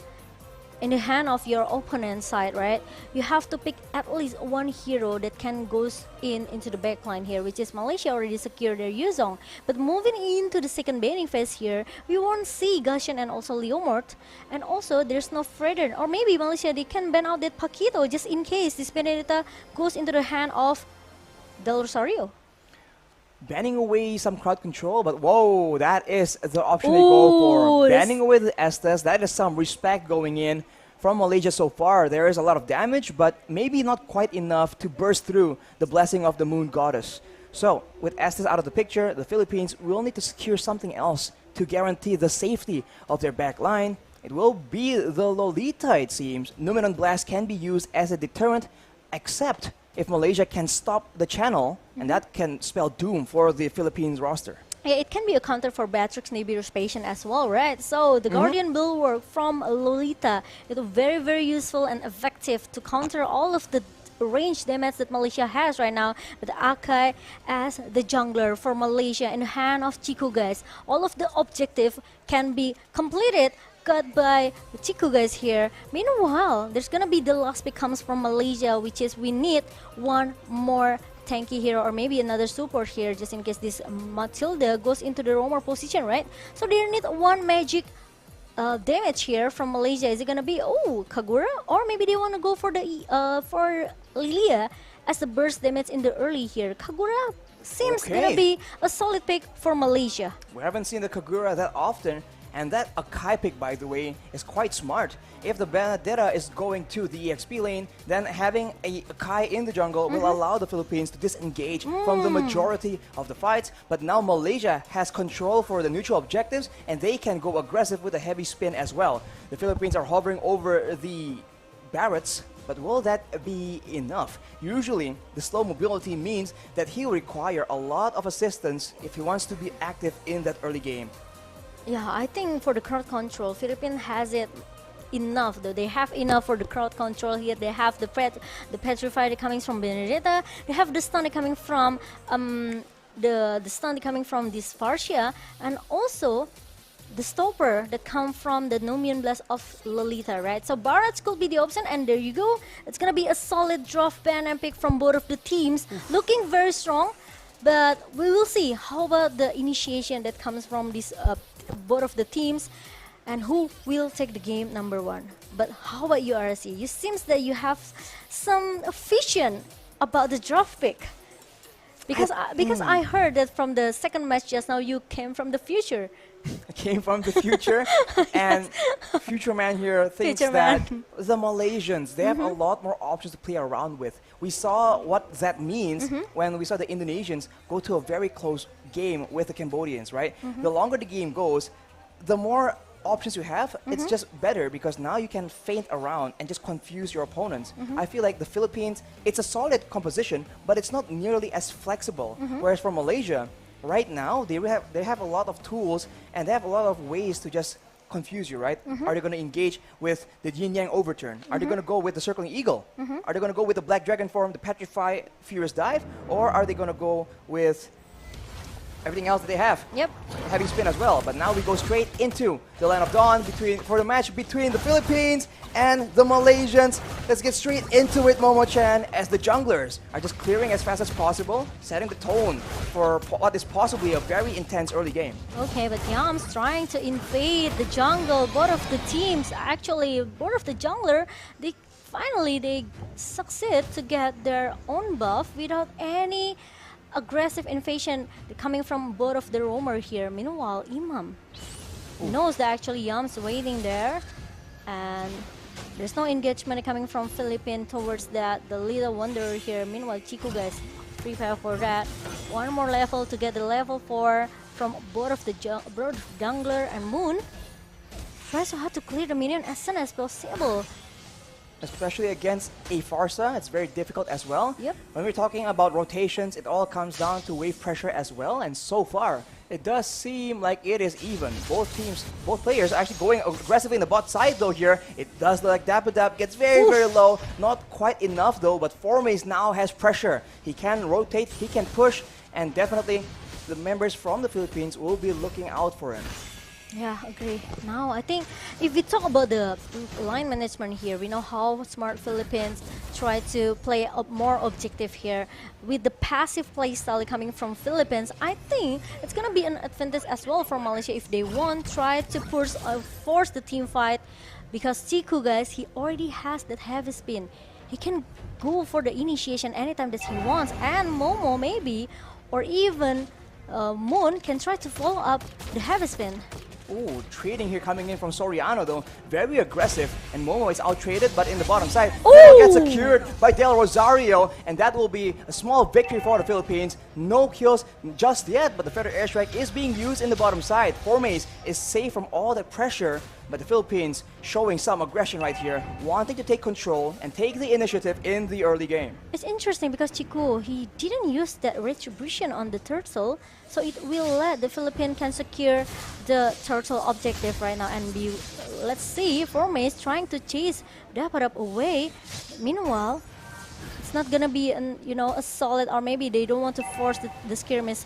in the hand of your opponent's side, right? You have to pick at least one hero that can goes into the backline here, which is Malaysia already secured their Yuzong. But moving into the second banning phase here, we won't see Gashan and also Leomort, and also there's no Fredern, or maybe Malaysia, they can ban out that Paquito just in case this Benedetta goes into the hand of Del Rosario. Banning away some crowd control, but whoa, that is the option they go for. Banning away the Estes, that is some respect going in from Malaysia so far. There is a lot of damage, but maybe not quite enough to burst through the blessing of the Moon Goddess. So, with Estes out of the picture, the Philippines will need to secure something else to guarantee the safety of their back line. It will be the Lolita, it seems. Numenon Blast can be used as a deterrent, except if Malaysia can stop the channel, and that can spell doom for the Philippines roster. Yeah, it can be a counter for Batrix Nibiru's patient as well, right? So the Guardian Bulwark from Lolita is very, very useful and effective to counter all of the range damage that Malaysia has right now. But Akai as the jungler for Malaysia in the hand of Chiku, guys. All of the objective can be completed cut by Chiku guys here. Meanwhile, there's gonna be the last pick comes from Malaysia, which is we need one more tanky hero or maybe another support here just in case this Matilda goes into the roamer position, right? So they need one magic damage here from Malaysia? Is it gonna be Kagura, or maybe they want to go for the for Lilia as the burst damage in the early here? Kagura seems gonna be a solid pick for Malaysia. We haven't seen the Kagura that often, and that Akai pick, by the way, is quite smart. If the Benedetta is going to the EXP lane, then having a Akai in the jungle will allow the Philippines to disengage from the majority of the fights. But now Malaysia has control for the neutral objectives, and they can go aggressive with a heavy spin as well. The Philippines are hovering over the Barretts, but will that be enough? Usually, the slow mobility means that he'll require a lot of assistance if he wants to be active in that early game. Yeah, I think for the crowd control, Philippines has it enough though. They have enough for the crowd control here. They have the petrified coming from Benedetta. They have the stun coming from the stun coming from this Farsia, and also the stopper that come from the Nomian Blast of Lolita, right? So Barrett could be the option, and there you go. It's gonna be a solid draft ban and pick from both of the teams, looking very strong. But we will see how about the initiation that comes from this both of the teams, and who will take the game number 1. But how about you, RSC? You seems that you have some vision about the draft pick. Because I heard that from the second match just now you came from the future. I came from the future, and Future Man here thinks that the Malaysians, they have a lot more options to play around with. We saw what that means when we saw the Indonesians go to a very close game with the Cambodians, right? The longer the game goes, the more options you have, it's just better because now you can feint around and just confuse your opponents. I feel like the Philippines, it's a solid composition, but it's not nearly as flexible. Whereas for Malaysia, right now, they have a lot of tools and they have a lot of ways to just confuse you, right? Are they going to engage with the Yin Yang Overturn? Are they going to go with the Circling Eagle? Are they going to go with the Black Dragon Form, the Petrify Furious Dive? Or are they going to go with everything else that they have? Yep. Heavy spin as well. But now we go straight into the Land of Dawn for the match between the Philippines and the Malaysians. Let's get straight into it, Momo-chan, as the junglers are just clearing as fast as possible, setting the tone for what is possibly a very intense early game. Okay, but Yam's trying to invade the jungle. Both of the teams, actually, both of the jungler, they succeed to get their own buff without any aggressive invasion coming from both of the roamer here. Meanwhile, Imam knows that actually Yam's waiting there, and there's no engagement coming from Philippines towards that, the Little Wanderer here. Meanwhile, Chico guys prepare for that. One more level to get the level 4 from both of the jungler, and Moon tries so hard to clear the minion as soon as possible. Especially against a Farsa, it's very difficult as well. Yep. When we're talking about rotations, it all comes down to wave pressure as well, and so far, it does seem like it is even. Both players are actually going aggressively in the bot side though here. It does look like Dappadap gets very, very low. Not quite enough though, but Formace now has pressure. He can rotate, he can push, and definitely the members from the Philippines will be looking out for him. Yeah, agree. Now, I think if we talk about the line management here, we know how smart Philippines try to play a more objective here. With the passive play style coming from Philippines, I think it's going to be an advantage as well for Malaysia if they want try to force the team fight, because Chiku, guys, he already has that heavy spin. He can go for the initiation anytime that he wants, and Momo maybe, or even Moon can try to follow up the heavy spin. Ooh, trading here coming in from Soriano though. Very aggressive, and Momo is out-traded, but in the bottom side, Del gets secured by Del Rosario, and that will be a small victory for the Philippines. No kills just yet, but the Feather Airstrike is being used in the bottom side. Formace is safe from all that pressure, but the Philippines showing some aggression right here, wanting to take control and take the initiative in the early game. It's interesting because Chiku, he didn't use that retribution on the turtle, so it will let the Philippines can secure the turtle objective right now. And let's see, Formace trying to chase Dappadap away. Meanwhile, it's not gonna be a solid, or maybe they don't want to force the skirmish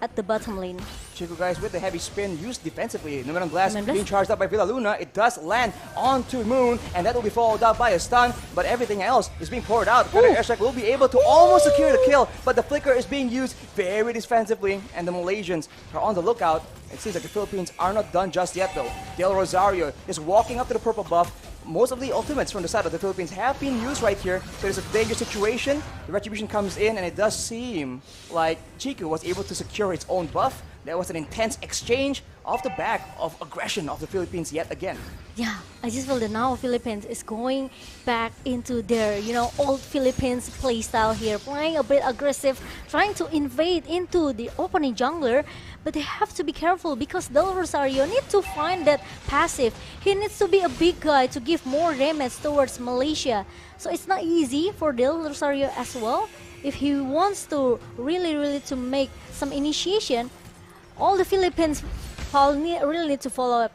at the bottom lane. Chico, guys, with the heavy spin used defensively. Numeron Blast being charged up by Villa Luna. It does land onto Moon, and that will be followed up by a stun, but everything else is being poured out. Predator Airstrike will be able to almost secure the kill, but the flicker is being used very defensively, and the Malaysians are on the lookout. It seems like the Philippines are not done just yet, though. Del Rosario is walking up to the purple buff. Most of the ultimates from the side of the Philippines have been used right here, so it's a dangerous situation. The Retribution comes in, and it does seem like Chico was able to secure its own buff. There was an intense exchange off the back of aggression of the Philippines yet again. Yeah, I just feel that now Philippines is going back into their, old Philippines playstyle here, playing a bit aggressive, trying to invade into the opening jungler, but they have to be careful because Del Rosario needs to find that passive. He needs to be a big guy to give more damage towards Malaysia. So it's not easy for Del Rosario as well. If he wants to really to make some initiation, all the Philippines really need to follow up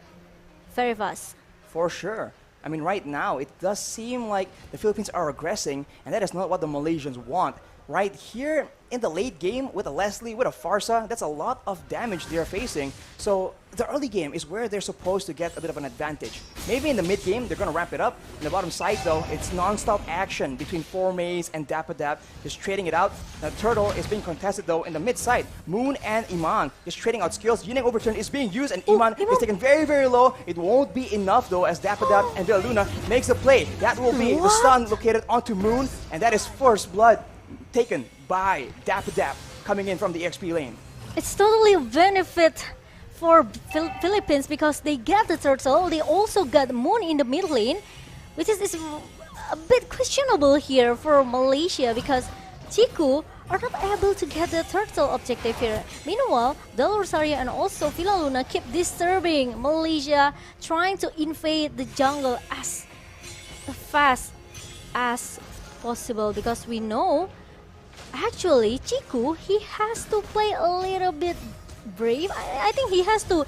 very fast. For sure. I mean, right now, it does seem like the Philippines are aggressing, and that is not what the Malaysians want. Right here in the late game with a Leslie, with a Farsa, that's a lot of damage they're facing. So the early game is where they're supposed to get a bit of an advantage. Maybe in the mid game, they're going to ramp it up. In the bottom side, though, it's non-stop action between Formaze and Dapadap, just trading it out. The Turtle is being contested, though, in the mid side. Moon and Iman just trading out skills. Yin Yang Overturn is being used, and Iman is taken very low. It won't be enough, though, as Dapadap and Villa Luna makes a play. That will be the stun located onto Moon, and that is first blood taken by Dapadap coming in from the XP lane. It's totally a benefit for Philippines because they get the turtle, they also got Moon in the mid lane, which is a bit questionable here for Malaysia because Chiku are not able to get the turtle objective here. Meanwhile, Del Rosario and also Villa Luna keep disturbing Malaysia, trying to invade the jungle as fast as possible because we know actually Chiku, he has to play a little bit brave. I think he has to,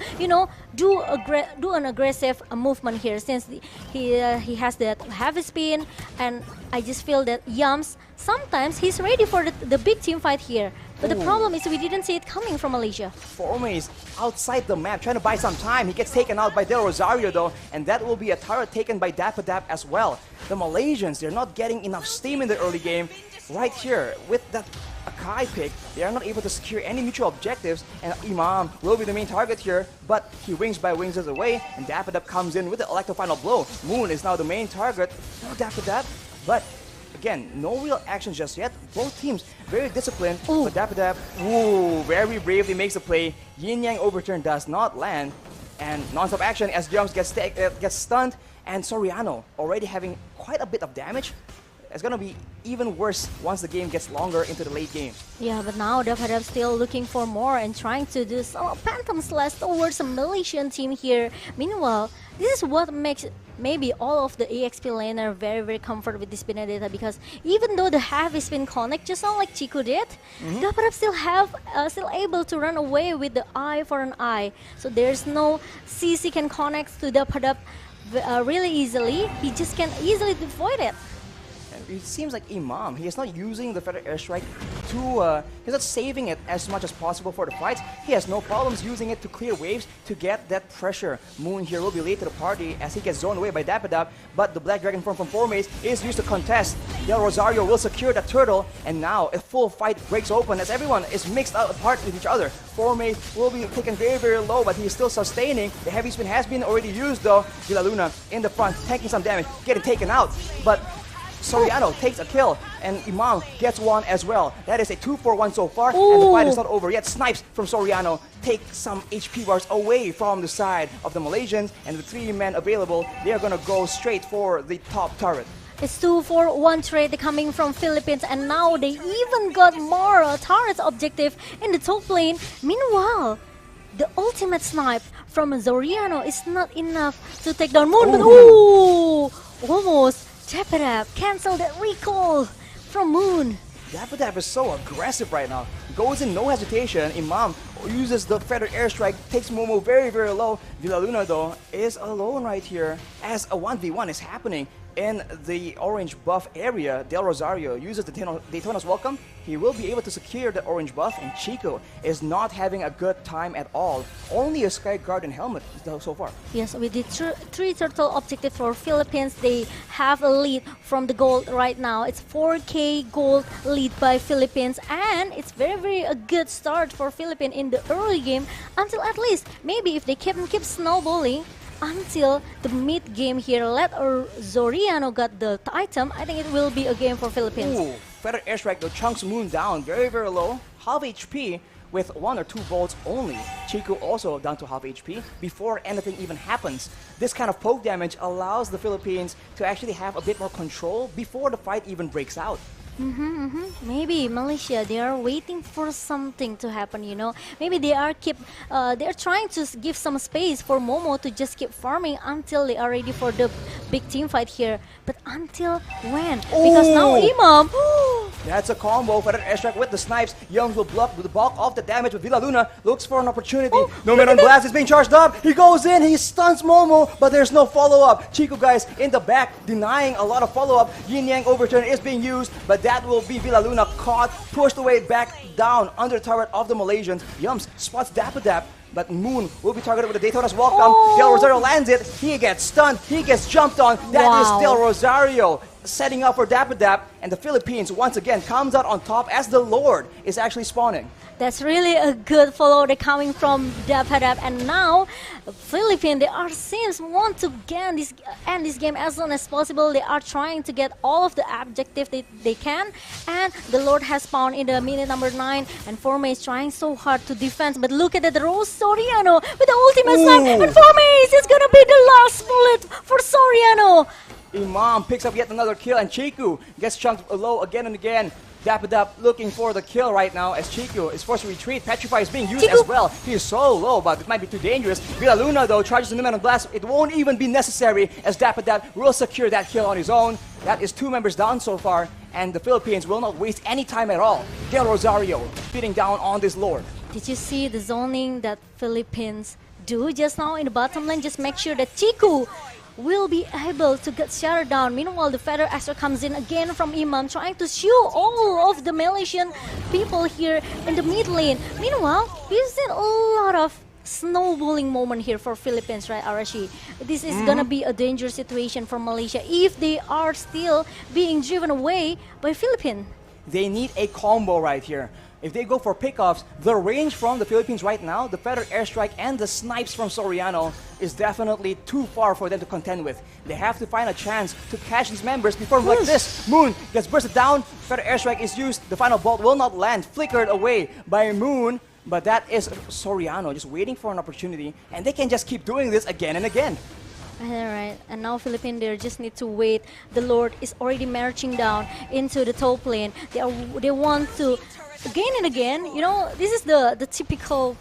do an aggressive movement here since he has that heavy spin, and I just feel that Yams sometimes he's ready for the big team fight here. But the problem is we didn't see it coming from Malaysia. Formaze outside the map, trying to buy some time. He gets taken out by Del Rosario though, and that will be a turret taken by Dapadap as well. The Malaysians, they're not getting enough steam in the early game. Right here, with that Akai pick, they are not able to secure any mutual objectives, and Imam will be the main target here, but he wings by wings us away, and Dapadap comes in with the Electro Final Blow. Moon is now the main target for Dapadap, but again, no real action just yet. Both teams very disciplined, but Dapadap, very bravely makes a play. Yin Yang Overturn does not land, and non-stop action as Jones gets stunned, and Soriano already having quite a bit of damage. It's gonna be even worse once the game gets longer into the late game. Yeah, but now Dapadap still looking for more and trying to do some Phantom Slash towards a Malaysian team here. Meanwhile, this is what makes maybe all of the EXP laner very comfortable with this Benedetta because even though the heavy spin connect just not like Chico did, Dapadap still able to run away with the eye for an eye. So there's no CC can connect to Dapadap really easily. He just can easily avoid it. It seems like Imam, he is not using the Feather Airstrike to, he's not saving it as much as possible for the fights. He has no problems using it to clear waves to get that pressure. Moon here will be late to the party as he gets zoned away by Dapadap, but the Black Dragon form from Formaze is used to contest. Del Rosario will secure the turtle, and now a full fight breaks open as everyone is mixed out apart with each other. Formaze will be taken very low, but he's still sustaining. The heavy spin has been already used though. Villa Luna in the front, taking some damage, getting taken out, but Soriano takes a kill, and Imam gets one as well. That is a 2-for-1 so far, and the fight is not over yet. Snipes from Soriano take some HP bars away from the side of the Malaysians, and the 3 men available, they are gonna go straight for the top turret. It's 2-for-1 trade coming from Philippines, and now they even got more turrets objective in the top lane. Meanwhile, the ultimate snipe from Soriano is not enough to take down Moon, but almost. Dapadap cancel that recall from Moon. Dapadap is so aggressive right now. Goes in no hesitation. Imam uses the Feather Airstrike, takes Momo very low. Villa Luna though is alone right here as a 1v1 is happening. in the orange buff area, Del Rosario uses the Daytona's welcome. He will be able to secure the orange buff, and Chico is not having a good time at all. Only a Sky Guardian helmet so far. Yes, with the three turtle objective for Philippines, they have a lead from the gold right now. It's 4K gold lead by Philippines, and it's very a good start for Philippines in the early game until at least maybe if they keep snowballing until the mid game here, let Zoriano got the item, I think it will be a game for Philippines. Ooh, Feather Airstrike though chunks Moon down very low, half HP with 1 or 2 bolts only. Chico also down to half HP before anything even happens. This kind of poke damage allows the Philippines to actually have a bit more control before the fight even breaks out. Maybe Malaysia, they are waiting for something to happen, you know. Maybe they are trying to give some space for Momo to just keep farming until they are ready for the big team fight here. But until when? Because now Imam. That's a combo. Feather Airstrike with the snipes. Young will block the bulk of the damage, but Villa Luna looks for an opportunity. No Man on Blast is being charged up. He goes in, he stuns Momo, but there's no follow-up. Chico, guys, in the back, denying a lot of follow-up. Yin Yang Overturn is being used, but that will be Villa Luna caught, pushed away back down under the turret of the Malaysians. Yums spots Dap, but Moon will be targeted with the Daytona's welcome. Del Rosario lands it. He gets stunned. He gets jumped on. That is Del Rosario setting up for Dap, and the Philippines once again comes out on top as the Lord is actually spawning. That's really a good follow. They're coming from Dap, and now Philippines, they are seems want to end this game as soon as possible. They are trying to get all of the objectives they can, and the Lord has spawned in the minute number 9, and Forme is trying so hard to defend. But look at the Rose Soriano with the ultimate snipe, and Forme is gonna be the last bullet for Soriano. Imam picks up yet another kill, and Chiku gets chunked low again and again. Dap looking for the kill right now as Chiku is forced to retreat. Petrify is being used as well. He is so low, but it might be too dangerous. Villa Luna though charges the Man on Blast. It won't even be necessary as Dap will secure that kill on his own. That is 2 members down so far, and the Philippines will not waste any time at all. Del Rosario beating down on this Lord. Did you see the zoning that Philippines do just now in the bottom lane? Just make sure that Chiku will be able to get shattered down. Meanwhile, the Feather Airstrike comes in again from Imam, trying to shoot all of the Malaysian people here in the mid lane. Meanwhile, we've seen a lot of snowballing moment here for Philippines, right, Arashi? This is gonna be a dangerous situation for Malaysia if they are still being driven away by Philippines. They need a combo right here. If they go for pickoffs, the range from the Philippines right now, the Feather Airstrike and the snipes from Soriano is definitely too far for them to contend with. They have to find a chance to catch these members before like this. Moon gets bursted down, Feather Airstrike is used, the final bolt will not land, flickered away by Moon, but that is Soriano just waiting for an opportunity, and they can just keep doing this again and again. Alright, and now Philippines, they just need to wait. The Lord is already marching down into the top lane. They want to again and again, you know, this is the typical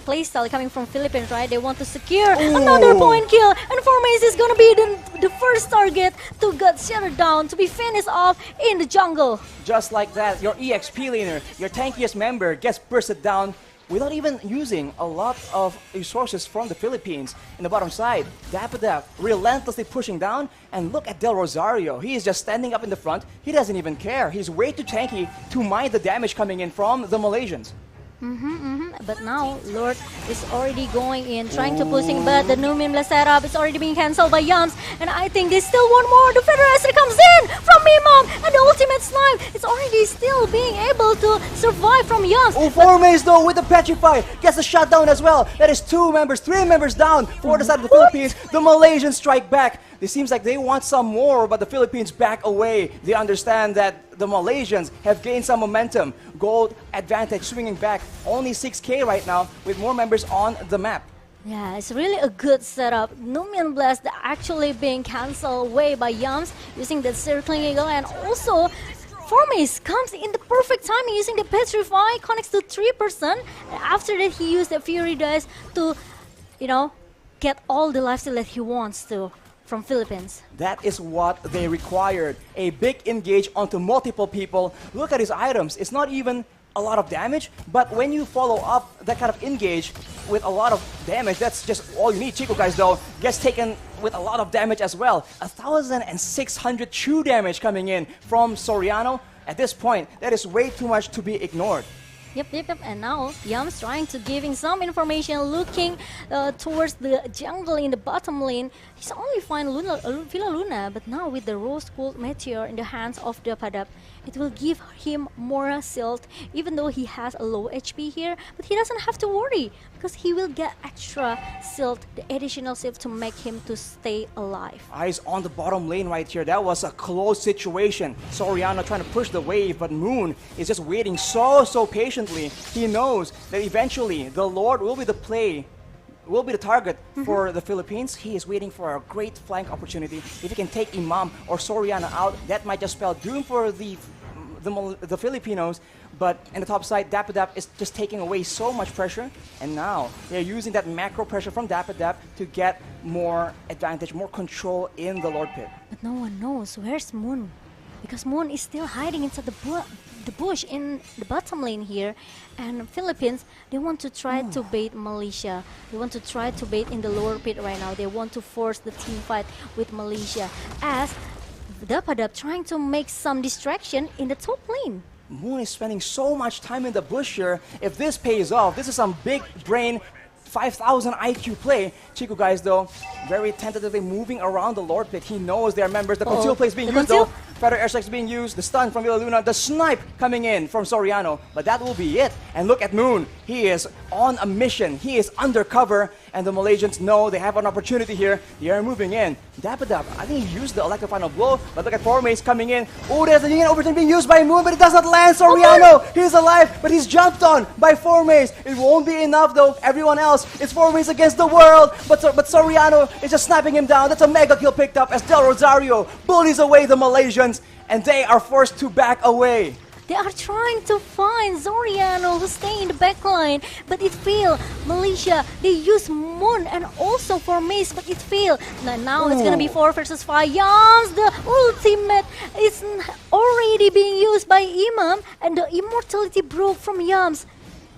playstyle coming from Philippines, right? They want to secure another point kill, and Formace is gonna be the first target to get shattered down, to be finished off in the jungle. Just like that, your EXP laner, your tankiest member gets bursted down without even using a lot of resources from the Philippines. In the bottom side, Dap relentlessly pushing down, and look at Del Rosario. He is just standing up in the front. He doesn't even care. He's way too tanky to mind the damage coming in from the Malaysians. But now Lord is already going in, trying to pushing, but the Mlbb setup is already being cancelled by Yams, and I think they still want more. The Feather Airstrike comes in from Imam, and the ultimate snipe is already still being able to survive from Yams. Formace though with the Petrify gets the shot down as well. That is 3 members down for the side of the Philippines. The Malaysians strike back. It seems like they want some more, but the Philippines back away. They understand that the Malaysians have gained some momentum. Gold advantage swinging back. Only 6K right now with more members on the map. Yeah, it's really a good setup. Numian Blast actually being cancelled away by Yams using the circling eagle, and also Formace comes in the perfect timing using the Petrify, connects to 3%. And after that, he used the Fury Dice to, you know, get all the lifesteal that he wants to from Philippines. That is what they required. A big engage onto multiple people. Look at his items. It's not even a lot of damage, but when you follow up that kind of engage with a lot of damage, that's just all you need. Chico, guys, though, gets taken with a lot of damage as well. 1,600 true damage coming in from Soriano. At this point, that is way too much to be ignored. Yep. And now Yam's trying to giving some information, looking towards the jungle in the bottom lane. He's only find Villa Luna, but now with the Rose Gold Meteor in the hands of the Padap, it will give him more shield, even though he has a low HP here. But he doesn't have to worry, because he will get extra shield, the additional shield to make him to stay alive. Eyes on the bottom lane right here. That was a close situation. Soriano trying to push the wave, but Moon is just waiting so patiently. He knows that eventually the Lord will be the target for the Philippines. He is waiting for a great flank opportunity. If he can take Imam or Soriano out, that might just spell doom for the Filipinos. But in the top side, Dapadap is just taking away so much pressure, and now they're using that macro pressure from Dapadap to get more advantage, more control in the Lord Pit. But no one knows where's Moon, because Moon is still hiding inside the bush in the bottom lane here. And Philippines, they want to try to bait Malaysia. They want to try to bait in the lower pit right now. They want to force the team fight with Malaysia, as Dapadap trying to make some distraction in the top lane. Moon is spending so much time in the bush here. If this pays off, this is some big brain 5,000 IQ play. Chico, guys, though, very tentatively moving around the Lord Pit. He knows their members. The conceal play is being used, though. Feather airstrike is being used. The stun from Villa Luna. The snipe coming in from Soriano. But that will be it. And look at Moon. He is on a mission. He is undercover. And the Malaysians know they have an opportunity here. They are moving in. Dapadap, I think he used the electric final blow. But look at Formace coming in. Oh, there's an overturn being used by Moon, but it does not land. Soriano, he's alive, but he's jumped on by Formace. It won't be enough, though. Everyone else, it's Formace against the world. But Soriano is just sniping him down. That's a mega kill picked up as Del Rosario bullies away the Malaysians, and they are forced to back away. They are trying to find Soriano who stay in the backline, but it failed. Malaysia, they use Moon and also Formace, but it failed. Now it's gonna be 4 versus 5. Yes, the ultimate is already being used by Imam, and the immortality broke from Yams.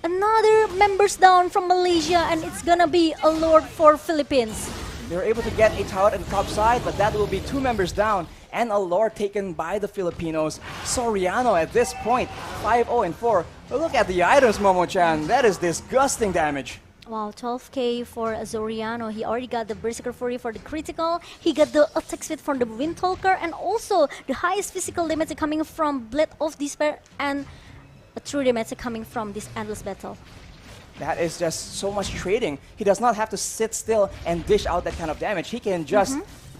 Another members down from Malaysia, and it's gonna be a Lord for Philippines. They were able to get a tower on the top side, but that will be 2 members down and a Lord taken by the Filipinos. Soriano at this point, 5-0-4. Look at the items, Momo-chan. That is disgusting damage. Wow, 12k for Soriano. He already got the Berserker Fury for the critical. He got the attack speed from the Windtalker, and also the highest physical damage coming from Blade of Despair, and a true damage coming from this endless battle. That is just so much trading. He does not have to sit still and dish out that kind of damage. He can just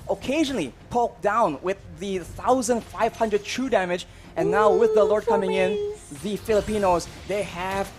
occasionally poke down with the 1,500 true damage. And now with the Lord coming in, the Filipinos, they have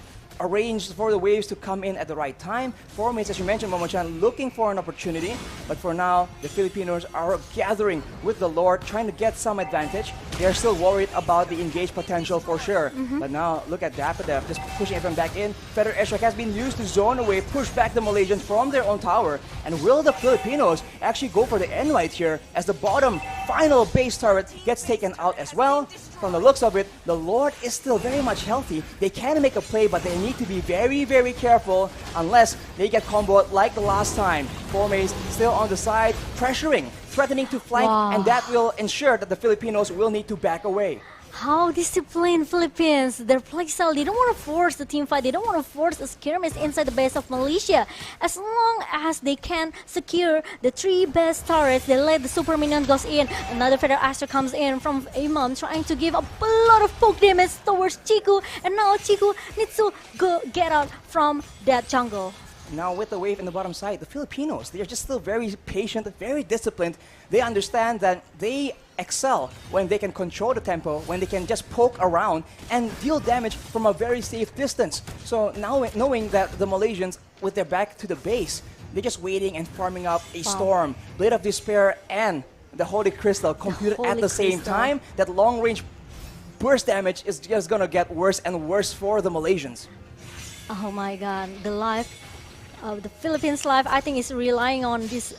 arranged for the waves to come in at the right time. Formace, as you mentioned, Momo-chan, looking for an opportunity. But for now, the Filipinos are gathering with the Lord, trying to get some advantage. They are still worried about the engaged potential for sure. But now, look at Dapadap, just pushing everyone back in. Feather airstrike has been used to zone away, push back the Malaysians from their own tower. And will the Filipinos actually go for the end right here, as the bottom final base turret gets taken out as well? From the looks of it, the Lord is still very much healthy. They can make a play, but they need to be very careful unless they get comboed like the last time. Formace still on the side, pressuring, threatening to flank, and that will ensure that the Filipinos will need to back away. How disciplined Philippines, their playstyle, they don't want to force the team fight, they don't want to force a skirmish inside the base of Malaysia. As long as they can secure the 3 best turrets, they let the super minion goes in. Another Feather Aster comes in from Imam, trying to give a lot of poke damage towards Chiku, and now Chiku needs to go get out from that jungle. Now with the wave in the bottom side, the Filipinos, they are just still very patient, very disciplined. They understand that they excel when they can control the tempo, when they can just poke around and deal damage from a very safe distance. So now knowing that the Malaysians, with their back to the base, they're just waiting and farming up a storm. Blade of Despair and the Holy Crystal computed at the same time. That long range burst damage is just gonna get worse and worse for the Malaysians. Oh my god, the life the Philippines life, I think, is relying on this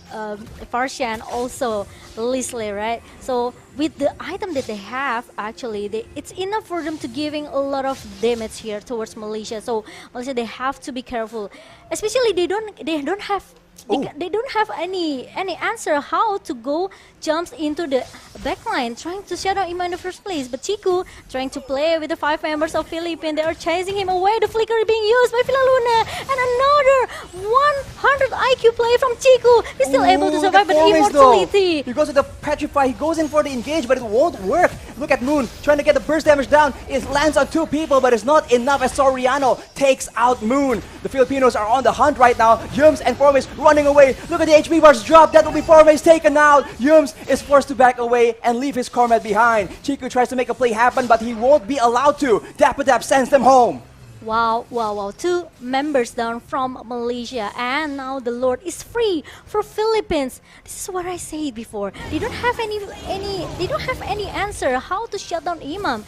Farsha and also Leslie, right? So with the item that they have, actually, it's enough for them to giving a lot of damage here towards Malaysia. So Malaysia, they have to be careful, especially they don't have. They don't have any answer how to go jumps into the backline, trying to shut out Ima in the first place. But Chiku trying to play with the 5 members of Philippines. They are chasing him away. The flicker is being used by Filaluna, and another 100 IQ play from Chiku. He's still able to survive, but immortality. He goes with the petrify. He goes in for the engage, but it won't work. Look at Moon trying to get the burst damage down. It lands on 2 people, but it's not enough as Soriano takes out Moon. The Filipinos are on the hunt right now. Yums and Formis running away. Look at the HP bars drop. That will be Formis taken out. Yums is forced to back away and leave his Cormet behind. Chiku tries to make a play happen, but he won't be allowed to. Dappadap sends them home. Wow, wow, wow. 2 members down from Malaysia, and now the Lord is free for Philippines. This is what I said before. They don't have any answer how to shut down Imam.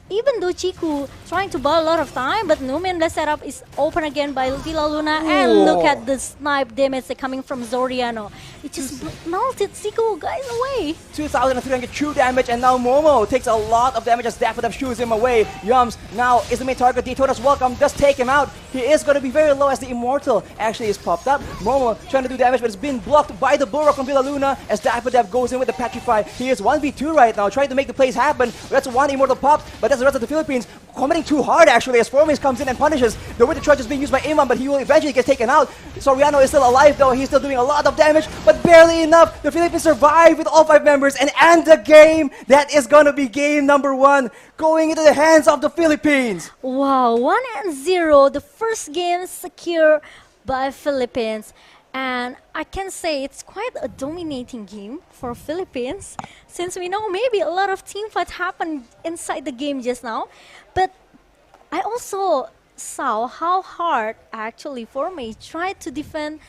Even though Chiku trying to buy a lot of time, but Numen, the setup is open again by Filaluna, and look at the snipe damage coming from Zoriano. It just melted Chiku guys away. 2,300 true damage, and now Momo takes a lot of damage as Daffodaf shoos him away. Yums now is the main target. Daytona's welcome, does take him out. He is going to be very low as the Immortal actually is popped up. Momo trying to do damage, but it's been blocked by the Bullrock from Filaluna as Daffodaf goes in with the Petrify. He is 1v2 right now, trying to make the plays happen. That's one Immortal popped, but that's the rest of the Philippines committing too hard actually as Formis comes in and punishes. The Winter Trudge is being used by Imam, but he will eventually get taken out. Soriano is still alive though. He's still doing a lot of damage, but barely enough. The Philippines survive with all 5 members and end the game. That is going to be game number 1 going into the hands of the Philippines. Wow, 1-0. The first game secure by Philippines. And I can say it's quite a dominating game for Philippines, since we know maybe a lot of team fights happened inside the game just now. But I also saw how hard actually Formay tried to defend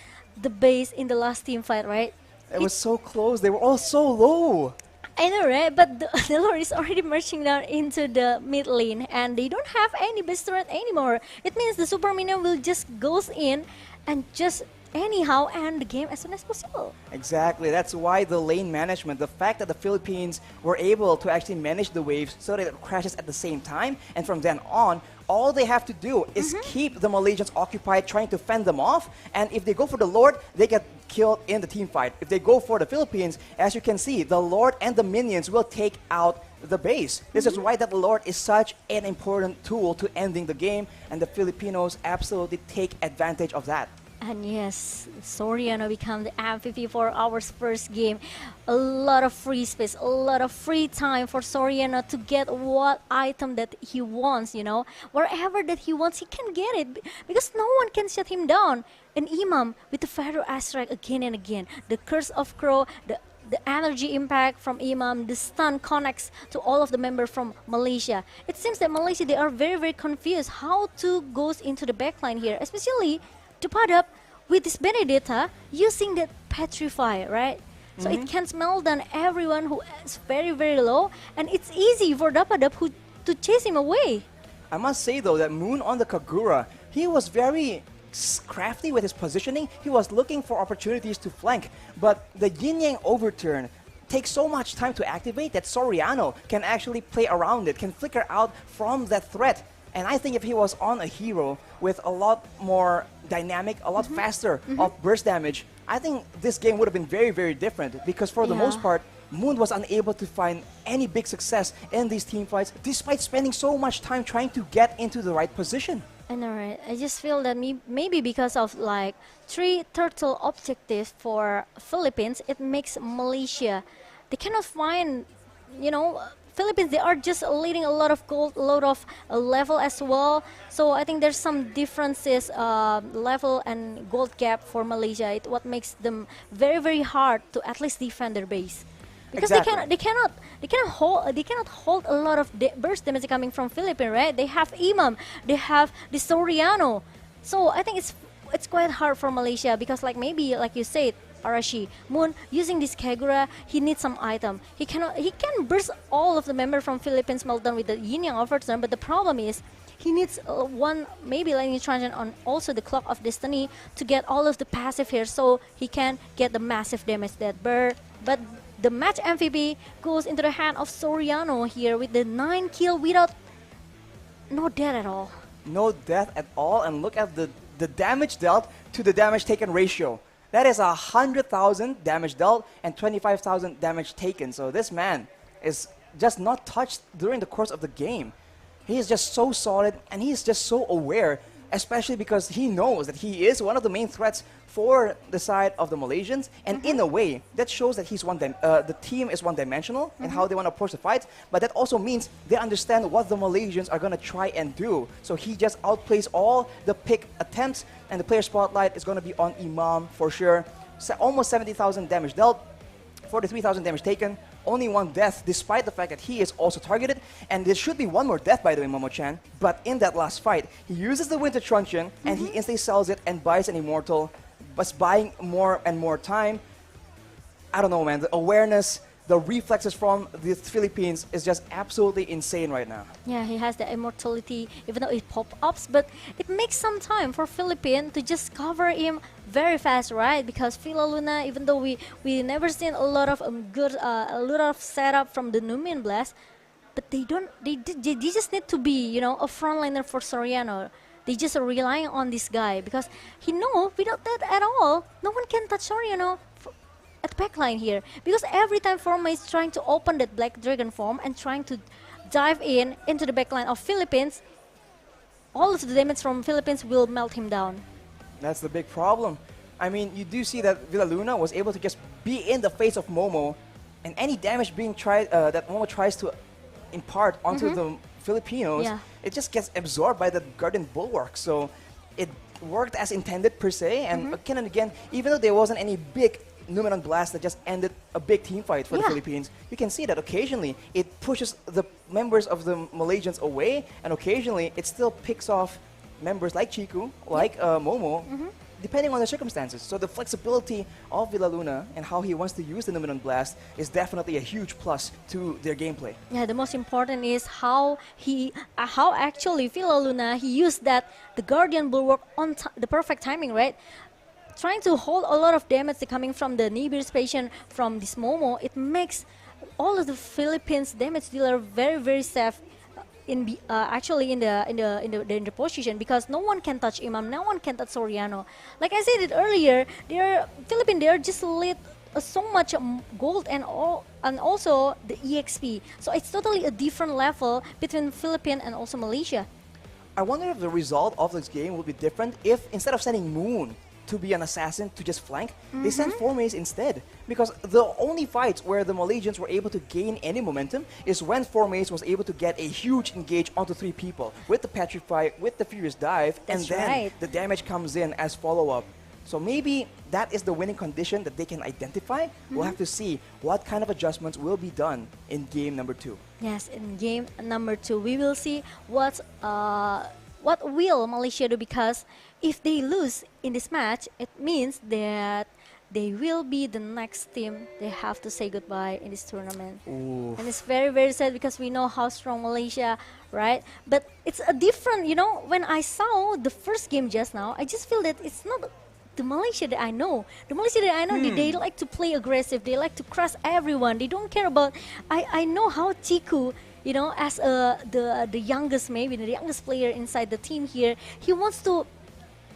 the base in the last team fight, right? It was so close. They were all so low. I know, right? But the Lord is already marching down into the mid lane, and they don't have any base turret anymore. It means the Super Minion will just goes in and just anyhow end the game as soon as possible. Exactly. That's why the lane management, the fact that the Philippines were able to actually manage the waves so that it crashes at the same time, and from then on, all they have to do is keep the Malaysians occupied trying to fend them off, and if they go for the Lord, they get killed in the team fight. If they go for the Philippines, as you can see, the Lord and the minions will take out the base. This is why that the Lord is such an important tool to ending the game, and the Filipinos absolutely take advantage of that. And yes, Soriano become the MVP for our first game. A lot of free space, a lot of free time for Soriano to get what item that he wants, you know. Wherever that he wants, he can get it. Because no one can shut him down. And Imam with the Pharaoh Astrike again and again. The Curse of Crow, the energy impact from Imam, the stun connects to all of the members from Malaysia. It seems that Malaysia, they are very, very confused how to go into the backline here. Especially to put up with this Benedetta using that Petrify, right? So it can smell down everyone who is very, very low, and it's easy for Dapadap to chase him away. I must say though that Moon on the Kagura, he was very crafty with his positioning. He was looking for opportunities to flank, but the Yin Yang overturn takes so much time to activate that Soriano can actually play around it, can flicker out from that threat. And I think if he was on a hero with a lot more dynamic, a lot faster of burst damage, I think this game would have been very, very different, because for the most part, Moon was unable to find any big success in these team fights despite spending so much time trying to get into the right position. I know, right? I just feel that maybe because of like 3 turtle objectives for Philippines, it makes Malaysia, they cannot find, you know, Philippines, they are just leading a lot of gold, a lot of level as well. So I think there's some differences, level and gold gap for Malaysia. What makes them very, very hard to at least defend their base, because they cannot hold a lot of burst damage coming from Philippines, right? They have Imam, they have the Soriano. So I think it's quite hard for Malaysia, because like maybe like you said, Arashi, Moon using this Kagura, he needs some item. He can burst all of the members from Philippines Meltdown with the Yin Yang overturn, but the problem is he needs one maybe lightning transient on also the Clock of Destiny to get all of the passive here, so he can get the massive damage that bird. But the match MVP goes into the hand of Soriano here with the 9 kill without no death at all. No death at all, and look at the damage dealt to the damage taken ratio. That is 100,000 damage dealt and 25,000 damage taken. So this man is just not touched during the course of the game. He is just so solid, and he is just so aware, especially because he knows that he is one of the main threats for the side of the Malaysians, and in a way that shows that he's the team is one-dimensional in how they want to approach the fight, but that also means they understand what the Malaysians are going to try and do. So he just outplays all the pick attempts, and the player spotlight is going to be on Imam for sure. Almost 70,000 damage dealt, 43,000 damage taken, only 1 death, despite the fact that he is also targeted. And there should be 1 more death, by the way, Momo-chan. But in that last fight, he uses the Winter Truncheon, and he instantly sells it and buys an Immortal. But buying more and more time, I don't know, man. The awareness, the reflexes from the Philippines is just absolutely insane right now. Yeah, he has the immortality, even though it pop-ups, but it makes some time for Philippines to just cover him very fast, right? Because Villa Luna, even though we never seen a lot of a lot of setup from the Numian Blast, but they just need to be, a frontliner for Soriano. They just are relying on this guy because he know without that at all, no one can touch Soriano at the backline here, because every time Forma is trying to open that Black Dragon form and trying to dive into the backline of Philippines, all of the damage from Philippines will melt him down. That's the big problem. I mean, you do see that Villa Luna was able to just be in the face of Momo, and any damage being tried that Momo tries to impart onto the Filipinos, it just gets absorbed by the Guardian Bulwark. So it worked as intended per se, and again and again, even though there wasn't any big Numenon Blast that just ended a big team fight for the Philippines, you can see that occasionally it pushes the members of the Malaysians away, and occasionally it still picks off members like Chiku, like Momo, depending on the circumstances. So the flexibility of Villa Luna and how he wants to use the Numenon Blast is definitely a huge plus to their gameplay. Yeah, the most important is how actually Villa Luna, he used the Guardian Bulwark on the perfect timing, right? Trying to hold a lot of damage coming from the Nibir's patient from this Momo, it makes all of the Philippines damage dealer very, very safe in the position, because no one can touch Imam, no one can touch Soriano. Like I said it earlier, they are just lit so much gold and also the EXP. So it's totally a different level between Philippines and also Malaysia. I wonder if the result of this game will be different if instead of sending Moon to be an assassin to just flank, they sent Formace instead. Because the only fights where the Malaysians were able to gain any momentum is when Formace was able to get a huge engage onto 3 people with the Petrify, with the Furious Dive, and then the damage comes in as follow-up. So maybe that is the winning condition that they can identify. We'll have to see what kind of adjustments will be done in game number 2. Yes, in game number 2, we will see what will Malaysia do, because if they lose in this match, it means that they will be the next team they have to say goodbye in this tournament. Ooh. And it's very, very sad because we know how strong Malaysia, right? But it's a different, when I saw the first game just now, I just feel that it's not the Malaysia that I know. The Malaysia that I know, they like to play aggressive. They like to crush everyone. They don't care about... I know how Chiku, as the youngest, maybe the youngest player inside the team here, he wants to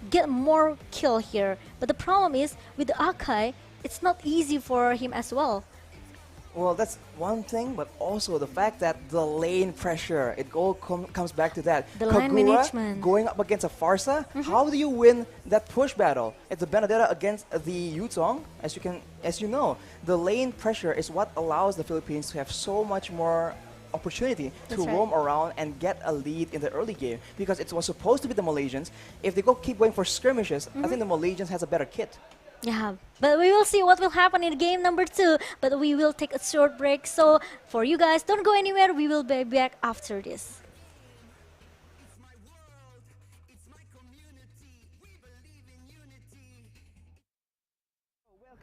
get more kill here. But the problem is, with the Akai, it's not easy for him as well. Well, that's one thing, but also the fact that the lane pressure, it all comes back to that. The lane management. Going up against a Farsa, how do you win that push battle? It's a Benedetta against the Yuzong, as you know. The lane pressure is what allows the Philippines to have so much more opportunity to roam around and get a lead in the early game, because it was supposed to be the Malaysians. If they keep going for skirmishes, I think the Malaysians has a better kit. Yeah, but we will see what will happen in game number 2, but we will take a short break. So for you guys, don't go anywhere. We will be back after this.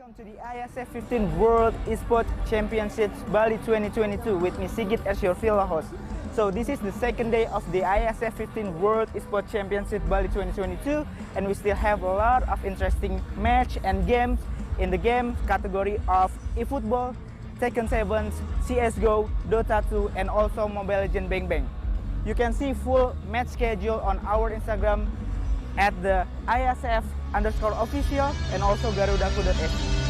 Welcome to the Iesf 15 World Esports Championships Bali 2022 with me Sigit as your field host. So this is the second day of the Iesf 15 World Esports Championship Bali 2022, and we still have a lot of interesting match and games in the game category of eFootball, Tekken 7, CSGO, Dota 2, and also Mobile Legends Bang Bang. You can see full match schedule on our Instagram at the ISF_official and also garudaku.se.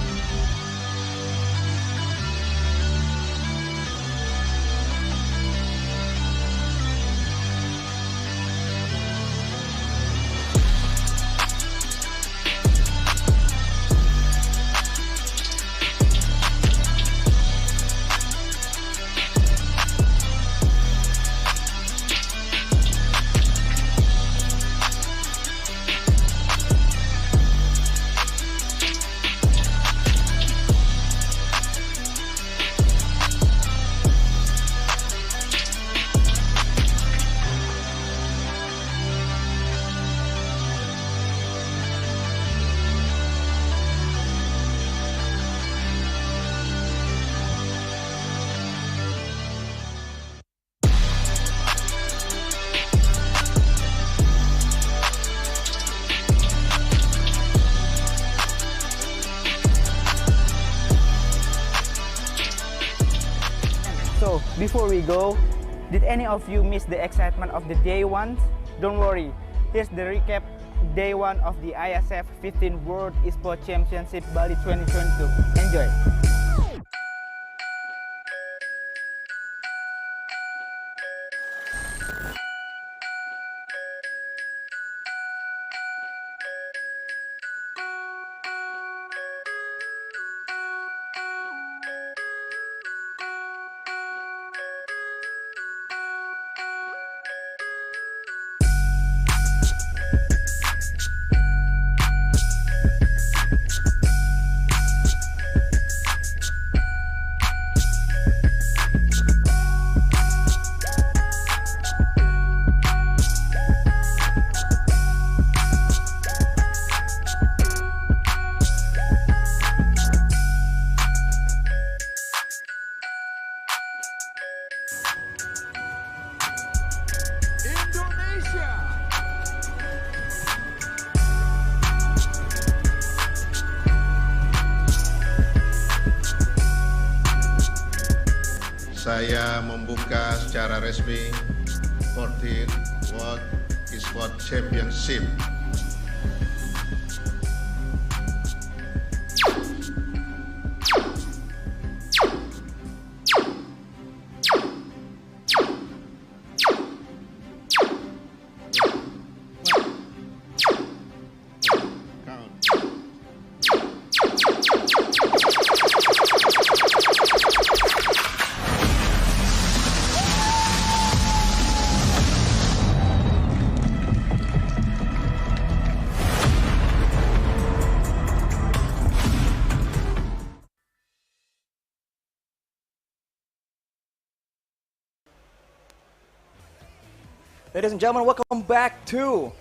So, before we go, did any of you miss the excitement of the day one? Don't worry, here's the recap day one of the Iesf 15 World Esports Championship Bali 2022. Enjoy! Saya membuka secara resmi 14 World Esports Championship. Ladies and gentlemen, welcome back to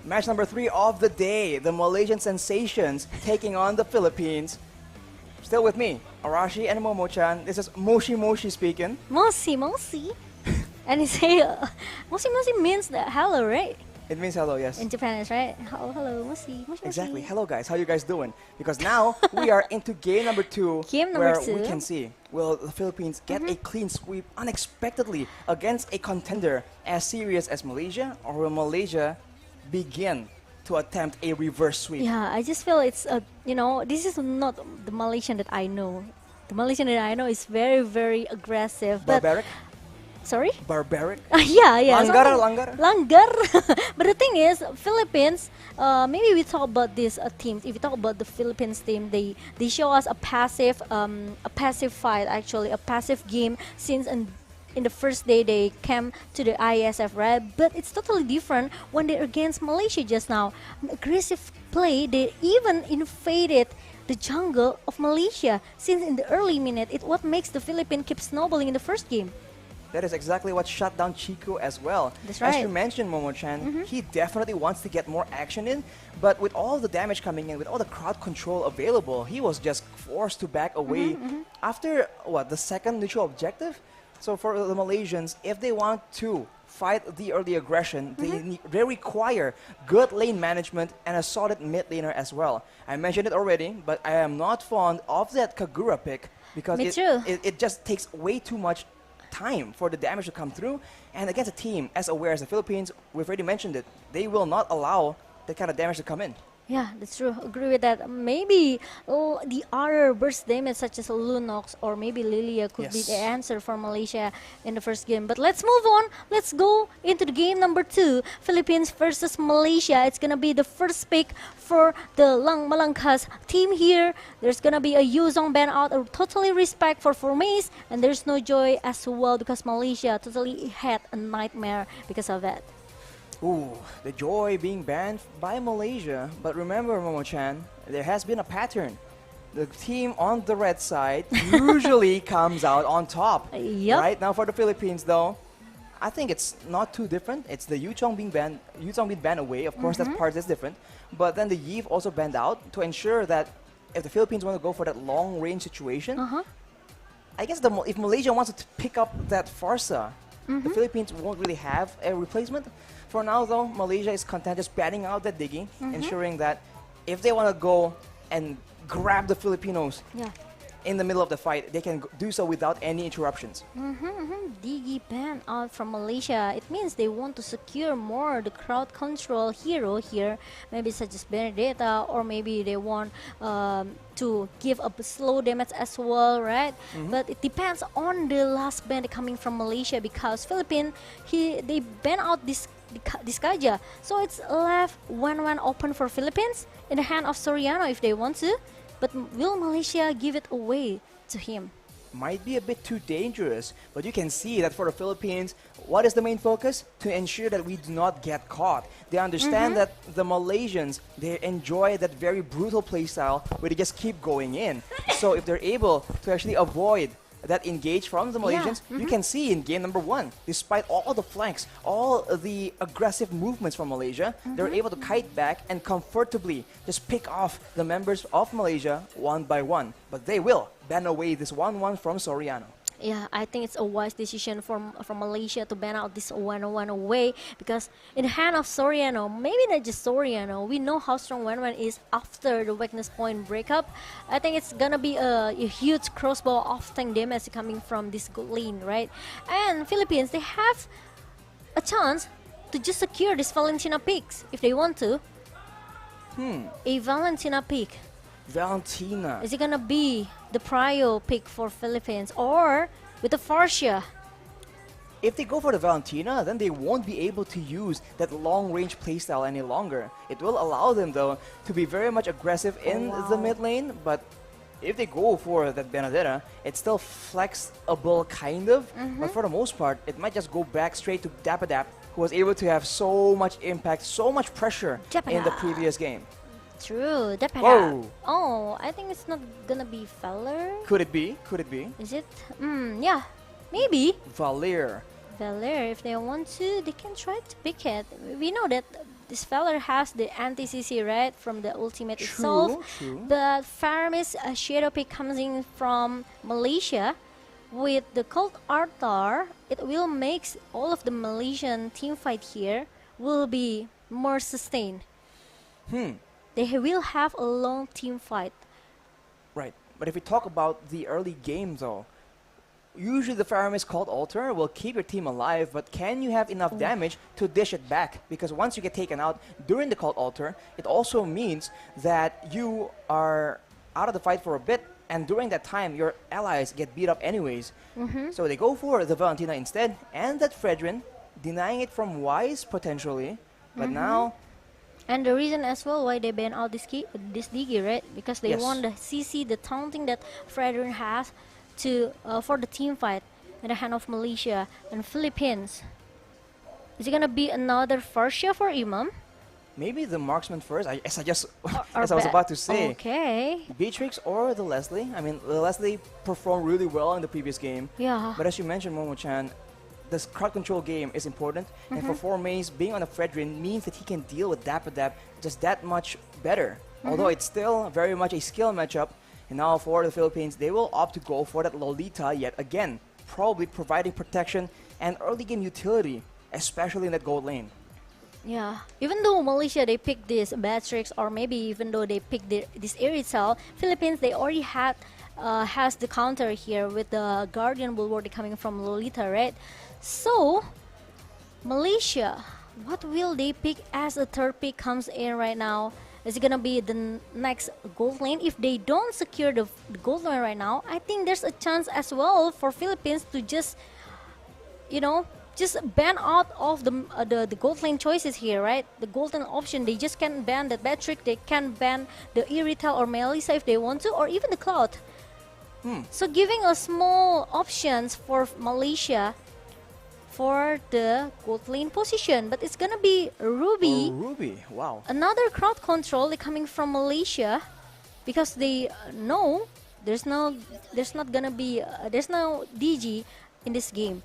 match number 3 of the day. The Malaysian Sensations taking on the Philippines. Still with me, Arashi and Momo-chan. This is Moshi Moshi speaking. Moshi Moshi. And you say, Moshi Moshi means that hello, right? It means hello, yes. In Japanese, right? Hello, hello, Moshi, Moshi. Exactly. Hello, guys. How you guys doing? Because now we are into game number 2, Game number where 2. we can see, will the Philippines get a clean sweep unexpectedly against a contender as serious as Malaysia, or will Malaysia begin to attempt a reverse sweep? Yeah, I just feel it's this is not the Malaysian that I know. The Malaysian that I know is very, very aggressive. Barbaric? Sorry? Barbaric? Yeah. Langgar. But the thing is, Philippines, maybe we talk about these teams. If you talk about the Philippines team, they show us a passive fight, actually, a passive game since in the first day they came to the Iesf, right? But it's totally different when they're against Malaysia just now. Aggressive play, they even invaded the jungle of Malaysia since in the early minute. It's what makes the Philippines keep snowballing in the first game. That is exactly what shut down Chico as well. That's right. As you mentioned, Momo-chan, he definitely wants to get more action in, but with all the damage coming in, with all the crowd control available, he was just forced to back away. After, the second neutral objective? So for the Malaysians, if they want to fight the early aggression, they require good lane management and a solid mid laner as well. I mentioned it already, but I am not fond of that Kagura pick because Me too. it just takes way too much time for the damage to come through. And against a team as aware as the Philippines, we've already mentioned it, they will not allow that kind of damage to come in. Yeah, that's true. Agree with that. Maybe the other burst damage such as Lunox or maybe Lilia could be Yes. the answer for Malaysia in the first game. But let's move on. Let's go into the game number 2. Philippines versus Malaysia. It's gonna be the first pick for the Lang Malangkas team here. There's gonna be a Yuzong ban out. A totally respect for Formace, and there's no joy as well because Malaysia totally had a nightmare because of that. Ooh, the joy being banned by Malaysia. But remember, Momo-chan, there has been a pattern. The team on the red side usually comes out on top. Yep. Right now for the Philippines, though, I think it's not too different. It's the Yuchong being banned away. Of course, that part is different. But then the Iesf also banned out to ensure that if the Philippines want to go for that long range situation, I guess if Malaysia wants to pick up that Farsa, the Philippines won't really have a replacement. For now, though, Malaysia is content just batting out that Diggy, ensuring that if they want to go and grab the Filipinos in the middle of the fight, they can do so without any interruptions. Diggy ban out from Malaysia. It means they want to secure more the crowd control hero here, maybe such as Benedetta, or maybe they want to give a slow damage as well, right? But it depends on the last ban coming from Malaysia because Philippines, they ban out this Kaja. So it's left 1-1 open for Philippines in the hand of Soriano if they want to. But will Malaysia give it away to him? Might be a bit too dangerous, but you can see that for the Philippines, what is the main focus? To ensure that we do not get caught. They understand that the Malaysians, they enjoy that very brutal playstyle where they just keep going in. So if they're able to actually avoid that engage from the Malaysians, you can see in game number 1, despite all the flanks, all the aggressive movements from Malaysia, they're able to kite back and comfortably just pick off the members of Malaysia one by one. But they will ban away this 1-1 from Soriano. Yeah, I think it's a wise decision from Malaysia to ban out this 1-1 away because in the hand of Soriano, maybe not just Soriano, we know how strong 1-1 is after the weakness point breakup. I think it's gonna be a huge crossbow off-tank damage coming from this good lane, right? And Philippines, they have a chance to just secure this Valentina picks if they want to. A Valentina pick. Valentina. Is it gonna be the prio pick for Philippines or with the Farsia? If they go for the Valentina, then they won't be able to use that long-range playstyle any longer. It will allow them, though, to be very much aggressive in the mid lane, but if they go for that Benedetta, it's still flexible, kind of, but for the most part, it might just go back straight to Dapadap, who was able to have so much impact, so much pressure in the previous game. True, Dapadap. Whoa. Oh, I think it's not gonna be Feller. Could it be? Could it be? Is it? Yeah, maybe. Valir. Valer, if they want to, they can try to pick it. We know that this Feller has the anti-CC, right, from the ultimate itself. True. But Faramis shadow pick comes in from Malaysia. With the Cold Arthur, it will make all of the Malaysian team fight here will be more sustained. They will have a long team fight. Right, but if we talk about the early game, though, usually the Faramis Cold Altar will keep your team alive, but can you have enough damage to dish it back? Because once you get taken out during the Cold Altar, it also means that you are out of the fight for a bit, and during that time, your allies get beat up anyways. So they go for the Valentina instead, and that Fredrin, denying it from Wise potentially, but now... And the reason as well why they ban out this Digi, right? Because they want the CC, the taunting that Fredrin has to for the team fight in the hand of Malaysia and Philippines. Is it gonna be another Farsia for Imam? Maybe the marksman first, as I was about to say. Okay. Beatrix or the Leslie. I mean, the Leslie performed really well in the previous game. Yeah. But as you mentioned, Momo-chan, this crowd control game is important. And for Formace, being on a Fredrin means that he can deal with Dapadap just that much better. Although it's still very much a skill matchup. And now for the Philippines, they will opt to go for that Lolita yet again. probably providing protection and early game utility, especially in that gold lane. Yeah, even though Malaysia they picked this Batrix, or maybe even though they picked this Irital, Philippines they already has the counter here with the Guardian Bulwark coming from Lolita, right? So Malaysia, what will they pick as a third pick comes in right now? Is it gonna be the next gold lane? If they don't secure the gold lane right now, I think there's a chance as well for Philippines to just, you know, just ban out of the gold lane choices here, right? The golden option, they just can ban that Batrick, they can ban the Irital or Melissa if they want to, or even the Cloud. So giving a small options for Malaysia for the gold lane position, but it's gonna be Ruby. Oh, Ruby, wow. Another crowd control coming from Malaysia, because they know there's no DG in this game.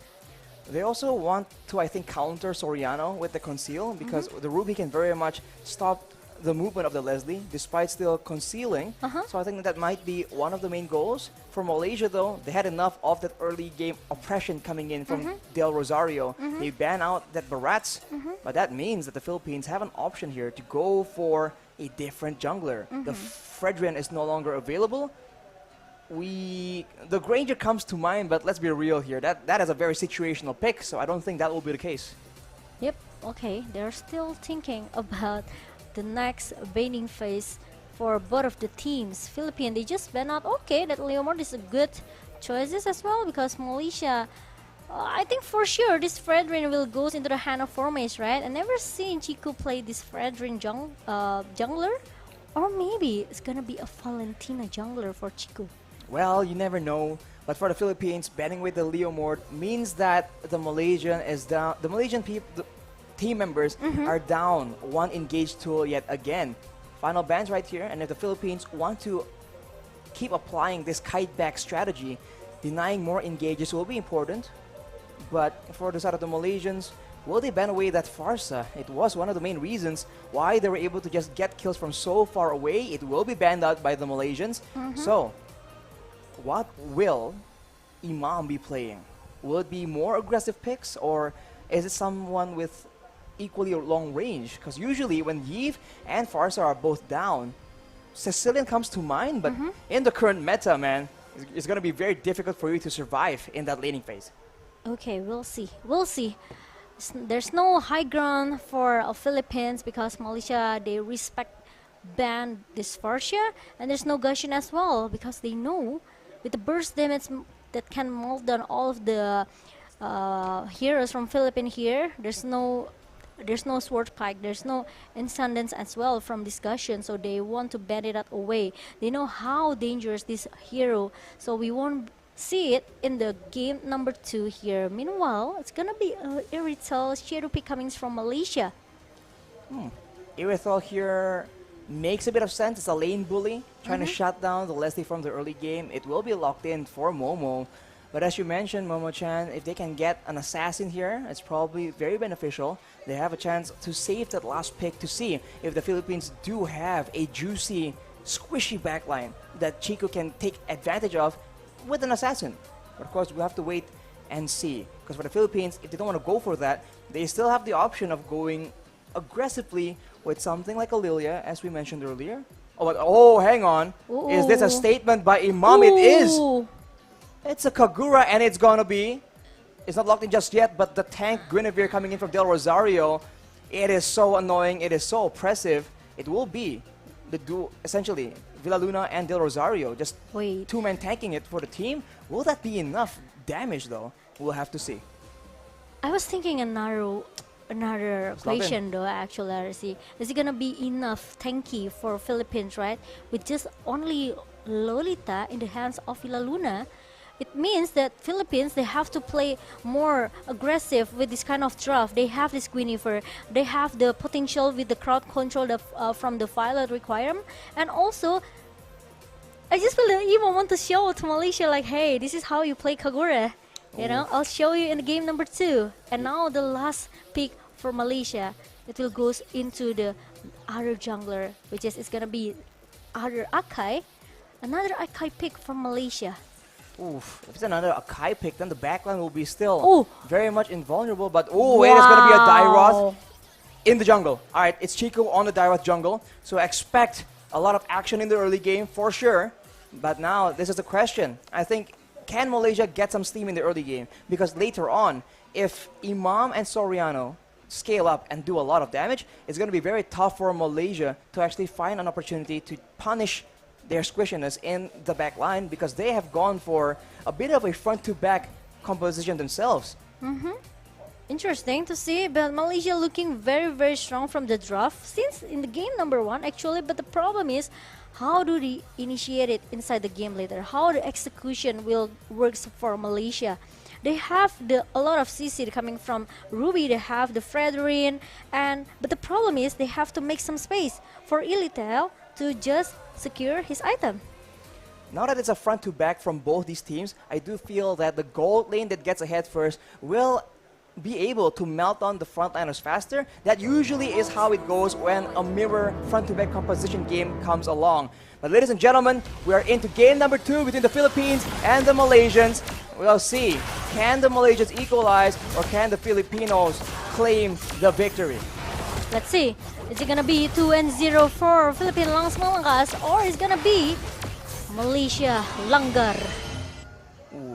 They also want to, I think, counter Soriano with the conceal, because the Ruby can very much stop the movement of the Leslie despite still concealing. So I think that might be one of the main goals. For Malaysia though, they had enough of that early game oppression coming in from Del Rosario. They ban out that Barats, but that means that the Philippines have an option here to go for a different jungler. The Fredrin is no longer available. The Granger comes to mind, but let's be real here. That is a very situational pick, so I don't think that will be the case. Yep, okay, they're still thinking about the next banning phase for both of the teams. Philippines, they just ban out. Okay, that Leomord is a good choices as well, because Malaysia, I think for sure this Fredrin will goes into the hand of Formace, right? I never seen Chico play this Fredrin jungler, or maybe it's gonna be a Valentina jungler for Chico. Well, you never know. But for the Philippines, banning with the Leomord means that the Malaysian is down. The Malaysian team members are down one engaged tool yet again. Final bans right here, and if the Philippines want to keep applying this kite back strategy, denying more engages will be important. But for the side of the Malaysians, will they ban away that Farsa? It was one of the main reasons why they were able to just get kills from so far away. It will be banned out by the Malaysians. So, what will Imam be playing? Will it be more aggressive picks, or is it someone with equally long range? Because usually when Iesf and Farsa are both down, Sicilian comes to mind, but in the current meta, man, it's going to be very difficult for you to survive in that laning phase. Okay, we'll see. We'll see. There's no high ground for Philippines because Malaysia, they respect ban this Farsa, and there's no Gushing as well because they know with the burst damage that can mold down all of the heroes from Philippines here, there's no sword pike, there's no Incendence as well from discussion, so they want to ban it away. They know how dangerous this hero, so we won't see it in the game number 2 here. Meanwhile, it's gonna be Irital Shadow pick coming from Malaysia. Irital here makes a bit of sense. It's a lane bully trying to shut down the Leslie from the early game. It will be locked in for Momo. But as you mentioned, Momo-chan, if they can get an assassin here, it's probably very beneficial. They have a chance to save that last pick to see if the Philippines do have a juicy, squishy backline that Chico can take advantage of with an assassin. But of course, we'll have to wait and see. Because for the Philippines, if they don't want to go for that, they still have the option of going aggressively with something like a Lilia, as we mentioned earlier. Oh, hang on. Ooh. Is this a statement by Imam? Ooh. It is. It's a Kagura, and it's gonna be. It's not locked in just yet, but the tank Guinevere coming in from Del Rosario, it is so annoying. It is so oppressive. It will be the duo, essentially Villaluna and Del Rosario, just two-man tanking it for the team. Will that be enough damage, though? We'll have to see. I was thinking another question though, actually, RC. Is it gonna be enough tanky for Philippines, right? With just only Lolita in the hands of Villaluna, it means that Philippines, they have to play more aggressive with this kind of draft. They have this Guinevere, they have the potential with the crowd control from the violet requirement, and also I just feel that Imo want to show to Malaysia like, hey, this is how you play Kagura. You know, I'll show you in the game number 2. And now the last pick for Malaysia, it will goes into the other jungler, which is it's gonna be other Akai, another Akai pick from Malaysia. Oof, if it's another Akai pick, then the backline will be still very much invulnerable. But it is going to be a Dairoth in the jungle. All right, it's Chico on the Dairoth jungle, so expect a lot of action in the early game for sure. But now this is the question. I think, can Malaysia get some steam in the early game? Because later on, if Imam and Soriano scale up and do a lot of damage, it's going to be very tough for Malaysia to actually find an opportunity to punish their squishiness in the back line, because they have gone for a bit of a front-to-back composition themselves. Interesting to see, but Malaysia looking very strong from the draft since in the game number 1 actually. But the problem is, how do they initiate it inside the game later? How the execution will works for Malaysia? They have a lot of CC coming from Ruby. They have the Fredrin, but the problem is they have to make some space for Ilitel to just secure his item. Now that it's a front-to-back from both these teams, I do feel that the gold lane that gets ahead first will be able to melt on the frontliners faster. That usually is how it goes when a mirror front-to-back composition game comes along. But ladies and gentlemen, we are into game number 2 between the Philippines and the Malaysians. We'll see, can the Malaysians equalize or can the Filipinos claim the victory? Let's see, is it gonna be 2-0 for Philippine Langs Malangkas, or is gonna be Malaysia Langgar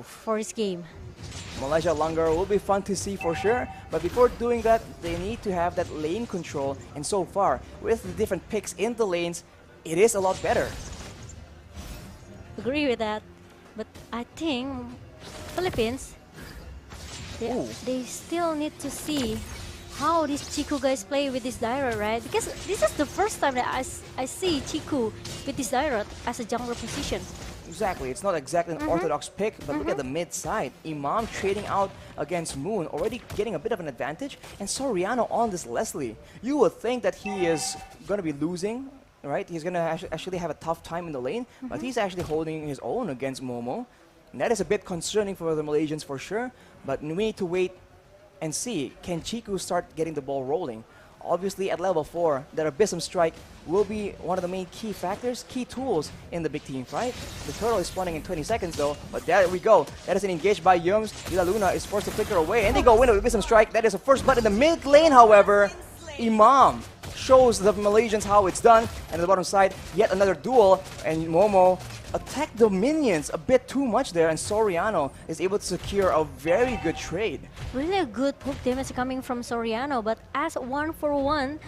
for his game? Malaysia Langgar will be fun to see for sure, but before doing that, they need to have that lane control, and so far, with the different picks in the lanes, it is a lot better. Agree with that, but I think Philippines, they still need to see how these Chiku guys play with this Daira, right? Because this is the first time that I see Chiku with this Daira as a jungler position. Exactly, it's not exactly an orthodox pick, but look at the mid side. Imam trading out against Moon, already getting a bit of an advantage, and Soriano on this Leslie. You would think that he is going to be losing, right? He's going to actually have a tough time in the lane, but he's actually holding his own against Momo. And that is a bit concerning for the Malaysians for sure, but we need to wait and see, can Chiku start getting the ball rolling? Obviously, at level 4, that Abyssum Strike will be one of the main key factors, key tools in the big team fight. The turtle is spawning in 20 seconds though, but there we go. That is an engage by Yums. Villa Luna is forced to flicker away, and they go win with Abyssum Strike. That is a first blood in the mid lane, however. Imam shows the Malaysians how it's done, and at the bottom side, yet another duel, and Momo attacked the minions a bit too much there, and Soriano is able to secure a very good trade. Really a good poke damage coming from Soriano, but as 1-for-1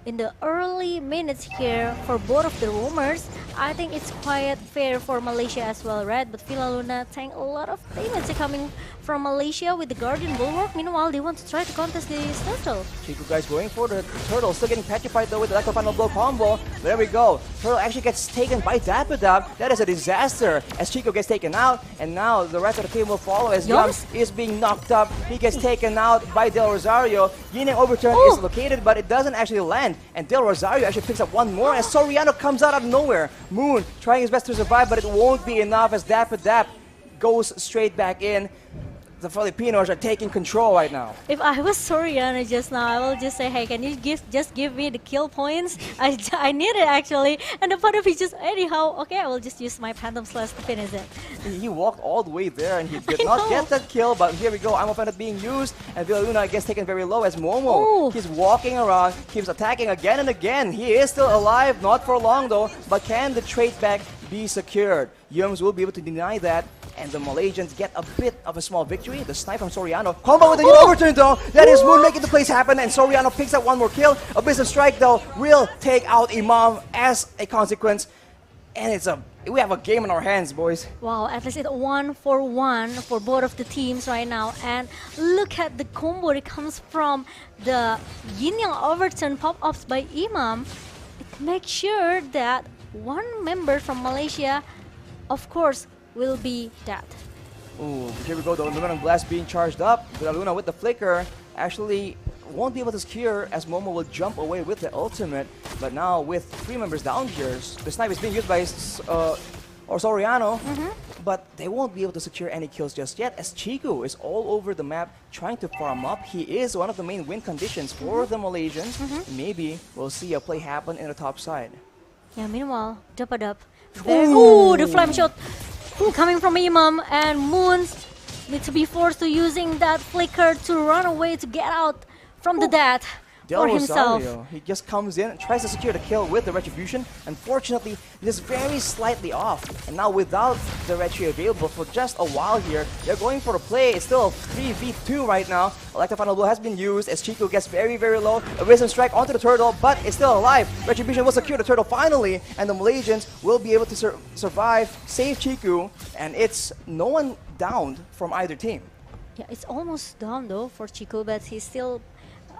in the early minutes here for both of the roamers, I think it's quite fair for Malaysia as well, right? But Villa Luna tank a lot of damage coming from Malaysia with the Guardian Bulwark. Meanwhile, they want to try to contest this turtle. Chiku guys going for the turtle, still getting petrified though with the final blow combo. There we go. Turtle actually gets taken by Dapadab. That is a disaster as Chico gets taken out, and now the rest of the team will follow as Yums is being knocked up. He gets taken out by Del Rosario. Yin and Overturn is located, but it doesn't actually land. And Del Rosario actually picks up one more as Soriano comes out of nowhere. Moon trying his best to survive, but it won't be enough as Dapadab goes straight back in. The Filipinos are taking control right now. If I was Soriano just now, I will just say, hey, can you just give me the kill points? I need it actually. And the part of it just, anyhow, okay, I will just use my Phantom Slash to finish it. He walked all the way there and he did not get that kill, but here we go. I'm offended being used, and Villa Luna gets taken very low as Momo. He's walking around, keeps attacking again and again. He is still alive, not for long though, but can the trade back be secured? Yums will be able to deny that, and the Malaysians get a bit of a small victory. The snipe from Soriano. Combo with the overturn though. That is Moon making the plays happen, and Soriano picks up one more kill. Abyssum Strike though will take out Imam as a consequence. And we have a game in our hands, boys. Wow, at least it's 1-for-1 for both of the teams right now. And look at the combo that comes from the Yin Yang Overturn pop-ups by Imam. It makes sure that one member from Malaysia, of course, will be dead. Ooh, here we go, the Luminous Blast being charged up. Villa Luna with the flicker actually won't be able to secure as Momo will jump away with the ultimate. But now with 3 members down here, the snipe is being used by Soriano, but they won't be able to secure any kills just yet as Chiku is all over the map trying to farm up. He is one of the main win conditions for the Malaysians. Maybe we'll see a play happen in the top side. Yeah, meanwhile, Dapadab. Ooh, the flame shot. coming from Imam, and Moons need to be forced to using that flicker to run away to get out from the death for himself. Rosario, he just comes in and tries to secure the kill with the Retribution. Unfortunately, it is very slightly off. And now without the Retri available for just a while here, they're going for the play. It's still 3v2 right now. Electro Final Blow has been used as Chico gets very, very low. A Wisdom Strike onto the turtle, but it's still alive. Retribution will secure the turtle finally, and the Malaysians will be able to survive, save Chico, and it's no one downed from either team. Yeah, it's almost done though for Chico, but he's still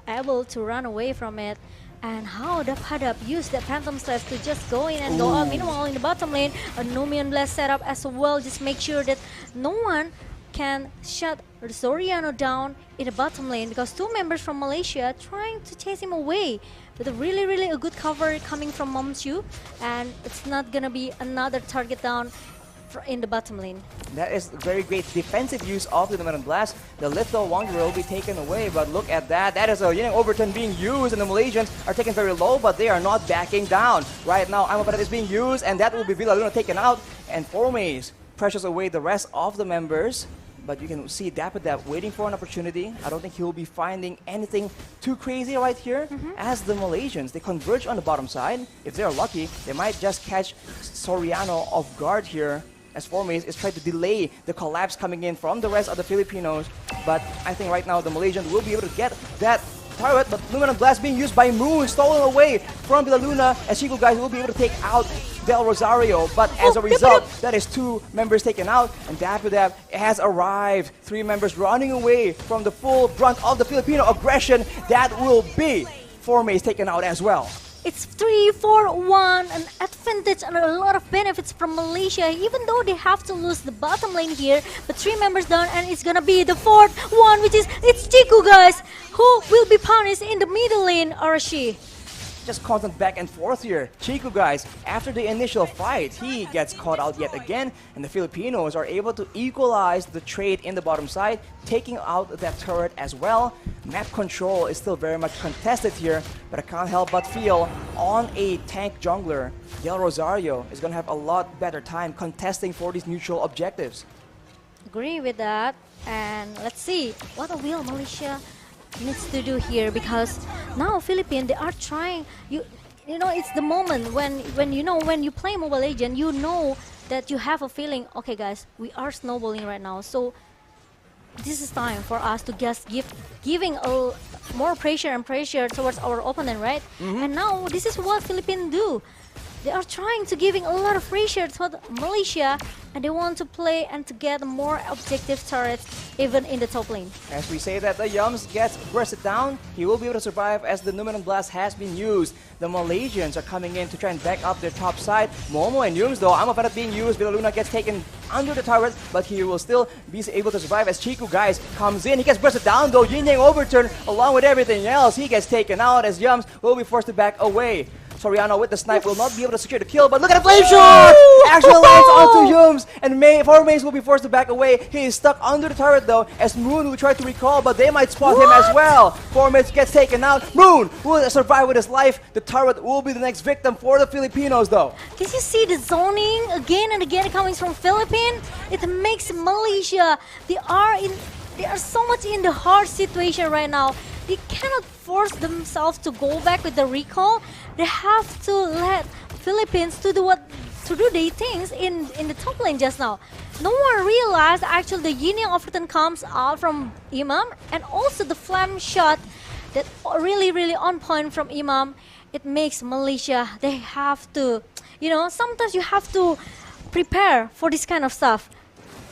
able to run away from it. And how Hadap used that Phantom Slash to just go in and go up. Meanwhile, in the bottom lane, a Numian Blast setup as well. Just make sure that no one can shut Soriano down in the bottom lane, because two members from Malaysia trying to chase him away. With a really a good cover coming from Momchu, and it's not gonna be another target down in the bottom lane. That is very great defensive use of the Numian Blast. The Litho Wanderer will be taken away, but look at that. That is a Yin Overturn being used, and the Malaysians are taken very low, but they are not backing down. Right now, Amaparat is being used, and that will be Villa Luna taken out, and Formaze pressures away the rest of the members. But you can see Dapper waiting for an opportunity. I don't think he will be finding anything too crazy right here. As the Malaysians, they converge on the bottom side. If they're lucky, they might just catch Soriano off guard here, as Formaze is trying to delay the collapse coming in from the rest of the Filipinos. But I think right now the Malaysians will be able to get that turret, but Luminant Blast being used by Moon, stolen away from Villa Luna, as Chico guys will be able to take out Del Rosario. But as a result, that is two members taken out, and Dapper has arrived. Three members running away from the full brunt of the Filipino aggression. That will be Formaze taken out as well. It's 3-4-1, an advantage and a lot of benefits from Malaysia, even though they have to lose the bottom lane here. But three members down, and it's gonna be the fourth one, which is it's Chico guys, who will be punished in the middle lane, Arashi. Just constant back and forth here. Chico guys, after the initial fight, he gets caught out yet again, and the Filipinos are able to equalize the trade in the bottom side, taking out that turret as well. Map control is still very much contested here, but I can't help but feel on a tank jungler, Del Rosario is going to have a lot better time contesting for these neutral objectives. Agree with that, and let's see what will Malaysia needs to do here, because now Philippines, they are trying, you know, it's the moment when you play Mobile Legends, you know that you have a feeling, okay guys, we are snowballing right now, so this is time for us to just giving a more pressure towards our opponent, right? And now this is what Philippines do. They are trying to giving a lot of pressure to Malaysia, and they want to play and to get more objective turrets even in the top lane. As we say that the Yums gets bursted down, he will be able to survive as the Numinant Blast has been used. The Malaysians are coming in to try and back up their top side. Momo and Yums though, Amaparat being used, Villa Luna gets taken under the turret, but he will still be able to survive as Chico guys comes in. He gets bursted down though, Yin Yang Overturn along with everything else. He gets taken out as Yums will be forced to back away. Soriano with the snipe will not be able to secure the kill, but look at the flame shot! Actually lands onto Yums, and Formaze will be forced to back away. He is stuck under the turret though, as Moon will try to recall, but they might spot him as well. Formaze gets taken out. Moon will survive with his life. The turret will be the next victim for the Filipinos though. Did you see the zoning again and again coming from Philippines? It makes Malaysia, they are so much in the hard situation right now. They cannot force themselves to go back with the recall. They have to let Philippines to do their things in the top lane just now. No one realized actually the Yin Yang Overturn comes out from Imam, and also the flame shot that really on point from Imam. It makes Malaysia, they have to, you know, sometimes you have to prepare for this kind of stuff,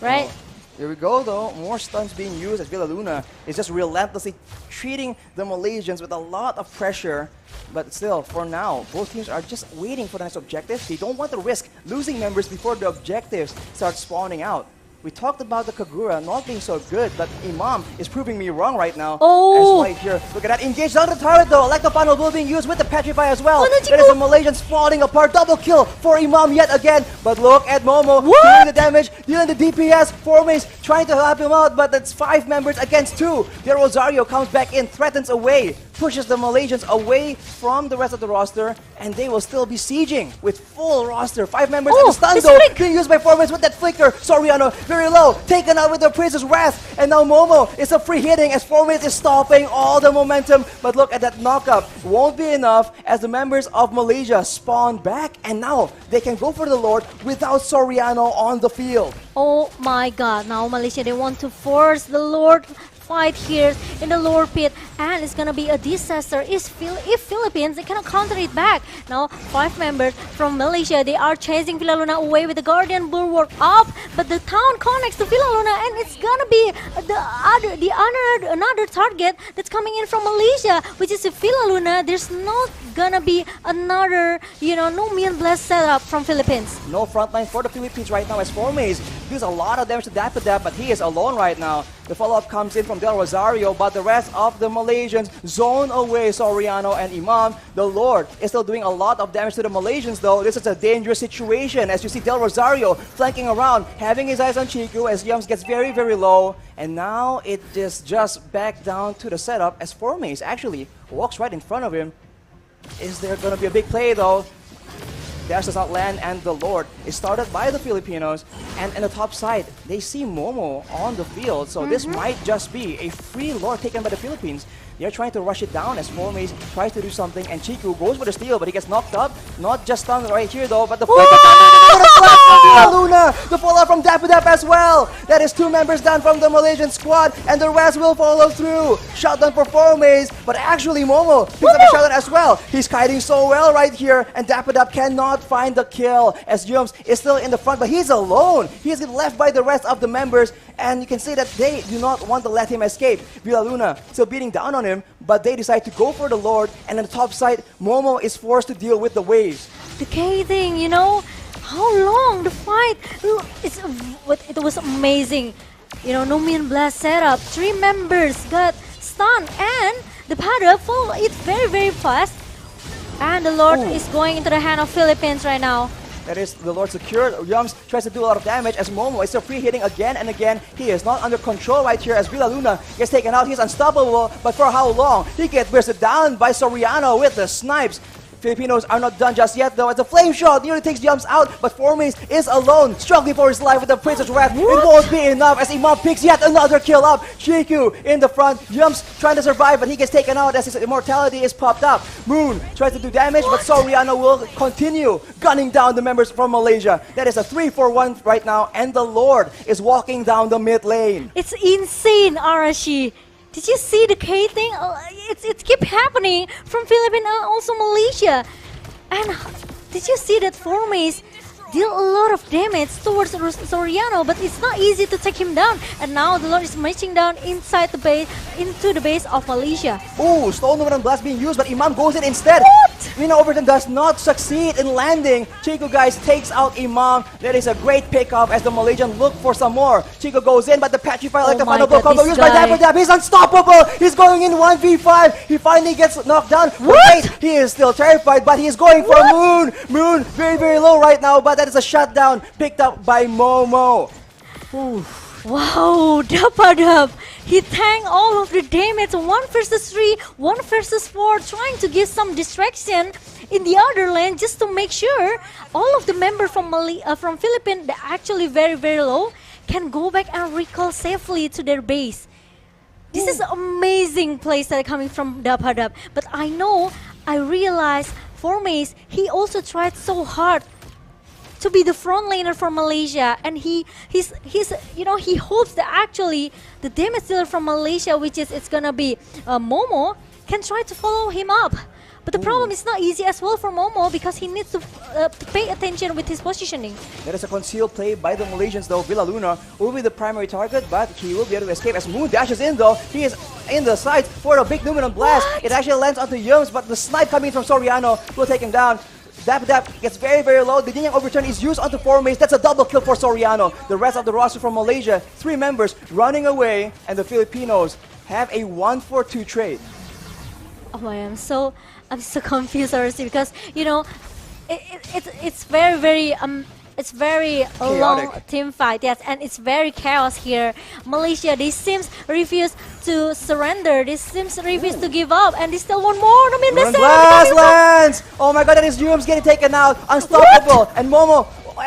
right? Here we go though, more stuns being used as Villa Luna is just relentlessly treating the Malaysians with a lot of pressure. But still, for now, both teams are just waiting for the next objective. They don't want to risk losing members before the objectives start spawning out. We talked about the Kagura not being so good, but Imam is proving me wrong right now. Oh! As right here, look at that, engaged on the turret though, like the final bull being used with the Petrify as well. That is the Malaysians falling apart, double kill for Imam yet again. But look at Momo, dealing the damage, dealing the DPS, Formaze trying to help him out, but that's 5 members against 2. The Rosario comes back in, threatens away pushes the Malaysians away from the rest of the roster, and they will still be sieging with full roster. 5 members in the stun though, being used by Formers with that flicker. Soriano very low, taken out with the Prince's Wrath, and now Momo is a free hitting as Formers is stopping all the momentum. But look at that knockup, won't be enough as the members of Malaysia spawn back, and now they can go for the Lord without Soriano on the field. Oh my god, now Malaysia, they want to force the Lord fight here in the lower pit, and it's gonna be a disaster if Philippines, they cannot counter it back. Now 5 members from Malaysia, they are chasing Villa Luna away with the Guardian Bulwark up, but the town connects to Villa Luna, and it's gonna be another target that's coming in from Malaysia, which is Villa Luna. There's not gonna be another, no Million Blast setup from Philippines. No frontline for the Philippines right now as Formaze deals a lot of damage to Dapper, but he is alone right now. The follow-up comes in from Del Rosario, but the rest of the Malaysians zone away Soriano and Imam. The Lord is still doing a lot of damage to the Malaysians though. This is a dangerous situation as you see Del Rosario flanking around, having his eyes on Chiku as Yums gets very, very low. And now it is just back down to the setup as Formaze actually walks right in front of him. Is there going to be a big play though? Dash does not land, and the Lord is started by the Filipinos. And in the top side, they see Momo on the field. So this might just be a free Lord taken by the Philippines. They're trying to rush it down as Formaze tries to do something, and Chiku goes for the steal, but he gets knocked up. Not just stunned right here though, but the flicker from Luna. The fallout from Dapper as well. That is 2 members down from the Malaysian squad, and the rest will follow through. Shotgun for Formaze, but actually Momo picks up a shotgun as well. He's kiting so well right here, and Dapper cannot find the kill as Yums is still in the front, but he's alone. He's left by the rest of the members, and you can see that they do not want to let him escape. Villa Luna still beating down on him, but they decide to go for the Lord, and on the top side, Momo is forced to deal with the waves. The K-thing, how long the fight? It was amazing. No Million Blast setup. 3 members got stunned, and the Pada followed it very, very fast. And the Lord is going into the hand of Philippines right now. That is the Lord secured. Yums tries to do a lot of damage as Momo is still free hitting again and again. He is not under control right here as Villa Luna gets taken out. He's unstoppable, but for how long? He gets bursted down by Soriano with the snipes. Filipinos are not done just yet though as the flame shot nearly takes Yums out, but Formaze is alone, struggling for his life with the Prince's Wrath. It won't be enough as Imam picks yet another kill up. Chiku in the front, Yums trying to survive, but he gets taken out as his immortality is popped up. Moon tries to do damage, but Soriano will continue gunning down the members from Malaysia. That is a 3-4-1 right now, and the Lord is walking down the mid lane. It's insane, Arashi. Did you see the K thing? It keep happening from Philippines and also Malaysia. And did you see that Formaze deal a lot of damage towards Soriano, but it's not easy to take him down. And now the Lord is marching down inside the base, into the base of Malaysia. Ooh, Stone Numeral Blast being used, but Imam goes in instead. Mina Overton does not succeed in landing. Chico, guys, takes out Imam. That is a great pickup as the Malaysian look for some more. Chico goes in, but the Petrify like the final blow combo used by Dapper. He's unstoppable. He's going in 1v5. He finally gets knocked down. Wait, he is still terrified, but he's going for Moon. Moon, very, very low right now, but that is a shutdown picked up by Momo. Ooh. Wow, Dapper. He tanked all of the damage. 1 versus 3, 1 versus 4, trying to give some distraction in the other lane just to make sure all of the members from Philippines, they're actually very, very low, can go back and recall safely to their base. This is amazing plays that are coming from Dapper. But I realize Formaze, he also tried so hard to be the front laner for Malaysia, and he hopes that actually the damage dealer from Malaysia, which is it's gonna be Momo, can try to follow him up. But the problem is not easy as well for Momo because he needs to pay attention with his positioning. That is a concealed play by the Malaysians though. Villa Luna will be the primary target, but he will be able to escape as Moon dashes in though. He is in the sides for a big Numenon Blast. It actually lands onto Yums, but the snipe coming from Soriano will take him down. Dap gets very, very low. The Yin Yang Overturn is used onto Formaze. That's a double kill for Soriano. The rest of the roster from Malaysia, 3 members running away, and the Filipinos have a 1-4-2 trade. Oh, I'm so confused already because it's very, very it's very long team fight, yes, and it's very chaos here. Malaysia, they seems refuse to surrender. This seems refuse to give up, and they still want more. I mean, that's Blast lands! Oh my god, that is Yum's getting taken out. Unstoppable. And Momo,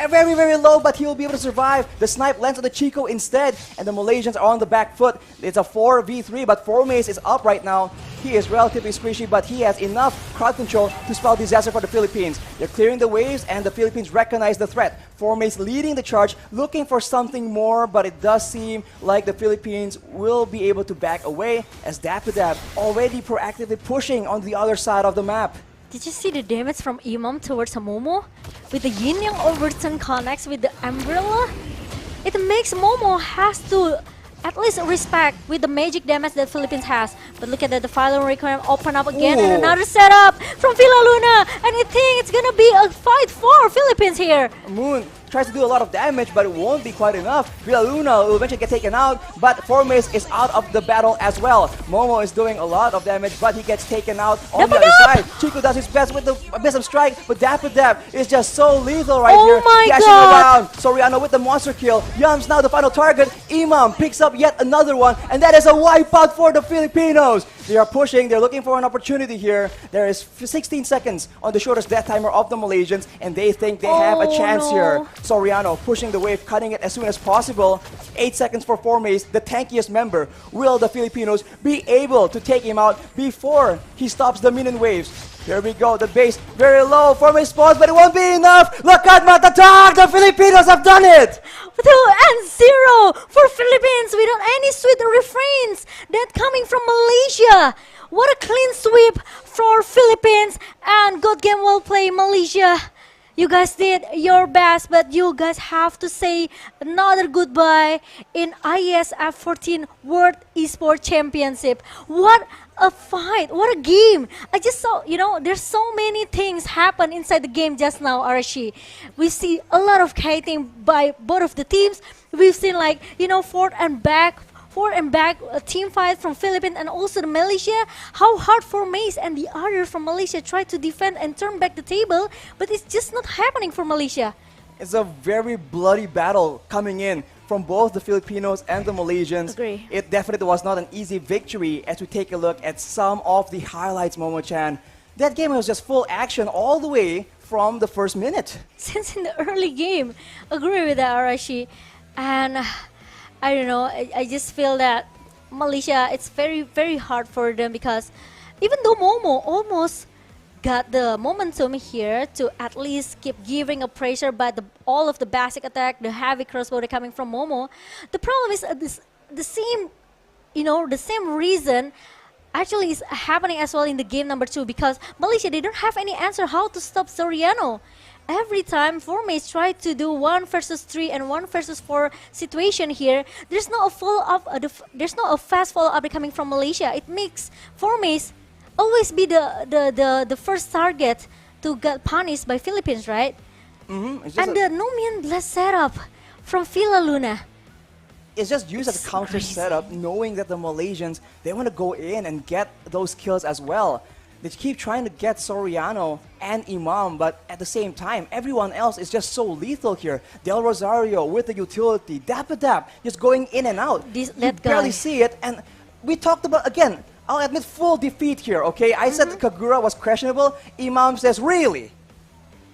very, very low, but he'll be able to survive. The snipe lands on the Chico instead, and the Malaysians are on the back foot. It's a 4v3, but Formace is up right now. He is relatively squishy, but he has enough crowd control to spell disaster for the Philippines. They're clearing the waves, and the Philippines recognize the threat. Formace leading the charge, looking for something more, but it does seem like the Philippines will be able to back away, as Dapidap already proactively pushing on the other side of the map. Did you see the damage from Imam towards Momo? With the Yin Yang overturn connects with the umbrella? It makes Momo has to at least respect with the magic damage that Philippines has. But look at that, the final requirement open up again, and another setup from Villa Luna. And I think it's gonna be a fight for Philippines here. Moon tries to do a lot of damage, but it won't be quite enough. Villa Luna will eventually get taken out, but Formace is out of the battle as well. Momo is doing a lot of damage, but he gets taken out on the other side. Chico does his best with the Abyssum Strike, but Dapidap is just so lethal right here. Dashing around. Soriano with the monster kill. Yum's now the final target. Imam picks up yet another one, and that is a wipeout for the Filipinos. They are pushing, they're looking for an opportunity here. There is 16 seconds on the shortest death timer of the Malaysians, and they think they have a chance here. Soriano pushing the wave, cutting it as soon as possible. 8 seconds for Formace, the tankiest member. Will the Filipinos be able to take him out before he stops the minion waves? Here we go, the base very low. Formace spawns, but it won't be enough. Look at Matatak, the Filipinos have done it! 2-0 for Philippines without any sweet refrains that coming from Malaysia. What a clean sweep for Philippines, and good game, well played, Malaysia. You guys did your best, but you guys have to say another goodbye in Iesf 14 World Esports Championship. What a fight, what a game. I just saw, there's so many things happen inside the game just now, Arashi. We see a lot of kiting by both of the teams. We've seen forward and back team fight from Philippines and also the Malaysia. How hard for Mace and the others from Malaysia try to defend and turn back the table, but it's just not happening for Malaysia. It's a very bloody battle coming in from both the Filipinos and the Malaysians. Agree. It definitely was not an easy victory as we take a look at some of the highlights, Momo-chan. That game was just full action all the way from the first minute. Since in the early game, agree with that, Arashi. And I don't know, I just feel that Malaysia, it's very, very hard for them because even though Momo almost got the momentum here to at least keep giving a pressure by all of the basic attack, the heavy crossbow coming from Momo, the problem is the same reason actually is happening as well in the game number 2, because Malaysia, they don't have any answer how to stop Soriano. Every time Formace try to do 1 versus 3 and 1 versus 4 situation here, there's no a follow-up. There's no a fast follow-up coming from Malaysia. It makes Formace always be the first target to get punished by Philippines, right? And the Numian Blast setup from Villa Luna. It's just used as a counter setup, knowing that the Malaysians, they want to go in and get those kills as well. They keep trying to get Soriano and Imam, but at the same time, everyone else is just so lethal here. Del Rosario with the utility, Dapidap just going in and out. You barely see it, and we talked about, again, I'll admit full defeat here, okay? I said Kagura was questionable. Imam says, really?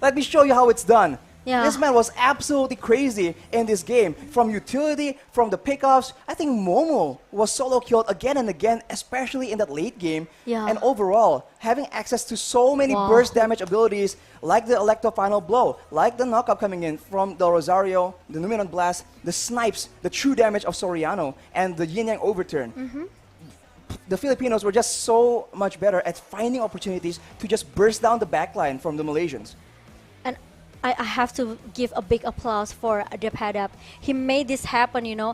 Let me show you how it's done. Yeah. This man was absolutely crazy in this game. From utility, from the pickoffs, I think Momo was solo killed again and again, especially in that late game. Yeah. And overall, having access to so many burst damage abilities, like the Electro Final Blow, like the knockup coming in from the Rosario, the Numenon Blast, the snipes, the true damage of Soriano, and the Yin Yang Overturn. The Filipinos were just so much better at finding opportunities to just burst down the backline from the Malaysians. And I have to give a big applause for Dapidap. He made this happen, in the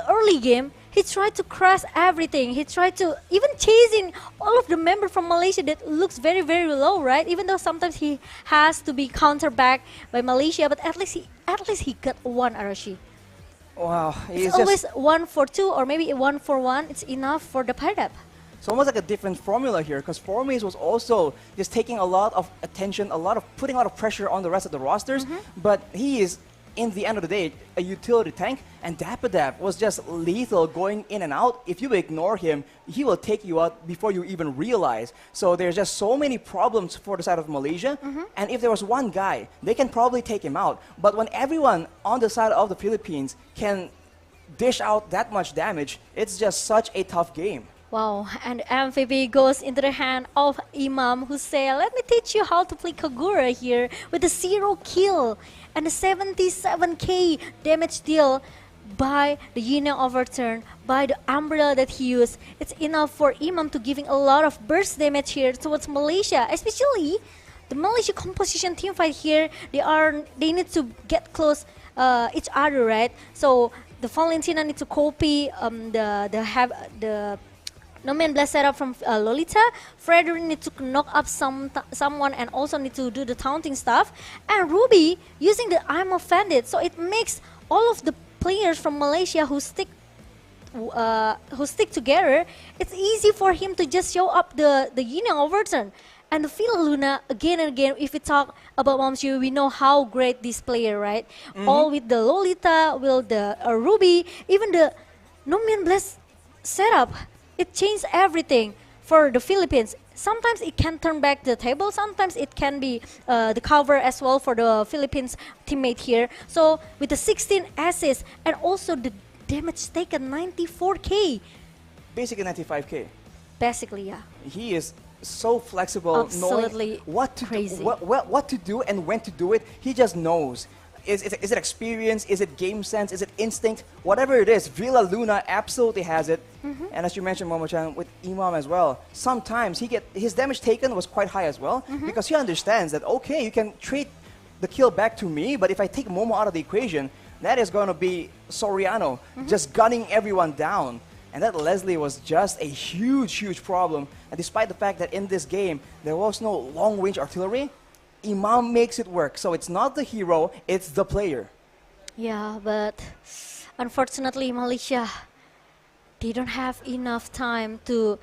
early game, he tried to crush everything. He tried to even chasing all of the members from Malaysia that looks very, very low, right? Even though sometimes he has to be countered back by Malaysia, but at least he got one Arashi. Wow, It's always 1 for 2 or maybe 1 for 1. It's enough for Dapidap. It's almost like a different formula here, because Formace was also just taking a lot of attention, putting a lot of pressure on the rest of the rosters, but he is in the end of the day, a utility tank, and Dapper was just lethal going in and out. If you ignore him, he will take you out before you even realize. So there's just so many problems for the side of Malaysia. And if there was one guy, they can probably take him out. But when everyone on the side of the Philippines can dish out that much damage, it's just such a tough game. Wow, and MVP goes into the hand of Imam, who said, let me teach you how to play Kagura here with a 0 kill and a 77k damage deal by the Union Overturn, by the umbrella that he used. It's enough for Imam to giving a lot of burst damage here towards Malaysia, especially the Malaysia composition team fight here. They need to get close each other, right? So the Valentina need to copy the No Man Blast setup from Lolita. Frederick needs to knock up someone and also need to do the taunting stuff. And Ruby using the I'm Offended. So it makes all of the players from Malaysia who stick together, it's easy for him to just show up the Union Overturn. And the Phil Luna, again and again, if we talk about Momshu, we know how great this player, right? All with the Lolita, with the Ruby, even the No Man Blast setup. It changed everything for the Philippines. Sometimes it can turn back the table. Sometimes it can be the cover as well for the Philippines teammate here. So with the 16 assists and also the damage taken 94k. Basically 95k. Basically, yeah. He is so flexible, Absolutely knowing what to crazy. do, what to do and when to do it. He just knows. Is it experience? Is it game sense? Is it instinct? Whatever it is, Villa Luna absolutely has it. And as you mentioned, Momo-chan, with Imam as well, sometimes his damage taken was quite high as well, because he understands that, okay, you can trade the kill back to me, but if I take Momo out of the equation, that is going to be Soriano just gunning everyone down. And that Leslie was just a huge problem. And despite the fact that in this game, there was no long-range artillery, Imam makes it work. So it's not the hero, it's the player. Yeah, but unfortunately Malaysia, they don't have enough time to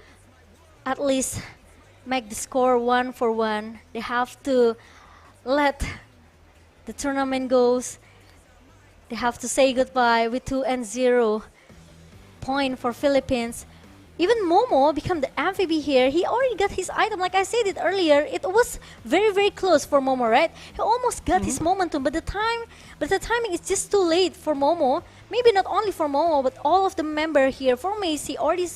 at least make the score 1-1. They have to let the tournament goes. They have to say goodbye with 2-0 point for Philippines. Even Momo become the MVP here. He already got his item. Like I said it earlier, it was very close for Momo, right? He almost got his momentum, but the timing is just too late for Momo. Maybe not only for Momo, but all of the member here. For Mace, he already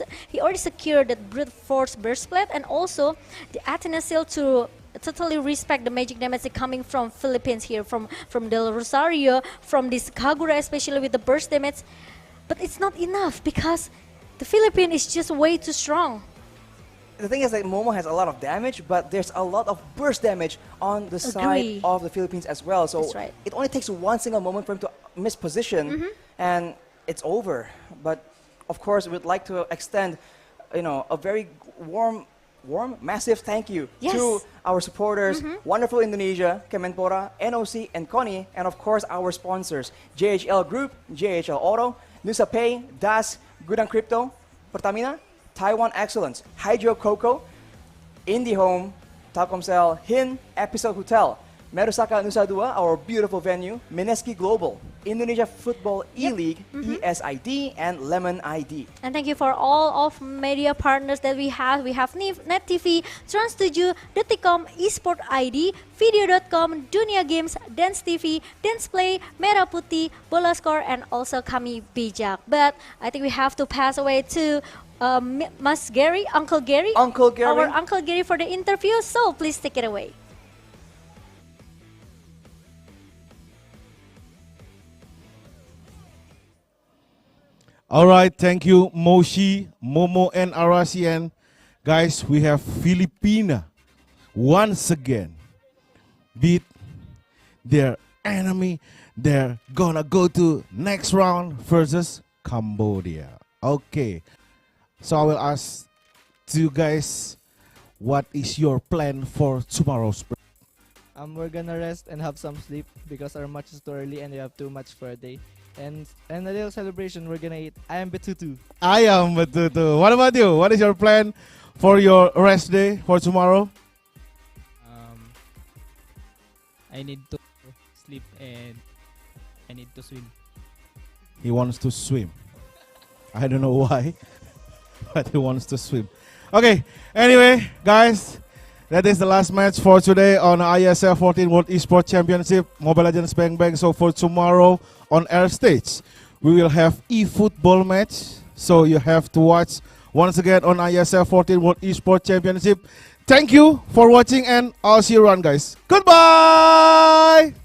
secured that brute force burst splat, and also the Athena seal to totally respect the magic damage coming from Philippines here, from Del Rosario, from this Kagura, especially with the burst damage. But it's not enough because the Philippines is just way too strong. The thing is that Momo has a lot of damage, but there's a lot of burst damage on the side of the Philippines as well. So That's right. it only takes one single moment for him to miss position, and it's over. But of course, we'd like to extend, a very warm, massive thank you to our supporters, Wonderful Indonesia, Kemenpora, NOC, and Koni, and of course our sponsors, JHL Group, JHL Auto, Nusa Pay, Das, Gudang Crypto, Pertamina, Taiwan Excellence, Hydro Coco, IndyHome, Telkomsel, Hin, Episode Hotel, Merusaka Nusa Dua, our beautiful venue, Mineski Global, Indonesia Football E-League, ESID, and Lemon ID. And thank you for all of media partners that we have. We have Net TV, Trans7, Detikcom, Esport ID, Video.com, Dunia Games, Dance TV, Dance Play, Merah Putih, Bola Score, and also Kami Bijak. But I think we have to pass away to Mas Gary, Uncle Gary. Our Uncle Gary for the interview. So please take it away. All right, thank you, Moshi, Momo, and Arasian. Guys, we have Filipina once again beat their enemy. They're gonna go to next round versus Cambodia. Okay, so I will ask you guys, what is your plan for tomorrow's? We're gonna rest and have some sleep because our match is too early and we have too much for a day. And a little celebration, we're gonna eat ayam betutu. Ayam betutu. What about you? What is your plan for your rest day for tomorrow? I need to sleep and need to swim. He wants to swim. I don't know why, but he wants to swim. Okay, anyway, guys, that is the last match for today on ISF 14 World Esports Championship Mobile Legends Bang Bang. So for tomorrow on air stage, we will have e-football match. So you have to watch once again on ISF 14 World Esports Championship. Thank you for watching and I'll see you around, guys. Goodbye!